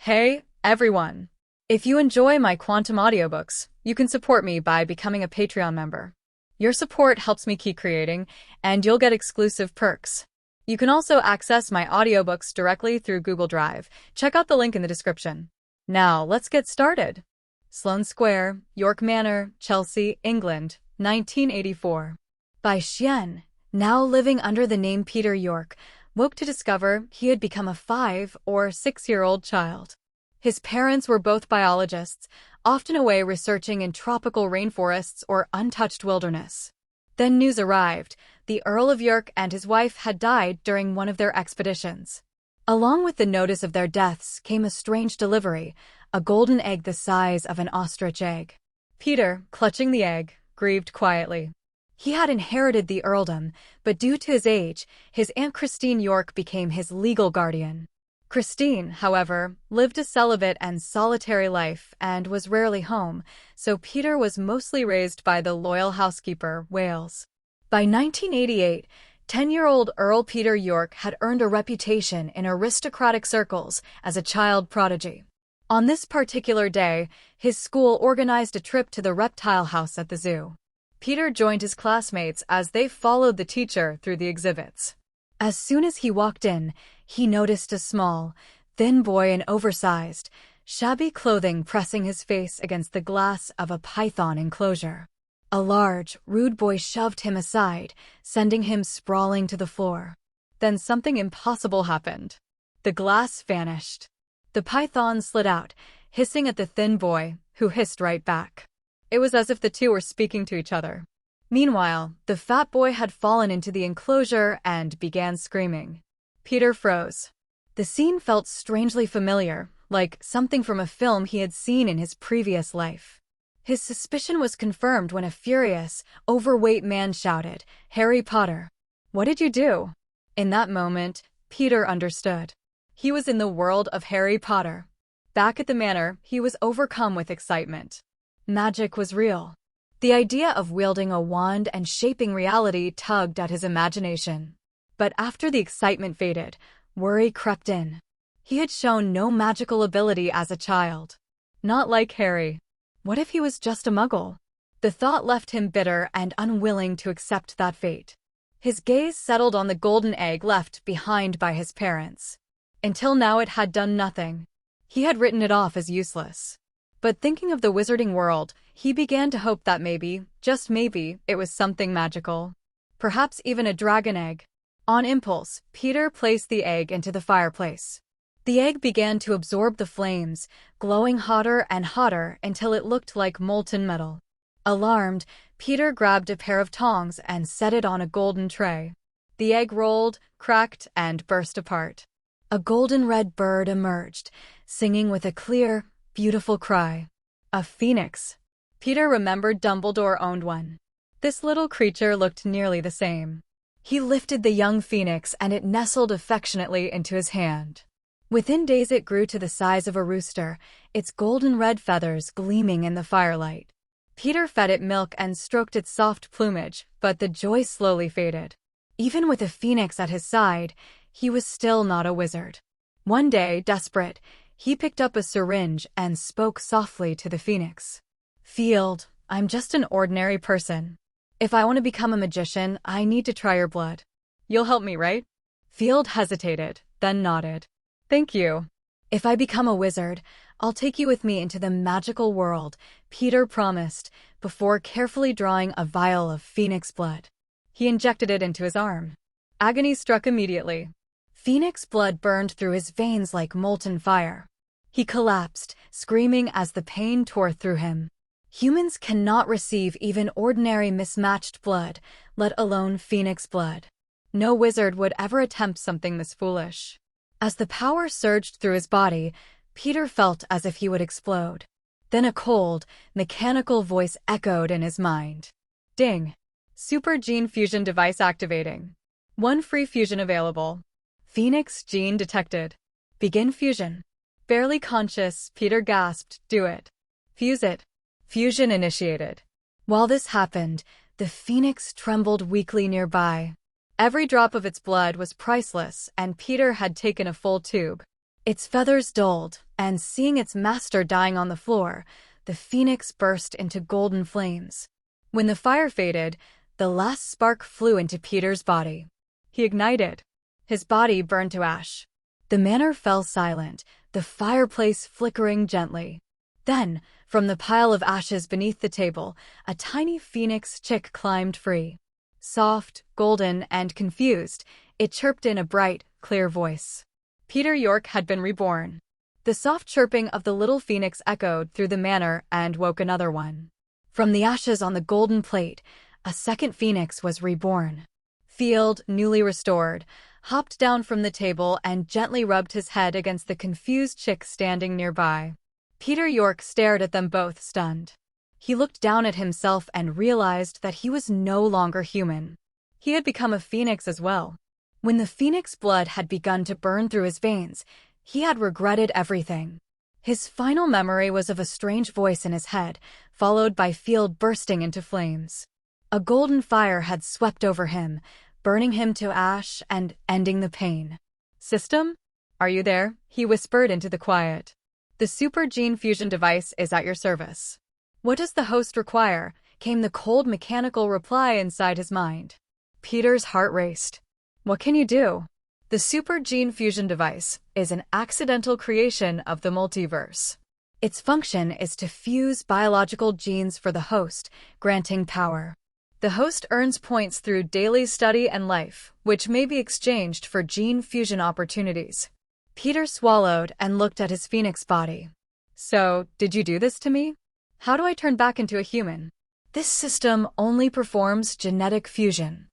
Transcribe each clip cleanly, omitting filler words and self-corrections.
Hey, everyone! If you enjoy my quantum audiobooks, you can support me by becoming a Patreon member. Your support helps me keep creating, and you'll get exclusive perks. You can also access my audiobooks directly through Google Drive. Check out the link in the description. Now, let's get started. Sloane Square, York Manor, Chelsea, England, 1984. By Xian, now living under the name Peter York, woke to discover he had become a 5- or 6-year-old child. His parents were both biologists, often away researching in tropical rainforests or untouched wilderness. Then news arrived. The Earl of York and his wife had died during one of their expeditions. Along with the notice of their deaths came a strange delivery, a golden egg the size of an ostrich egg. Peter, clutching the egg, grieved quietly. He had inherited the earldom, but due to his age, his Aunt Christine York became his legal guardian. Christine, however, lived a celibate and solitary life and was rarely home, so Peter was mostly raised by the loyal housekeeper, Wales. By 1988, 10-year-old Earl Peter York had earned a reputation in aristocratic circles as a child prodigy. On this particular day, his school organized a trip to the reptile house at the zoo. Peter joined his classmates as they followed the teacher through the exhibits. As soon as he walked in, he noticed a small, thin boy in oversized, shabby clothing pressing his face against the glass of a python enclosure. A large, rude boy shoved him aside, sending him sprawling to the floor. Then something impossible happened. The glass vanished. The python slid out, hissing at the thin boy, who hissed right back. It was as if the two were speaking to each other. Meanwhile, the fat boy had fallen into the enclosure and began screaming. Peter froze. The scene felt strangely familiar, like something from a film he had seen in his previous life. His suspicion was confirmed when a furious, overweight man shouted, "Harry Potter! What did you do?" In that moment, Peter understood. He was in the world of Harry Potter. Back at the manor, he was overcome with excitement. Magic was real. The idea of wielding a wand and shaping reality tugged at his imagination. But after the excitement faded, worry crept in. He had shown no magical ability as a child. Not like Harry. What if he was just a muggle? The thought left him bitter and unwilling to accept that fate. His gaze settled on the golden egg left behind by his parents. Until now it had done nothing. He had written it off as useless. But thinking of the wizarding world, he began to hope that maybe, just maybe, it was something magical. Perhaps even a dragon egg. On impulse, Peter placed the egg into the fireplace. The egg began to absorb the flames, glowing hotter and hotter until it looked like molten metal. Alarmed, Peter grabbed a pair of tongs and set it on a golden tray. The egg rolled, cracked, and burst apart. A golden red bird emerged, singing with a clear, beautiful cry. A phoenix. Peter remembered Dumbledore owned one. This little creature looked nearly the same. He lifted the young phoenix and it nestled affectionately into his hand. Within days it grew to the size of a rooster, its golden red feathers gleaming in the firelight. Peter fed it milk and stroked its soft plumage, but the joy slowly faded. Even with a phoenix at his side, he was still not a wizard. One day, desperate, he picked up a syringe and spoke softly to the phoenix. "Field, I'm just an ordinary person. If I want to become a magician, I need to try your blood. You'll help me, right?" Field hesitated, then nodded. "Thank you. If I become a wizard, I'll take you with me into the magical world," Peter promised, before carefully drawing a vial of phoenix blood. He injected it into his arm. Agony struck immediately. Phoenix blood burned through his veins like molten fire. He collapsed, screaming as the pain tore through him. Humans cannot receive even ordinary mismatched blood, let alone phoenix blood. No wizard would ever attempt something this foolish. As the power surged through his body, Peter felt as if he would explode. Then a cold, mechanical voice echoed in his mind. Ding! Super Gene Fusion device activating. One free fusion available. Phoenix gene detected. Begin fusion. Barely conscious, Peter gasped, "Do it. Fuse it." Fusion initiated. While this happened, the phoenix trembled weakly nearby. Every drop of its blood was priceless, and Peter had taken a full tube. Its feathers dulled, and seeing its master dying on the floor, the phoenix burst into golden flames. When the fire faded, the last spark flew into Peter's body. He ignited. His body burned to ash. The manor fell silent, the fireplace flickering gently. Then, from the pile of ashes beneath the table, a tiny phoenix chick climbed free. Soft, golden, and confused, it chirped in a bright, clear voice. Peter York had been reborn. The soft chirping of the little phoenix echoed through the manor and woke another one. From the ashes on the golden plate, a second phoenix was reborn. Field, newly restored, hopped down from the table and gently rubbed his head against the confused chick standing nearby. Peter York stared at them both, stunned. He looked down at himself and realized that he was no longer human. He had become a phoenix as well. When the phoenix blood had begun to burn through his veins, he had regretted everything. His final memory was of a strange voice in his head, followed by Field bursting into flames. A golden fire had swept over him, burning him to ash and ending the pain. "System? Are you there?" he whispered into the quiet. "The super gene fusion device is at your service." "What does the host require?" came the cold mechanical reply inside his mind. Peter's heart raced. "What can you do?" "The super gene fusion device is an accidental creation of the multiverse. Its function is to fuse biological genes for the host, granting power. The host earns points through daily study and life, which may be exchanged for gene fusion opportunities." Peter swallowed and looked at his phoenix body. "So, did you do this to me? How do I turn back into a human?" "This system only performs genetic fusion.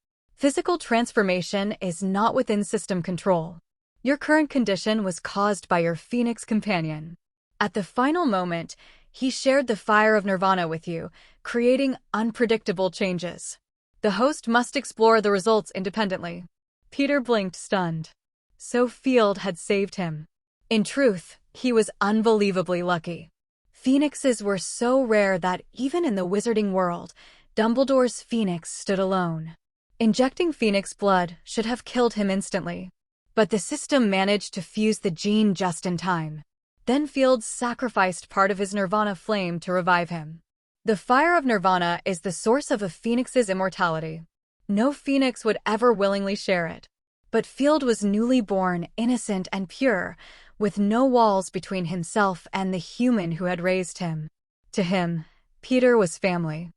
Physical transformation is not within system control. Your current condition was caused by your phoenix companion. At the final moment, he shared the fire of Nirvana with you, creating unpredictable changes. The host must explore the results independently." Peter blinked, stunned. So Field had saved him. In truth, he was unbelievably lucky. Phoenixes were so rare that even in the wizarding world, Dumbledore's phoenix stood alone. Injecting phoenix blood should have killed him instantly. But the system managed to fuse the gene just in time. Then Field sacrificed part of his Nirvana flame to revive him. The fire of Nirvana is the source of a phoenix's immortality. No phoenix would ever willingly share it. But Field was newly born, innocent and pure, with no walls between himself and the human who had raised him. To him, Peter was family.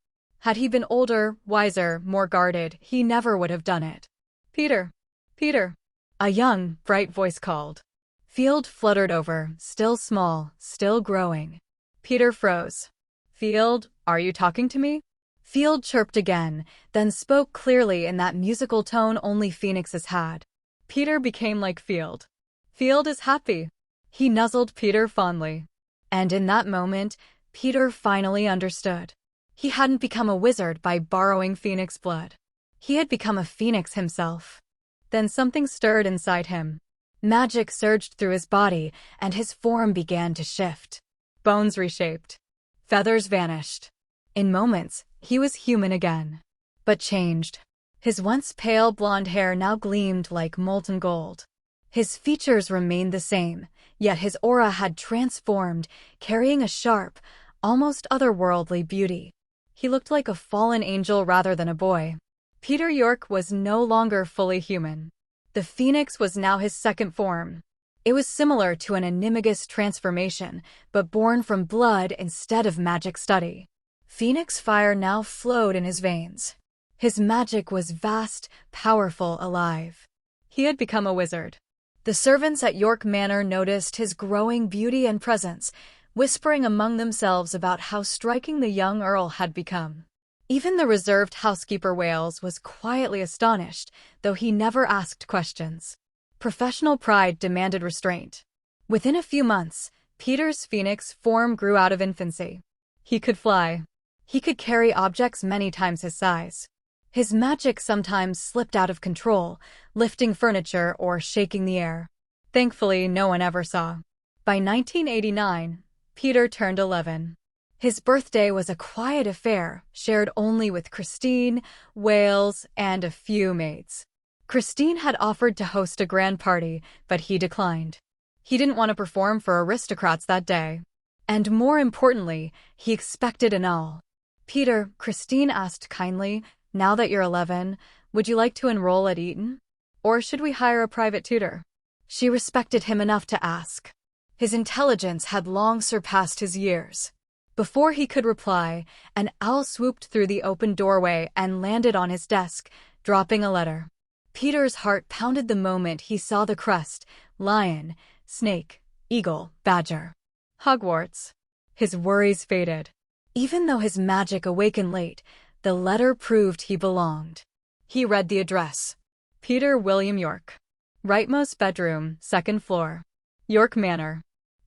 Had he been older, wiser, more guarded, he never would have done it. "Peter! Peter!" a young, bright voice called. Field fluttered over, still small, still growing. Peter froze. "Field, are you talking to me?" Field chirped again, then spoke clearly in that musical tone only phoenixes had. Peter became like Field. "Field is happy." He nuzzled Peter fondly. And in that moment, Peter finally understood. He hadn't become a wizard by borrowing phoenix blood. He had become a phoenix himself. Then something stirred inside him. Magic surged through his body, and his form began to shift. Bones reshaped. Feathers vanished. In moments, he was human again. But changed. His once pale blonde hair now gleamed like molten gold. His features remained the same, yet his aura had transformed, carrying a sharp, almost otherworldly beauty. He looked like a fallen angel rather than a boy. Peter York was no longer fully human. The phoenix was now his second form. It was similar to an animagus transformation, but born from blood instead of magic study. Phoenix fire now flowed in his veins. His magic was vast, powerful, alive. He had become a wizard. The servants at York Manor noticed his growing beauty and presence, whispering among themselves about how striking the young earl had become. Even the reserved housekeeper Wales was quietly astonished, though he never asked questions. Professional pride demanded restraint. Within a few months, Peter's phoenix form grew out of infancy. He could fly. He could carry objects many times his size. His magic sometimes slipped out of control, lifting furniture or shaking the air. Thankfully, no one ever saw. By 1989, Peter turned 11. His birthday was a quiet affair, shared only with Christine, Wales, and a few mates. Christine had offered to host a grand party, but he declined. He didn't want to perform for aristocrats that day. And more importantly, he expected an L. "Peter," Christine asked kindly, "now that you're 11, would you like to enroll at Eton? Or should we hire a private tutor?" She respected him enough to ask. His intelligence had long surpassed his years. Before he could reply, an owl swooped through the open doorway and landed on his desk, dropping a letter. Peter's heart pounded the moment he saw the crest: lion, snake, eagle, badger. Hogwarts. His worries faded. Even though his magic awakened late, the letter proved he belonged. He read the address. Peter William York. Rightmost bedroom, 2nd floor. York Manor.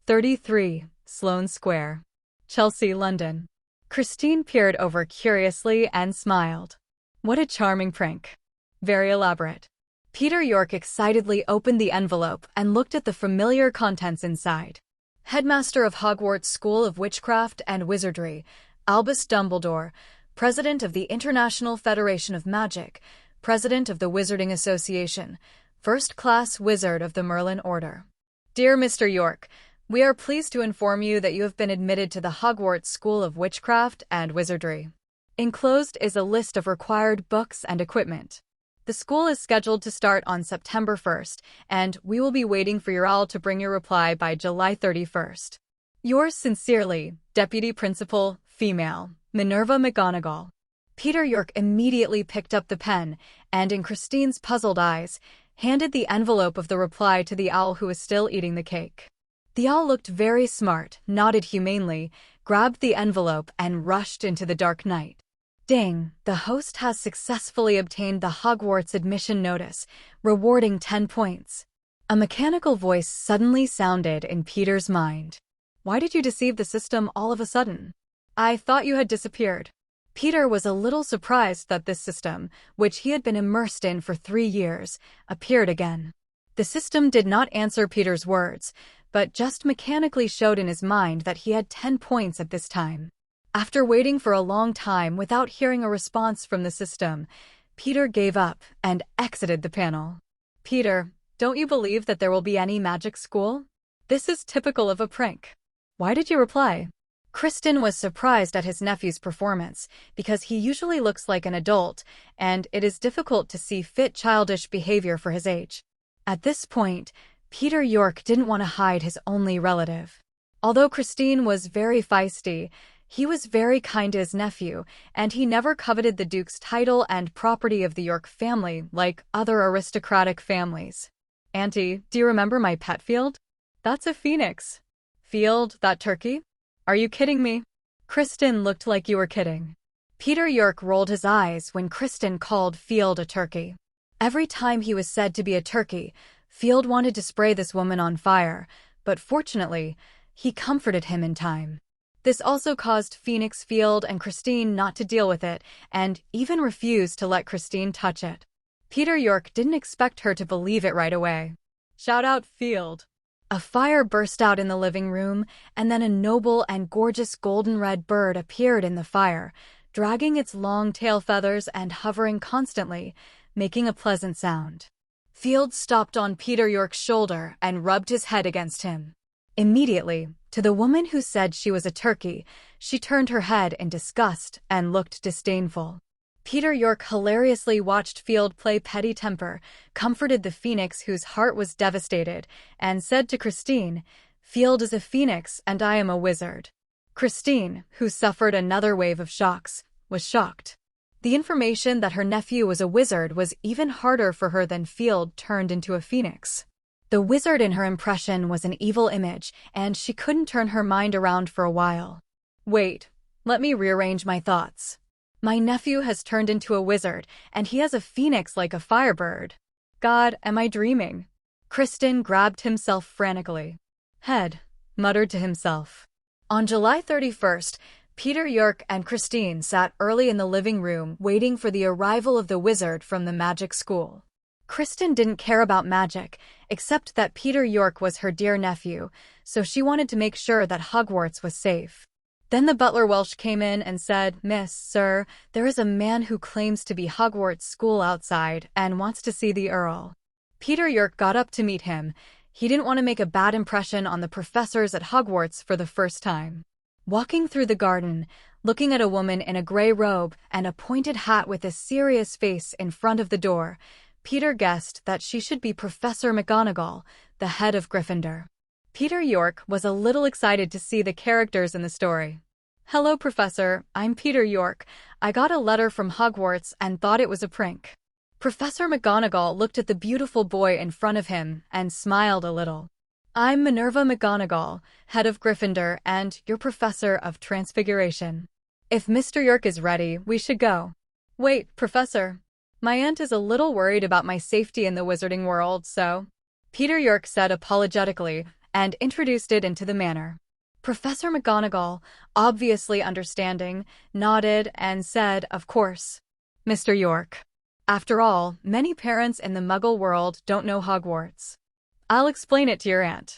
33, Sloane Square. Chelsea, London. Christine peered over curiously and smiled. What a charming prank. Very elaborate. Peter York excitedly opened the envelope and looked at the familiar contents inside. Headmaster of Hogwarts School of Witchcraft and Wizardry, Albus Dumbledore, President of the International Federation of Magic, President of the Wizarding Association, First-Class Wizard of the Merlin Order. Dear Mr. York, we are pleased to inform you that you have been admitted to the Hogwarts School of Witchcraft and Wizardry. Enclosed is a list of required books and equipment. The school is scheduled to start on September 1st, and we will be waiting for your owl to bring your reply by July 31st. Yours sincerely, Deputy Principal, Female, Minerva McGonagall. Peter York immediately picked up the pen and, in Christine's puzzled eyes, handed the envelope of the reply to the owl who was still eating the cake. The owl looked very smart, nodded humanely, grabbed the envelope, and rushed into the dark night. Ding! The host has successfully obtained the Hogwarts admission notice, rewarding 10 points. A mechanical voice suddenly sounded in Peter's mind. Why did you deceive the system all of a sudden? I thought you had disappeared. Peter was a little surprised that this system, which he had been immersed in for 3 years, appeared again. The system did not answer Peter's words, but just mechanically showed in his mind that he had 10 points at this time. After waiting for a long time without hearing a response from the system, Peter gave up and exited the panel. Peter, don't you believe that there will be any magic school? This is typical of a prank. Why did you reply? Kristen was surprised at his nephew's performance because he usually looks like an adult, and it is difficult to see fit childish behavior for his age. At this point, Peter York didn't want to hide his only relative. Although Christine was very feisty, he was very kind to his nephew, and he never coveted the Duke's title and property of the York family like other aristocratic families. Auntie, do you remember my pet Field? That's a phoenix. Field, that turkey? Are you kidding me? Kristen looked like you were kidding. Peter York rolled his eyes when Kristen called Field a turkey. Every time he was said to be a turkey, Field wanted to spray this woman on fire, but fortunately, he comforted him in time. This also caused Phoenix, Field, and Christine not to deal with it, and even refused to let Christine touch it. Peter York didn't expect her to believe it right away. Shout out, Field. A fire burst out in the living room, and then a noble and gorgeous golden-red bird appeared in the fire, dragging its long tail feathers and hovering constantly, making a pleasant sound. Field stopped on Peter York's shoulder and rubbed his head against him. Immediately, to the woman who said she was a turkey, she turned her head in disgust and looked disdainful. Peter York hilariously watched Field play petty temper, comforted the phoenix whose heart was devastated, and said to Christine, "Field is a phoenix and I am a wizard." Christine, who suffered another wave of shocks, was shocked. The information that her nephew was a wizard was even harder for her than Field turned into a phoenix. The wizard in her impression was an evil image, and she couldn't turn her mind around for a while. Wait, let me rearrange my thoughts. My nephew has turned into a wizard, and he has a phoenix like a firebird. God, am I dreaming? Kristen grabbed himself frantically. Head, muttered to himself. On July 31st, Peter York and Christine sat early in the living room waiting for the arrival of the wizard from the magic school. Kristen didn't care about magic, except that Peter York was her dear nephew, so she wanted to make sure that Hogwarts was safe. Then the butler Welsh came in and said, "Miss, sir, there is a man who claims to be Hogwarts school outside and wants to see the Earl." Peter York got up to meet him. He didn't want to make a bad impression on the professors at Hogwarts for the first time. Walking through the garden, looking at a woman in a gray robe and a pointed hat with a serious face in front of the door, Peter guessed that she should be Professor McGonagall, the head of Gryffindor. Peter York was a little excited to see the characters in the story. "Hello, Professor. I'm Peter York. I got a letter from Hogwarts and thought it was a prank." Professor McGonagall looked at the beautiful boy in front of him and smiled a little. "I'm Minerva McGonagall, head of Gryffindor and your Professor of Transfiguration. If Mr. York is ready, we should go." "Wait, Professor. My aunt is a little worried about my safety in the wizarding world, so..." Peter York said apologetically and introduced it into the manor. Professor McGonagall, obviously understanding, nodded and said, "Of course, Mr. York. After all, many parents in the Muggle world don't know Hogwarts. I'll explain it to your aunt."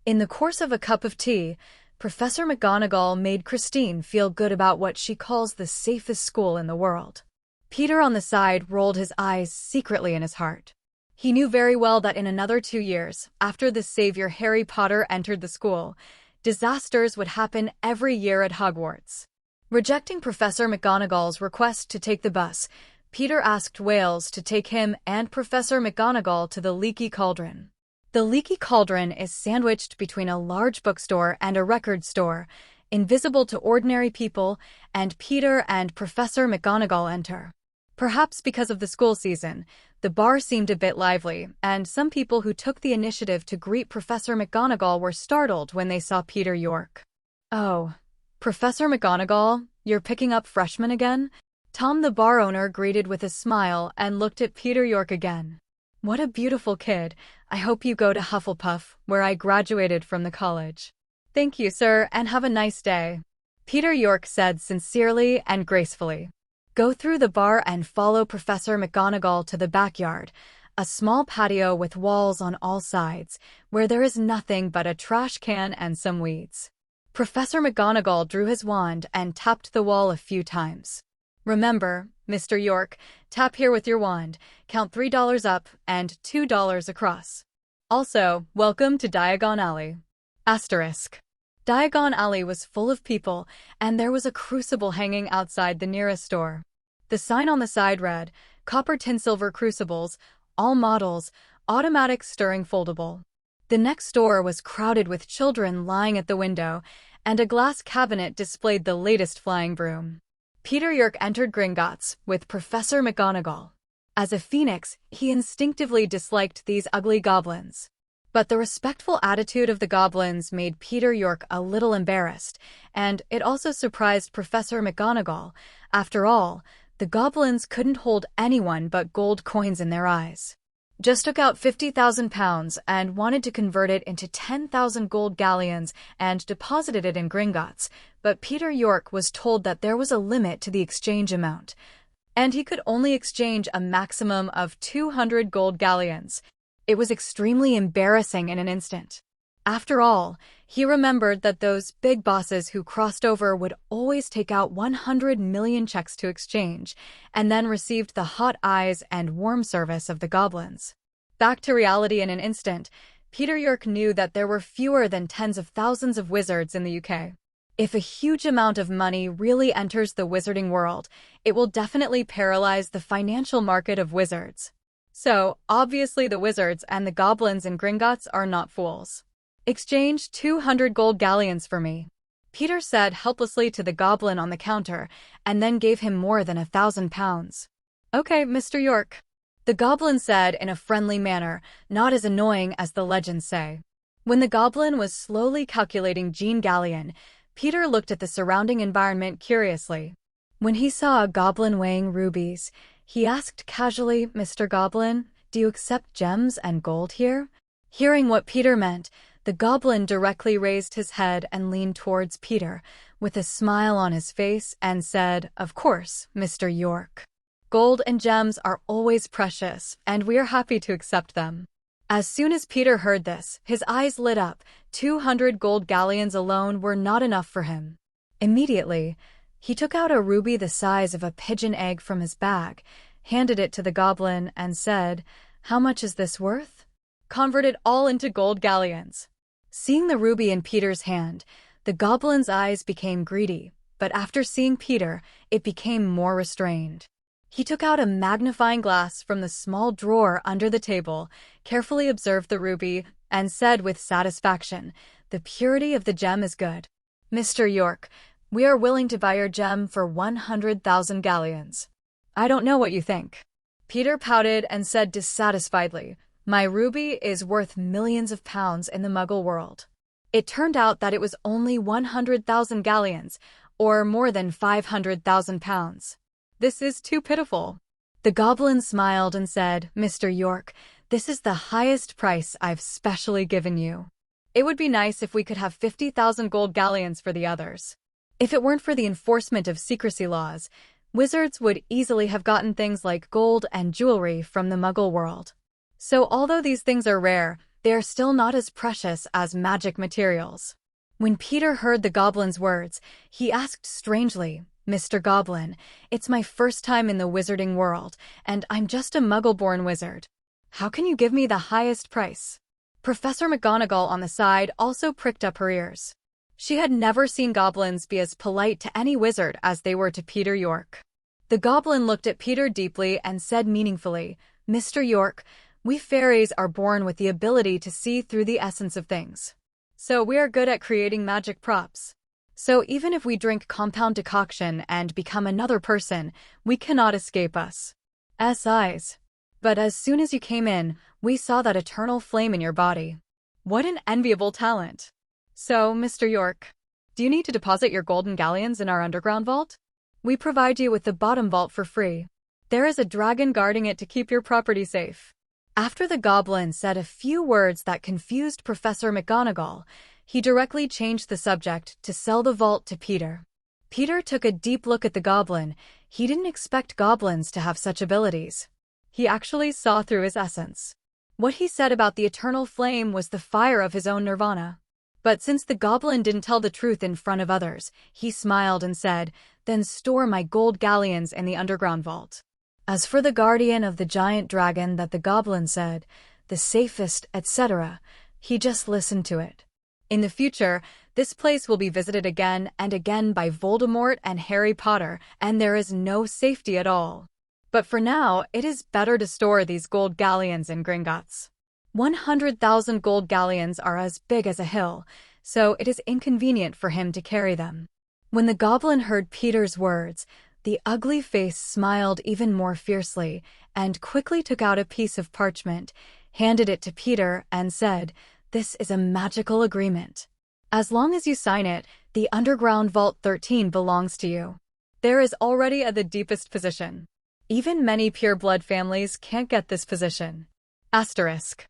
In the course of a cup of tea, Professor McGonagall made Christine feel good about what she calls the safest school in the world. Peter on the side rolled his eyes secretly in his heart. He knew very well that in another 2 years, after the savior Harry Potter entered the school, disasters would happen every year at Hogwarts. Rejecting Professor McGonagall's request to take the bus, Peter asked Wales to take him and Professor McGonagall to the Leaky Cauldron. The Leaky Cauldron is sandwiched between a large bookstore and a record store, invisible to ordinary people, and Peter and Professor McGonagall enter. Perhaps because of the school season, the bar seemed a bit lively, and some people who took the initiative to greet Professor McGonagall were startled when they saw Peter York. "Oh, Professor McGonagall, you're picking up freshmen again?" Tom the bar owner greeted with a smile and looked at Peter York again. "What a beautiful kid. I hope you go to Hufflepuff, where I graduated from the college." "Thank you, sir, and have a nice day," Peter York said sincerely and gracefully. Go through the bar and follow Professor McGonagall to the backyard, a small patio with walls on all sides, where there is nothing but a trash can and some weeds. Professor McGonagall drew his wand and tapped the wall a few times. "Remember, Mr. York, tap here with your wand, count $3 up and $2 across. Also, welcome to Diagon Alley." Asterisk. Diagon Alley was full of people, and there was a crucible hanging outside the nearest door. The sign on the side read, "Copper Tinsilver Crucibles, all models, automatic stirring foldable." The next door was crowded with children lying at the window, and a glass cabinet displayed the latest flying broom. Peter York entered Gringotts with Professor McGonagall. As a phoenix, he instinctively disliked these ugly goblins. But the respectful attitude of the goblins made Peter York a little embarrassed, and it also surprised Professor McGonagall. After all, the goblins couldn't hold anyone but gold coins in their eyes. Just took out £50,000 and wanted to convert it into 10,000 gold galleons and deposited it in Gringotts, but Peter York was told that there was a limit to the exchange amount, and he could only exchange a maximum of 200 gold galleons. It was extremely embarrassing in an instant. After all, he remembered that those big bosses who crossed over would always take out 100 million checks to exchange, and then received the hot eyes and warm service of the goblins. Back to reality in an instant, Peter York knew that there were fewer than tens of thousands of wizards in the UK. If a huge amount of money really enters the wizarding world, it will definitely paralyze the financial market of wizards. So, obviously the wizards and the goblins in Gringotts are not fools. "Exchange 200 gold galleons for me," Peter said helplessly to the goblin on the counter, and then gave him more than £1,000. "Okay, Mr. York," the goblin said in a friendly manner, not as annoying as the legends say. When the goblin was slowly calculating Jean Galleon, Peter looked at the surrounding environment curiously. When he saw a goblin weighing rubies, he asked casually, "Mr. Goblin, do you accept gems and gold here?" Hearing what Peter meant, the goblin directly raised his head and leaned towards Peter, with a smile on his face, and said, "Of course, Mr. York. Gold and gems are always precious, and we are happy to accept them." As soon as Peter heard this, his eyes lit up. 200 gold galleons alone were not enough for him. Immediately, he took out a ruby the size of a pigeon egg from his bag, handed it to the goblin, and said, "How much is this worth?" converted all into gold galleons. Seeing the ruby in Peter's hand, the goblin's eyes became greedy, but after seeing Peter, it became more restrained. He took out a magnifying glass from the small drawer under the table, carefully observed the ruby, and said with satisfaction, "The purity of the gem is good. Mr. York, we are willing to buy your gem for 100,000 galleons. I don't know what you think." Peter pouted and said dissatisfiedly, "My ruby is worth millions of pounds in the Muggle world." It turned out that it was only 100,000 galleons, or more than 500,000 pounds. "This is too pitiful." The goblin smiled and said, "Mr. York, this is the highest price I've specially given you. It would be nice if we could have 50,000 gold galleons for the others. If it weren't for the enforcement of secrecy laws, wizards would easily have gotten things like gold and jewelry from the Muggle world. So although these things are rare, they are still not as precious as magic materials." When Peter heard the goblin's words, he asked strangely, "Mr. Goblin, it's my first time in the wizarding world, and I'm just a Muggle-born wizard. How can you give me the highest price?" Professor McGonagall on the side also pricked up her ears. She had never seen goblins be as polite to any wizard as they were to Peter York. The goblin looked at Peter deeply and said meaningfully, "Mr. York, we fairies are born with the ability to see through the essence of things. So we are good at creating magic props. So even if we drink compound decoction and become another person, we cannot escape us. eyes. But as soon as you came in, we saw that eternal flame in your body. What an enviable talent. So, Mr. York, do you need to deposit your golden galleons in our underground vault? We provide you with the bottom vault for free. There is a dragon guarding it to keep your property safe." After the goblin said a few words that confused Professor McGonagall, he directly changed the subject to sell the vault to Peter. Peter took a deep look at the goblin. He didn't expect goblins to have such abilities. He actually saw through his essence. What he said about the eternal flame was the fire of his own nirvana. But since the goblin didn't tell the truth in front of others, he smiled and said, "Then store my gold galleons in the underground vault." As for the guardian of the giant dragon that the goblin said, the safest, etc., he just listened to it. In the future, this place will be visited again and again by Voldemort and Harry Potter, and there is no safety at all. But for now, it is better to store these gold galleons in Gringotts. 100,000 gold galleons are as big as a hill, so it is inconvenient for him to carry them. When the goblin heard Peter's words, the ugly face smiled even more fiercely and quickly took out a piece of parchment, handed it to Peter, and said, "This is a magical agreement. As long as you sign it, the underground vault 13 belongs to you. There is already at the deepest position. Even many pure-blood families can't get this position." Asterisk.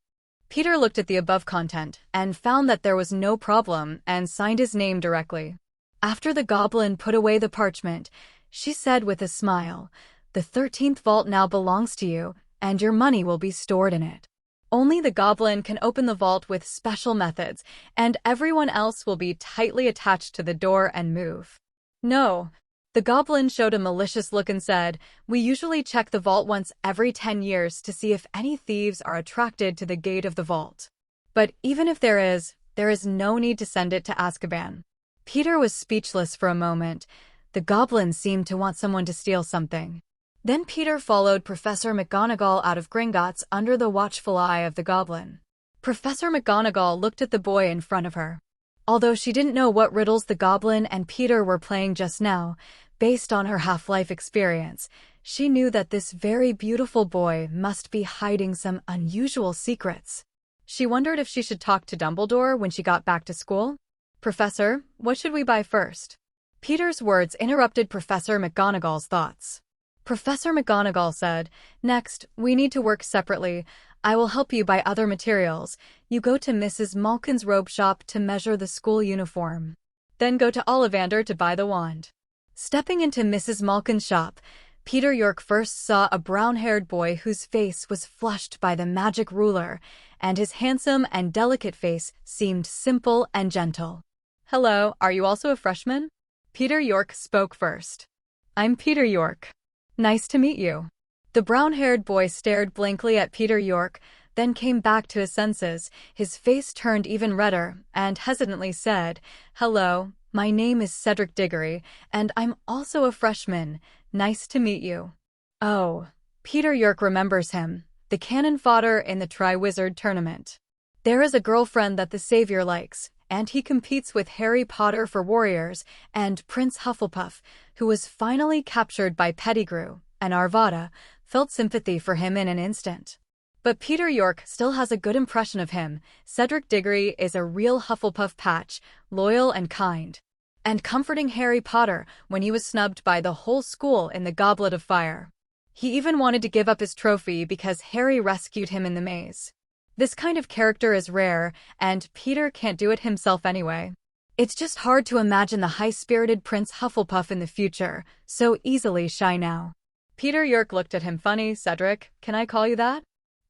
Peter looked at the above content and found that there was no problem and signed his name directly. After the goblin put away the parchment, she said with a smile, "The 13th vault now belongs to you, and your money will be stored in it. Only the goblin can open the vault with special methods, and everyone else will be tightly attached to the door and move." "No." The goblin showed a malicious look and said, "We usually check the vault once every 10 years to see if any thieves are attracted to the gate of the vault. But even if there is no need to send it to Azkaban." Peter was speechless for a moment. The goblin seemed to want someone to steal something. Then Peter followed Professor McGonagall out of Gringotts under the watchful eye of the goblin. Professor McGonagall looked at the boy in front of her. Although she didn't know what riddles the goblin and Peter were playing just now, based on her half-life experience, she knew that this very beautiful boy must be hiding some unusual secrets. She wondered if she should talk to Dumbledore when she got back to school. "Professor, what should we buy first?" Peter's words interrupted Professor McGonagall's thoughts. Professor McGonagall said, "Next, we need to work separately. I will help you buy other materials. You go to Mrs. Malkin's robe shop to measure the school uniform. Then go to Ollivander to buy the wand." Stepping into Mrs. Malkin's shop, Peter York first saw a brown-haired boy whose face was flushed by the magic ruler, and his handsome and delicate face seemed simple and gentle. "Hello, are you also a freshman?" Peter York spoke first. "I'm Peter York. Nice to meet you." The brown-haired boy stared blankly at Peter York, then came back to his senses. His face turned even redder, and hesitantly said, "Hello, my name is Cedric Diggory, and I'm also a freshman. Nice to meet you." Oh, Peter York remembers him, the cannon fodder in the Triwizard Tournament. There is a girlfriend that the Savior likes, and he competes with Harry Potter for Warriors and Prince Hufflepuff, who was finally captured by Pettigrew, and Arvada felt sympathy for him in an instant. But Peter York still has a good impression of him. Cedric Diggory is a real Hufflepuff patch, loyal and kind, and comforting Harry Potter when he was snubbed by the whole school in the Goblet of Fire. He even wanted to give up his trophy because Harry rescued him in the maze. This kind of character is rare, and Peter can't do it himself anyway. It's just hard to imagine the high-spirited Prince Hufflepuff in the future, so easily shy now. Peter York looked at him funny. "Cedric, can I call you that?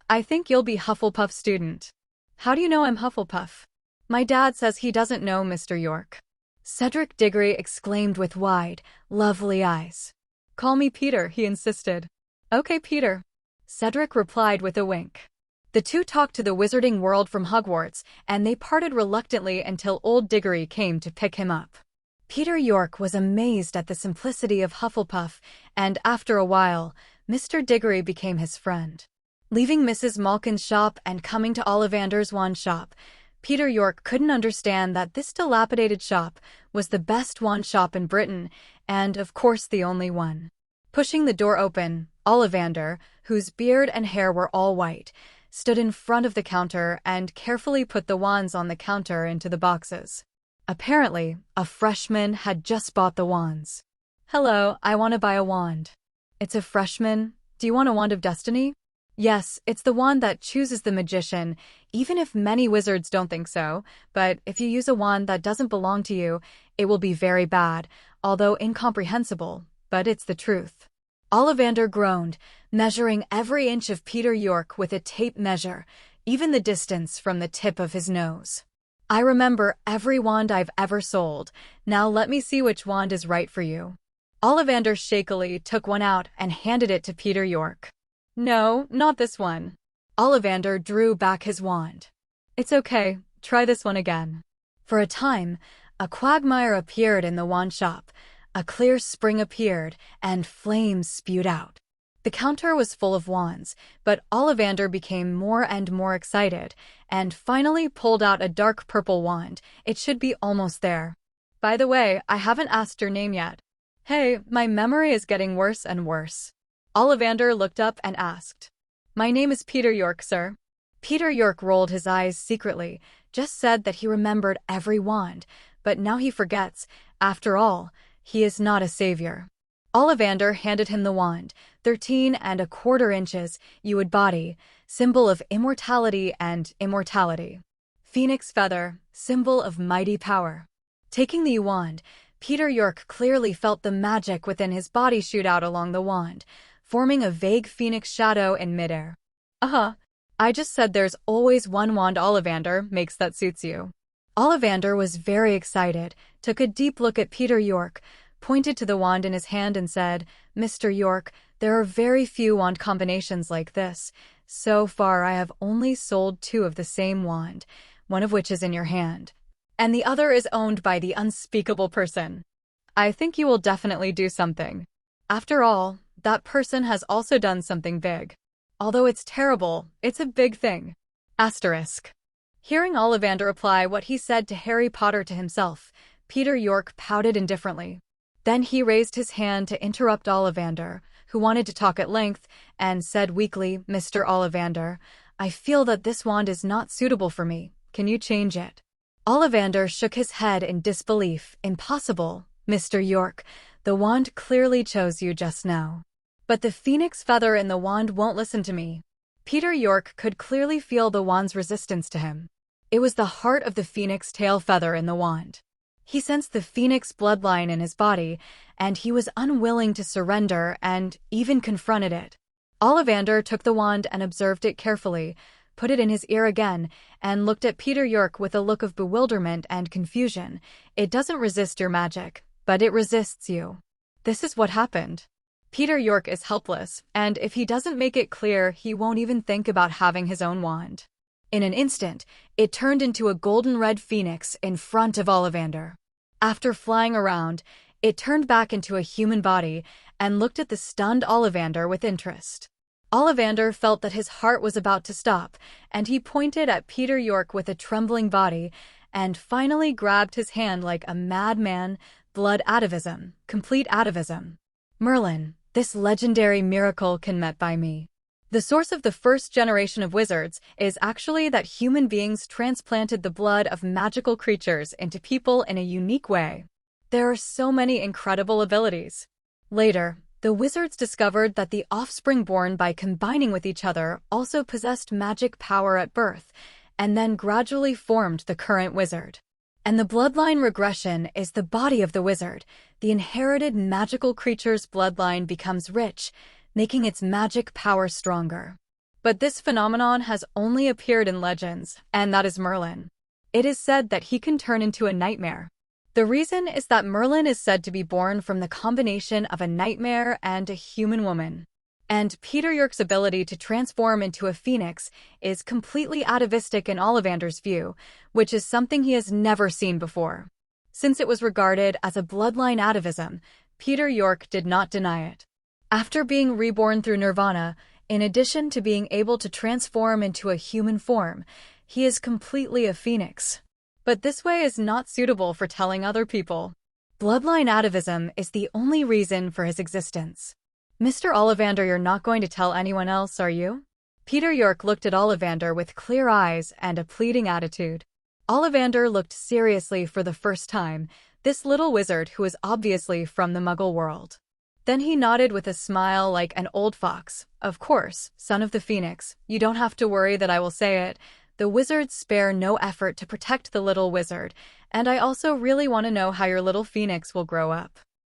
I think you'll be Hufflepuff student." "How do you know I'm Hufflepuff?" "My dad says he doesn't know, Mr. York." Cedric Diggory exclaimed with wide, lovely eyes. "Call me Peter," he insisted. "Okay, Peter," Cedric replied with a wink. The two talked to the wizarding world from Hogwarts, and they parted reluctantly until old Diggory came to pick him up. Peter York was amazed at the simplicity of Hufflepuff, and after a while, Mr. Diggory became his friend. Leaving Mrs. Malkin's shop and coming to Ollivander's wand shop, Peter York couldn't understand that this dilapidated shop was the best wand shop in Britain, and of course the only one. Pushing the door open, Ollivander, whose beard and hair were all white, stood in front of the counter and carefully put the wands on the counter into the boxes. Apparently, a freshman had just bought the wands. "Hello, I want to buy a wand." "It's a freshman. Do you want a wand of destiny?" "Yes, it's the wand that chooses the magician, even if many wizards don't think so. But if you use a wand that doesn't belong to you, it will be very bad, although incomprehensible, but it's the truth." Ollivander groaned, measuring every inch of Peter York with a tape measure, even the distance from the tip of his nose. "I remember every wand I've ever sold. Now let me see which wand is right for you." Ollivander shakily took one out and handed it to Peter York. "No, not this one." Ollivander drew back his wand. "It's okay, try this one again." For a time, a quagmire appeared in the wand shop. A clear spring appeared, and flames spewed out. The counter was full of wands, but Ollivander became more and more excited, and finally pulled out a dark purple wand. "It should be almost there. By the way, I haven't asked your name yet." "Hey, my memory is getting worse and worse." Ollivander looked up and asked. "My name is Peter York, sir." Peter York rolled his eyes secretly, just said that he remembered every wand, but now he forgets. After all, he is not a savior. Ollivander handed him the wand, 13¼ inches, Uid body, symbol of immortality and immortality. Phoenix feather, symbol of mighty power. Taking the wand, Peter York clearly felt the magic within his body shoot out along the wand, forming a vague phoenix shadow in midair. I just said there's always one wand Ollivander makes that suits you." Ollivander was very excited, took a deep look at Peter York, pointed to the wand in his hand and said, "Mr. York, there are very few wand combinations like this. So far I have only sold 2 of the same wand, one of which is in your hand, and the other is owned by the unspeakable person. I think you will definitely do something. After all, that person has also done something big. Although it's terrible, it's a big thing." Asterisk. Hearing Ollivander reply what he said to Harry Potter to himself, Peter York pouted indifferently. Then he raised his hand to interrupt Ollivander, who wanted to talk at length, and said weakly, "Mr. Ollivander, I feel that this wand is not suitable for me. Can you change it?" Ollivander shook his head in disbelief. "Impossible, Mr. York. The wand clearly chose you just now. But the phoenix feather in the wand won't listen to me." Peter York could clearly feel the wand's resistance to him. It was the heart of the phoenix tail feather in the wand. He sensed the phoenix bloodline in his body, and he was unwilling to surrender and even confronted it. Ollivander took the wand and observed it carefully, put it in his ear again, and looked at Peter York with a look of bewilderment and confusion. "It doesn't resist your magic, but it resists you." This is what happened. Peter York is helpless, and if he doesn't make it clear, he won't even think about having his own wand. In an instant, it turned into a golden-red phoenix in front of Ollivander. After flying around, it turned back into a human body and looked at the stunned Ollivander with interest. Ollivander felt that his heart was about to stop, and he pointed at Peter York with a trembling body and finally grabbed his hand like a madman. Blood atavism, complete atavism. Merlin, this legendary miracle can met by me. The source of the first generation of wizards is actually that human beings transplanted the blood of magical creatures into people in a unique way. There are so many incredible abilities. Later, the wizards discovered that the offspring born by combining with each other also possessed magic power at birth, and then gradually formed the current wizard. And the bloodline regression is the body of the wizard. The inherited magical creature's bloodline becomes rich, making its magic power stronger. But this phenomenon has only appeared in legends, and that is Merlin. It is said that he can turn into a nightmare. The reason is that Merlin is said to be born from the combination of a nightmare and a human woman. And Peter York's ability to transform into a phoenix is completely atavistic in Ollivander's view, which is something he has never seen before. Since it was regarded as a bloodline atavism, Peter York did not deny it. After being reborn through Nirvana, in addition to being able to transform into a human form, he is completely a phoenix. But this way is not suitable for telling other people. Bloodline atavism is the only reason for his existence. Mr. Ollivander, you're not going to tell anyone else, are you? Peter York looked at Ollivander with clear eyes and a pleading attitude. Ollivander looked seriously for the first time, this little wizard who was obviously from the Muggle world. Then he nodded with a smile like an old fox. Of course, son of the Phoenix, you don't have to worry that I will say it. The wizards spare no effort to protect the little wizard, and I also really want to know how your little phoenix will grow up.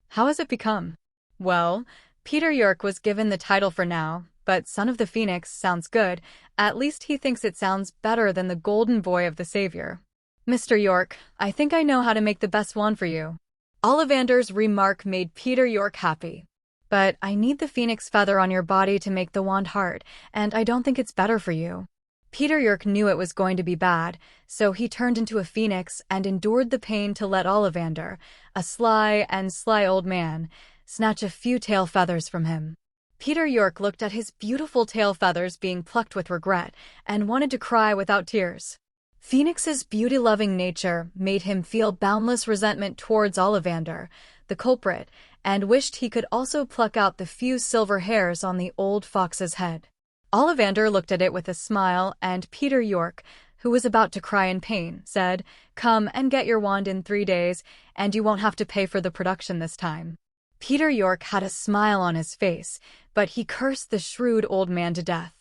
How has it become? Well, Peter York was given the title for now, but Son of the Phoenix sounds good. At least he thinks it sounds better than the Golden Boy of the Savior. Mr. York, I think I know how to make the best wand for you. Ollivander's remark made Peter York happy. But I need the phoenix feather on your body to make the wand hard, and I don't think it's better for you. Peter York knew it was going to be bad, so he turned into a phoenix and endured the pain to let Ollivander, a sly old man, snatch a few tail feathers from him. Peter York looked at his beautiful tail feathers being plucked with regret and wanted to cry without tears. Phoenix's beauty-loving nature made him feel boundless resentment towards Ollivander, the culprit, and wished he could also pluck out the few silver hairs on the old fox's head. Ollivander looked at it with a smile, and Peter York, who was about to cry in pain, said, "Come and get your wand in 3 days, and you won't have to pay for the production this time." Peter York had a smile on his face, but he cursed the shrewd old man to death.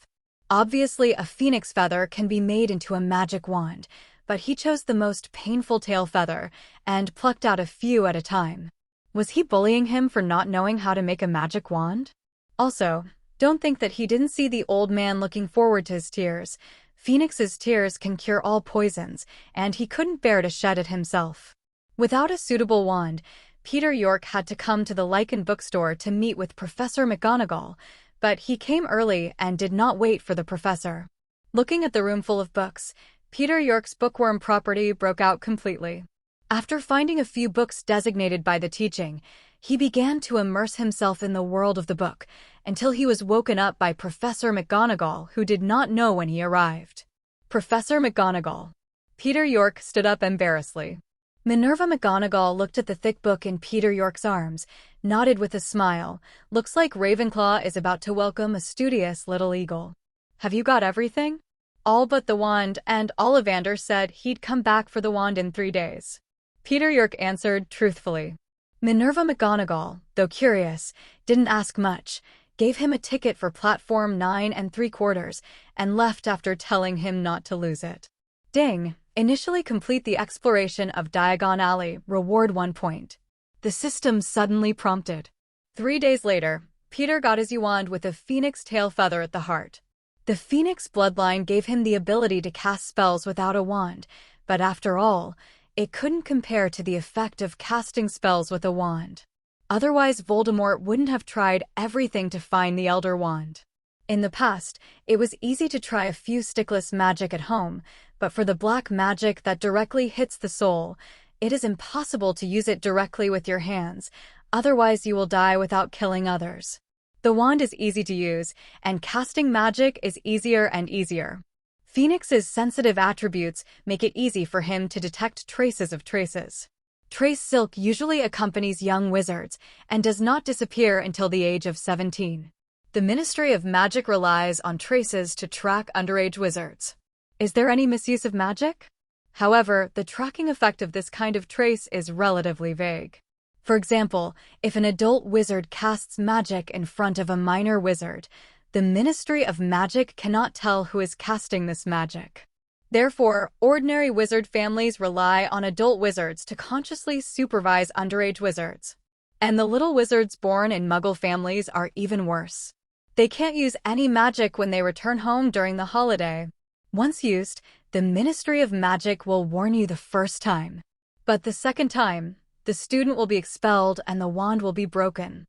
Obviously, a phoenix feather can be made into a magic wand, but he chose the most painful tail feather and plucked out a few at a time. Was he bullying him for not knowing how to make a magic wand? Also, don't think that he didn't see the old man looking forward to his tears. Phoenix's tears can cure all poisons, and he couldn't bear to shed it himself. Without a suitable wand, Peter York had to come to the Lycan bookstore to meet with Professor McGonagall, but he came early and did not wait for the professor. Looking at the room full of books, Peter York's bookworm property broke out completely. After finding a few books designated by the teaching, he began to immerse himself in the world of the book until he was woken up by Professor McGonagall, who did not know when he arrived. Professor McGonagall. Peter York stood up embarrassedly. Minerva McGonagall looked at the thick book in Peter York's arms, nodded with a smile. Looks like Ravenclaw is about to welcome a studious little eagle. Have you got everything? All but the wand, and Ollivander said he'd come back for the wand in 3 days. Peter York answered truthfully. Minerva McGonagall, though curious, didn't ask much, gave him a ticket for platform 9 3/4, and left after telling him not to lose it. Ding! Initially complete the exploration of Diagon Alley, reward 1 point. The system suddenly prompted. 3 days later, Peter got his wand with a phoenix tail feather at the heart. The phoenix bloodline gave him the ability to cast spells without a wand, but after all, it couldn't compare to the effect of casting spells with a wand. Otherwise, Voldemort wouldn't have tried everything to find the Elder Wand. In the past, it was easy to try a few stickless magic at home, but for the black magic that directly hits the soul, it is impossible to use it directly with your hands, otherwise you will die without killing others. The wand is easy to use, and casting magic is easier and easier. Phoenix's sensitive attributes make it easy for him to detect traces of traces. Trace silk usually accompanies young wizards and does not disappear until the age of 17. The Ministry of Magic relies on traces to track underage wizards. Is there any misuse of magic? However, the tracking effect of this kind of trace is relatively vague. For example, if an adult wizard casts magic in front of a minor wizard, the Ministry of Magic cannot tell who is casting this magic. Therefore, ordinary wizard families rely on adult wizards to consciously supervise underage wizards. And the little wizards born in Muggle families are even worse. They can't use any magic when they return home during the holiday. Once used, the Ministry of Magic will warn you the first time. But the second time, the student will be expelled and the wand will be broken.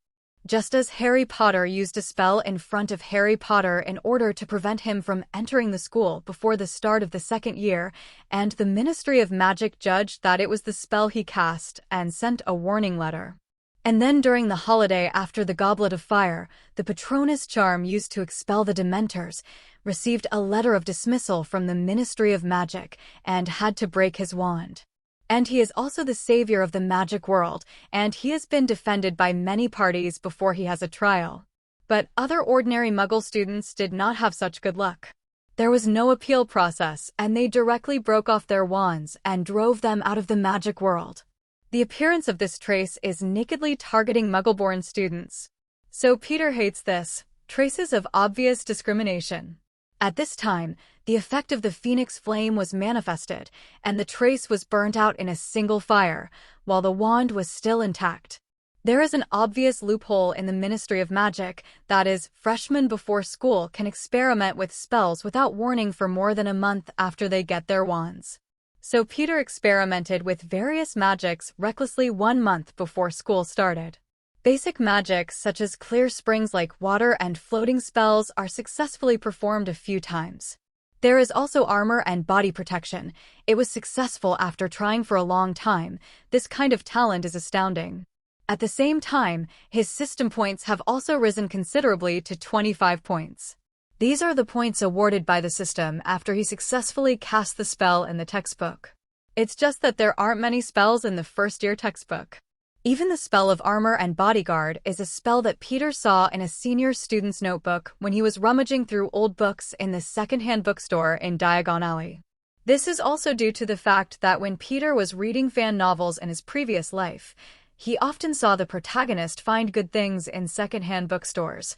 Just as Harry Potter used a spell in front of Harry Potter in order to prevent him from entering the school before the start of the second year, and the Ministry of Magic judged that it was the spell he cast and sent a warning letter. And then during the holiday after the Goblet of Fire, the Patronus charm used to expel the Dementors received a letter of dismissal from the Ministry of Magic and had to break his wand. And he is also the savior of the magic world, and he has been defended by many parties before he has a trial. But other ordinary Muggle students did not have such good luck. There was no appeal process, and they directly broke off their wands and drove them out of the magic world. The appearance of this trace is nakedly targeting Muggle-born students. So Peter hates this, traces of obvious discrimination. At this time, the effect of the Phoenix Flame was manifested, and the trace was burnt out in a single fire, while the wand was still intact. There is an obvious loophole in the Ministry of Magic, that is, freshmen before school can experiment with spells without warning for more than a month after they get their wands. So Peter experimented with various magics recklessly 1 month before school started. Basic magics such as clear springs like water and floating spells are successfully performed a few times. There is also armor and body protection. It was successful after trying for a long time. This kind of talent is astounding. At the same time, his system points have also risen considerably to 25 points. These are the points awarded by the system after he successfully cast the spell in the textbook. It's just that there aren't many spells in the first-year textbook. Even the spell of Armor and Bodyguard is a spell that Peter saw in a senior student's notebook when he was rummaging through old books in the second-hand bookstore in Diagon Alley. This is also due to the fact that when Peter was reading fan novels in his previous life, he often saw the protagonist find good things in second-hand bookstores.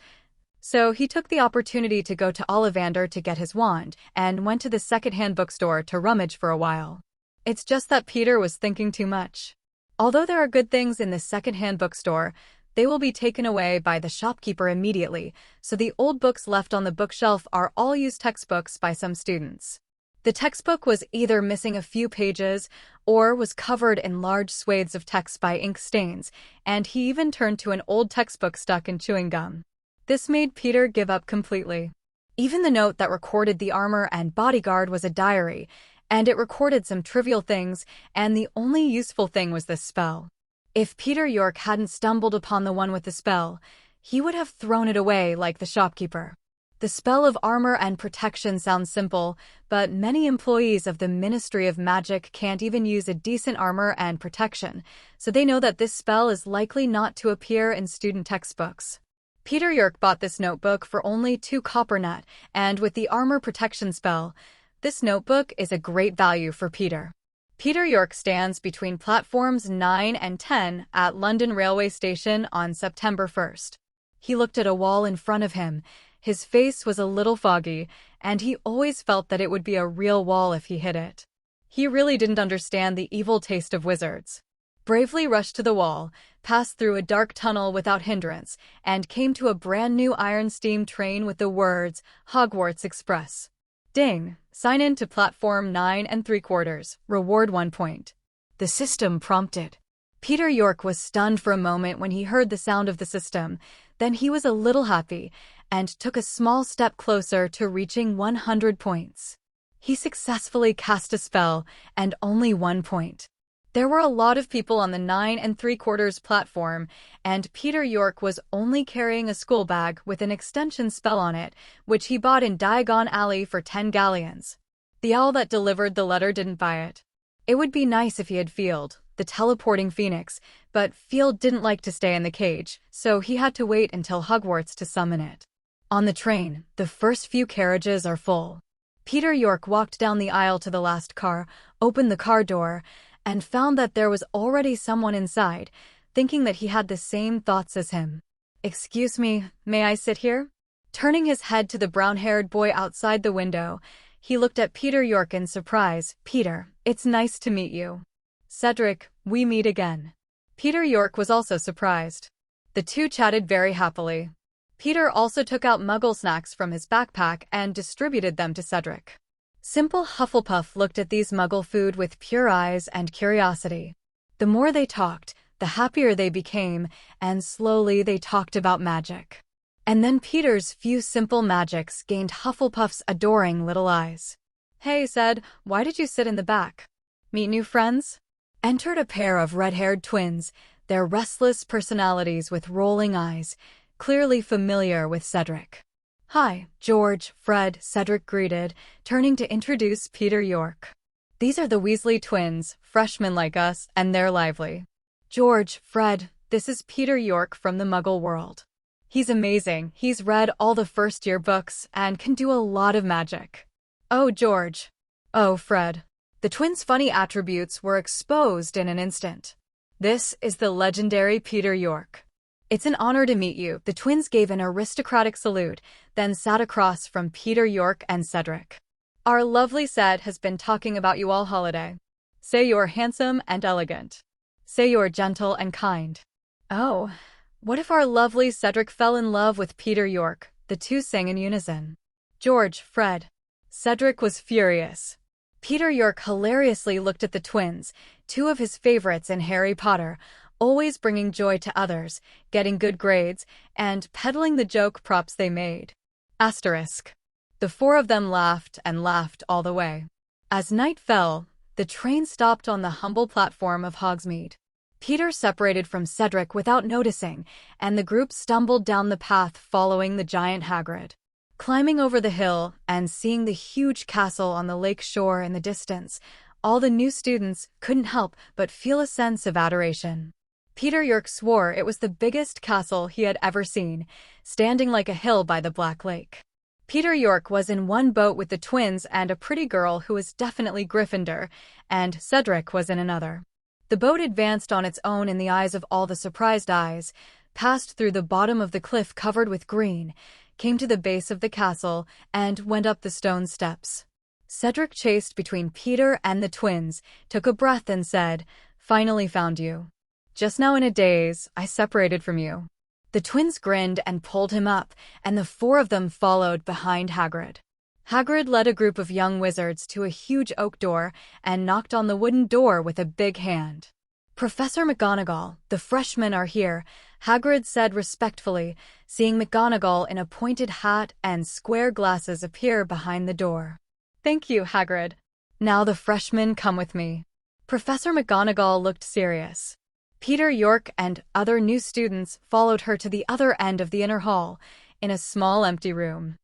So he took the opportunity to go to Ollivander to get his wand, and went to the second-hand bookstore to rummage for a while. It's just that Peter was thinking too much. Although there are good things in the second-hand bookstore, they will be taken away by the shopkeeper immediately, so the old books left on the bookshelf are all used textbooks by some students. The textbook was either missing a few pages or was covered in large swathes of text by ink stains, and he even turned to an old textbook stuck in chewing gum. This made Peter give up completely. Even the note that recorded the Armor and Bodyguard was a diary, and it recorded some trivial things, and the only useful thing was this spell. If Peter York hadn't stumbled upon the one with the spell, he would have thrown it away like the shopkeeper. The spell of Armor and Protection sounds simple, but many employees of the Ministry of Magic can't even use a decent armor and protection, so they know that this spell is likely not to appear in student textbooks. Peter York bought this notebook for only 2 copper-nut, and with the armor protection spell, this notebook is a great value for Peter. Peter York stands between platforms 9 and 10 at London Railway Station on September 1st. He looked at a wall in front of him. His face was a little foggy, and he always felt that it would be a real wall if he hit it. He really didn't understand the evil taste of wizards. Bravely rushed to the wall, passed through a dark tunnel without hindrance, and came to a brand new iron steam train with the words, Hogwarts Express. Ding! Sign in to platform 9 3/4. Reward 1 point. The system prompted. Peter York was stunned for a moment when he heard the sound of the system. Then he was a little happy and took a small step closer to reaching 100 points. He successfully cast a spell, and only 1 point. There were a lot of people on the 9 3/4 platform, and Peter York was only carrying a school bag with an extension spell on it, which he bought in Diagon Alley for 10 galleons. The owl that delivered the letter didn't buy it. It would be nice if he had Field, the teleporting phoenix, but Field didn't like to stay in the cage, so he had to wait until Hogwarts to summon it. On the train, the first few carriages are full. Peter York walked down the aisle to the last car, opened the car door, and found that there was already someone inside, thinking that he had the same thoughts as him. "Excuse me, may I sit here?" Turning his head to the brown-haired boy outside the window, he looked at Peter York in surprise. "Peter, it's nice to meet you." "Cedric, we meet again." Peter York was also surprised. The two chatted very happily. Peter also took out Muggle snacks from his backpack and distributed them to Cedric. Simple Hufflepuff looked at these Muggle food with pure eyes and curiosity. The more they talked, the happier they became, and slowly they talked about magic. And then Peter's few simple magics gained Hufflepuff's adoring little eyes. "Hey," said, "why did you sit in the back?" "Meet new friends?" Entered a pair of red-haired twins, their restless personalities with rolling eyes, clearly familiar with Cedric. "Hi, George, Fred," Cedric greeted, turning to introduce Peter York. "These are the Weasley twins, freshmen like us, and they're lively." "George, Fred, this is Peter York from the Muggle world. He's amazing, he's read all the first-year books and can do a lot of magic." "Oh, George." "Oh, Fred." The twins' funny attributes were exposed in an instant. "This is the legendary Peter York. It's an honor to meet you." The twins gave an aristocratic salute, then sat across from Peter York and Cedric. "Our lovely Ced has been talking about you all holiday. Say you're handsome and elegant. Say you're gentle and kind." "Oh, what if our lovely Cedric fell in love with Peter York?" the two sang in unison. "George, Fred." Cedric was furious. Peter York hilariously looked at the twins, two of his favorites in Harry Potter, always bringing joy to others, getting good grades, and peddling the joke props they made. Asterisk. The four of them laughed and laughed all the way. As night fell, the train stopped on the humble platform of Hogsmeade. Peter separated from Cedric without noticing, and the group stumbled down the path following the giant Hagrid. Climbing over the hill and seeing the huge castle on the lake shore in the distance, all the new students couldn't help but feel a sense of adoration. Peter York swore it was the biggest castle he had ever seen, standing like a hill by the Black Lake. Peter York was in one boat with the twins and a pretty girl who was definitely Gryffindor, and Cedric was in another. The boat advanced on its own in the eyes of all the surprised eyes, passed through the bottom of the cliff covered with green, came to the base of the castle, and went up the stone steps. Cedric chased between Peter and the twins, took a breath and said, "Finally found you. Just now in a daze, I separated from you." The twins grinned and pulled him up, and the four of them followed behind Hagrid. Hagrid led a group of young wizards to a huge oak door and knocked on the wooden door with a big hand. "Professor McGonagall, the freshmen are here," Hagrid said respectfully, seeing McGonagall in a pointed hat and square glasses appear behind the door. "Thank you, Hagrid. Now the freshmen come with me." Professor McGonagall looked serious. Peter York and other new students followed her to the other end of the inner hall, in a small empty room.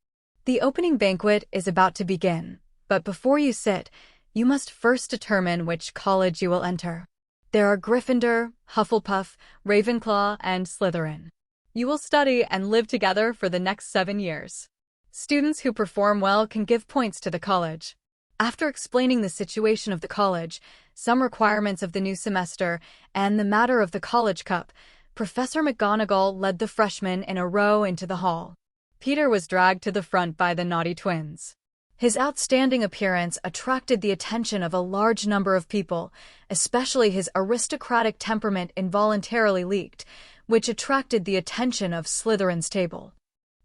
"The opening banquet is about to begin, but before you sit, you must first determine which college you will enter. There are Gryffindor, Hufflepuff, Ravenclaw, and Slytherin. You will study and live together for the next 7 years. Students who perform well can give points to the college." After explaining the situation of the college, some requirements of the new semester, and the matter of the College Cup, Professor McGonagall led the freshmen in a row into the hall. Peter was dragged to the front by the naughty twins. His outstanding appearance attracted the attention of a large number of people, especially his aristocratic temperament involuntarily leaked, which attracted the attention of Slytherin's table.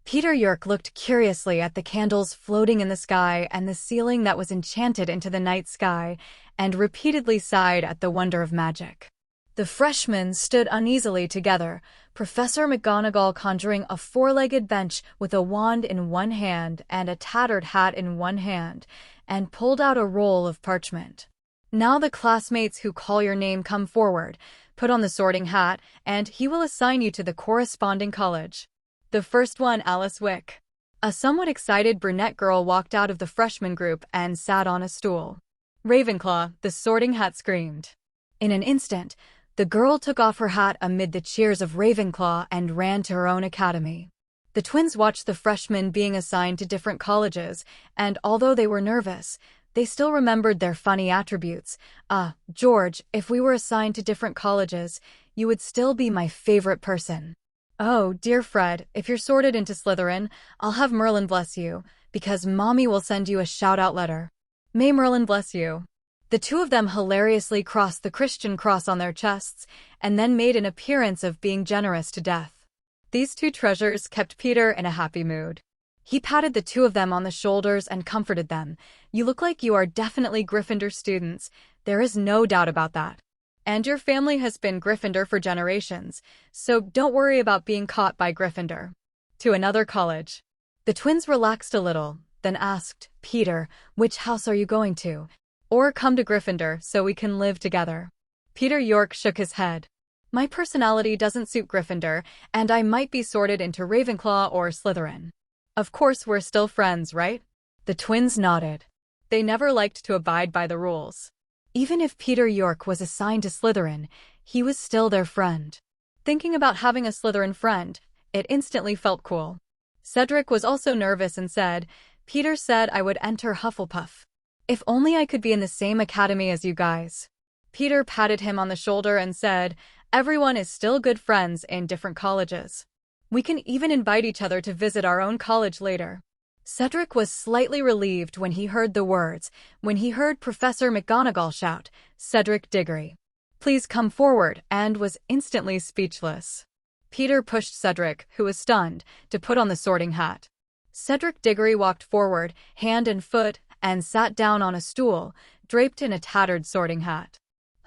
Peter York looked curiously at the candles floating in the sky and the ceiling that was enchanted into the night sky, and repeatedly sighed at the wonder of magic. The freshmen stood uneasily together, Professor McGonagall conjuring a four-legged bench with a wand in one hand and a tattered hat in one hand, and pulled out a roll of parchment. Now the classmates who call your name come forward, put on the sorting hat, and he will assign you to the corresponding college. The first one, Alice Wick. A somewhat excited brunette girl walked out of the freshman group and sat on a stool. Ravenclaw, the sorting hat screamed. In an instant, the girl took off her hat amid the cheers of Ravenclaw and ran to her own academy. The twins watched the freshmen being assigned to different colleges, and although they were nervous, they still remembered their funny attributes. George, if we were assigned to different colleges, you would still be my favorite person. Oh, dear Fred, if you're sorted into Slytherin, I'll have Merlin bless you, because Mommy will send you a shout-out letter. May Merlin bless you. The two of them hilariously crossed the Christian cross on their chests, and then made an appearance of being generous to death. These two treasures kept Peter in a happy mood. He patted the two of them on the shoulders and comforted them. You look like you are definitely Gryffindor students. There is no doubt about that. And your family has been Gryffindor for generations, so don't worry about being caught by Gryffindor. To another college. The twins relaxed a little, then asked, Peter, which house are you going to? Or come to Gryffindor so we can live together. Peter York shook his head. My personality doesn't suit Gryffindor, and I might be sorted into Ravenclaw or Slytherin. Of course we're still friends, right? The twins nodded. They never liked to abide by the rules. Even if Peter York was assigned to Slytherin, he was still their friend. Thinking about having a Slytherin friend, it instantly felt cool. Cedric was also nervous and said, Peter said I would enter Hufflepuff. If only I could be in the same academy as you guys. Peter patted him on the shoulder and said, everyone is still good friends in different colleges. We can even invite each other to visit our own college later. Cedric was slightly relieved when he heard the words, when he heard Professor McGonagall shout, Cedric Diggory, please come forward, and was instantly speechless. Peter pushed Cedric, who was stunned, to put on the sorting hat. Cedric Diggory walked forward, hand and foot, and sat down on a stool, draped in a tattered sorting hat.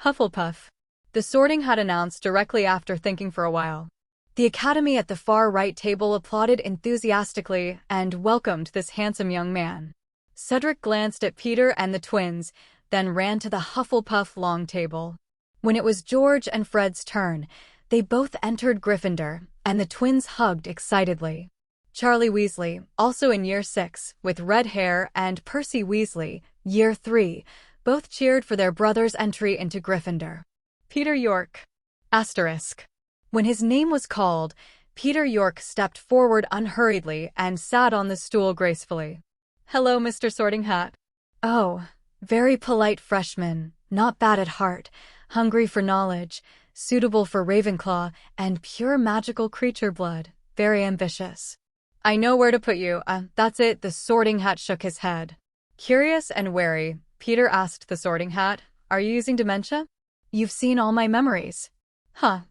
Hufflepuff. The sorting hat announced directly after thinking for a while. The academy at the far right table applauded enthusiastically and welcomed this handsome young man. Cedric glanced at Peter and the twins, then ran to the Hufflepuff long table. When it was George and Fred's turn, they both entered Gryffindor, and the twins hugged excitedly. Charlie Weasley, also in Year 6, with red hair, and Percy Weasley, Year 3, both cheered for their brother's entry into Gryffindor. Peter York. Asterisk. When his name was called, Peter York stepped forward unhurriedly and sat on the stool gracefully. Hello, Mr. Sorting Hat. Oh, very polite freshman, not bad at heart, hungry for knowledge, suitable for Ravenclaw, and pure magical creature blood, very ambitious. I know where to put you, that's it. The Sorting Hat shook his head. Curious and wary, Peter asked the Sorting Hat, are you using dementia? You've seen all my memories.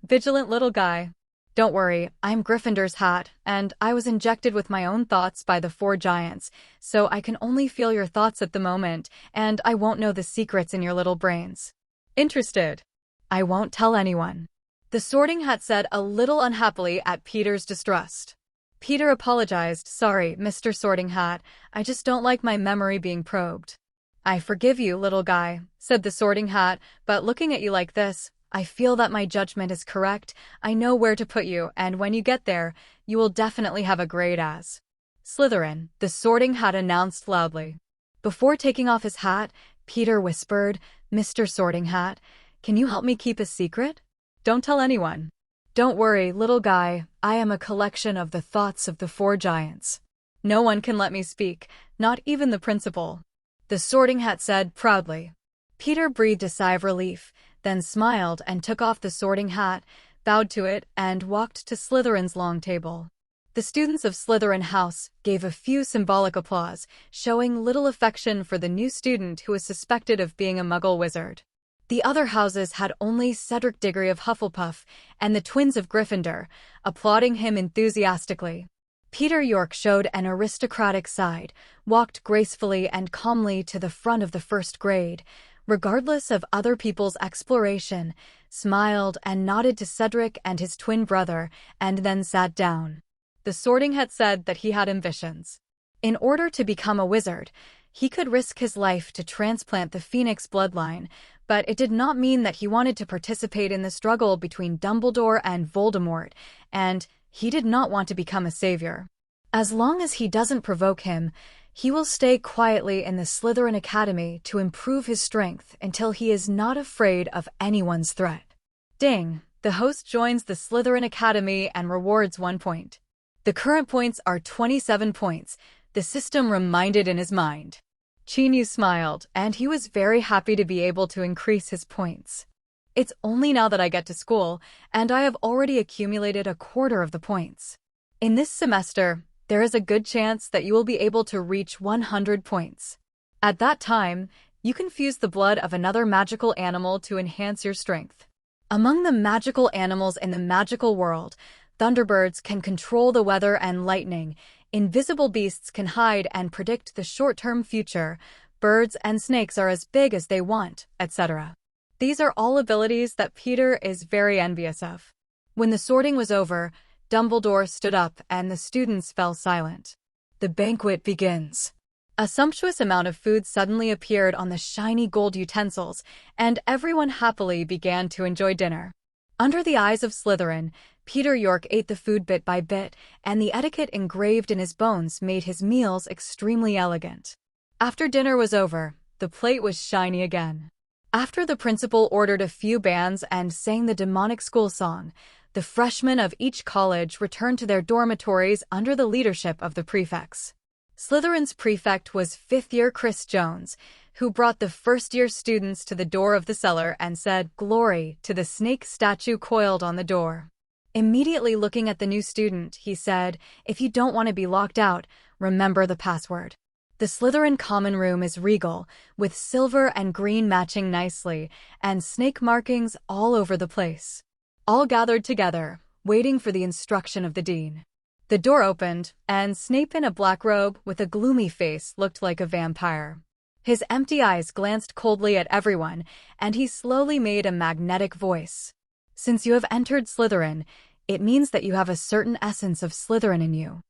Vigilant little guy. Don't worry, I'm Gryffindor's hat, and I was injected with my own thoughts by the four giants, so I can only feel your thoughts at the moment, and I won't know the secrets in your little brains. Interested? I won't tell anyone. The Sorting Hat said a little unhappily at Peter's distrust. Peter apologized, sorry, Mr. Sorting Hat, I just don't like my memory being probed. I forgive you, little guy, said the Sorting Hat, but looking at you like this, I feel that my judgment is correct. I know where to put you, and when you get there, you will definitely have a grade as Slytherin, the Sorting Hat announced loudly. Before taking off his hat, Peter whispered, Mr. Sorting Hat, can you help me keep a secret? Don't tell anyone. Don't worry, little guy, I am a collection of the thoughts of the four giants. No one can let me speak, not even the principal. The Sorting Hat said proudly. Peter breathed a sigh of relief, then smiled and took off the sorting hat, bowed to it, and walked to Slytherin's long table. The students of Slytherin House gave a few symbolic applause, showing little affection for the new student who was suspected of being a Muggle wizard. The other houses had only Cedric Diggory of Hufflepuff and the twins of Gryffindor, applauding him enthusiastically. Peter York showed an aristocratic side, walked gracefully and calmly to the front of the first grade. Regardless of other people's exploration, smiled and nodded to Cedric and his twin brother, and then sat down. The Sorting Hat said that he had ambitions. In order to become a wizard, he could risk his life to transplant the Phoenix bloodline, but it did not mean that he wanted to participate in the struggle between Dumbledore and Voldemort, and he did not want to become a savior. As long as he doesn't provoke him, he will stay quietly in the Slytherin Academy to improve his strength until he is not afraid of anyone's threat. Ding! The host joins the Slytherin Academy and rewards 1 point. The current points are 27 points, the system reminded in his mind. Chinyu smiled, and he was very happy to be able to increase his points. It's only now that I get to school, and I have already accumulated a quarter of the points. In this semester, there is a good chance that you will be able to reach 100 points. At that time, you can fuse the blood of another magical animal to enhance your strength. Among the magical animals in the magical world, Thunderbirds can control the weather and lightning, invisible beasts can hide and predict the short-term future, birds and snakes are as big as they want, etc. These are all abilities that Peter is very envious of. When the sorting was over, Dumbledore stood up and the students fell silent. The banquet begins. A sumptuous amount of food suddenly appeared on the shiny gold utensils, and everyone happily began to enjoy dinner. Under the eyes of Slytherin, Peter York ate the food bit by bit, and the etiquette engraved in his bones made his meals extremely elegant. After dinner was over, the plate was shiny again. After the principal ordered a few bands and sang the demonic school song, the freshmen of each college returned to their dormitories under the leadership of the prefects. Slytherin's prefect was fifth-year Chris Jones, who brought the first-year students to the door of the cellar and said "Glory" to the snake statue coiled on the door. Immediately looking at the new student, he said, "If you don't want to be locked out, remember the password." The Slytherin common room is regal, with silver and green matching nicely, and snake markings all over the place. All gathered together, waiting for the instruction of the dean. The door opened, and Snape in a black robe with a gloomy face looked like a vampire. His empty eyes glanced coldly at everyone, and he slowly made a magnetic voice. "Since you have entered Slytherin, it means that you have a certain essence of Slytherin in you.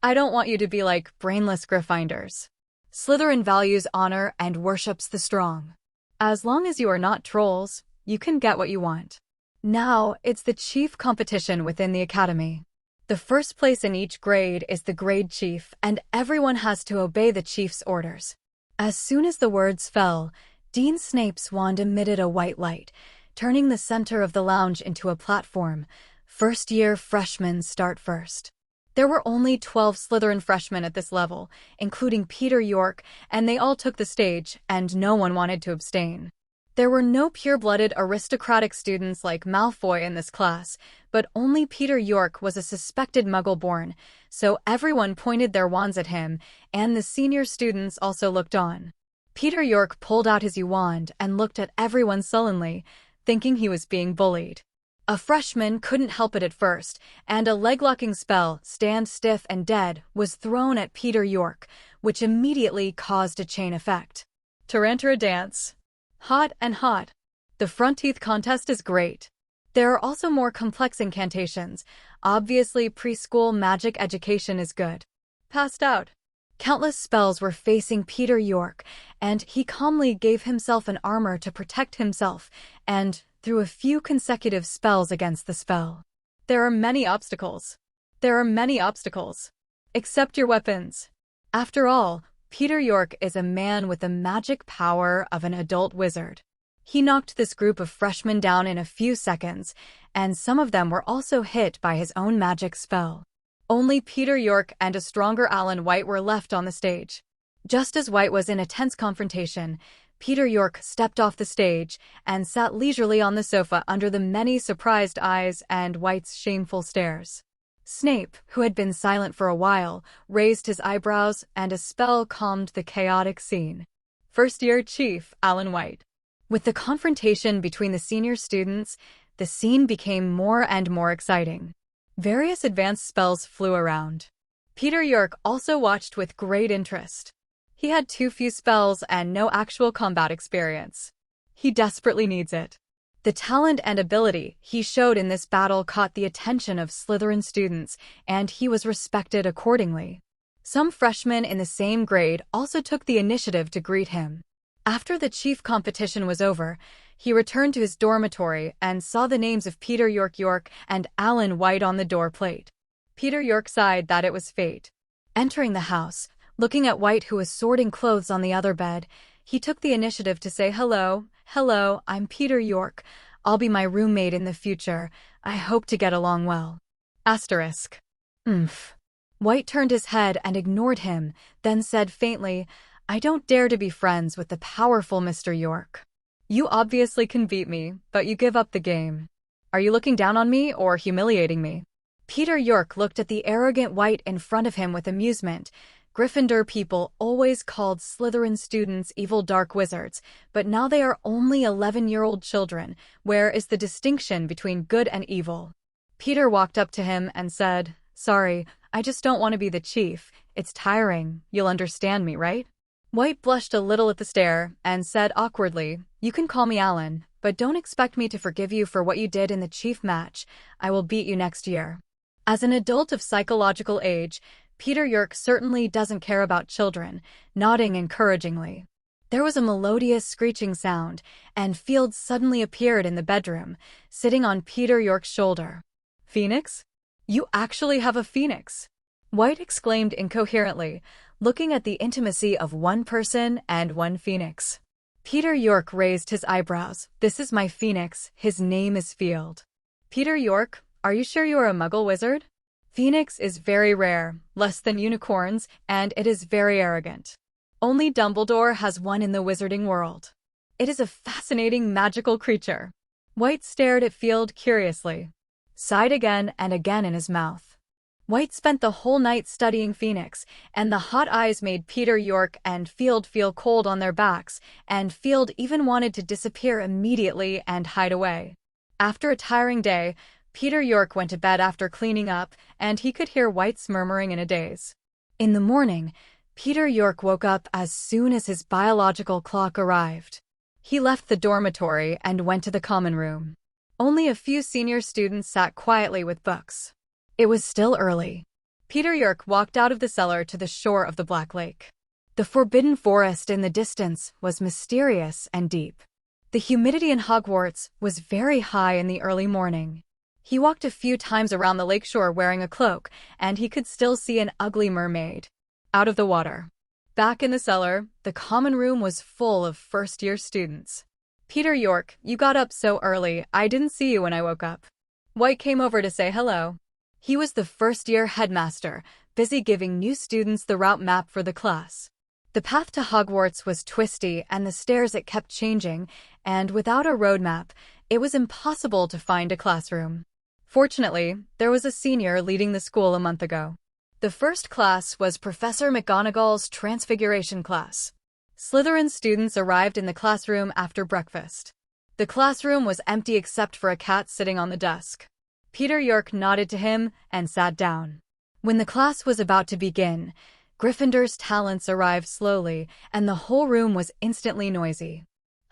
I don't want you to be like brainless Gryffindors. Slytherin values honor and worships the strong. As long as you are not trolls, you can get what you want. Now, it's the chief competition within the academy. The first place in each grade is the grade chief, and everyone has to obey the chief's orders." As soon as the words fell, Dean Snape's wand emitted a white light, turning the center of the lounge into a platform. First-year freshmen start first. There were only 12 Slytherin freshmen at this level, including Peter York, and they all took the stage, and no one wanted to abstain. There were no pure-blooded aristocratic students like Malfoy in this class, but only Peter York was a suspected Muggle-born, so everyone pointed their wands at him, and the senior students also looked on. Peter York pulled out his wand and looked at everyone sullenly, thinking he was being bullied. A freshman couldn't help it at first, and a leg-locking spell, Stand Stiff and Dead, was thrown at Peter York, which immediately caused a chain effect. Tarantara Dance. Hot and hot. The front teeth contest is great. There are also more complex incantations. Obviously, preschool magic education is good. Passed out. Countless spells were facing Peter York, and he calmly gave himself an armor to protect himself, and threw a few consecutive spells against the spell. There are many obstacles. Accept your weapons. After all, Peter York is a man with the magic power of an adult wizard. He knocked this group of freshmen down in a few seconds, and some of them were also hit by his own magic spell. Only Peter York and a stronger Alan White were left on the stage. Just as White was in a tense confrontation, Peter York stepped off the stage and sat leisurely on the sofa under the many surprised eyes and White's shameful stares. Snape, who had been silent for a while, raised his eyebrows, and a spell calmed the chaotic scene. First-year Chief Alan White. With the confrontation between the senior students, the scene became more and more exciting. Various advanced spells flew around. Peter York also watched with great interest. He had too few spells and no actual combat experience. He desperately needs it. The talent and ability he showed in this battle caught the attention of Slytherin students, and he was respected accordingly. Some freshmen in the same grade also took the initiative to greet him. After the chief competition was over, he returned to his dormitory and saw the names of Peter York and Alan White on the door plate. Peter York sighed that it was fate. Entering the house, looking at White who was sorting clothes on the other bed, he took the initiative to say, "Hello, I'm Peter York. I'll be my roommate in the future. I hope to get along well." Asterisk. White turned his head and ignored him, then said faintly, "I don't dare to be friends with the powerful Mr. York. You obviously can beat me, but you give up the game. Are you looking down on me or humiliating me?" Peter York looked at the arrogant White in front of him with amusement. Gryffindor people always called Slytherin students evil dark wizards, but now they are only 11-year-old children. Where is the distinction between good and evil? Peter walked up to him and said, "Sorry, I just don't want to be the chief. It's tiring. You'll understand me, right?" White blushed a little at the stare and said awkwardly, "You can call me Alan, but don't expect me to forgive you for what you did in the chief match. I will beat you next year." As an adult of psychological age, Peter York certainly doesn't care about children, nodding encouragingly. There was a melodious screeching sound, and Field suddenly appeared in the bedroom, sitting on Peter York's shoulder. "Phoenix? You actually have a phoenix!" White exclaimed incoherently, looking at the intimacy of one person and one phoenix. Peter York raised his eyebrows. "This is my phoenix. His name is Field." "Peter York, are you sure you are a Muggle wizard?" "Phoenix is very rare, less than unicorns, and it is very arrogant. Only Dumbledore has one in the wizarding world. It is a fascinating magical creature." White stared at Field curiously, sighed again and again in his mouth. White spent the whole night studying Phoenix, and the hot eyes made Peter York and Field feel cold on their backs, and Field even wanted to disappear immediately and hide away. After a tiring day, Peter York went to bed after cleaning up, and he could hear White's murmuring in a daze. In the morning, Peter York woke up as soon as his biological clock arrived. He left the dormitory and went to the common room. Only a few senior students sat quietly with books. It was still early. Peter York walked out of the cellar to the shore of the Black Lake. The forbidden forest in the distance was mysterious and deep. The humidity in Hogwarts was very high in the early morning. He walked a few times around the lakeshore wearing a cloak, and he could still see an ugly mermaid out of the water. Back in the cellar, the common room was full of first-year students. "Peter York, you got up so early, I didn't see you when I woke up." White came over to say hello. He was the first-year headmaster, busy giving new students the route map for the class. The path to Hogwarts was twisty and the stairs it kept changing, and without a roadmap, it was impossible to find a classroom. Fortunately, there was a senior leading the school a month ago. The first class was Professor McGonagall's Transfiguration class. Slytherin students arrived in the classroom after breakfast. The classroom was empty except for a cat sitting on the desk. Peter York nodded to him and sat down. When the class was about to begin, Gryffindor's talents arrived slowly, and the whole room was instantly noisy.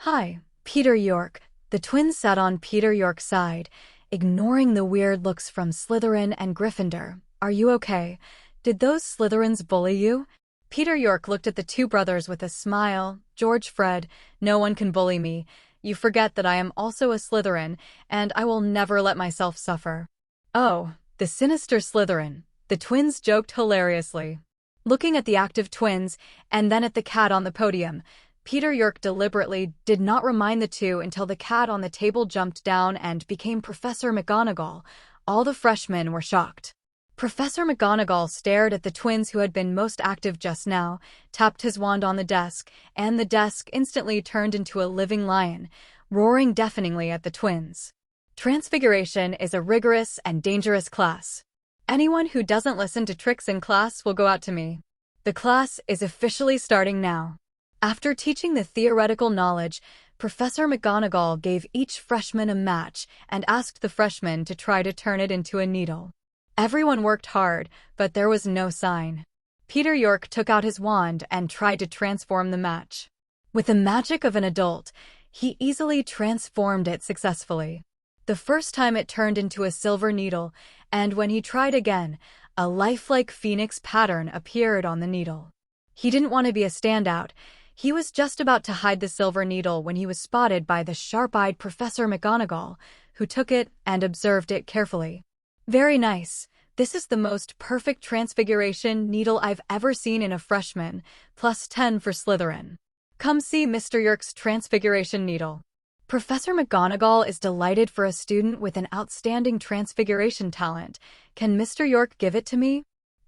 "Hi, Peter York." The twins sat on Peter York's side, ignoring the weird looks from Slytherin and Gryffindor. "Are you okay? Did those Slytherins bully you?" Peter York looked at the two brothers with a smile. "George Fred, no one can bully me. You forget that I am also a Slytherin, and I will never let myself suffer." "Oh, the sinister Slytherin," the twins joked hilariously. Looking at the active twins, and then at the cat on the podium, Peter York deliberately did not remind the two until the cat on the table jumped down and became Professor McGonagall. All the freshmen were shocked. Professor McGonagall stared at the twins who had been most active just now, tapped his wand on the desk, and the desk instantly turned into a living lion, roaring deafeningly at the twins. "Transfiguration is a rigorous and dangerous class. Anyone who doesn't listen to tricks in class will go out to me. The class is officially starting now." After teaching the theoretical knowledge, Professor McGonagall gave each freshman a match and asked the freshmen to try to turn it into a needle. Everyone worked hard, but there was no sign. Peter York took out his wand and tried to transform the match. With the magic of an adult, He easily transformed it successfully. The first time it turned into a silver needle, and when he tried again, a lifelike phoenix pattern appeared on the needle. He didn't want to be a standout. He was just about to hide the silver needle when he was spotted by the sharp-eyed Professor McGonagall, who took it and observed it carefully. Very nice. This is the most perfect transfiguration needle I've ever seen in a freshman, +10 for Slytherin. Come see Mr. York's transfiguration needle. Professor McGonagall is delighted for a student with an outstanding transfiguration talent. Can Mr. York give it to me?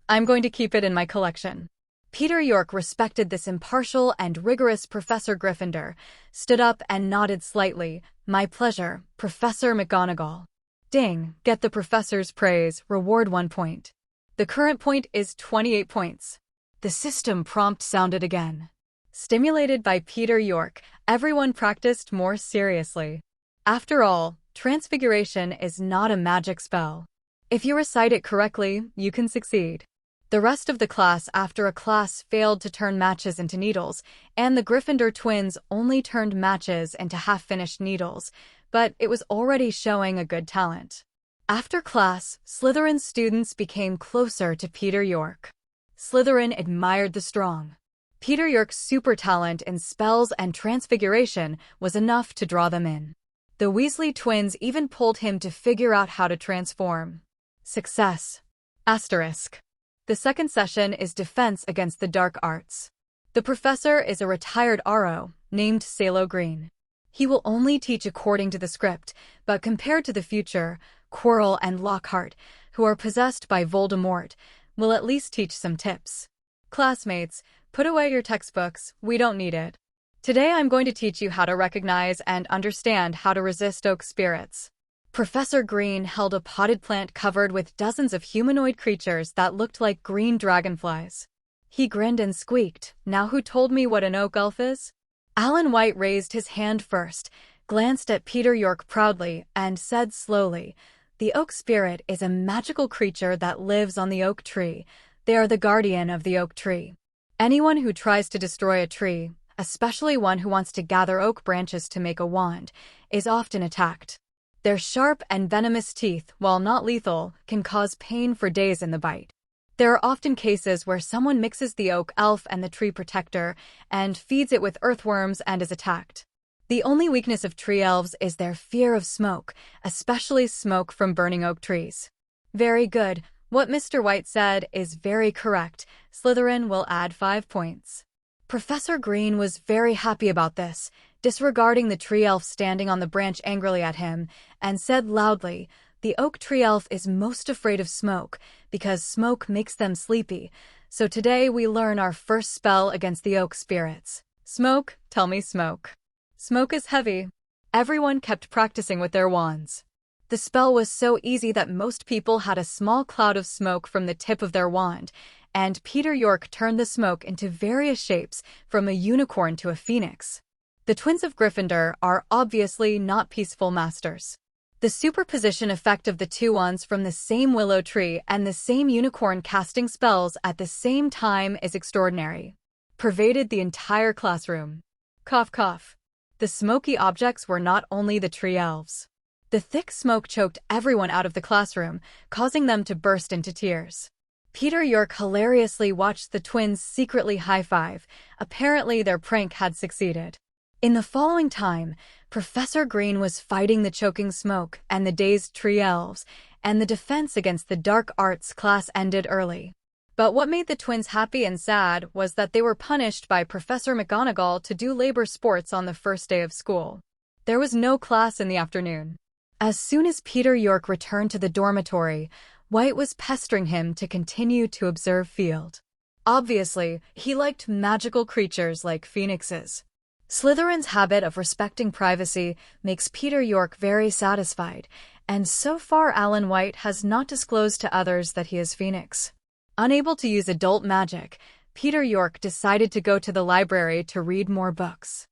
I'm going to keep it in my collection. Peter York respected this impartial and rigorous Professor Gryffindor, stood up and nodded slightly. My pleasure, Professor McGonagall. Ding, get the professor's praise, reward 1 point. The current point is 28 points. The system prompt sounded again. Stimulated by Peter York, everyone practiced more seriously. After all, transfiguration is not a magic spell. If you recite it correctly, you can succeed. The rest of the class after a class failed to turn matches into needles, and the Gryffindor twins only turned matches into half-finished needles, but it was already showing a good talent. After class, Slytherin students became closer to Peter York. Slytherin admired the strong. Peter York's super talent in spells and transfiguration was enough to draw them in. The Weasley twins even pulled him to figure out how to transform. Success. Asterisk. The second session is Defense Against the Dark Arts. The professor is a retired RO named Salo Green. He will only teach according to the script, but compared to the future, Quirrell and Lockhart, who are possessed by Voldemort, will at least teach some tips. Classmates, put away your textbooks, we don't need it. Today I'm going to teach you how to recognize and understand how to resist oak spirits. Professor Green held a potted plant covered with dozens of humanoid creatures that looked like green dragonflies. He grinned and squeaked, now who told me what an oak elf is? Alan White raised his hand first, glanced at Peter York proudly, and said slowly, the oak spirit is a magical creature that lives on the oak tree. They are the guardian of the oak tree. Anyone who tries to destroy a tree, especially one who wants to gather oak branches to make a wand, is often attacked. Their sharp and venomous teeth, while not lethal, can cause pain for days in the bite. There are often cases where someone mixes the oak elf and the tree protector and feeds it with earthworms and is attacked. The only weakness of tree elves is their fear of smoke, especially smoke from burning oak trees. Very good. What Mr. White said is very correct. Slytherin will add 5 points. Professor Green was very happy about this, disregarding the tree elf standing on the branch angrily at him, and said loudly, the oak tree elf is most afraid of smoke, because smoke makes them sleepy. So today we learn our first spell against the oak spirits. Smoke, tell me smoke. Smoke is heavy. Everyone kept practicing with their wands. The spell was so easy that most people had a small cloud of smoke from the tip of their wand, and Peter York turned the smoke into various shapes, from a unicorn to a phoenix. The twins of Gryffindor are obviously not peaceful masters. The superposition effect of the two wands from the same willow tree and the same unicorn casting spells at the same time is extraordinary. Pervaded the entire classroom. Cough cough. The smoky objects were not only the tree elves. The thick smoke choked everyone out of the classroom, causing them to burst into tears. Peter York hilariously watched the twins secretly high-five. Apparently their prank had succeeded. In the following time, Professor Green was fighting the choking smoke and the dazed tree elves, and the Defense Against the Dark Arts class ended early. But what made the twins happy and sad was that they were punished by Professor McGonagall to do labor sports on the first day of school. There was no class in the afternoon. As soon as Peter York returned to the dormitory, White was pestering him to continue to observe Field. Obviously, he liked magical creatures like phoenixes. Slytherin's habit of respecting privacy makes Peter York very satisfied, and so far Alan White has not disclosed to others that he is Phoenix. Unable to use adult magic, Peter York decided to go to the library to read more books.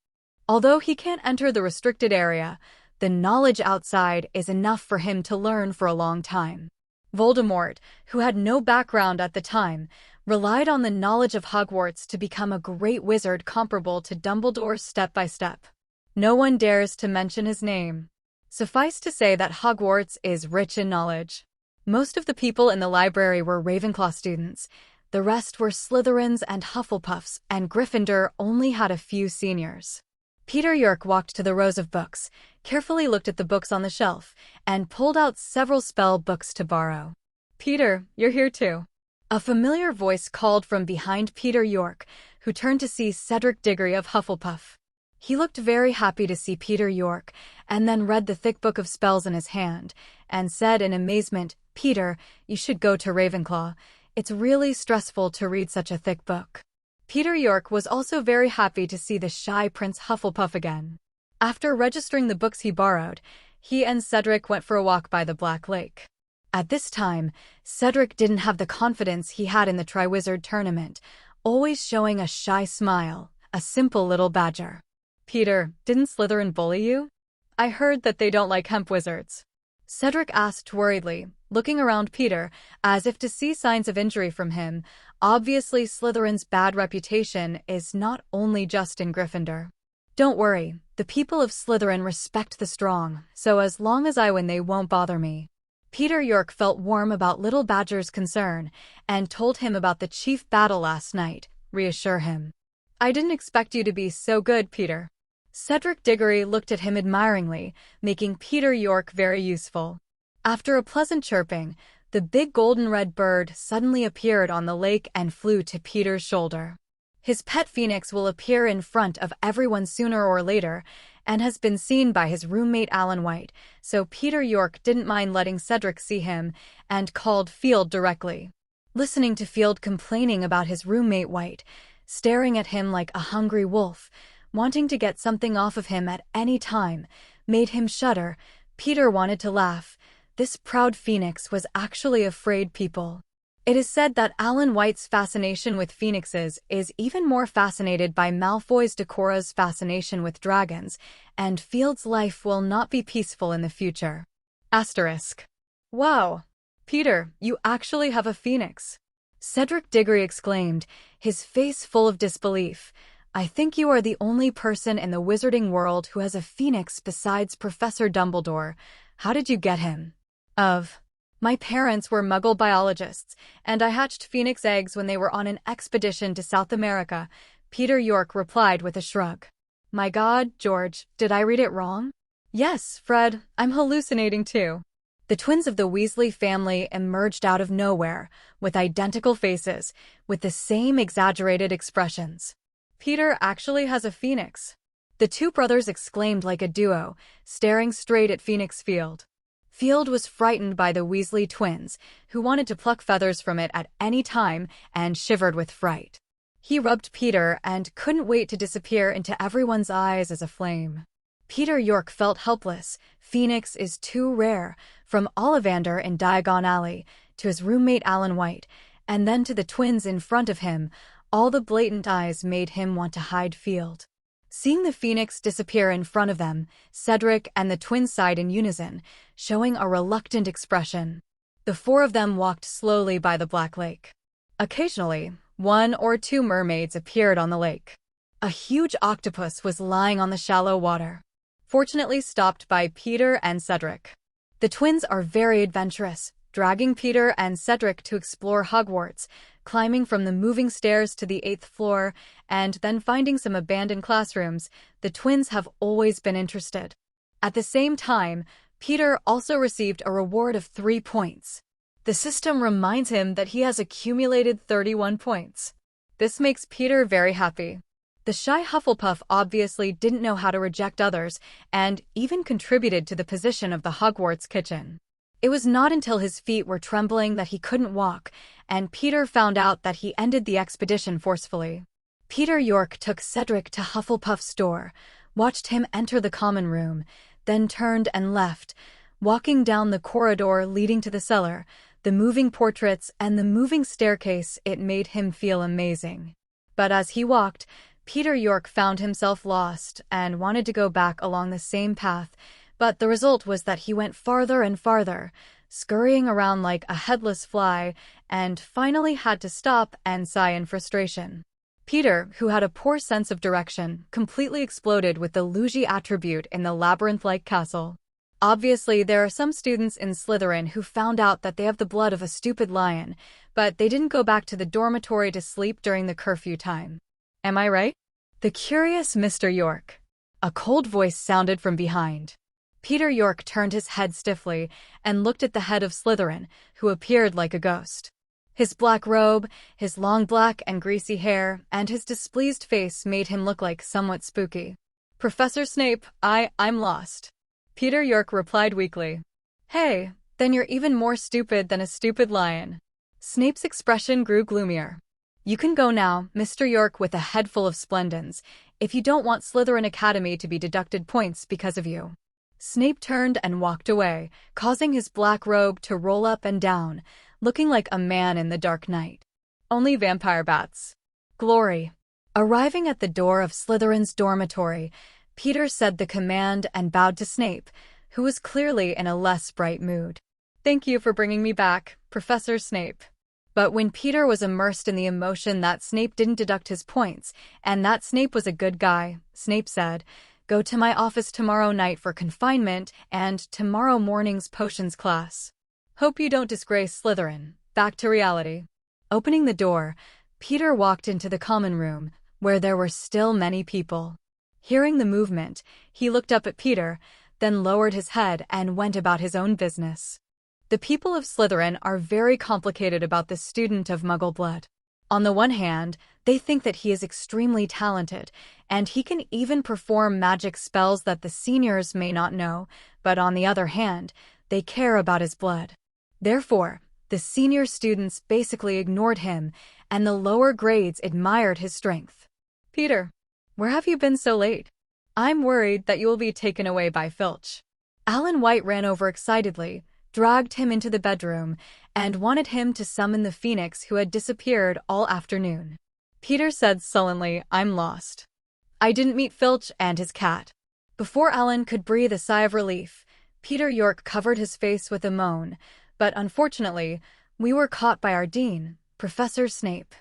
Although he can't enter the restricted area, the knowledge outside is enough for him to learn for a long time. Voldemort, who had no background at the time, relied on the knowledge of Hogwarts to become a great wizard comparable to Dumbledore's step-by-step. No one dares to mention his name. Suffice to say that Hogwarts is rich in knowledge. Most of the people in the library were Ravenclaw students. The rest were Slytherins and Hufflepuffs, and Gryffindor only had a few seniors. Peter York walked to the rows of books, carefully looked at the books on the shelf, and pulled out several spell books to borrow. "Peter, you're here too." A familiar voice called from behind Peter York, who turned to see Cedric Diggory of Hufflepuff. He looked very happy to see Peter York, and then read the thick book of spells in his hand, and said in amazement, "Peter, you should go to Ravenclaw. It's really stressful to read such a thick book." Peter York was also very happy to see the shy Prince Hufflepuff again. After registering the books he borrowed, he and Cedric went for a walk by the Black Lake. At this time, Cedric didn't have the confidence he had in the Triwizard Tournament, always showing a shy smile, a simple little badger. "Peter, didn't Slytherin bully you? I heard that they don't like hemp wizards." Cedric asked worriedly, looking around Peter, as if to see signs of injury from him. Obviously, Slytherin's bad reputation is not only just in Gryffindor. "Don't worry, the people of Slytherin respect the strong, so as long as I win they won't bother me." Peter York felt warm about Little Badger's concern, and told him about the chief battle last night, reassure him. "I didn't expect you to be so good, Peter." Cedric Diggory looked at him admiringly, making Peter York very useful. After a pleasant chirping, the big golden-red bird suddenly appeared on the lake and flew to Peter's shoulder. His pet phoenix will appear in front of everyone sooner or later, and has been seen by his roommate Alan White, so Peter York didn't mind letting Cedric see him, and called Field directly. Listening to Field complaining about his roommate White, staring at him like a hungry wolf, wanting to get something off of him at any time, made him shudder. Peter wanted to laugh. This proud phoenix was actually afraid people. It is said that Alan White's fascination with phoenixes is even more fascinated by Malfoy's Decora's fascination with dragons, and Field's life will not be peaceful in the future. Asterisk. "Wow! Peter, you actually have a phoenix!" Cedric Diggory exclaimed, his face full of disbelief. "I think you are the only person in the wizarding world who has a phoenix besides Professor Dumbledore. How did you get him?" My parents were Muggle biologists, and I hatched phoenix eggs when they were on an expedition to South America," Peter York replied with a shrug. "My God, George, did I read it wrong?" "Yes, Fred, I'm hallucinating too." The twins of the Weasley family emerged out of nowhere, with identical faces, with the same exaggerated expressions. "Peter actually has a phoenix," the two brothers exclaimed like a duo, staring straight at Phoenix Field. Field was frightened by the Weasley twins, who wanted to pluck feathers from it at any time, and shivered with fright. He rubbed Peter and couldn't wait to disappear into everyone's eyes as a flame. Peter York felt helpless. Phoenix is too rare, from Ollivander in Diagon Alley, to his roommate Alan White, and then to the twins in front of him. All the blatant eyes made him want to hide Field. Seeing the phoenix disappear in front of them, Cedric and the twins sighed in unison, showing a reluctant expression. The four of them walked slowly by the Black Lake. Occasionally, one or two mermaids appeared on the lake. A huge octopus was lying on the shallow water, fortunately stopped by Peter and Cedric. The twins are very adventurous, dragging Peter and Cedric to explore Hogwarts, climbing from the moving stairs to the 8th floor, and then finding some abandoned classrooms. The twins have always been interested. At the same time, Peter also received a reward of 3 points. The system reminds him that he has accumulated 31 points. This makes Peter very happy. The shy Hufflepuff obviously didn't know how to reject others, and even contributed to the position of the Hogwarts kitchen. It was not until his feet were trembling that he couldn't walk, and Peter found out that he ended the expedition forcefully. Peter York took Cedric to Hufflepuff's door, watched him enter the common room, then turned and left, walking down the corridor leading to the cellar, the moving portraits and the moving staircase. It made him feel amazing. But as he walked, Peter York found himself lost and wanted to go back along the same path, but the result was that he went farther and farther, scurrying around like a headless fly, and finally had to stop and sigh in frustration. Peter, who had a poor sense of direction, completely exploded with the Luigi attribute in the labyrinth-like castle. Obviously, there are some students in Slytherin who found out that they have the blood of a stupid lion, but they didn't go back to the dormitory to sleep during the curfew time. Am I right? The curious Mr. York. A cold voice sounded from behind. Peter York turned his head stiffly and looked at the head of Slytherin, who appeared like a ghost. His black robe, his long black and greasy hair, and his displeased face made him look like somewhat spooky. Professor Snape, I'm lost. Peter York replied weakly. Hey, then you're even more stupid than a stupid lion. Snape's expression grew gloomier. You can go now, Mr. York, with a head full of splendens, if you don't want Slytherin Academy to be deducted points because of you. Snape turned and walked away, causing his black robe to roll up and down, looking like a man in the dark night. Only vampire bats. Glory. Arriving at the door of Slytherin's dormitory, Peter said the command and bowed to Snape, who was clearly in a less bright mood. Thank you for bringing me back, Professor Snape. But when Peter was immersed in the emotion that Snape didn't deduct his points, and that Snape was a good guy, Snape said, "Go to my office tomorrow night for confinement and tomorrow morning's potions class. Hope you don't disgrace Slytherin." Back to reality. Opening the door, Peter walked into the common room, where there were still many people. Hearing the movement, he looked up at Peter, then lowered his head and went about his own business. The people of Slytherin are very complicated about this student of Muggle blood. On the one hand, they think that he is extremely talented, and he can even perform magic spells that the seniors may not know, but on the other hand, they care about his blood. Therefore, the senior students basically ignored him, and the lower grades admired his strength. Peter, where have you been so late? I'm worried that you will be taken away by Filch. Alan White ran over excitedly, dragged him into the bedroom, and wanted him to summon the phoenix who had disappeared all afternoon. Peter said sullenly, "I'm lost. I didn't meet Filch and his cat." Before Alan could breathe a sigh of relief, Peter York covered his face with a moan, but unfortunately, we were caught by our dean, Professor Snape.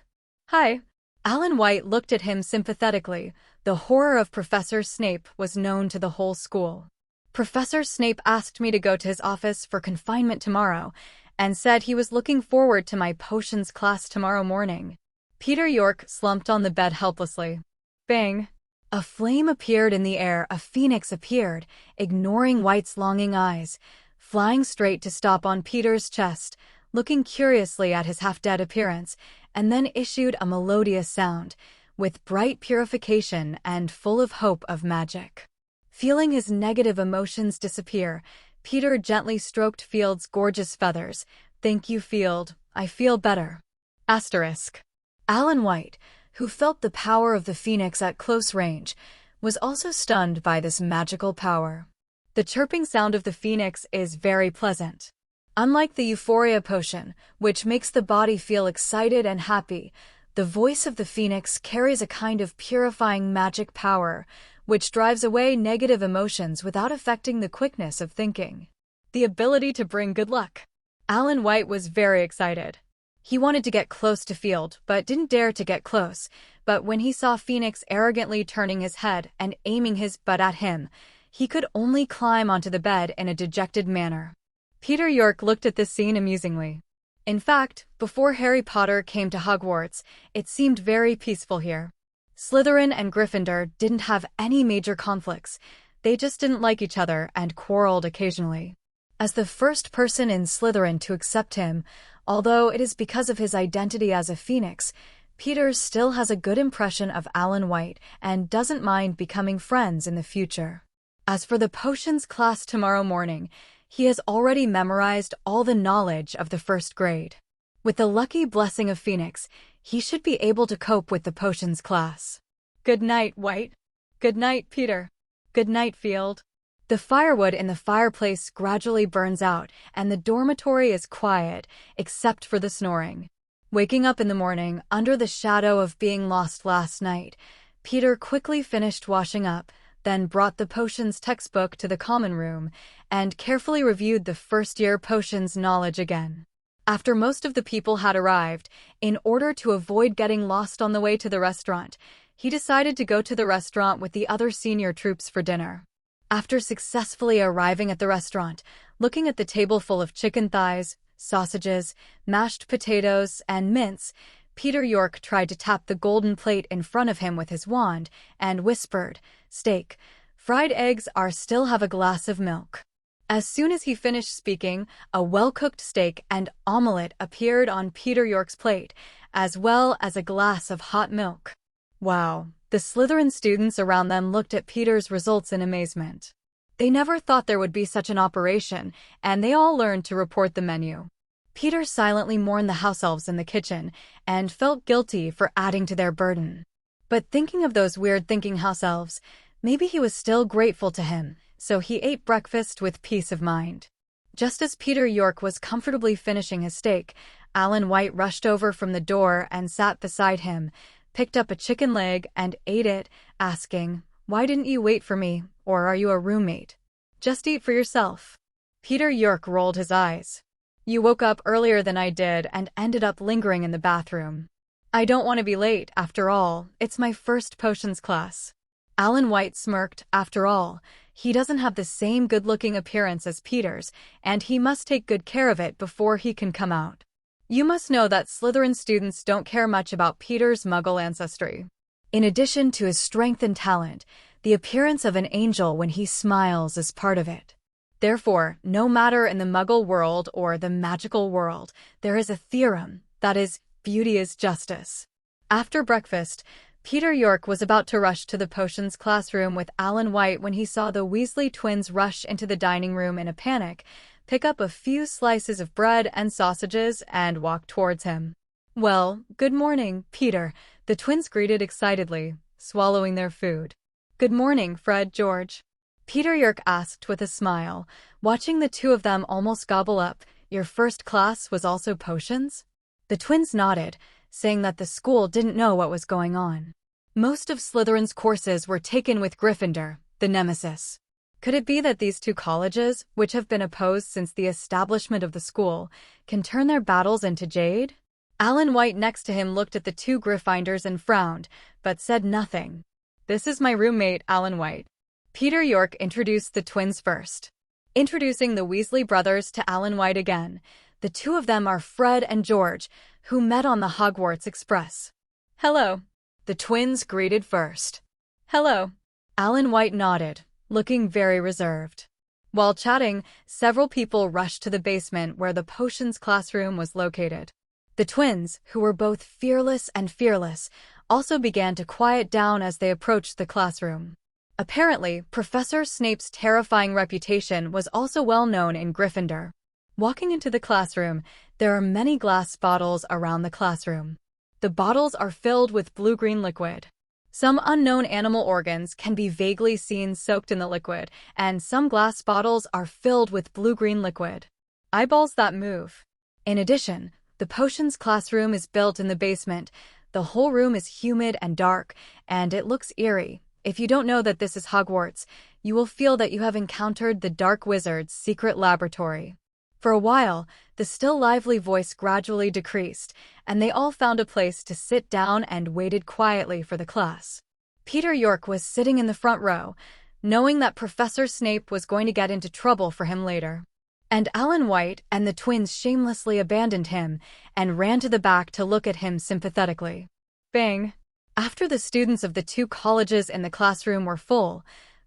Hi. Alan White looked at him sympathetically. The horror of Professor Snape was known to the whole school. Professor Snape asked me to go to his office for confinement tomorrow, and said he was looking forward to my potions class tomorrow morning. Peter York slumped on the bed helplessly. Bang! A flame appeared in the air. A phoenix appeared, ignoring White's longing eyes, flying straight to stop on Peter's chest, looking curiously at his half-dead appearance, and then issued a melodious sound, with bright purification and full of hope of magic. Feeling his negative emotions disappear, Peter gently stroked Field's gorgeous feathers. "Thank you, Field. I feel better." Asterisk. Alan White, who felt the power of the phoenix at close range, was also stunned by this magical power. The chirping sound of the phoenix is very pleasant. Unlike the Euphoria potion, which makes the body feel excited and happy, the voice of the phoenix carries a kind of purifying magic power, which drives away negative emotions without affecting the quickness of thinking. The ability to bring good luck. Alan White was very excited. He wanted to get close to Field, but didn't dare to get close. But when he saw Phoenix arrogantly turning his head and aiming his butt at him, he could only climb onto the bed in a dejected manner. Peter York looked at this scene amusingly. In fact, before Harry Potter came to Hogwarts, it seemed very peaceful here. Slytherin and Gryffindor didn't have any major conflicts. They just didn't like each other and quarreled occasionally. As the first person in Slytherin to accept him, although it is because of his identity as a phoenix, Peter still has a good impression of Alan White and doesn't mind becoming friends in the future. As for the potions class tomorrow morning, he has already memorized all the knowledge of the first grade. With the lucky blessing of Phoenix, he should be able to cope with the potions class. Good night, White. Good night, Peter. Good night, Field. The firewood in the fireplace gradually burns out, and the dormitory is quiet, except for the snoring. Waking up in the morning, under the shadow of being lost last night, Peter quickly finished washing up, then brought the potions textbook to the common room, and carefully reviewed the first-year potions knowledge again. After most of the people had arrived, in order to avoid getting lost on the way to the restaurant, he decided to go to the restaurant with the other senior troops for dinner. After successfully arriving at the restaurant, looking at the table full of chicken thighs, sausages, mashed potatoes, and mince, Peter York tried to tap the golden plate in front of him with his wand and whispered, "Steak. Fried eggs are still have a glass of milk." As soon as he finished speaking, a well-cooked steak and omelette appeared on Peter York's plate, as well as a glass of hot milk. Wow! The Slytherin students around them looked at Peter's results in amazement. They never thought there would be such an operation, and they all learned to report the menu. Peter silently mourned the house elves in the kitchen and felt guilty for adding to their burden. But thinking of those weird-thinking house elves, maybe he was still grateful to him, so he ate breakfast with peace of mind. Just as Peter York was comfortably finishing his steak, Alan White rushed over from the door and sat beside him, picked up a chicken leg and ate it, asking, "Why didn't you wait for me, or are you a roommate? Just eat for yourself." Peter York rolled his eyes. "You woke up earlier than I did and ended up lingering in the bathroom. I don't want to be late, after all, it's my first potions class." Alan White smirked. After all, he doesn't have the same good-looking appearance as Peter's, and he must take good care of it before he can come out. You must know that Slytherin students don't care much about Peter's Muggle ancestry. In addition to his strength and talent, the appearance of an angel when he smiles is part of it. Therefore, no matter in the Muggle world or the magical world, there is a theorem, that is, beauty is justice. After breakfast, Peter York was about to rush to the potions classroom with Alan White when he saw the Weasley twins rush into the dining room in a panic, pick up a few slices of bread and sausages, and walk towards him. "Well, good morning, Peter," the twins greeted excitedly, swallowing their food. "Good morning, Fred, George," Peter York asked with a smile, watching the two of them almost gobble up. "Your first class was also potions?" The twins nodded, saying that the school didn't know what was going on. Most of Slytherin's courses were taken with Gryffindor, the nemesis. Could it be that these two colleges, which have been opposed since the establishment of the school, can turn their battles into jade? Alan White next to him looked at the two Gryffindors and frowned, but said nothing. "This is my roommate, Alan White." Peter York introduced the twins first. Introducing the Weasley brothers to Alan White again, the two of them are Fred and George, who met on the Hogwarts Express. "Hello." The twins greeted first. "Hello." Alan White nodded, looking very reserved. While chatting, several people rushed to the basement where the potions classroom was located. The twins, who were both fearless and fearless, also began to quiet down as they approached the classroom. Apparently, Professor Snape's terrifying reputation was also well known in Gryffindor. Walking into the classroom, there are many glass bottles around the classroom. The bottles are filled with blue-green liquid. Some unknown animal organs can be vaguely seen soaked in the liquid, and some glass bottles are filled with blue-green liquid. Eyeballs that move. In addition, the potions classroom is built in the basement. The whole room is humid and dark, and it looks eerie. If you don't know that this is Hogwarts, you will feel that you have encountered the Dark Wizard's secret laboratory. For a while, the still lively voice gradually decreased, and they all found a place to sit down and waited quietly for the class. Peter York was sitting in the front row, knowing that Professor Snape was going to get into trouble for him later. And Alan White and the twins shamelessly abandoned him and ran to the back to look at him sympathetically. Bang! After the students of the two colleges in the classroom were full,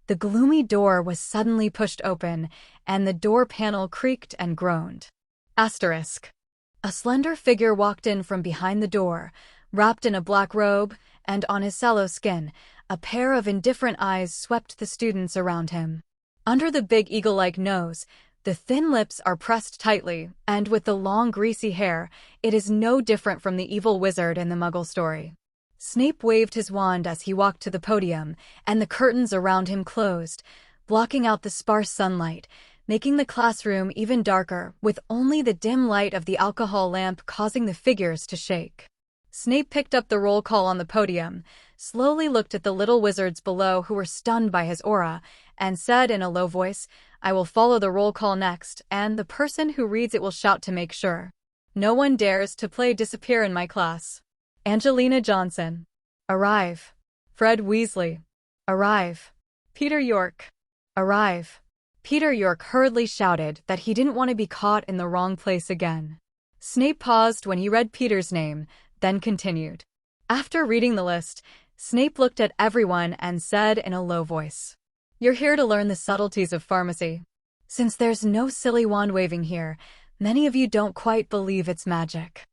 the gloomy door was suddenly pushed open, and the door panel creaked and groaned. Asterisk. A slender figure walked in from behind the door, wrapped in a black robe, and on his sallow skin, a pair of indifferent eyes swept the students around him. Under the big eagle-like nose, the thin lips are pressed tightly, and with the long greasy hair, it is no different from the evil wizard in the Muggle story. Snape waved his wand as he walked to the podium, and the curtains around him closed, blocking out the sparse sunlight, making the classroom even darker, with only the dim light of the alcohol lamp causing the figures to shake. Snape picked up the roll call on the podium, slowly looked at the little wizards below who were stunned by his aura, and said in a low voice, "I will follow the roll call next, and the person who reads it will shout to make sure." No one dares to play disappear in my class. Angelina Johnson. Arrive. Fred Weasley. Arrive. Peter York. Arrive. Peter York hurriedly shouted that he didn't want to be caught in the wrong place again. Snape paused when he read Peter's name, then continued. After reading the list, Snape looked at everyone and said in a low voice, "You're here to learn the subtleties of pharmacy. Since there's no silly wand waving here, many of you don't quite believe it's magic.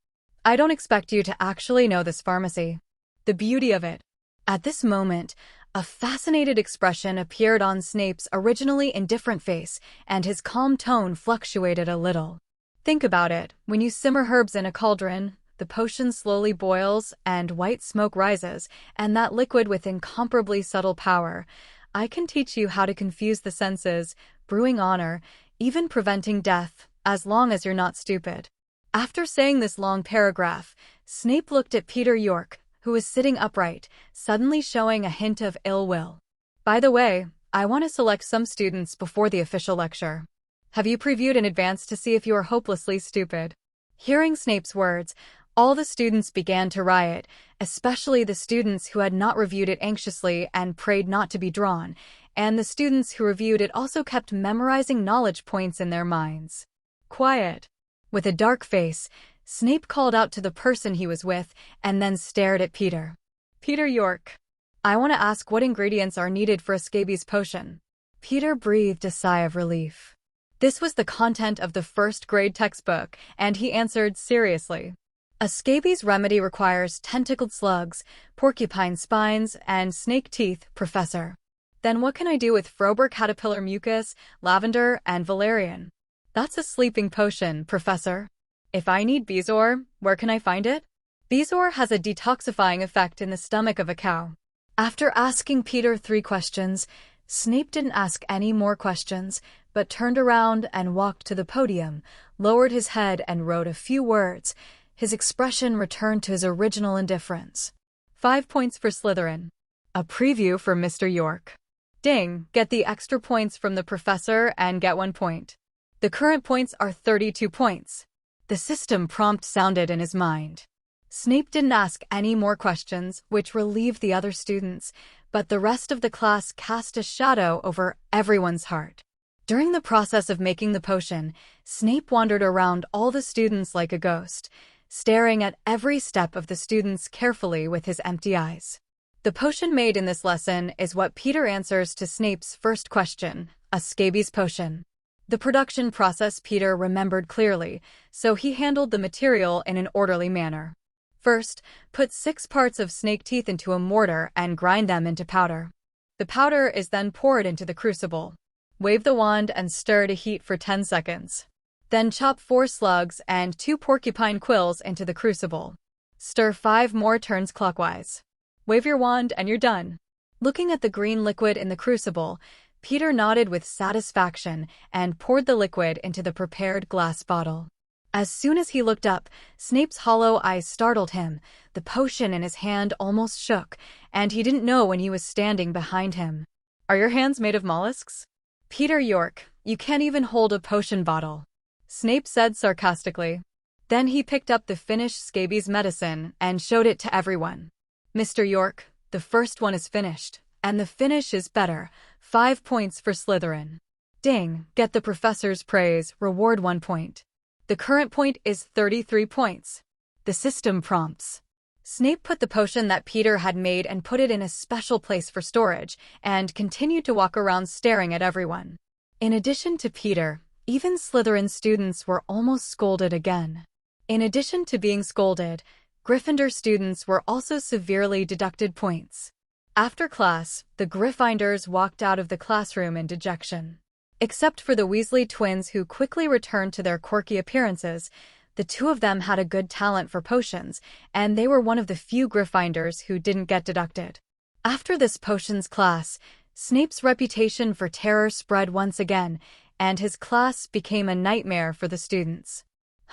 I don't expect you to actually know this pharmacy. The beauty of it." At this moment, a fascinated expression appeared on Snape's originally indifferent face, and his calm tone fluctuated a little. Think about it. When you simmer herbs in a cauldron, the potion slowly boils and white smoke rises, and that liquid with incomparably subtle power. I can teach you how to confuse the senses, brewing honor, even preventing death, as long as you're not stupid. After saying this long paragraph, Snape looked at Peter York, who was sitting upright, suddenly showing a hint of ill will. By the way, I want to select some students before the official lecture. Have you previewed in advance to see if you are hopelessly stupid? Hearing Snape's words, all the students began to riot, especially the students who had not reviewed it anxiously and prayed not to be drawn, and the students who reviewed it also kept memorizing knowledge points in their minds. Quiet. With a dark face, Snape called out to the person he was with and then stared at Peter. Peter York. I want to ask what ingredients are needed for a scabies potion. Peter breathed a sigh of relief. This was the content of the first grade textbook, and he answered seriously. A scabies remedy requires tentacled slugs, porcupine spines, and snake teeth, Professor. Then what can I do with Frober caterpillar mucus, lavender, and valerian? That's a sleeping potion, Professor. If I need bezoar, where can I find it? Bezoar has a detoxifying effect in the stomach of a cow. After asking Peter 3 questions, Snape didn't ask any more questions, but turned around and walked to the podium, lowered his head and wrote a few words. His expression returned to his original indifference. 5 points for Slytherin. A preview for Mr. York. Ding, get the extra points from the professor and get 1 point. The current points are 32 points. The system prompt sounded in his mind. Snape didn't ask any more questions, which relieved the other students, but the rest of the class cast a shadow over everyone's heart. During the process of making the potion, Snape wandered around all the students like a ghost, staring at every step of the students carefully with his empty eyes. The potion made in this lesson is what Peter answers to Snape's first question, a scabies potion. The production process Peter remembered clearly, so he handled the material in an orderly manner. First, put 6 parts of snake teeth into a mortar and grind them into powder. The powder is then poured into the crucible. Wave the wand and stir to heat for 10 seconds. Then chop 4 slugs and 2 porcupine quills into the crucible. Stir 5 more turns clockwise. Wave your wand and you're done. Looking at the green liquid in the crucible, Peter nodded with satisfaction and poured the liquid into the prepared glass bottle. As soon as he looked up, Snape's hollow eyes startled him. The potion in his hand almost shook, and he didn't know when he was standing behind him. Are your hands made of mollusks? Peter York, you can't even hold a potion bottle, Snape said sarcastically. Then he picked up the finished scabies medicine and showed it to everyone. Mr. York, the first one is finished, and the finish is better. 5 points for Slytherin. Ding, get the professor's praise, reward 1 point. The current point is 33 points. The system prompts. Snape put the potion that Peter had made and put it in a special place for storage, and continued to walk around staring at everyone. In addition to Peter, even Slytherin students were almost scolded again. In addition to being scolded, Gryffindor students were also severely deducted points. After class, the Gryffindors walked out of the classroom in dejection. Except for the Weasley twins who quickly returned to their quirky appearances, the 2 of them had a good talent for potions, and they were one of the few Gryffindors who didn't get deducted. After this potions class, Snape's reputation for terror spread once again, and his class became a nightmare for the students.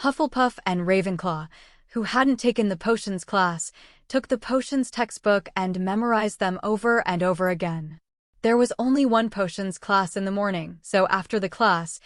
Hufflepuff and Ravenclaw, who hadn't taken the potions class, took the potions textbook and memorized them over and over again. There was only one potions class in the morning, so after the class,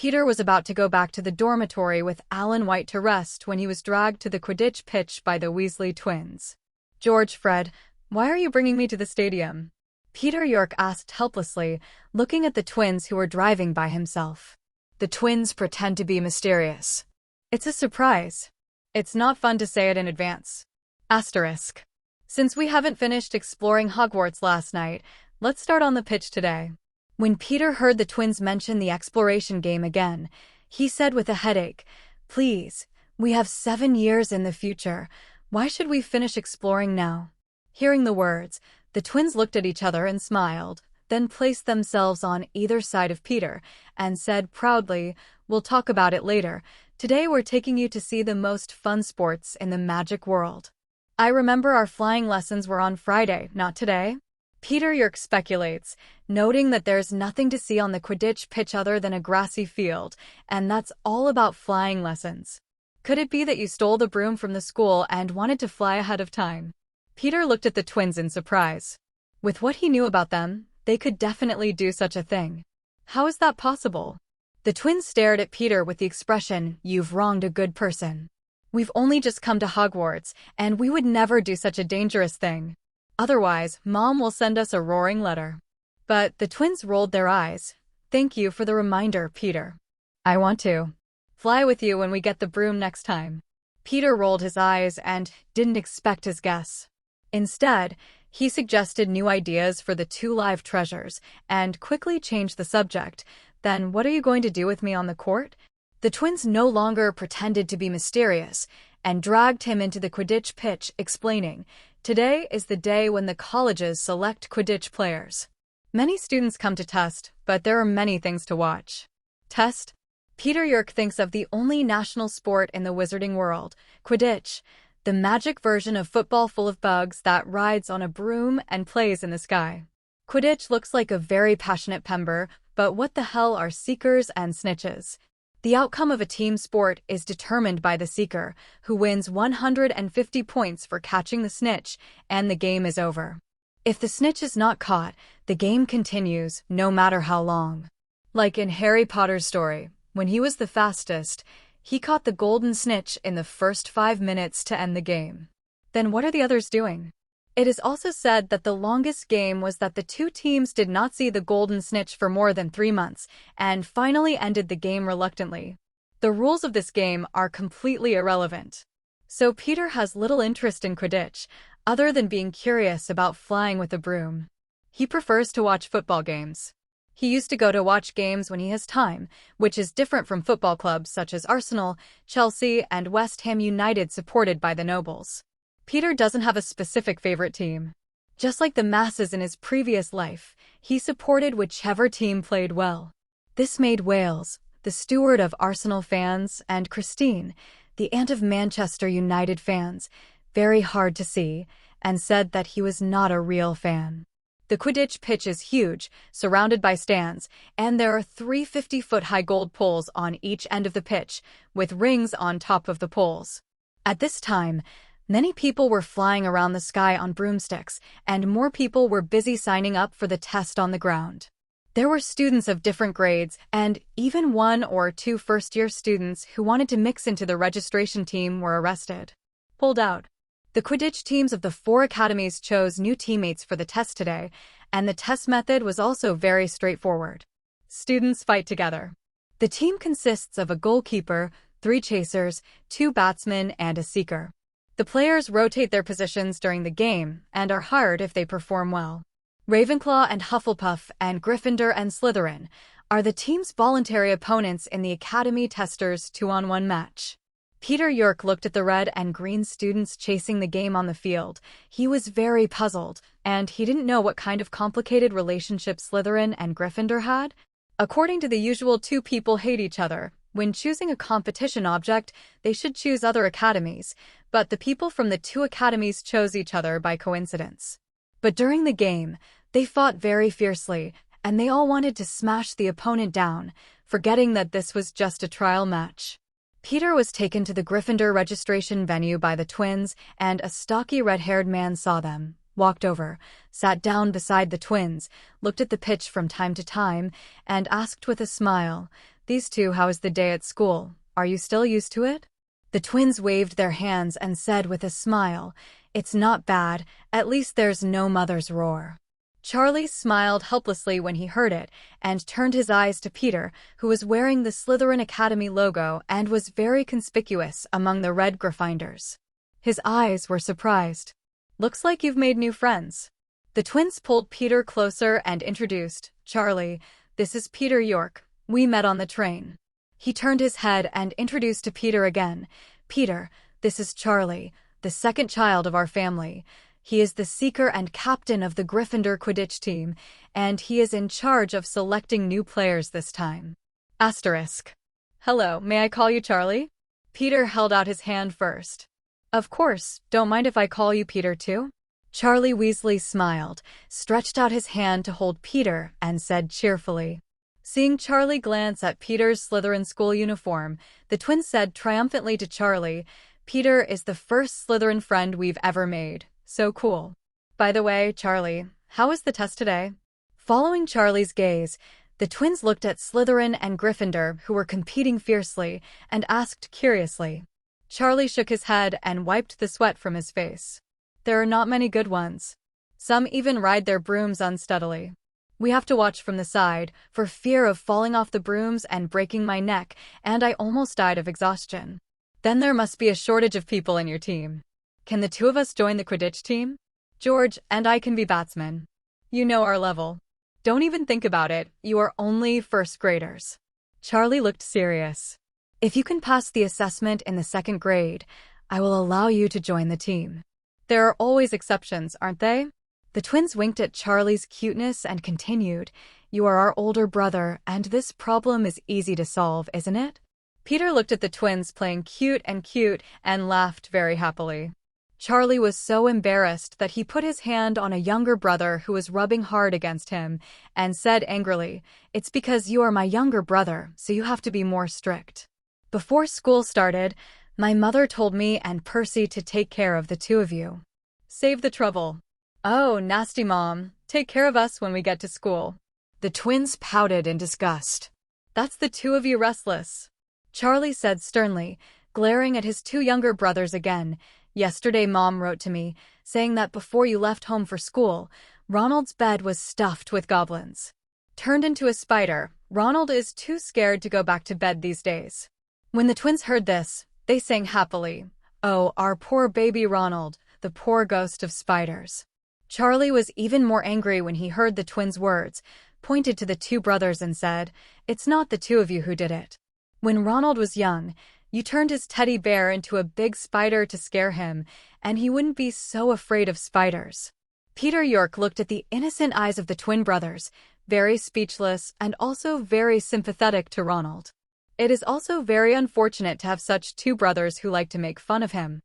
Peter was about to go back to the dormitory with Alan White to rest when he was dragged to the Quidditch pitch by the Weasley twins. "George, Fred, why are you bringing me to the stadium?" Peter York asked helplessly, looking at the twins who were driving by himself. The twins pretend to be mysterious. "It's a surprise. It's not fun to say it in advance. Asterisk. Since we haven't finished exploring Hogwarts last night, let's start on the pitch today." When Peter heard the twins mention the exploration game again, he said with a headache, "Please, we have 7 years in the future. Why should we finish exploring now?" Hearing the words, the twins looked at each other and smiled, then placed themselves on either side of Peter and said proudly, "We'll talk about it later. Today we're taking you to see the most fun sports in the magic world." "I remember our flying lessons were on Friday, not today?" Peter York speculates, noting that there's nothing to see on the Quidditch pitch other than a grassy field, and that's all about flying lessons. "Could it be that you stole the broom from the school and wanted to fly ahead of time?" Peter looked at the twins in surprise. With what he knew about them, they could definitely do such a thing. How is that possible? The twins stared at Peter with the expression, "You've wronged a good person. We've only just come to Hogwarts, and we would never do such a dangerous thing. Otherwise, Mom will send us a roaring letter." But the twins rolled their eyes. "Thank you for the reminder, Peter. I want to fly with you when we get the broom next time." Peter rolled his eyes and didn't expect his guess. Instead, he suggested new ideas for the 2 live treasures and quickly changed the subject. "Then what are you going to do with me on the court?" The twins no longer pretended to be mysterious and dragged him into the Quidditch pitch, explaining, "Today is the day when the colleges select Quidditch players. Many students come to test, but there are many things to watch." Test? Peter York thinks of the only national sport in the wizarding world, Quidditch, the magic version of football full of bugs that rides on a broom and plays in the sky. Quidditch looks like a very passionate Pember, but what the hell are seekers and snitches? The outcome of a team sport is determined by the seeker, who wins 150 points for catching the snitch, and the game is over. If the snitch is not caught, the game continues, no matter how long. Like in Harry Potter's story, when he was the fastest, he caught the golden snitch in the first 5 minutes to end the game. Then what are the others doing? It is also said that the longest game was that the 2 teams did not see the golden snitch for more than 3 months, and finally ended the game reluctantly. The rules of this game are completely irrelevant. So Peter has little interest in Quidditch, other than being curious about flying with a broom. He prefers to watch football games. He used to go to watch games when he has time, which is different from football clubs such as Arsenal, Chelsea, and West Ham United supported by the nobles. Peter doesn't have a specific favorite team. Just like the masses in his previous life, he supported whichever team played well. This made Wales, the steward of Arsenal fans, and Christine, the aunt of Manchester United fans, very hard to see, and said that he was not a real fan. The Quidditch pitch is huge, surrounded by stands, and there are 3 50-foot-high gold poles on each end of the pitch, with rings on top of the poles. At this time, many people were flying around the sky on broomsticks, and more people were busy signing up for the test on the ground. There were students of different grades, and even 1 or 2 first-year students who wanted to mix into the registration team were arrested. Pulled out. The Quidditch teams of the 4 academies chose new teammates for the test today, and the test method was also very straightforward. Students fight together. The team consists of a goalkeeper, 3 chasers, 2 batsmen, and a seeker. The players rotate their positions during the game and are hired if they perform well. Ravenclaw and Hufflepuff and Gryffindor and Slytherin are the team's voluntary opponents in the Academy Testers 2-on-1 match. Peter York looked at the red and green students chasing the game on the field. He was very puzzled, and he didn't know what kind of complicated relationship Slytherin and Gryffindor had. According to the usual 2 people hate each other. When choosing a competition object, they should choose other academies, but the people from the 2 academies chose each other by coincidence. But during the game, they fought very fiercely, and they all wanted to smash the opponent down, forgetting that this was just a trial match. Peter was taken to the Gryffindor registration venue by the twins, and a stocky red-haired man saw them, walked over, sat down beside the twins, looked at the pitch from time to time, and asked with a smile, These two, how is the day at school? Are you still used to it? The twins waved their hands and said with a smile, "It's not bad, at least there's no mother's roar." Charlie smiled helplessly when he heard it and turned his eyes to Peter, who was wearing the Slytherin Academy logo and was very conspicuous among the red Gryffindors. His eyes were surprised. "Looks like you've made new friends." The twins pulled Peter closer and introduced, "Charlie, this is Peter York. We met on the train." He turned his head and introduced to Peter again, "Peter, this is Charlie, the second child of our family. He is the seeker and captain of the Gryffindor Quidditch team, and he is in charge of selecting new players this time." Asterisk. "Hello, may I call you Charlie?" Peter held out his hand first. "Of course, don't mind if I call you Peter too?" Charlie Weasley smiled, stretched out his hand to hold Peter, and said cheerfully. Seeing Charlie glance at Peter's Slytherin school uniform, the twins said triumphantly to Charlie, "Peter is the first Slytherin friend we've ever made. So cool. By the way, Charlie, how was the test today?" Following Charlie's gaze, the twins looked at Slytherin and Gryffindor, who were competing fiercely, and asked curiously. Charlie shook his head and wiped the sweat from his face. "There are not many good ones. Some even ride their brooms unsteadily. We have to watch from the side, for fear of falling off the brooms and breaking my neck, and I almost died of exhaustion. Then there must be a shortage of people in your team. Can the two of us join the Quidditch team? George and I can be batsmen. You know our level. Don't even think about it, you are only first graders." Charlie looked serious. "If you can pass the assessment in the second grade, I will allow you to join the team. There are always exceptions, aren't they?" The twins winked at Charlie's cuteness and continued, "You are our older brother, and this problem is easy to solve, isn't it?" Peter looked at the twins playing cute and laughed very happily. Charlie was so embarrassed that he put his hand on a younger brother who was rubbing hard against him and said angrily, "It's because you are my younger brother, so you have to be more strict. Before school started, my mother told me and Percy to take care of the two of you. Save the trouble." "Oh, nasty mom. Take care of us when we get to school." The twins pouted in disgust. "That's the two of you restless," Charlie said sternly, glaring at his two younger brothers again. "Yesterday Mom wrote to me, saying that before you left home for school, Ronald's bed was stuffed with goblins. Turned into a spider, Ronald is too scared to go back to bed these days." When the twins heard this, they sang happily, "Oh, our poor baby Ronald, the poor ghost of spiders." Charlie was even more angry when he heard the twins' words, pointed to the two brothers and said, "It's not the two of you who did it. When Ronald was young, you turned his teddy bear into a big spider to scare him, and he wouldn't be so afraid of spiders." Peter York looked at the innocent eyes of the twin brothers, very speechless and also very sympathetic to Ronald. It is also very unfortunate to have such two brothers who like to make fun of him.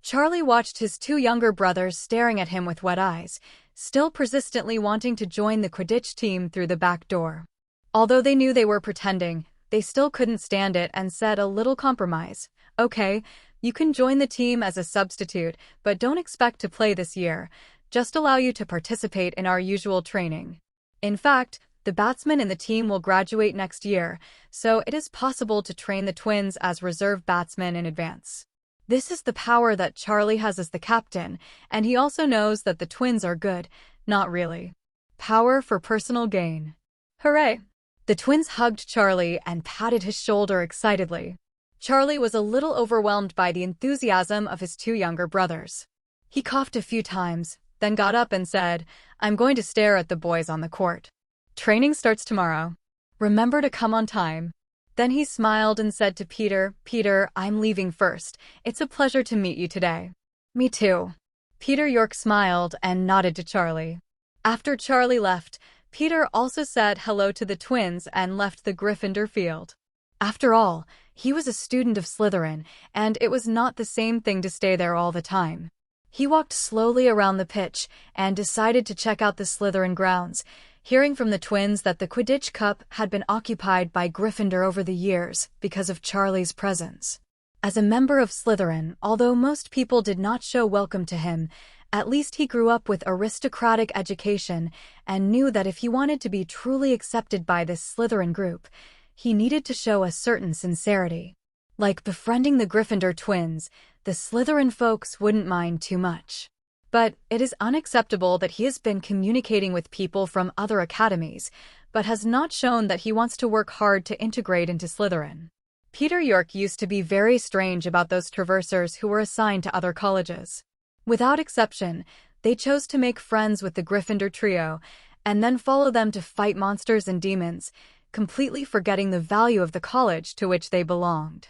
Charlie watched his two younger brothers staring at him with wet eyes, still persistently wanting to join the Quidditch team through the back door. Although they knew they were pretending, they still couldn't stand it and said a little compromise, "Okay, you can join the team as a substitute, but don't expect to play this year. Just allow you to participate in our usual training. In fact, the batsmen in the team will graduate next year, so it is possible to train the twins as reserve batsmen in advance." This is the power that Charlie has as the captain, and he also knows that the twins are good, not really. Power for personal gain. Hooray! The twins hugged Charlie and patted his shoulder excitedly. Charlie was a little overwhelmed by the enthusiasm of his two younger brothers. He coughed a few times, then got up and said, "I'm going to stare at the boys on the court. Training starts tomorrow. Remember to come on time." Then he smiled and said to Peter, "Peter, I'm leaving first. It's a pleasure to meet you today." "Me too." Peter York smiled and nodded to Charlie. After Charlie left, Peter also said hello to the twins and left the Gryffindor field. After all, he was a student of Slytherin, and it was not the same thing to stay there all the time. He walked slowly around the pitch and decided to check out the Slytherin grounds, hearing from the twins that the Quidditch Cup had been occupied by Gryffindor over the years because of Charlie's presence. As a member of Slytherin, although most people did not show welcome to him, at least he grew up with aristocratic education and knew that if he wanted to be truly accepted by this Slytherin group, he needed to show a certain sincerity. Like befriending the Gryffindor twins, the Slytherin folks wouldn't mind too much. But it is unacceptable that he has been communicating with people from other academies, but has not shown that he wants to work hard to integrate into Slytherin. Peter York used to be very strange about those Traversers who were assigned to other colleges. Without exception, they chose to make friends with the Gryffindor trio, and then follow them to fight monsters and demons, completely forgetting the value of the college to which they belonged.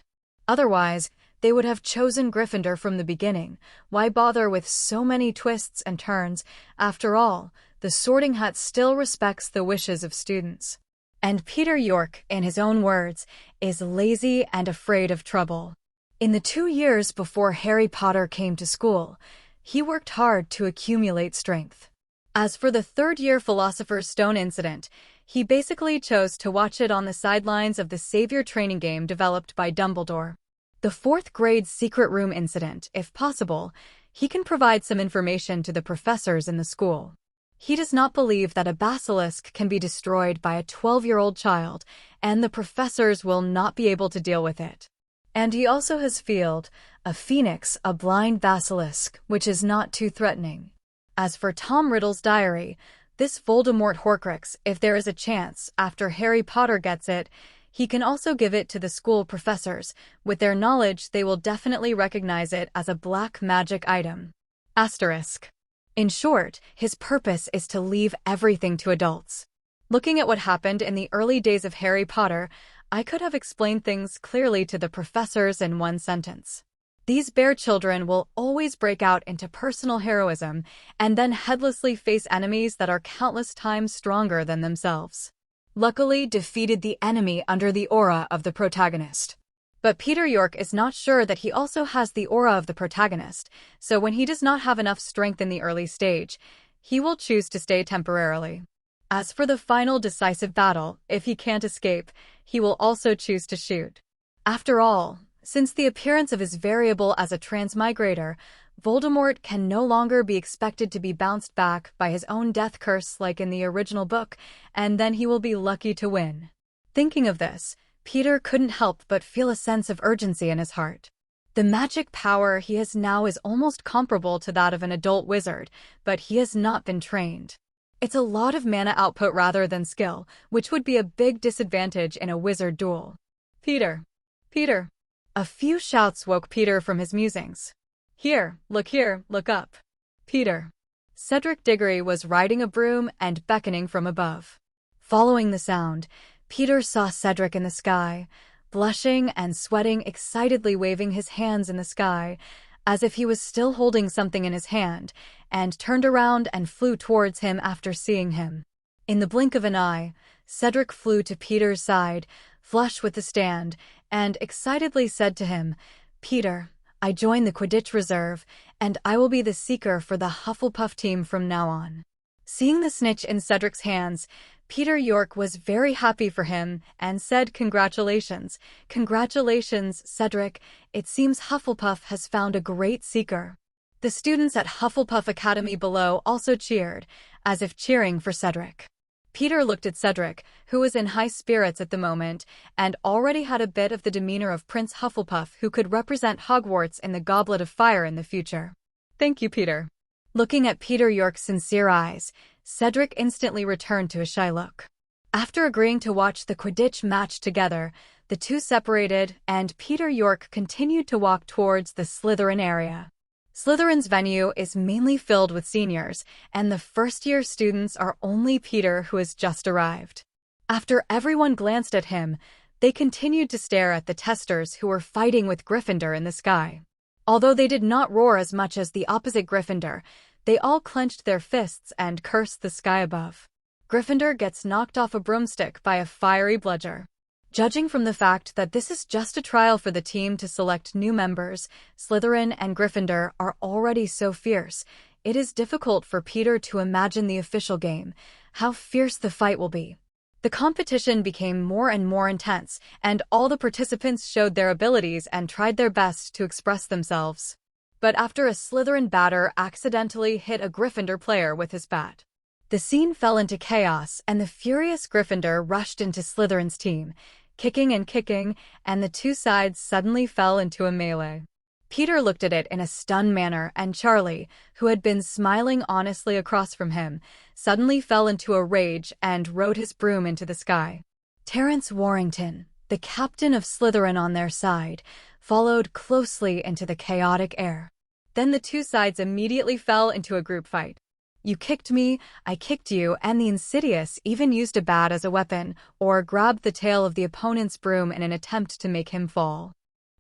Otherwise, they would have chosen Gryffindor from the beginning. Why bother with so many twists and turns? After all, the Sorting Hat still respects the wishes of students. And Peter York, in his own words, is lazy and afraid of trouble. In the 2 years before Harry Potter came to school, he worked hard to accumulate strength. As for the third-year Philosopher's Stone incident, he basically chose to watch it on the sidelines of the Savior training game developed by Dumbledore. The 4th grade secret room incident, if possible, he can provide some information to the professors in the school. He does not believe that a basilisk can be destroyed by a 12-year-old child, and the professors will not be able to deal with it. And he also has Field, a phoenix, a blind basilisk, which is not too threatening. As for Tom Riddle's diary, this Voldemort Horcrux, if there is a chance, after Harry Potter gets it, he can also give it to the school professors. With their knowledge, they will definitely recognize it as a black magic item. Asterisk. In short, his purpose is to leave everything to adults. Looking at what happened in the early days of Harry Potter, I could have explained things clearly to the professors in one sentence. These bear children will always break out into personal heroism and then headlessly face enemies that are countless times stronger than themselves. Luckily defeated the enemy under the aura of the protagonist. But Peter York is not sure that he also has the aura of the protagonist, so when he does not have enough strength in the early stage, he will choose to stay temporarily. As for the final decisive battle, if he can't escape, he will also choose to shoot. After all, since the appearance of his variable as a transmigrator, Voldemort can no longer be expected to be bounced back by his own death curse like in the original book, and then he will be lucky to win. Thinking of this, Peter couldn't help but feel a sense of urgency in his heart. The magic power he has now is almost comparable to that of an adult wizard, but he has not been trained. It's a lot of mana output rather than skill, which would be a big disadvantage in a wizard duel. Peter! Peter! A few shouts woke Peter from his musings. Here, look up. Peter. Cedric Diggory was riding a broom and beckoning from above. Following the sound, Peter saw Cedric in the sky, blushing and sweating, excitedly waving his hands in the sky, as if he was still holding something in his hand, and turned around and flew towards him after seeing him. In the blink of an eye, Cedric flew to Peter's side, flush with the stand, and excitedly said to him, "Peter, I joined the Quidditch reserve, and I will be the seeker for the Hufflepuff team from now on." Seeing the snitch in Cedric's hands, Peter York was very happy for him and said, "Congratulations. Congratulations, Cedric. It seems Hufflepuff has found a great seeker." The students at Hufflepuff Academy below also cheered, as if cheering for Cedric. Peter looked at Cedric, who was in high spirits at the moment, and already had a bit of the demeanor of Prince Hufflepuff, who could represent Hogwarts in the Goblet of Fire in the future. "Thank you, Peter." Looking at Peter York's sincere eyes, Cedric instantly returned to a shy look. After agreeing to watch the Quidditch match together, the two separated, and Peter York continued to walk towards the Slytherin area. Slytherin's venue is mainly filled with seniors, and the first-year students are only Peter, who has just arrived. After everyone glanced at him, they continued to stare at the testers who were fighting with Gryffindor in the sky. Although they did not roar as much as the opposite Gryffindor, they all clenched their fists and cursed the sky above. Gryffindor gets knocked off a broomstick by a fiery bludger. Judging from the fact that this is just a trial for the team to select new members, Slytherin and Gryffindor are already so fierce, it is difficult for Peter to imagine the official game, how fierce the fight will be. The competition became more and more intense, and all the participants showed their abilities and tried their best to express themselves. But after a Slytherin batter accidentally hit a Gryffindor player with his bat, the scene fell into chaos and the furious Gryffindor rushed into Slytherin's team, kicking, and the two sides suddenly fell into a melee. Peter looked at it in a stunned manner, and Charlie, who had been smiling honestly across from him, suddenly fell into a rage and rode his broom into the sky. Terence Warrington, the captain of Slytherin on their side, followed closely into the chaotic air. Then the two sides immediately fell into a group fight. You kicked me, I kicked you, and the Insidious even used a bat as a weapon, or grabbed the tail of the opponent's broom in an attempt to make him fall.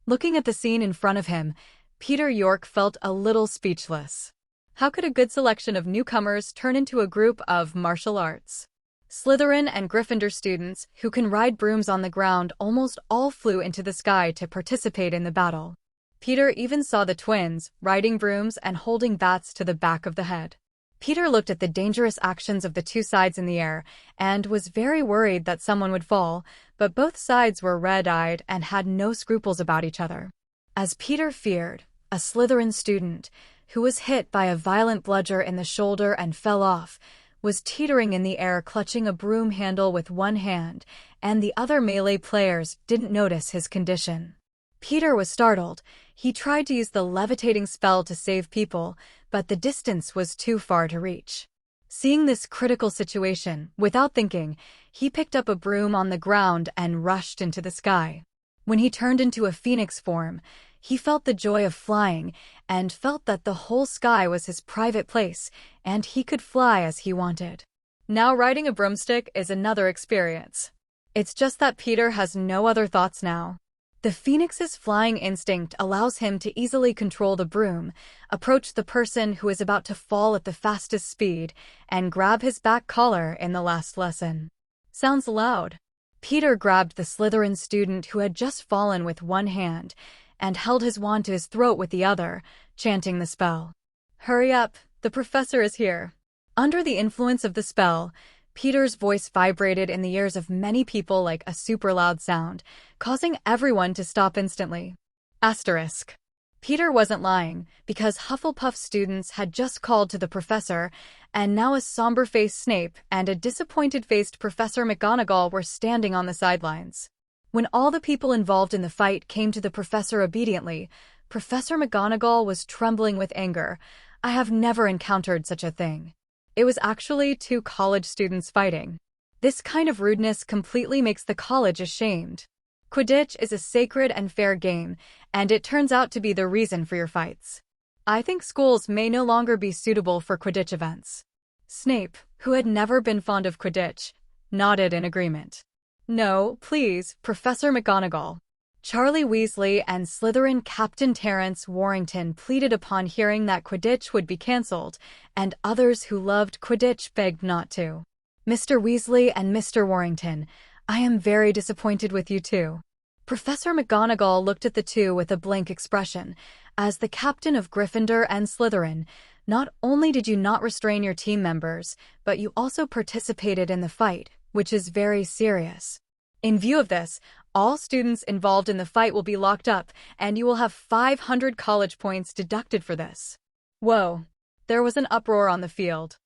Looking at the scene in front of him, Peter York felt a little speechless. How could a good selection of newcomers turn into a group of martial arts? Slytherin and Gryffindor students, who can ride brooms on the ground, almost all flew into the sky to participate in the battle. Peter even saw the twins, riding brooms and holding bats to the back of the head. Peter looked at the dangerous actions of the two sides in the air, and was very worried that someone would fall, but both sides were red-eyed and had no scruples about each other. As Peter feared, a Slytherin student, who was hit by a violent bludger in the shoulder and fell off, was teetering in the air clutching a broom handle with one hand, and the other melee players didn't notice his condition. Peter was startled. He tried to use the levitating spell to save people, but the distance was too far to reach. Seeing this critical situation, without thinking, he picked up a broom on the ground and rushed into the sky. When he turned into a phoenix form, he felt the joy of flying, and felt that the whole sky was his private place, and he could fly as he wanted. Now riding a broomstick is another experience. It's just that Peter has no other thoughts now. The phoenix's flying instinct allows him to easily control the broom, approach the person who is about to fall at the fastest speed, and grab his back collar in the last lesson. Sounds loud. Peter grabbed the Slytherin student who had just fallen with one hand, and held his wand to his throat with the other, chanting the spell. Hurry up, the professor is here. Under the influence of the spell, Peter's voice vibrated in the ears of many people like a super loud sound, causing everyone to stop instantly. Asterisk. Peter wasn't lying, because Hufflepuff students had just called to the professor, and now a somber-faced Snape and a disappointed-faced Professor McGonagall were standing on the sidelines. When all the people involved in the fight came to the professor obediently, Professor McGonagall was trembling with anger. I have never encountered such a thing. It was actually two college students fighting. This kind of rudeness completely makes the college ashamed. Quidditch is a sacred and fair game, and it turns out to be the reason for your fights. I think schools may no longer be suitable for Quidditch events. Snape, who had never been fond of Quidditch, nodded in agreement. No, please, Professor McGonagall. Charlie Weasley and Slytherin Captain Terence Warrington pleaded upon hearing that Quidditch would be cancelled, and others who loved Quidditch begged not to. Mr. Weasley and Mr. Warrington, I am very disappointed with you too. Professor McGonagall looked at the two with a blank expression. As the captain of Gryffindor and Slytherin, not only did you not restrain your team members, but you also participated in the fight, which is very serious. In view of this, all students involved in the fight will be locked up, and you will have 500 college points deducted for this. Whoa. There was an uproar on the field.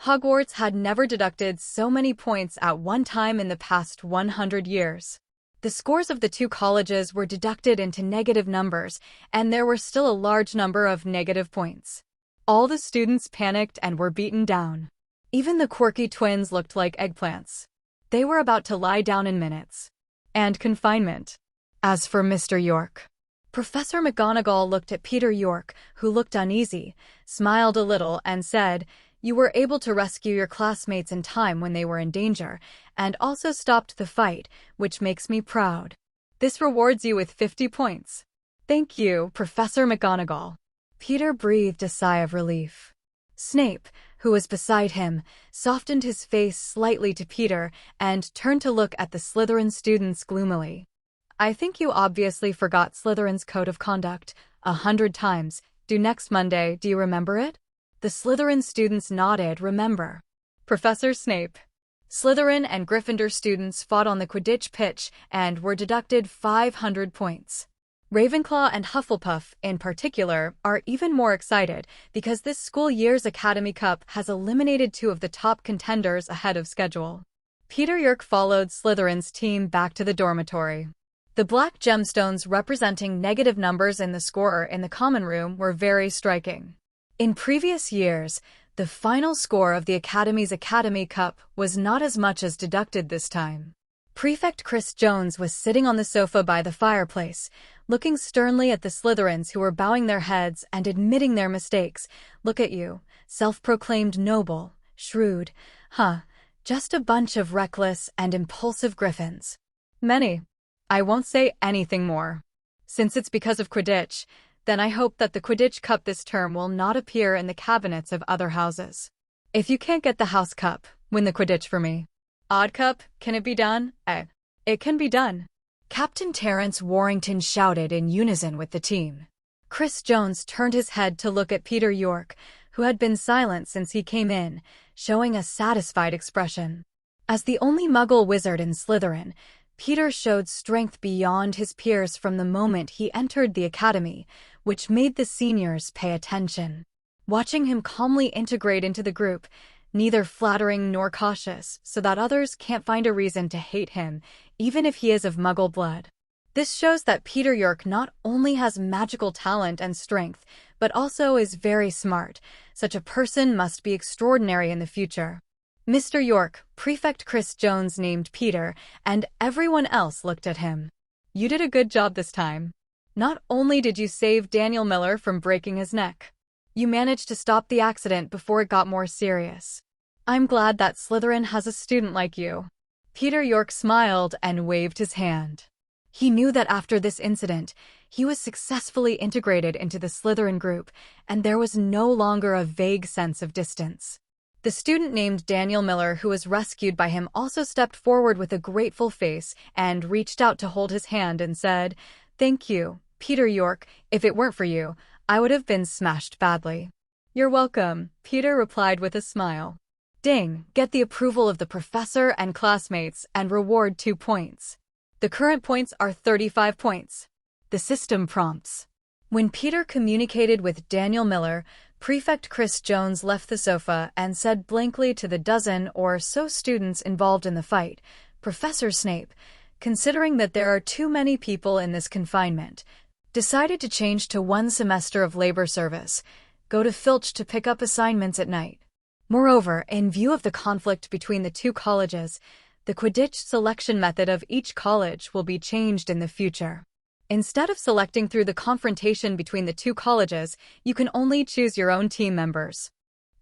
Hogwarts had never deducted so many points at one time in the past 100 years. The scores of the two colleges were deducted into negative numbers, and there were still a large number of negative points. All the students panicked and were beaten down. Even the quirky twins looked like eggplants. They were about to lie down in minutes. And confinement. As for Mr. York, Professor McGonagall looked at Peter York, who looked uneasy, smiled a little, and said, You were able to rescue your classmates in time when they were in danger, and also stopped the fight, which makes me proud. This rewards you with 50 points. Thank you, Professor McGonagall. Peter breathed a sigh of relief. Snape, who was beside him, softened his face slightly to Peter and turned to look at the Slytherin students gloomily. I think you obviously forgot Slytherin's code of conduct 100 times. Due next Monday, do you remember it? The Slytherin students nodded, remember. Professor Snape. Slytherin and Gryffindor students fought on the Quidditch pitch and were deducted 500 points. Ravenclaw and Hufflepuff, in particular, are even more excited because this school year's Academy Cup has eliminated two of the top contenders ahead of schedule. Peter York followed Slytherin's team back to the dormitory. The black gemstones representing negative numbers in the score in the common room were very striking. In previous years, the final score of the Academy's Academy Cup was not as much as deducted this time. Prefect Chris Jones was sitting on the sofa by the fireplace, looking sternly at the Slytherins who were bowing their heads and admitting their mistakes. Look at you, self-proclaimed noble, shrewd, just a bunch of reckless and impulsive griffins. Many. I won't say anything more. Since it's because of Quidditch, then I hope that the Quidditch Cup this term will not appear in the cabinets of other houses. If you can't get the House Cup, win the Quidditch for me. Odd Cup, can it be done? It can be done. Captain Terence Warrington shouted in unison with the team. Chris Jones turned his head to look at Peter York, who had been silent since he came in, showing a satisfied expression. As the only Muggle wizard in Slytherin, Peter showed strength beyond his peers from the moment he entered the academy, which made the seniors pay attention. Watching him calmly integrate into the group, neither flattering nor cautious, so that others can't find a reason to hate him, even if he is of Muggle blood. This shows that Peter York not only has magical talent and strength, but also is very smart. Such a person must be extraordinary in the future. Mr. York, Prefect Chris Jones named Peter, and everyone else looked at him. You did a good job this time. Not only did you save Daniel Miller from breaking his neck, you managed to stop the accident before it got more serious. I'm glad that Slytherin has a student like you. Peter York smiled and waved his hand. He knew that after this incident, he was successfully integrated into the Slytherin group, and there was no longer a vague sense of distance. The student named Daniel Miller, who was rescued by him, also stepped forward with a grateful face and reached out to hold his hand and said, "Thank you, Peter York. If it weren't for you, I would have been smashed badly." "You're welcome," Peter replied with a smile. Ding, get the approval of the professor and classmates and reward 2 points. The current points are 35 points. The system prompts. When Peter communicated with Daniel Miller, Prefect Chris Jones left the sofa and said blankly to the dozen or so students involved in the fight, "Professor Snape, considering that there are too many people in this confinement, decided to change to 1 semester of labor service. Go to Filch to pick up assignments at night. Moreover, in view of the conflict between the 2 colleges, the Quidditch selection method of each college will be changed in the future. Instead of selecting through the confrontation between the 2 colleges, you can only choose your own team members."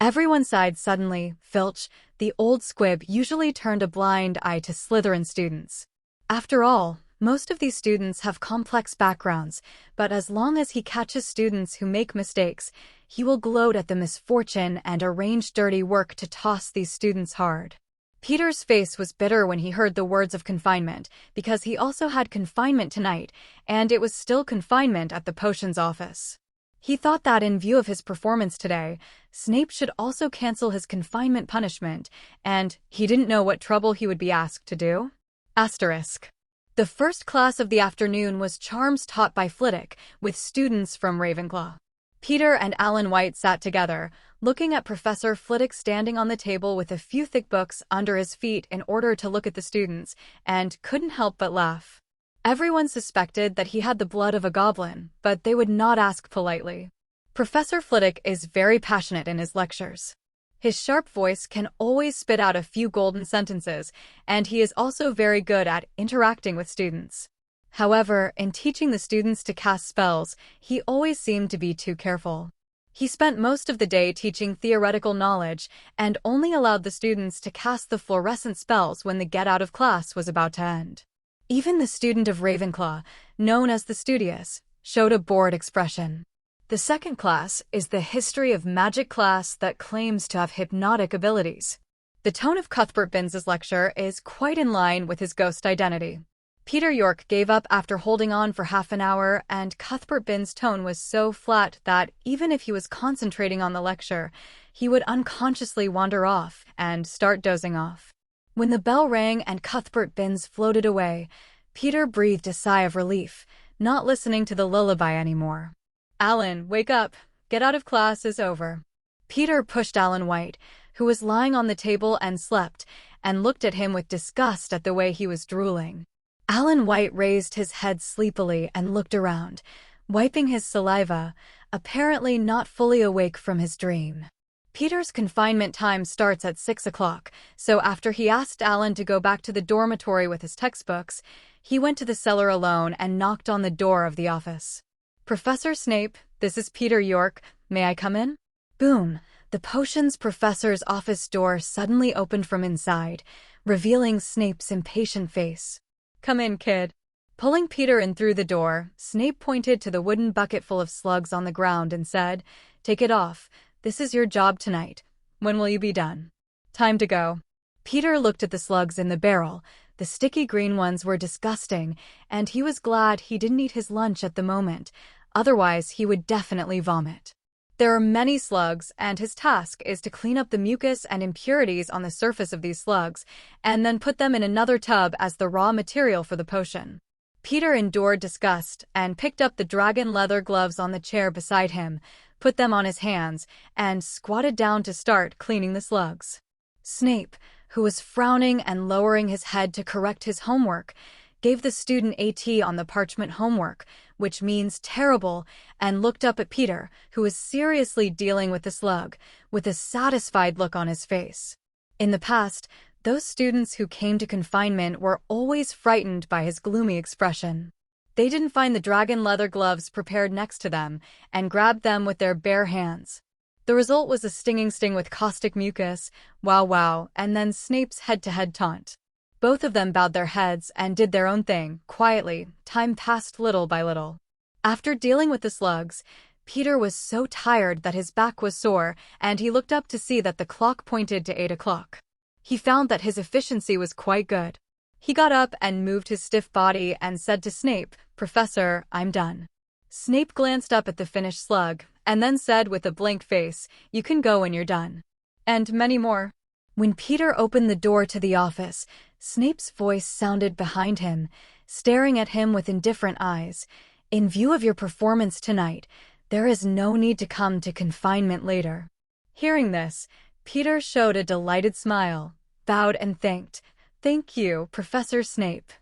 Everyone sighed suddenly. Filch, the old squib, usually turned a blind eye to Slytherin students. After all, most of these students have complex backgrounds, but as long as he catches students who make mistakes, he will gloat at the misfortune and arrange dirty work to toss these students hard. Peter's face was bitter when he heard the words of confinement, because he also had confinement tonight, and it was still confinement at the potions office. He thought that in view of his performance today, Snape should also cancel his confinement punishment, and he didn't know what trouble he would be asked to do. Asterisk. The first class of the afternoon was charms taught by Flitwick, with students from Ravenclaw. Peter and Alan White sat together, looking at Professor Flitwick standing on the table with a few thick books under his feet in order to look at the students, and couldn't help but laugh. Everyone suspected that he had the blood of a goblin, but they would not ask politely. Professor Flitwick is very passionate in his lectures. His sharp voice can always spit out a few golden sentences, and he is also very good at interacting with students. However, in teaching the students to cast spells, he always seemed to be too careful. He spent most of the day teaching theoretical knowledge and only allowed the students to cast the fluorescent spells when the get-out of class was about to end. Even the student of Ravenclaw, known as the Studious, showed a bored expression. The second class is the History of Magic class that claims to have hypnotic abilities. The tone of Cuthbert Binns' lecture is quite in line with his ghost identity. Peter York gave up after holding on for half an hour, and Cuthbert Binns' tone was so flat that even if he was concentrating on the lecture, he would unconsciously wander off and start dozing off. When the bell rang and Cuthbert Binns floated away, Peter breathed a sigh of relief, not listening to the lullaby anymore. "Alan, wake up. Get out of class is over." Peter pushed Alan White, who was lying on the table and slept, and looked at him with disgust at the way he was drooling. Alan White raised his head sleepily and looked around, wiping his saliva, apparently not fully awake from his dream. Peter's confinement time starts at 6 o'clock, so after he asked Alan to go back to the dormitory with his textbooks, he went to the cellar alone and knocked on the door of the office. "Professor Snape, this is Peter York. May I come in?" Boom! The potions professor's office door suddenly opened from inside, revealing Snape's impatient face. "Come in, kid." Pulling Peter in through the door, Snape pointed to the wooden bucket full of slugs on the ground and said, "Take it off. This is your job tonight. When will you be done?" "Time to go." Peter looked at the slugs in the barrel. The sticky green ones were disgusting, and he was glad he didn't eat his lunch at the moment. Otherwise, he would definitely vomit. There are many slugs, and his task is to clean up the mucus and impurities on the surface of these slugs, and then put them in another tub as the raw material for the potion. Peter endured disgust and picked up the dragon leather gloves on the chair beside him, put them on his hands, and squatted down to start cleaning the slugs. Snape, who was frowning and lowering his head to correct his homework, gave the student AT on the parchment homework, which means terrible, and looked up at Peter, who was seriously dealing with the slug, with a satisfied look on his face. In the past, those students who came to confinement were always frightened by his gloomy expression. They didn't find the dragon leather gloves prepared next to them, and grabbed them with their bare hands. The result was a stinging sting with caustic mucus, wow wow, and then Snape's head-to-head taunt. Both of them bowed their heads and did their own thing, quietly. Time passed little by little. After dealing with the slugs, Peter was so tired that his back was sore, and he looked up to see that the clock pointed to 8 o'clock. He found that his efficiency was quite good. He got up and moved his stiff body and said to Snape, "Professor, I'm done." Snape glanced up at the finished slug, and then said with a blank face, "You can go when you're done." And many more. When Peter opened the door to the office, Snape's voice sounded behind him, staring at him with indifferent eyes. "In view of your performance tonight, there is no need to come to confinement later." Hearing this, Peter showed a delighted smile, bowed and thanked. "Thank you, Professor Snape."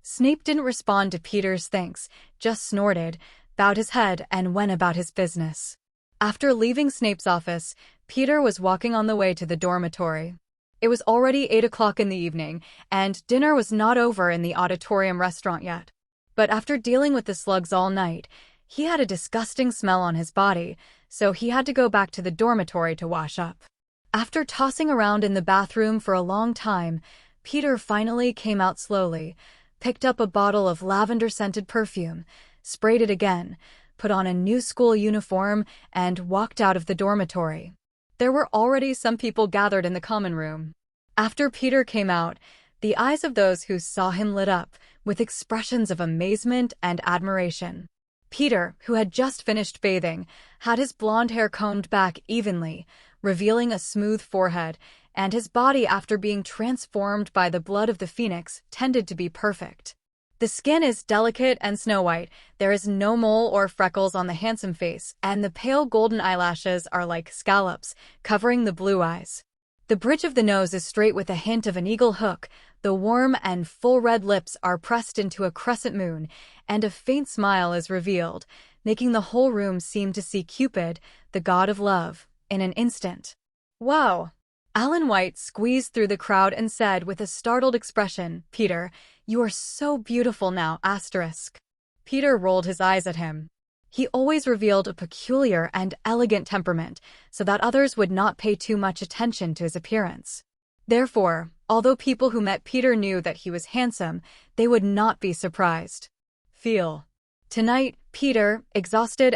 Snape didn't respond to Peter's thanks, just snorted, bowed his head, and went about his business. After leaving Snape's office, Peter was walking on the way to the dormitory. It was already 8 o'clock in the evening, and dinner was not over in the auditorium restaurant yet. But after dealing with the slugs all night, he had a disgusting smell on his body, so he had to go back to the dormitory to wash up. After tossing around in the bathroom for a long time, Peter finally came out slowly, picked up a bottle of lavender-scented perfume, sprayed it again, put on a new school uniform, and walked out of the dormitory. There were already some people gathered in the common room. After Peter came out, the eyes of those who saw him lit up with expressions of amazement and admiration. Peter, who had just finished bathing, had his blonde hair combed back evenly, revealing a smooth forehead, and his body, after being transformed by the blood of the phoenix, tended to be perfect. The skin is delicate and snow-white, there is no mole or freckles on the handsome face, and the pale golden eyelashes are like scallops, covering the blue eyes. The bridge of the nose is straight with a hint of an eagle hook, the warm and full red lips are pressed into a crescent moon, and a faint smile is revealed, making the whole room seem to see Cupid, the god of love, in an instant. "Wow!" Alan White squeezed through the crowd and said with a startled expression, "Peter, you are so beautiful now, asterisk." Peter rolled his eyes at him. He always revealed a peculiar and elegant temperament, so that others would not pay too much attention to his appearance. Therefore, although people who met Peter knew that he was handsome, they would not be surprised. Feel. Tonight, Peter, exhausted,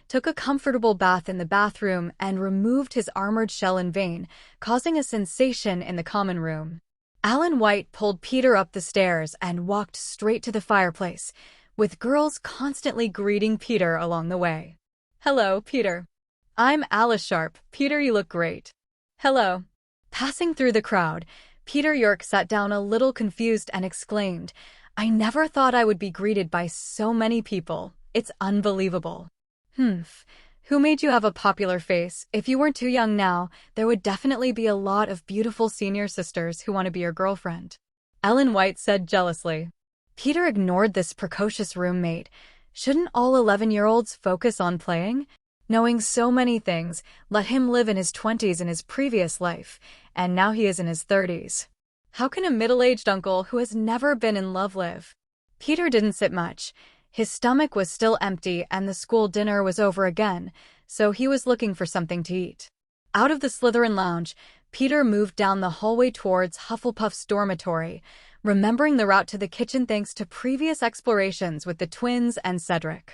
took a comfortable bath in the bathroom and removed his armored shell in vain, causing a sensation in the common room. Alan White pulled Peter up the stairs and walked straight to the fireplace, with girls constantly greeting Peter along the way. "Hello, Peter." "I'm Alice Sharp. Peter, you look great." "Hello." Passing through the crowd, Peter York sat down a little confused and exclaimed, "I never thought I would be greeted by so many people. It's unbelievable." Who made you have a popular face? If you weren't too young now, there would definitely be a lot of beautiful senior sisters who want to be your girlfriend. Ellen White said jealously. Peter ignored this precocious roommate. Shouldn't all 11-year-olds focus on playing? Knowing so many things, let him live in his 20s in his previous life, and now he is in his 30s. How can a middle-aged uncle who has never been in love live? Peter didn't sit much. His stomach was still empty and the school dinner was over again, so he was looking for something to eat. Out of the Slytherin lounge, Peter moved down the hallway towards Hufflepuff's dormitory, remembering the route to the kitchen thanks to previous explorations with the twins and Cedric.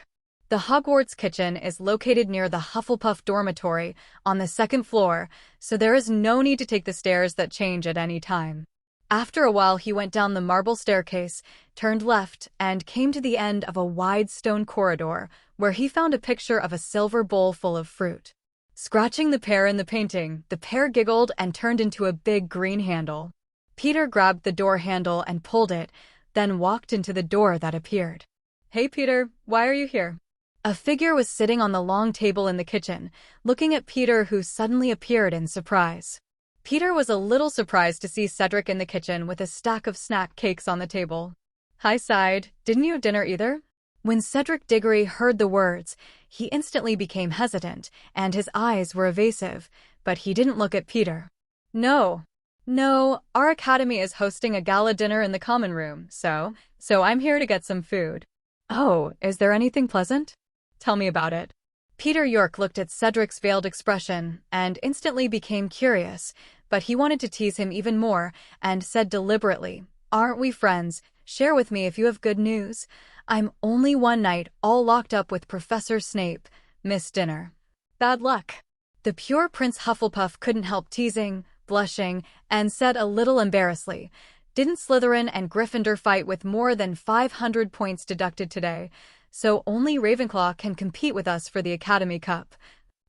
The Hogwarts kitchen is located near the Hufflepuff dormitory on the second floor, so there is no need to take the stairs that change at any time. After a while, he went down the marble staircase, turned left, and came to the end of a wide stone corridor, where he found a picture of a silver bowl full of fruit. Scratching the pear in the painting, the pear giggled and turned into a big green handle. Peter grabbed the door handle and pulled it, then walked into the door that appeared. "Hey Peter, why are you here?" A figure was sitting on the long table in the kitchen, looking at Peter, who suddenly appeared in surprise. Peter was a little surprised to see Cedric in the kitchen with a stack of snack cakes on the table. "Hi, sighed. Didn't you have dinner either?" When Cedric Diggory heard the words, he instantly became hesitant, and his eyes were evasive, but he didn't look at Peter. No, our academy is hosting a gala dinner in the common room, so I'm here to get some food." "Oh, is there anything pleasant? Tell me about it." Peter York looked at Cedric's veiled expression and instantly became curious, but he wanted to tease him even more and said deliberately, "Aren't we friends? Share with me if you have good news. I'm only one night all locked up with Professor Snape. Missed dinner. Bad luck." The pure Prince Hufflepuff couldn't help teasing, blushing, and said a little embarrassedly, "Didn't Slytherin and Gryffindor fight with more than 500 points deducted today? So only Ravenclaw can compete with us for the Academy Cup.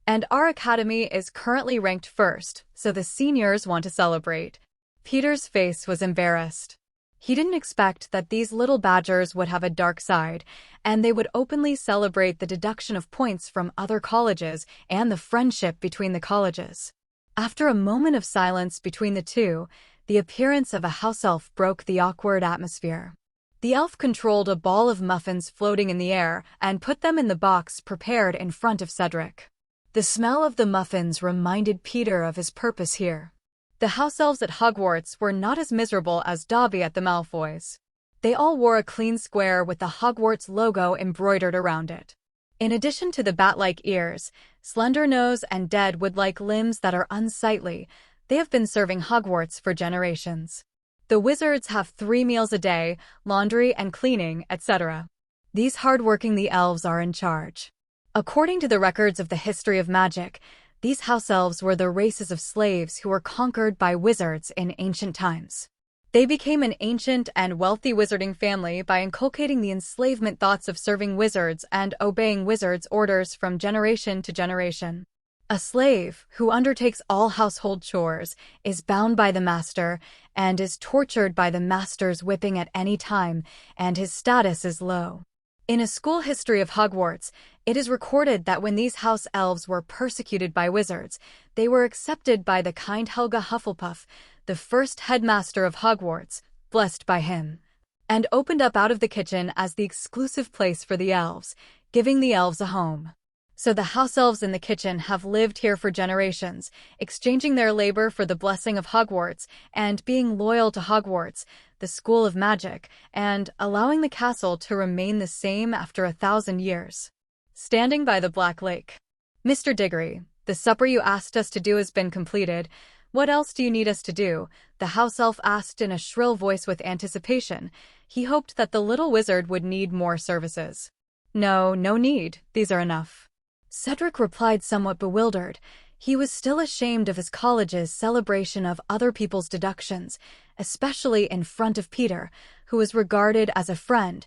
And our academy is currently ranked first, so the seniors want to celebrate." Peter's face was embarrassed. He didn't expect that these little badgers would have a dark side, and they would openly celebrate the deduction of points from other colleges and the friendship between the colleges. After a moment of silence between the two, the appearance of a house elf broke the awkward atmosphere. The elf controlled a ball of muffins floating in the air and put them in the box prepared in front of Cedric. The smell of the muffins reminded Peter of his purpose here. The house elves at Hogwarts were not as miserable as Dobby at the Malfoys. They all wore a clean square with the Hogwarts logo embroidered around it. In addition to the bat-like ears, slender nose, and dead wood-like limbs that are unsightly, they have been serving Hogwarts for generations. The wizards have 3 meals a day, laundry and cleaning, etc. These hard-working the elves are in charge. According to the records of the history of magic, these house elves were the races of slaves who were conquered by wizards in ancient times. They became an ancient and wealthy wizarding family by inculcating the enslavement thoughts of serving wizards and obeying wizards' orders from generation to generation. A slave, who undertakes all household chores, is bound by the master and is tortured by the master's whipping at any time, and his status is low. In a school history of Hogwarts, it is recorded that when these house elves were persecuted by wizards, they were accepted by the kind Helga Hufflepuff, the first headmaster of Hogwarts, blessed by him, and opened up out of the kitchen as the exclusive place for the elves, giving the elves a home. So the house elves in the kitchen have lived here for generations, exchanging their labor for the blessing of Hogwarts and being loyal to Hogwarts, the school of magic, and allowing the castle to remain the same after 1,000 years. Standing by the Black Lake. "Mr. Diggory, the supper you asked us to do has been completed. What else do you need us to do?" the house elf asked in a shrill voice with anticipation. He hoped that the little wizard would need more services. No need. These are enough." Cedric replied, somewhat bewildered. He was still ashamed of his college's celebration of other people's deductions, especially in front of Peter, who was regarded as a friend,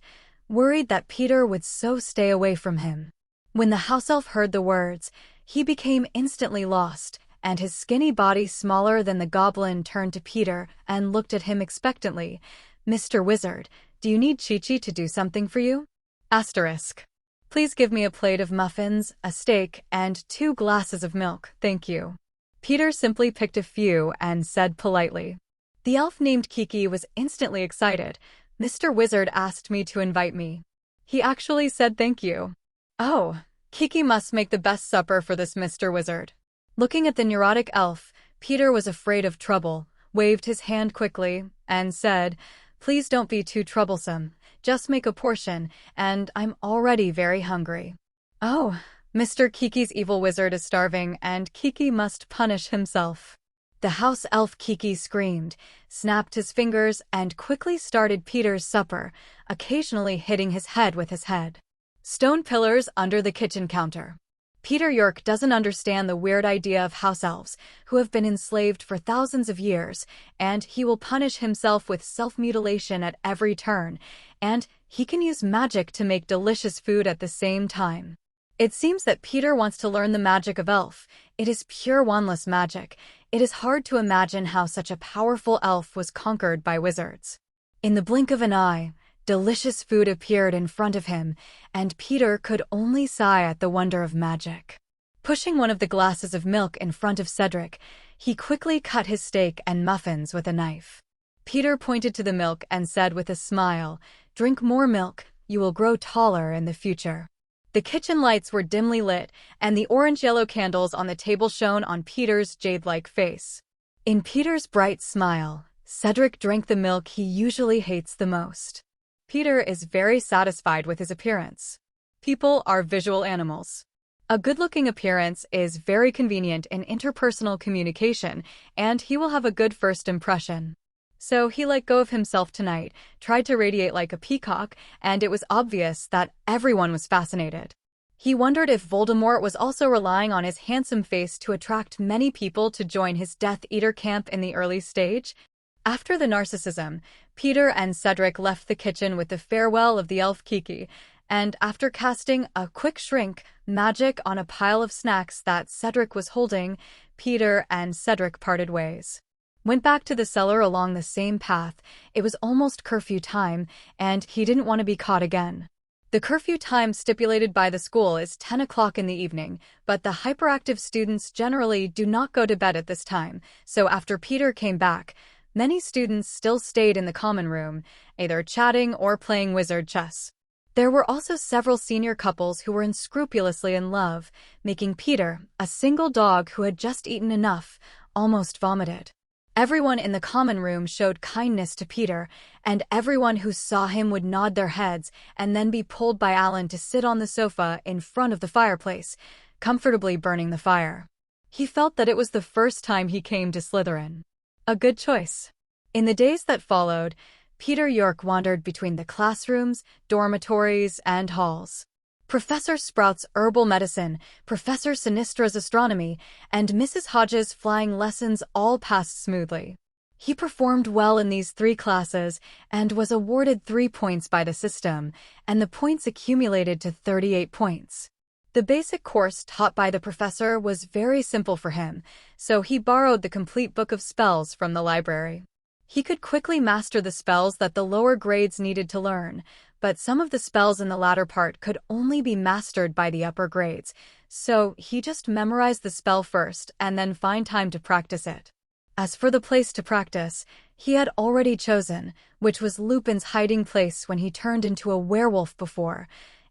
worried that Peter would so stay away from him. When the house elf heard the words, he became instantly lost, and his skinny body smaller than the goblin turned to Peter and looked at him expectantly. "Mr. Wizard, do you need Chi-Chi to do something for you?" Asterisk. Please give me a plate of muffins, a steak, and 2 glasses of milk, thank you. Peter simply picked a few and said politely. The elf named Kiki was instantly excited. Mr. Wizard asked me to invite me. He actually said thank you. Oh, Kiki must make the best supper for this Mr. Wizard. Looking at the neurotic elf, Peter was afraid of trouble, waved his hand quickly, and said, "Please don't be too troublesome. Just make a portion, and I'm already very hungry." Oh, Mr. Kiki's evil wizard is starving, and Kiki must punish himself. The house elf Kiki screamed, snapped his fingers, and quickly started Peter's supper, occasionally hitting his head with his head. Stone pillars under the kitchen counter. Peter York doesn't understand the weird idea of house elves, who have been enslaved for thousands of years, and he will punish himself with self-mutilation at every turn, and he can use magic to make delicious food at the same time. It seems that Peter wants to learn the magic of elf. It is pure wandless magic. It is hard to imagine how such a powerful elf was conquered by wizards. In the blink of an eye, delicious food appeared in front of him, and Peter could only sigh at the wonder of magic. Pushing one of the glasses of milk in front of Cedric, he quickly cut his steak and muffins with a knife. Peter pointed to the milk and said with a smile, "Drink more milk, you will grow taller in the future." The kitchen lights were dimly lit, and the orange-yellow candles on the table shone on Peter's jade-like face. In Peter's bright smile, Cedric drank the milk he usually hates the most. Peter is very satisfied with his appearance. People are visual animals. A good-looking appearance is very convenient in interpersonal communication, and he will have a good first impression. So he let go of himself tonight, tried to radiate like a peacock, and it was obvious that everyone was fascinated. He wondered if Voldemort was also relying on his handsome face to attract many people to join his Death Eater camp in the early stage. After the narcissism, Peter and Cedric left the kitchen with the farewell of the elf Kiki, and after casting a quick shrink magic on a pile of snacks that Cedric was holding, Peter and Cedric parted ways. Went back to the cellar along the same path. It was almost curfew time, and he didn't want to be caught again. The curfew time stipulated by the school is 10 o'clock in the evening, but the hyperactive students generally do not go to bed at this time, so after Peter came back, many students still stayed in the common room, either chatting or playing wizard chess. There were also several senior couples who were unscrupulously in love, making Peter, a single dog who had just eaten enough, almost vomited. Everyone in the common room showed kindness to Peter, and everyone who saw him would nod their heads and then be pulled by Alan to sit on the sofa in front of the fireplace, comfortably burning the fire. He felt that it was the first time he came to Slytherin. A good choice. In the days that followed, Peter York wandered between the classrooms, dormitories, and halls. Professor Sprout's herbal medicine, Professor Sinistra's astronomy, and Mrs. Hodges' flying lessons all passed smoothly. He performed well in these 3 classes and was awarded 3 points by the system, and the points accumulated to 38 points. The basic course taught by the professor was very simple for him, so he borrowed the complete book of spells from the library. He could quickly master the spells that the lower grades needed to learn, but some of the spells in the latter part could only be mastered by the upper grades, so he just memorized the spell first and then find time to practice it. As for the place to practice, he had already chosen, which was Lupin's hiding place when he turned into a werewolf before,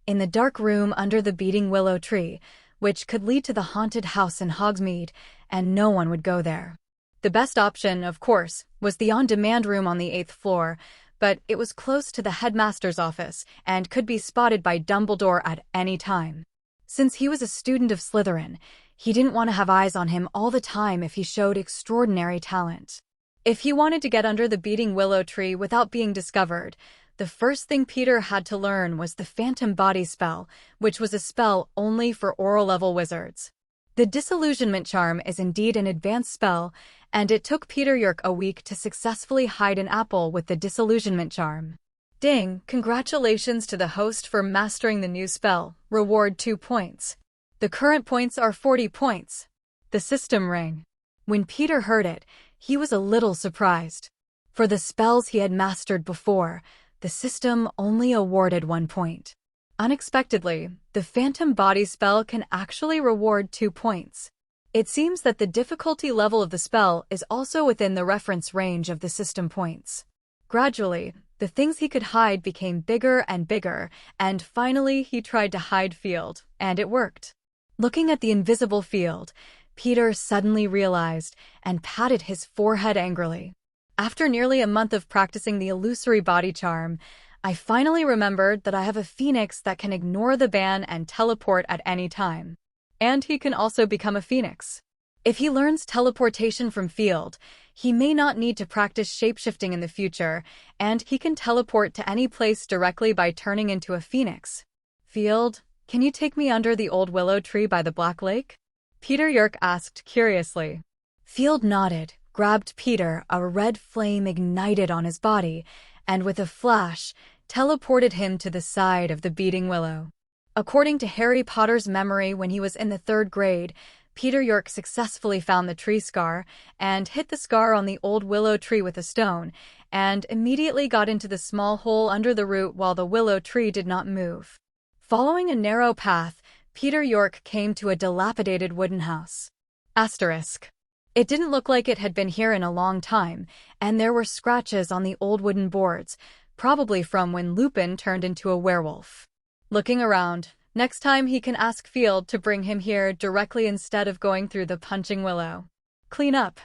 in the dark room under the beating willow tree, which could lead to the haunted house in Hogsmeade, and no one would go there. The best option, of course, was the on-demand room on the 8th floor, but it was close to the headmaster's office and could be spotted by Dumbledore at any time. Since he was a student of Slytherin, he didn't want to have eyes on him all the time if he showed extraordinary talent. If he wanted to get under the beating willow tree without being discovered, the first thing Peter had to learn was the Phantom Body spell, which was a spell only for oral-level wizards. The Disillusionment Charm is indeed an advanced spell, and it took Peter York a week to successfully hide an apple with the Disillusionment Charm. Ding! Congratulations to the host for mastering the new spell. Reward 2 points. The current points are 40 points. The system rang. When Peter heard it, he was a little surprised. For the spells he had mastered before, the system only awarded 1 point. Unexpectedly, the Phantom Body spell can actually reward 2 points. It seems that the difficulty level of the spell is also within the reference range of the system points. Gradually, the things he could hide became bigger and bigger, and finally he tried to hide Field, and it worked. Looking at the invisible Field, Peter suddenly realized and patted his forehead angrily. After nearly a month of practicing the illusory body charm, I finally remembered that I have a phoenix that can ignore the ban and teleport at any time. And he can also become a phoenix. If he learns teleportation from Field, he may not need to practice shapeshifting in the future, and he can teleport to any place directly by turning into a phoenix. Field, can you take me under the old willow tree by the Black Lake? Peter Yerk asked curiously. Field nodded, grabbed Peter, a red flame ignited on his body, and with a flash, teleported him to the side of the beating willow. According to Harry Potter's memory when he was in the 3rd grade, Peter Yerk successfully found the tree scar and hit the scar on the old willow tree with a stone, and immediately got into the small hole under the root while the willow tree did not move. Following a narrow path, Peter Yerk came to a dilapidated wooden house. Asterisk. It didn't look like it had been here in a long time, and there were scratches on the old wooden boards, probably from when Lupin turned into a werewolf. Looking around, next time he can ask Field to bring him here directly instead of going through the punching willow. Clean up.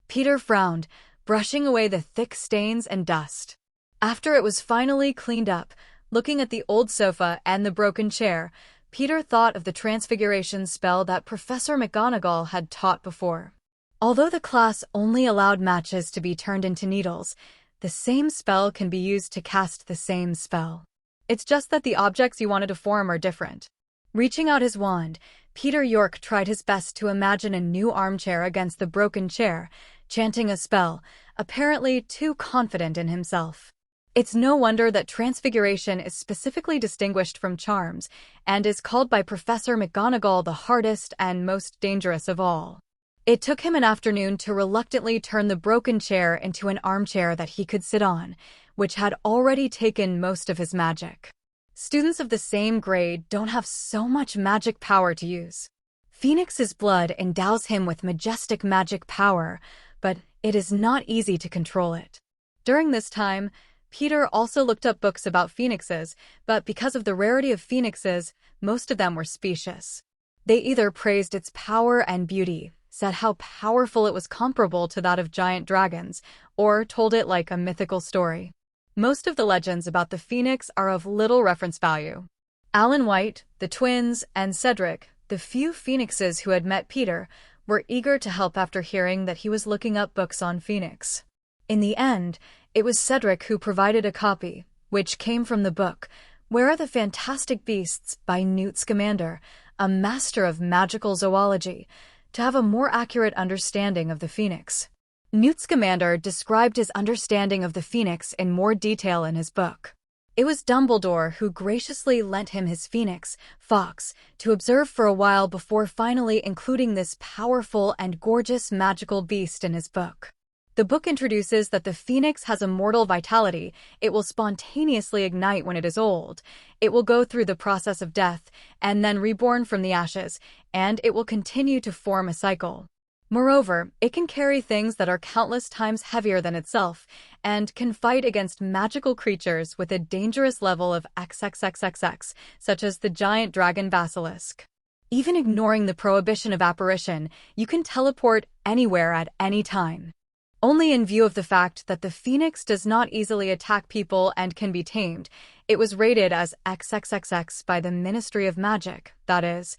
Peter frowned, brushing away the thick stains and dust. After it was finally cleaned up, looking at the old sofa and the broken chair, Peter thought of the transfiguration spell that Professor McGonagall had taught before. Although the class only allowed matches to be turned into needles, the same spell can be used to cast the same spell. It's just that the objects you wanted to form are different. Reaching out his wand, Peter Yerk tried his best to imagine a new armchair against the broken chair, chanting a spell, apparently too confident in himself. It's no wonder that transfiguration is specifically distinguished from charms, and is called by Professor McGonagall the hardest and most dangerous of all. It took him an afternoon to reluctantly turn the broken chair into an armchair that he could sit on, which had already taken most of his magic. Students of the same grade don't have so much magic power to use. Phoenix's blood endows him with majestic magic power, but it is not easy to control it. During this time, Peter also looked up books about phoenixes, but because of the rarity of phoenixes, most of them were specious. They either praised its power and beauty, said how powerful it was comparable to that of giant dragons, or told it like a mythical story. Most of the legends about the phoenix are of little reference value. Alan White, the twins, and Cedric, the few phoenixes who had met Peter, were eager to help after hearing that he was looking up books on Phoenix. In the end, it was Cedric who provided a copy, which came from the book, Where Are the Fantastic Beasts by Newt Scamander, a master of magical zoology, to have a more accurate understanding of the phoenix. Newt Scamander described his understanding of the phoenix in more detail in his book. It was Dumbledore who graciously lent him his phoenix, Fox, to observe for a while before finally including this powerful and gorgeous magical beast in his book. The book introduces that the phoenix has immortal vitality, it will spontaneously ignite when it is old, it will go through the process of death, and then reborn from the ashes, and it will continue to form a cycle. Moreover, it can carry things that are countless times heavier than itself, and can fight against magical creatures with a dangerous level of XXXXX, such as the giant dragon basilisk. Even ignoring the prohibition of apparition, you can teleport anywhere at any time. Only in view of the fact that the phoenix does not easily attack people and can be tamed, it was rated as XXXX by the Ministry of Magic, that is,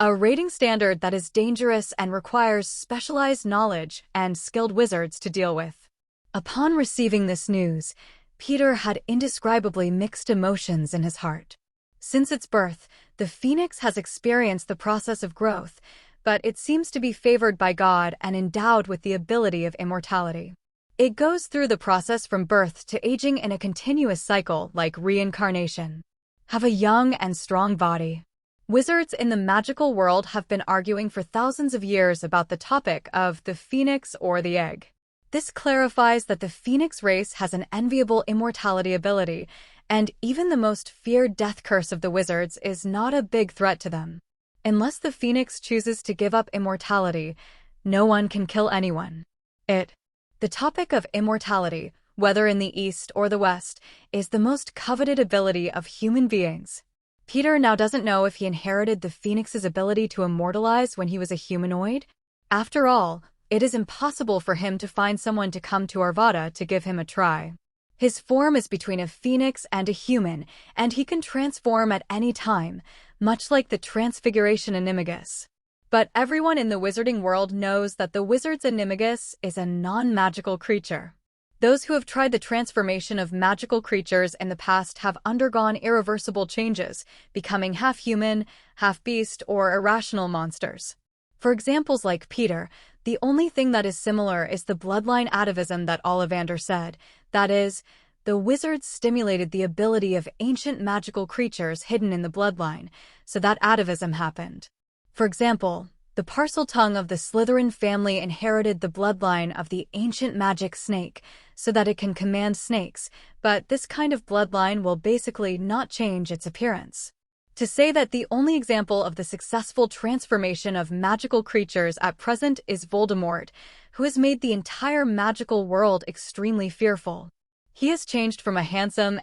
a rating standard that is dangerous and requires specialized knowledge and skilled wizards to deal with. Upon receiving this news, Peter had indescribably mixed emotions in his heart. Since its birth, the phoenix has experienced the process of growth, but it seems to be favored by God and endowed with the ability of immortality. It goes through the process from birth to aging in a continuous cycle like reincarnation. Have a young and strong body. Wizards in the magical world have been arguing for thousands of years about the topic of the phoenix or the egg. This clarifies that the Phoenix race has an enviable immortality ability, and even the most feared death curse of the wizards is not a big threat to them. Unless the Phoenix chooses to give up immortality, no one can kill anyone. The topic of immortality, whether in the East or the West, is the most coveted ability of human beings. Peter now doesn't know if he inherited the Phoenix's ability to immortalize when he was a humanoid. After all, it is impossible for him to find someone to come to Arvada to give him a try. His form is between a phoenix and a human, and he can transform at any time, much like the Transfiguration Animagus. But everyone in the wizarding world knows that the wizard's Animagus is a non-magical creature. Those who have tried the transformation of magical creatures in the past have undergone irreversible changes, becoming half-human, half-beast, or irrational monsters. For examples like Peter, the only thing that is similar is the bloodline atavism that Ollivander said. That is, the wizards stimulated the ability of ancient magical creatures hidden in the bloodline, so that atavism happened. For example, the Parseltongue of the Slytherin family inherited the bloodline of the ancient magic snake, so that it can command snakes, but this kind of bloodline will basically not change its appearance. To say that the only example of the successful transformation of magical creatures at present is Voldemort, who has made the entire magical world extremely fearful. He has changed from a handsome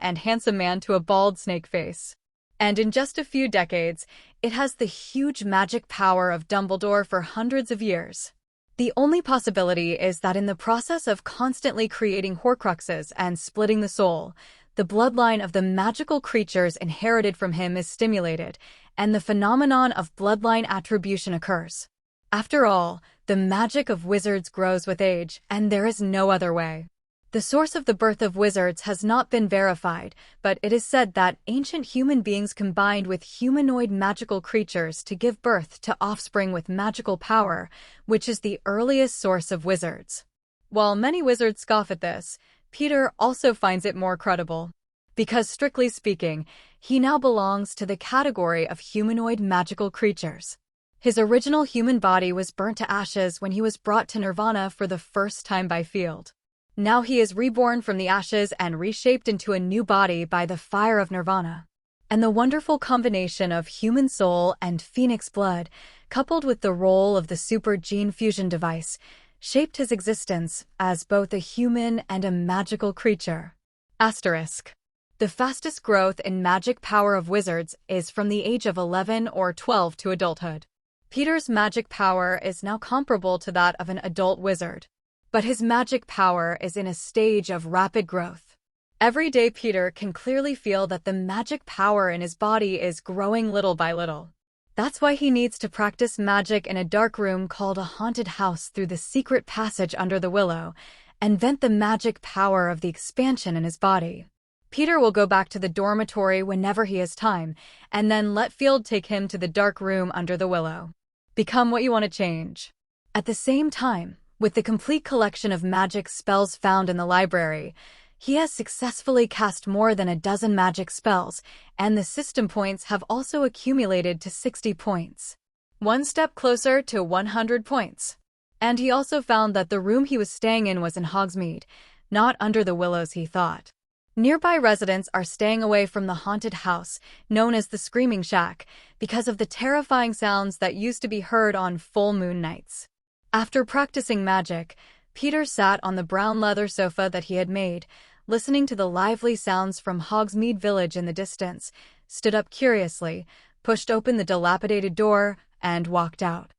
man to a bald snake face. And in just a few decades, it has the huge magic power of Dumbledore for hundreds of years. The only possibility is that in the process of constantly creating Horcruxes and splitting the soul, the bloodline of the magical creatures inherited from him is stimulated, and the phenomenon of bloodline attribution occurs. After all, the magic of wizards grows with age, and there is no other way. The source of the birth of wizards has not been verified, but it is said that ancient human beings combined with humanoid magical creatures to give birth to offspring with magical power, which is the earliest source of wizards. While many wizards scoff at this, Peter also finds it more credible. Because strictly speaking, he now belongs to the category of humanoid magical creatures. His original human body was burnt to ashes when he was brought to Nirvana for the first time by Field. Now he is reborn from the ashes and reshaped into a new body by the fire of Nirvana. And the wonderful combination of human soul and phoenix blood, coupled with the role of the super gene fusion device, shaped his existence as both a human and a magical creature. Asterisk. The fastest growth in magic power of wizards is from the age of 11 or 12 to adulthood. Peter's magic power is now comparable to that of an adult wizard. But his magic power is in a stage of rapid growth. Every day Peter can clearly feel that the magic power in his body is growing little by little. That's why he needs to practice magic in a dark room called a haunted house through the secret passage under the willow, and vent the magic power of the expansion in his body. Peter will go back to the dormitory whenever he has time, and then let Field take him to the dark room under the willow. Become what you want to change. At the same time, with the complete collection of magic spells found in the library, he has successfully cast more than a dozen magic spells, and the system points have also accumulated to 60 points. One step closer to 100 points. And he also found that the room he was staying in was in Hogsmeade, not under the willows he thought. Nearby residents are staying away from the haunted house, known as the Screaming Shack, because of the terrifying sounds that used to be heard on full moon nights. After practicing magic, Peter sat on the brown leather sofa that he had made, listening to the lively sounds from Hogsmeade Village in the distance, stood up curiously, pushed open the dilapidated door, and walked out.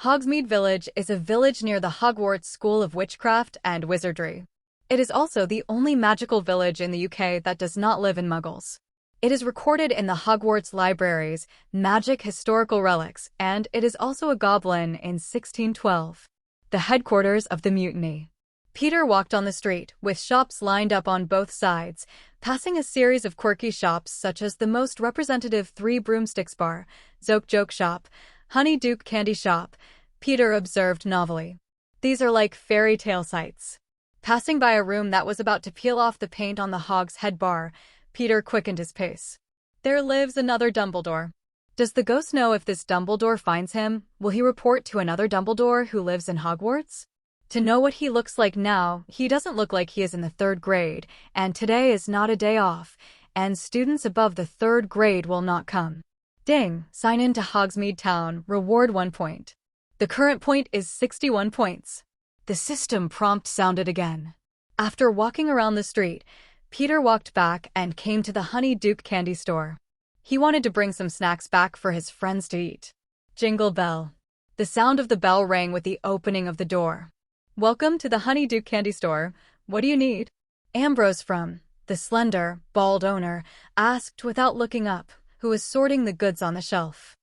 Hogsmeade Village is a village near the Hogwarts School of Witchcraft and Wizardry. It is also the only magical village in the UK that does not live in Muggles. It is recorded in the Hogwarts Library's Magic Historical Relics, and it is also a goblin in 1612. The headquarters of the mutiny. Peter walked on the street, with shops lined up on both sides, passing a series of quirky shops such as the most representative Three Broomsticks Bar, Zoke Joke Shop, Honey Duke Candy Shop, Peter observed novelly. These are like fairy tale sights. Passing by a room that was about to peel off the paint on the Hog's Head bar, Peter quickened his pace. There lives another Dumbledore. Does the ghost know if this Dumbledore finds him? Will he report to another Dumbledore who lives in Hogwarts? To know what he looks like now, he doesn't look like he is in the 3rd grade, and today is not a day off, and students above the 3rd grade will not come. Ding, sign in to Hogsmeade Town, reward 1 point. The current point is 61 points. The system prompt sounded again. After walking around the street, Peter walked back and came to the Honeyduke candy store. He wanted to bring some snacks back for his friends to eat. Jingle bell. The sound of the bell rang with the opening of the door. Welcome to the Honeyduke candy store. What do you need? Ambrose from the slender, bald owner asked without looking up, who was sorting the goods on the shelf.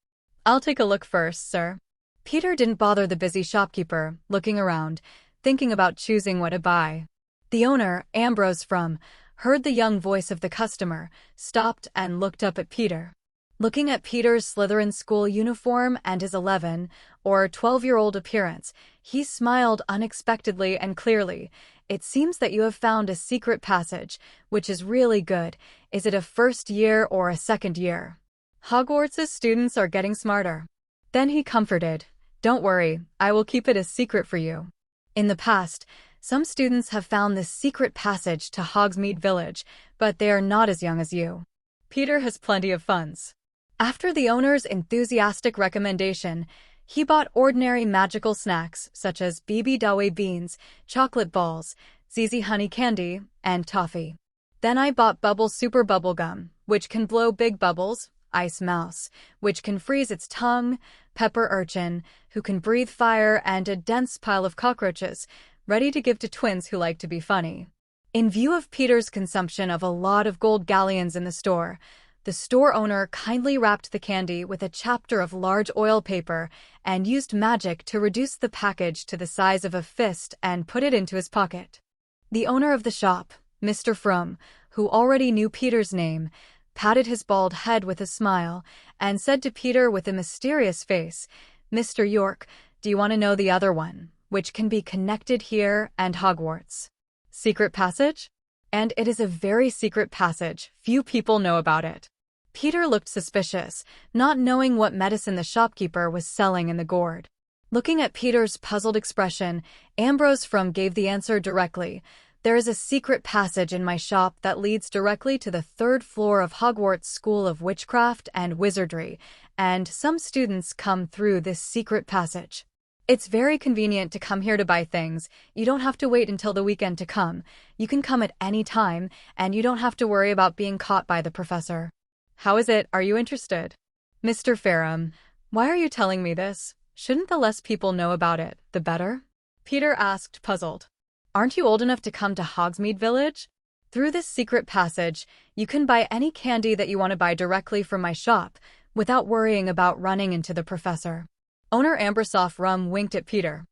I'll take a look first, sir. Peter didn't bother the busy shopkeeper, looking around, thinking about choosing what to buy. The owner, Ambrose from, heard the young voice of the customer, stopped and looked up at Peter. Looking at Peter's Slytherin school uniform and his 11- or 12-year-old appearance, he smiled unexpectedly and clearly. It seems that you have found a secret passage, which is really good. Is it a 1st year or a 2nd year? Hogwarts' students are getting smarter. Then he comforted, don't worry, I will keep it a secret for you. In the past, some students have found this secret passage to Hogsmeade Village, but they are not as young as you. Peter has plenty of funds. After the owner's enthusiastic recommendation, he bought ordinary magical snacks such as BB Dawei beans, chocolate balls, ZZ honey candy, and toffee. Then I bought Bubble Super Bubble Gum, which can blow big bubbles, Ice Mouse, which can freeze its tongue, Pepper Urchin, who can breathe fire, and a dense pile of cockroaches, ready to give to twins who like to be funny. In view of Peter's consumption of a lot of gold galleons in the store owner kindly wrapped the candy with a chapter of large oil paper and used magic to reduce the package to the size of a fist and put it into his pocket. The owner of the shop, Mr. Frum, who already knew Peter's name, patted his bald head with a smile and said to Peter with a mysterious face, Mr. York, do you want to know the other one, which can be connected here and Hogwarts? Secret passage? And it is a very secret passage. Few people know about it. Peter looked suspicious, not knowing what medicine the shopkeeper was selling in the gourd. Looking at Peter's puzzled expression, Ambrose from gave the answer directly. There is a secret passage in my shop that leads directly to the 3rd floor of Hogwarts School of Witchcraft and Wizardry, and some students come through this secret passage. It's very convenient to come here to buy things. You don't have to wait until the weekend to come. You can come at any time, and you don't have to worry about being caught by the professor. How is it? Are you interested? Mr. Ferrum, why are you telling me this? Shouldn't the less people know about it, the better? Peter asked, puzzled. Aren't you old enough to come to Hogsmeade Village? Through this secret passage, you can buy any candy that you want to buy directly from my shop, without worrying about running into the professor. Owner Ambersoft Rum winked at Peter.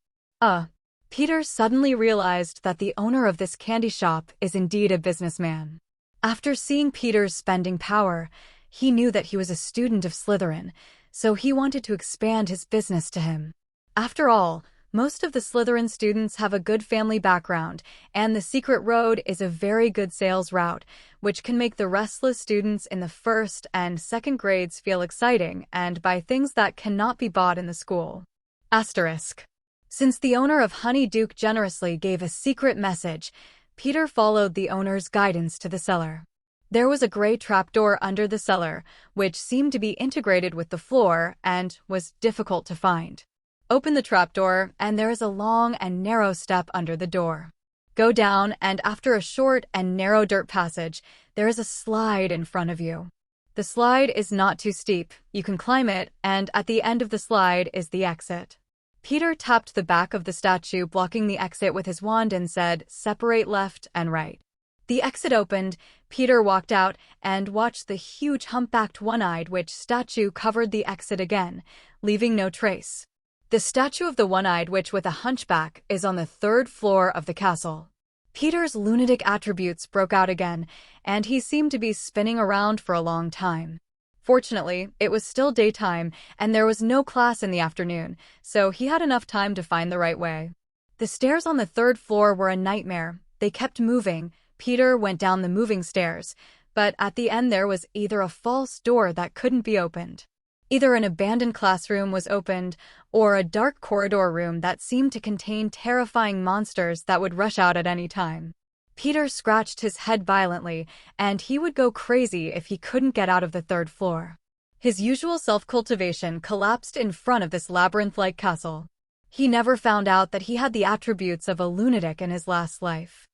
Peter suddenly realized that the owner of this candy shop is indeed a businessman. After seeing Peter's spending power, he knew that he was a student of Slytherin, so he wanted to expand his business to him. After all, most of the Slytherin students have a good family background, and the secret road is a very good sales route, which can make the restless students in the 1st and 2nd grades feel exciting and buy things that cannot be bought in the school. Asterisk. Since the owner of Honeyduke generously gave a secret message, Peter followed the owner's guidance to the cellar. There was a gray trapdoor under the cellar, which seemed to be integrated with the floor and was difficult to find. Open the trapdoor, and there is a long and narrow step under the door. Go down, and after a short and narrow dirt passage, there is a slide in front of you. The slide is not too steep, you can climb it, and at the end of the slide is the exit. Peter tapped the back of the statue blocking the exit with his wand and said, separate left and right. The exit opened, Peter walked out and watched the huge humpbacked one-eyed witch statue covered the exit again, leaving no trace. The statue of the one-eyed witch with a hunchback is on the 3rd floor of the castle. Peter's lunatic attributes broke out again, and he seemed to be spinning around for a long time. Fortunately, it was still daytime, and there was no class in the afternoon, so he had enough time to find the right way. The stairs on the 3rd floor were a nightmare. They kept moving. Peter went down the moving stairs, but at the end there was either a false door that couldn't be opened. Either an abandoned classroom was opened, or a dark corridor room that seemed to contain terrifying monsters that would rush out at any time. Peter scratched his head violently, and he would go crazy if he couldn't get out of the third floor. His usual self-cultivation collapsed in front of this labyrinth-like castle. He never found out that he had the attributes of a lunatic in his last life.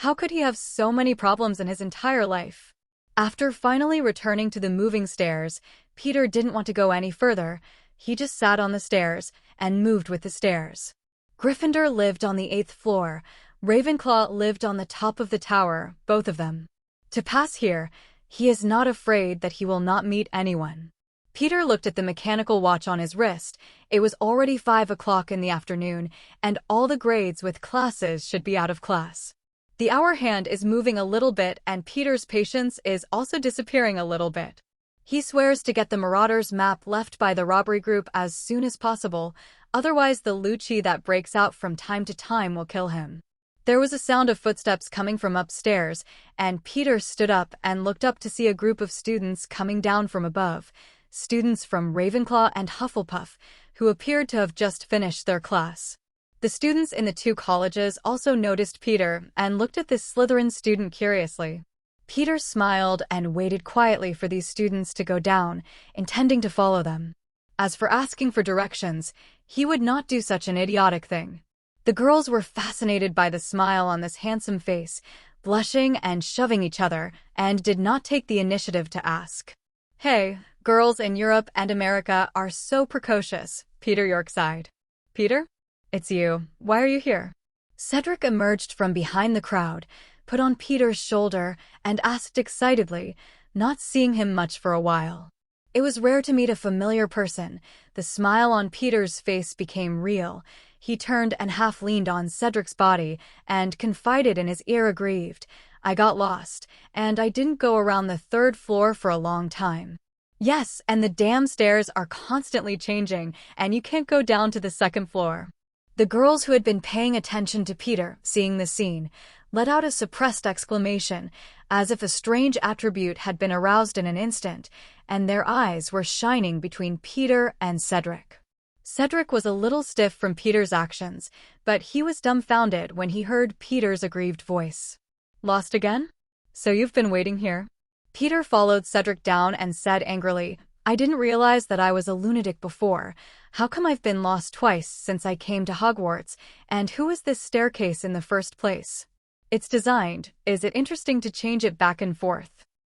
How could he have so many problems in his entire life? After finally returning to the moving stairs, Peter didn't want to go any further. He just sat on the stairs and moved with the stairs. Gryffindor lived on the 8th floor. Ravenclaw lived on the top of the tower, both of them. To pass here, he is not afraid that he will not meet anyone. Peter looked at the mechanical watch on his wrist. It was already 5 o'clock in the afternoon, and all the grades with classes should be out of class. The hour hand is moving a little bit, and Peter's patience is also disappearing a little bit. He swears to get the Marauders map left by the robbery group as soon as possible, otherwise the Lucci that breaks out from time to time will kill him. There was a sound of footsteps coming from upstairs, and Peter stood up and looked up to see a group of students coming down from above, students from Ravenclaw and Hufflepuff, who appeared to have just finished their class. The students in the two colleges also noticed Peter and looked at this Slytherin student curiously. Peter smiled and waited quietly for these students to go down, intending to follow them. As for asking for directions, he would not do such an idiotic thing. The girls were fascinated by the smile on this handsome face, blushing and shoving each other, and did not take the initiative to ask. "Hey, girls in Europe and America are so precocious," Peter York sighed. "Peter? It's you. Why are you here?" Cedric emerged from behind the crowd, put on Peter's shoulder, and asked excitedly, not seeing him much for a while. It was rare to meet a familiar person. The smile on Peter's face became real. He turned and half leaned on Cedric's body and confided in his ear aggrieved, "I got lost, and I didn't go around the 3rd floor for a long time." "Yes, and the damn stairs are constantly changing, and you can't go down to the 2nd floor." The girls who had been paying attention to Peter, seeing the scene, let out a suppressed exclamation, as if a strange attribute had been aroused in an instant, and their eyes were shining between Peter and Cedric. Cedric was a little stiff from Peter's actions, but he was dumbfounded when he heard Peter's aggrieved voice. "Lost again? So you've been waiting here?" Peter followed Cedric down and said angrily, "I didn't realize that I was a lunatic before. How come I've been lost twice since I came to Hogwarts, and who is this staircase in the first place? It's designed. Is it interesting to change it back and forth?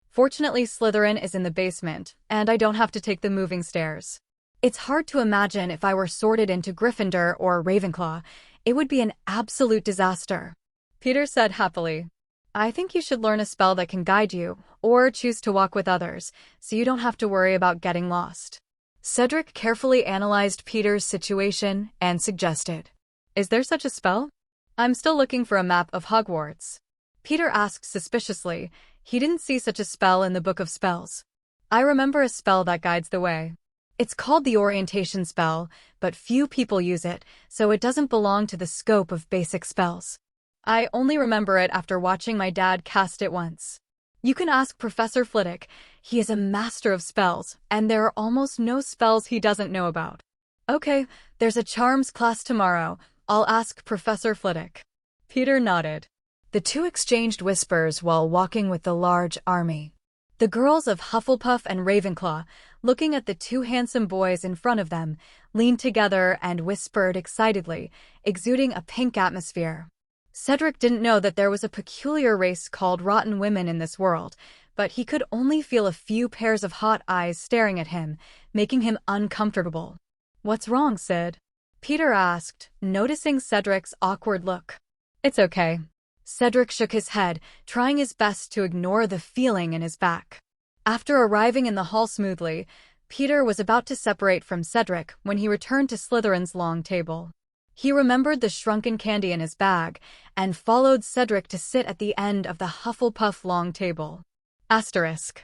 Fortunately, Slytherin is in the basement, and I don't have to take the moving stairs. It's hard to imagine if I were sorted into Gryffindor or Ravenclaw. It would be an absolute disaster." Peter said happily, "I think you should learn a spell that can guide you, or choose to walk with others, so you don't have to worry about getting lost." Cedric carefully analyzed Peter's situation and suggested, "Is there such a spell? I'm still looking for a map of Hogwarts." Peter asked suspiciously. He didn't see such a spell in the Book of Spells. "I remember a spell that guides the way. It's called the Orientation Spell, but few people use it, so it doesn't belong to the scope of basic spells. I only remember it after watching my dad cast it once. You can ask Professor Flitwick. He is a master of spells, and there are almost no spells he doesn't know about." "Okay, there's a charms class tomorrow. I'll ask Professor Flitwick." Peter nodded. The two exchanged whispers while walking with the large army. The girls of Hufflepuff and Ravenclaw, looking at the two handsome boys in front of them, leaned together and whispered excitedly, exuding a pink atmosphere. Cedric didn't know that there was a peculiar race called rotten women in this world, but he could only feel a few pairs of hot eyes staring at him, making him uncomfortable. "What's wrong, Sid?" Peter asked, noticing Cedric's awkward look. "It's okay." Cedric shook his head, trying his best to ignore the feeling in his back. After arriving in the hall smoothly, Peter was about to separate from Cedric when he returned to Slytherin's long table. He remembered the shrunken candy in his bag and followed Cedric to sit at the end of the Hufflepuff long table. Asterisk.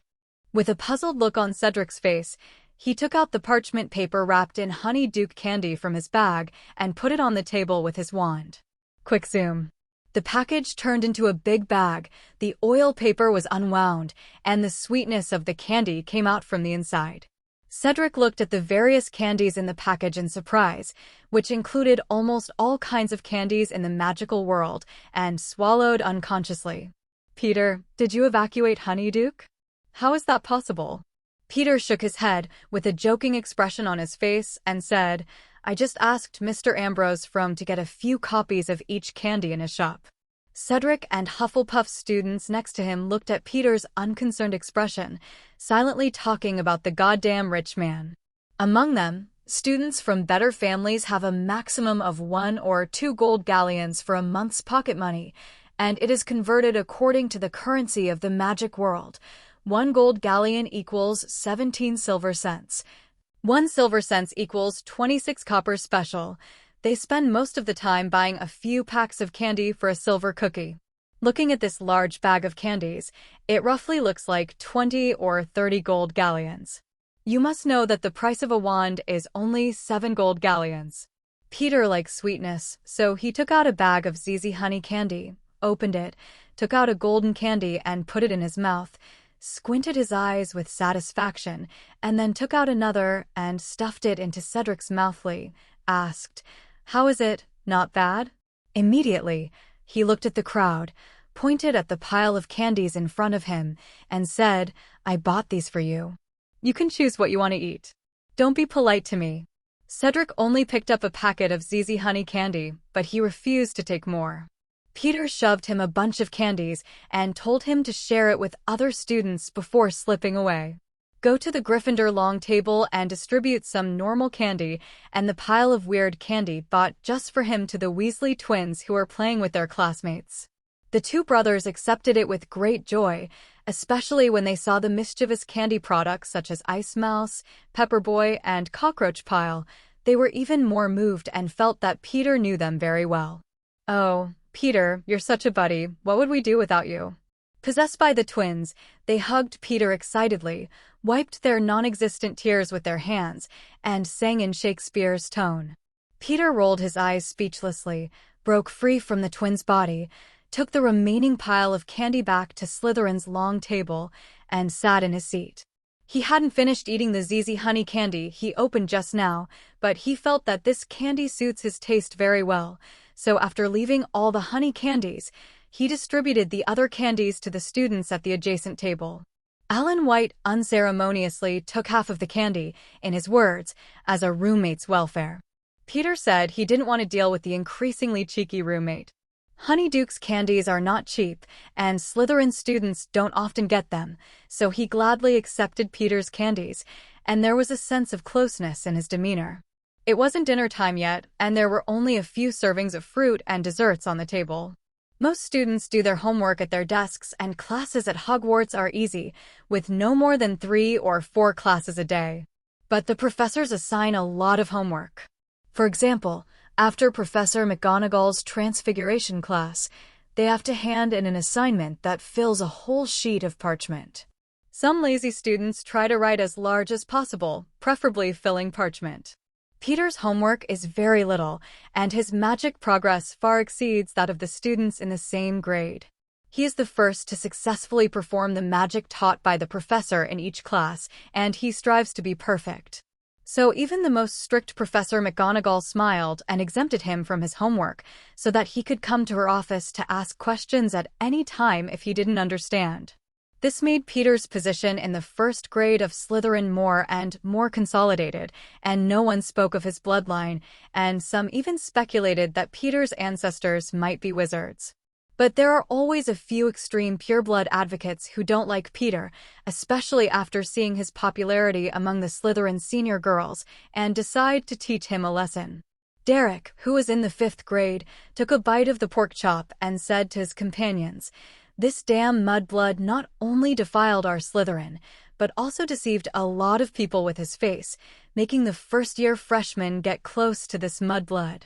With a puzzled look on Cedric's face, he took out the parchment paper wrapped in Honey Duke candy from his bag and put it on the table with his wand. Quick zoom. The package turned into a big bag, the oil paper was unwound, and the sweetness of the candy came out from the inside. Cedric looked at the various candies in the package in surprise, which included almost all kinds of candies in the magical world, and swallowed unconsciously. Peter, did you evacuate Honeyduke? How is that possible? Peter shook his head with a joking expression on his face and said, I just asked Mr. Ambrose to get a few copies of each candy in his shop. Cedric and Hufflepuff students next to him looked at Peter's unconcerned expression, silently talking about the goddamn rich man. Among them, students from better families have a maximum of 1 or 2 gold galleons for a month's pocket money, and it is converted according to the currency of the magic world. 1 gold galleon equals 17 silver cents. 1 silver cents equals 26 copper special. They spend most of the time buying a few packs of candy for a silver cookie. Looking at this large bag of candies, it roughly looks like 20 or 30 gold galleons. You must know that the price of a wand is only 7 gold galleons. Peter likes sweetness, so he took out a bag of ZZ honey candy, opened it, took out a golden candy and put it in his mouth, squinted his eyes with satisfaction, and then took out another and stuffed it into Cedric's mouthly, asked, How is it, not bad? Immediately, he looked at the crowd, pointed at the pile of candies in front of him, and said, I bought these for you. You can choose what you want to eat. Don't be polite to me. Cedric only picked up a packet of ZZ honey candy, but he refused to take more. Peter shoved him a bunch of candies and told him to share it with other students before slipping away. Go to the Gryffindor long table and distribute some normal candy and the pile of weird candy bought just for him to the Weasley twins who were playing with their classmates. The 2 brothers accepted it with great joy, especially when they saw the mischievous candy products such as Ice Mouse, Pepper Boy, and Cockroach Pile. They were even more moved and felt that Peter knew them very well. Oh, Peter, you're such a buddy. What would we do without you? Possessed by the twins, they hugged Peter excitedly, wiped their non-existent tears with their hands, and sang in Shakespeare's tone. Peter rolled his eyes speechlessly, broke free from the twins' body, took the remaining pile of candy back to Slytherin's long table, and sat in his seat. He hadn't finished eating the ZZ honey candy he opened just now, but he felt that this candy suits his taste very well, so after leaving all the honey candies, he distributed the other candies to the students at the adjacent table. Alan White unceremoniously took half of the candy, in his words, as a roommate's welfare. Peter said he didn't want to deal with the increasingly cheeky roommate. Honeyduke's candies are not cheap, and Slytherin students don't often get them, so he gladly accepted Peter's candies, and there was a sense of closeness in his demeanor. It wasn't dinner time yet, and there were only a few servings of fruit and desserts on the table. Most students do their homework at their desks, and classes at Hogwarts are easy, with no more than 3 or 4 classes a day. But the professors assign a lot of homework. For example, after Professor McGonagall's Transfiguration class, they have to hand in an assignment that fills a whole sheet of parchment. Some lazy students try to write as large as possible, preferably filling parchment. Peter's homework is very little, and his magic progress far exceeds that of the students in the same grade. He is the first to successfully perform the magic taught by the professor in each class, and he strives to be perfect. So even the most strict Professor McGonagall smiled and exempted him from his homework so that he could come to her office to ask questions at any time if he didn't understand. This made Peter's position in the first grade of Slytherin more and more consolidated, and no one spoke of his bloodline, and some even speculated that Peter's ancestors might be wizards. But there are always a few extreme pureblood advocates who don't like Peter, especially after seeing his popularity among the Slytherin senior girls, and decide to teach him a lesson. Derek, who was in the 5th grade, took a bite of the pork chop and said to his companions, "This damn mudblood not only defiled our Slytherin, but also deceived a lot of people with his face, making the first-year freshmen get close to this mudblood.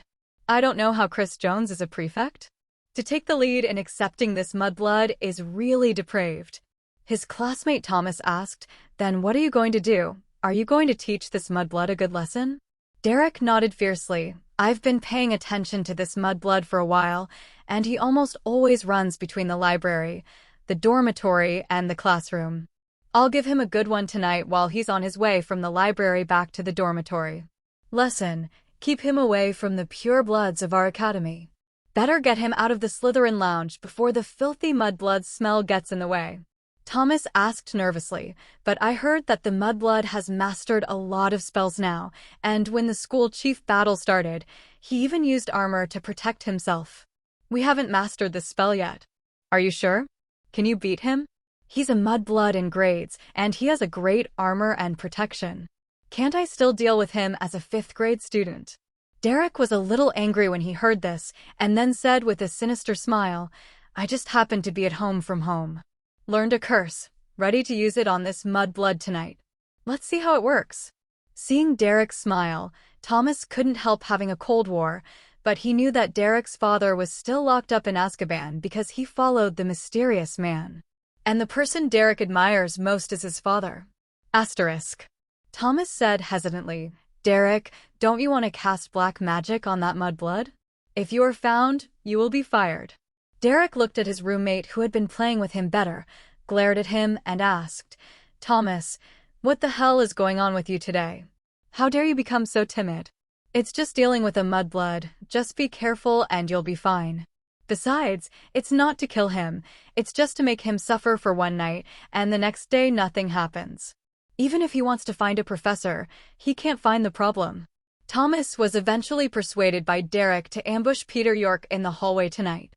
I don't know how Chris Jones is a prefect. To take the lead in accepting this mudblood is really depraved." His classmate Thomas asked, "Then what are you going to do? Are you going to teach this mudblood a good lesson?" Derek nodded fiercely. "I've been paying attention to this mudblood for a while, and he almost always runs between the library, the dormitory, and the classroom. I'll give him a good one tonight while he's on his way from the library back to the dormitory. Lesson: keep him away from the pure bloods of our academy. Better get him out of the Slytherin lounge before the filthy mudblood smell gets in the way. Thomas asked nervously, but I heard that the mudblood has mastered a lot of spells now, and when the school chief battle started, he even used armor to protect himself. We haven't mastered this spell yet. Are you sure? Can you beat him? He's a mudblood in grades, and he has a great armor and protection. Can't I still deal with him as a 5th grade student? Derek was a little angry when he heard this, and then said with a sinister smile, I just happened to be at home from home. Learned a curse, ready to use it on this mudblood tonight. Let's see how it works. Seeing Derek smile, Thomas couldn't help having a Cold War, but he knew that Derek's father was still locked up in Azkaban because he followed the mysterious man. And the person Derek admires most is his father. Asterisk. Thomas said hesitantly, Derek, don't you want to cast black magic on that mudblood? If you are found, you will be fired. Derek looked at his roommate who had been playing with him better, glared at him, and asked, Thomas, what the hell is going on with you today? How dare you become so timid? It's just dealing with a mudblood, just be careful and you'll be fine. Besides, it's not to kill him, it's just to make him suffer for one night, and the next day nothing happens. Even if he wants to find a professor, he can't find the problem. Thomas was eventually persuaded by Derek to ambush Peter York in the hallway tonight.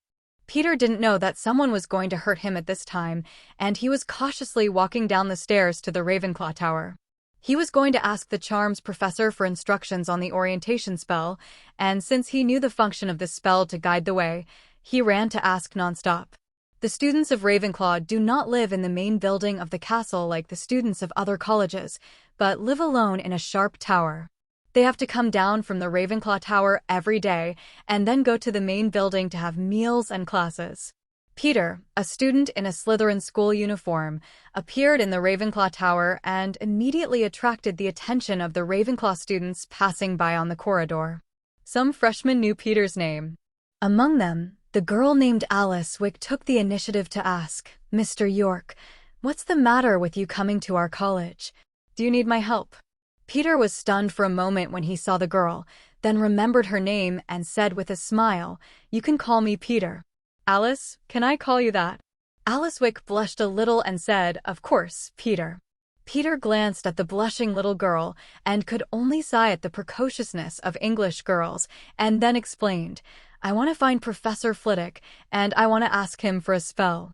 Peter didn't know that someone was going to hurt him at this time, and he was cautiously walking down the stairs to the Ravenclaw Tower. He was going to ask the Charms professor for instructions on the orientation spell, and since he knew the function of this spell to guide the way, he ran to ask nonstop. The students of Ravenclaw do not live in the main building of the castle like the students of other colleges, but live alone in a sharp tower. They have to come down from the Ravenclaw Tower every day and then go to the main building to have meals and classes. Peter, a student in a Slytherin school uniform, appeared in the Ravenclaw Tower and immediately attracted the attention of the Ravenclaw students passing by on the corridor. Some freshmen knew Peter's name. Among them, the girl named Alice Wick took the initiative to ask, Mr. York, what's the matter with you coming to our college? Do you need my help? Peter was stunned for a moment when he saw the girl, then remembered her name and said with a smile, You can call me Peter. Alice, can I call you that? Alice Wick blushed a little and said, Of course, Peter. Peter glanced at the blushing little girl and could only sigh at the precociousness of English girls, and then explained, I want to find Professor Flitwick, and I want to ask him for a spell.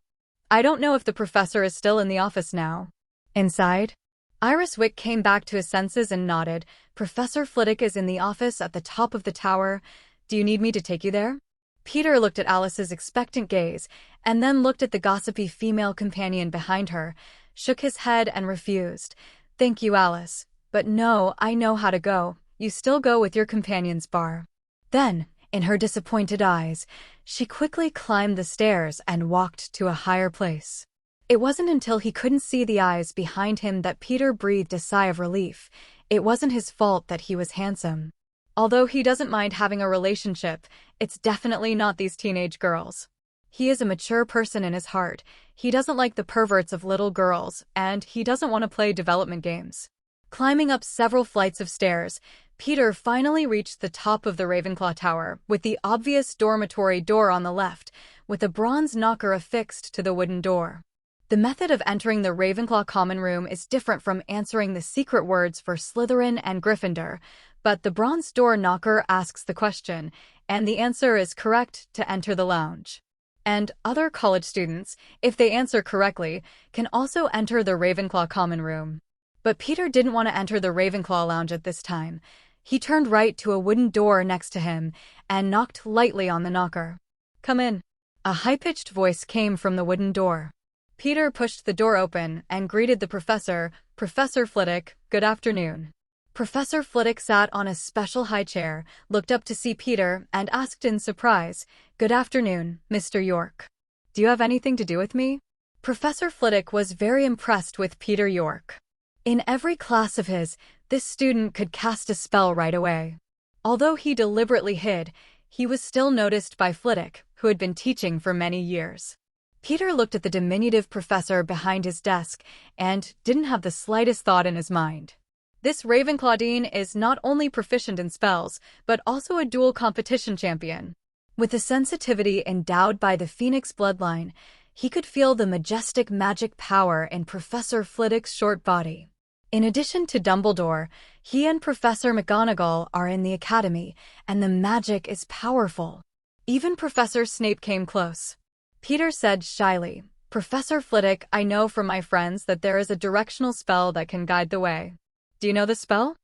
I don't know if the professor is still in the office now. Inside? Iris Wick came back to his senses and nodded. Professor Flitwick is in the office at the top of the tower. Do you need me to take you there? Peter looked at Alice's expectant gaze, and then looked at the gossipy female companion behind her, shook his head and refused. Thank you, Alice. But no, I know how to go. You still go with your companion's bar. Then, in her disappointed eyes, she quickly climbed the stairs and walked to a higher place. It wasn't until he couldn't see the eyes behind him that Peter breathed a sigh of relief. It wasn't his fault that he was handsome. Although he doesn't mind having a relationship, it's definitely not these teenage girls. He is a mature person in his heart. He doesn't like the perverts of little girls, and he doesn't want to play development games. Climbing up several flights of stairs, Peter finally reached the top of the Ravenclaw Tower, with the obvious dormitory door on the left, with a bronze knocker affixed to the wooden door. The method of entering the Ravenclaw common room is different from answering the secret words for Slytherin and Gryffindor, but the bronze door knocker asks the question, and the answer is correct to enter the lounge. And other college students, if they answer correctly, can also enter the Ravenclaw common room. But Peter didn't want to enter the Ravenclaw lounge at this time. He turned right to a wooden door next to him and knocked lightly on the knocker. Come in. A high-pitched voice came from the wooden door. Peter pushed the door open and greeted the professor, Professor Flitwick, good afternoon. Professor Flitwick sat on a special high chair, looked up to see Peter, and asked in surprise, Good afternoon, Mr. York. Do you have anything to do with me? Professor Flitwick was very impressed with Peter York. In every class of his, this student could cast a spell right away. Although he deliberately hid, he was still noticed by Flitwick, who had been teaching for many years. Peter looked at the diminutive professor behind his desk and didn't have the slightest thought in his mind. This Ravenclaw Dean is not only proficient in spells, but also a dual competition champion. With the sensitivity endowed by the Phoenix bloodline, he could feel the majestic magic power in Professor Flitwick's short body. In addition to Dumbledore, he and Professor McGonagall are in the academy, and the magic is powerful. Even Professor Snape came close. Peter said shyly, "Professor Flitwick, I know from my friends that there is a directional spell that can guide the way. Do you know the spell?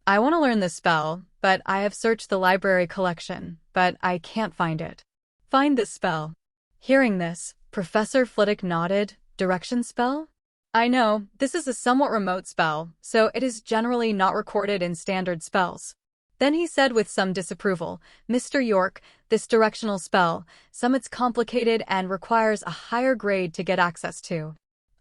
I want to learn this spell, but I have searched the library collection, but I can't find it. Find this spell." Hearing this, Professor Flitwick nodded. Direction spell? I know, this is a somewhat remote spell, so it is generally not recorded in standard spells. Then he said with some disapproval, "Mr. York, this directional spell, it's complicated and requires a higher grade to get access to.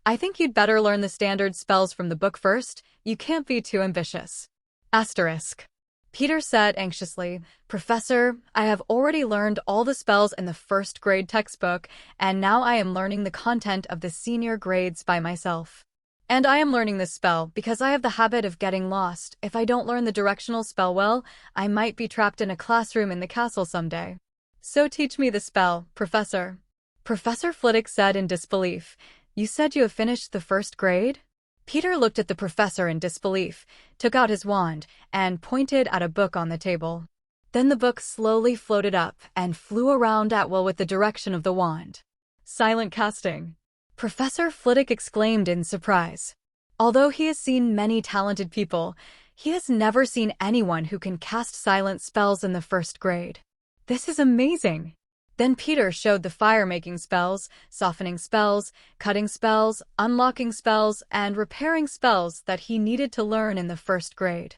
I think you'd better learn the standard spells from the book first. You can't be too ambitious." Asterisk. Peter said anxiously, "Professor, I have already learned all the spells in the first grade textbook, and now I am learning the content of the senior grades by myself. And I am learning this spell because I have the habit of getting lost. If I don't learn the directional spell well, I might be trapped in a classroom in the castle someday. So teach me the spell, Professor." Professor Flitwick said in disbelief, "You said you have finished the first grade?" Peter looked at the professor in disbelief, took out his wand, and pointed at a book on the table. Then the book slowly floated up and flew around at will with the direction of the wand. "Silent casting!" Professor Flitwick exclaimed in surprise. Although he has seen many talented people, he has never seen anyone who can cast silent spells in the first grade. "This is amazing!" Then Peter showed the fire-making spells, softening spells, cutting spells, unlocking spells, and repairing spells that he needed to learn in the first grade.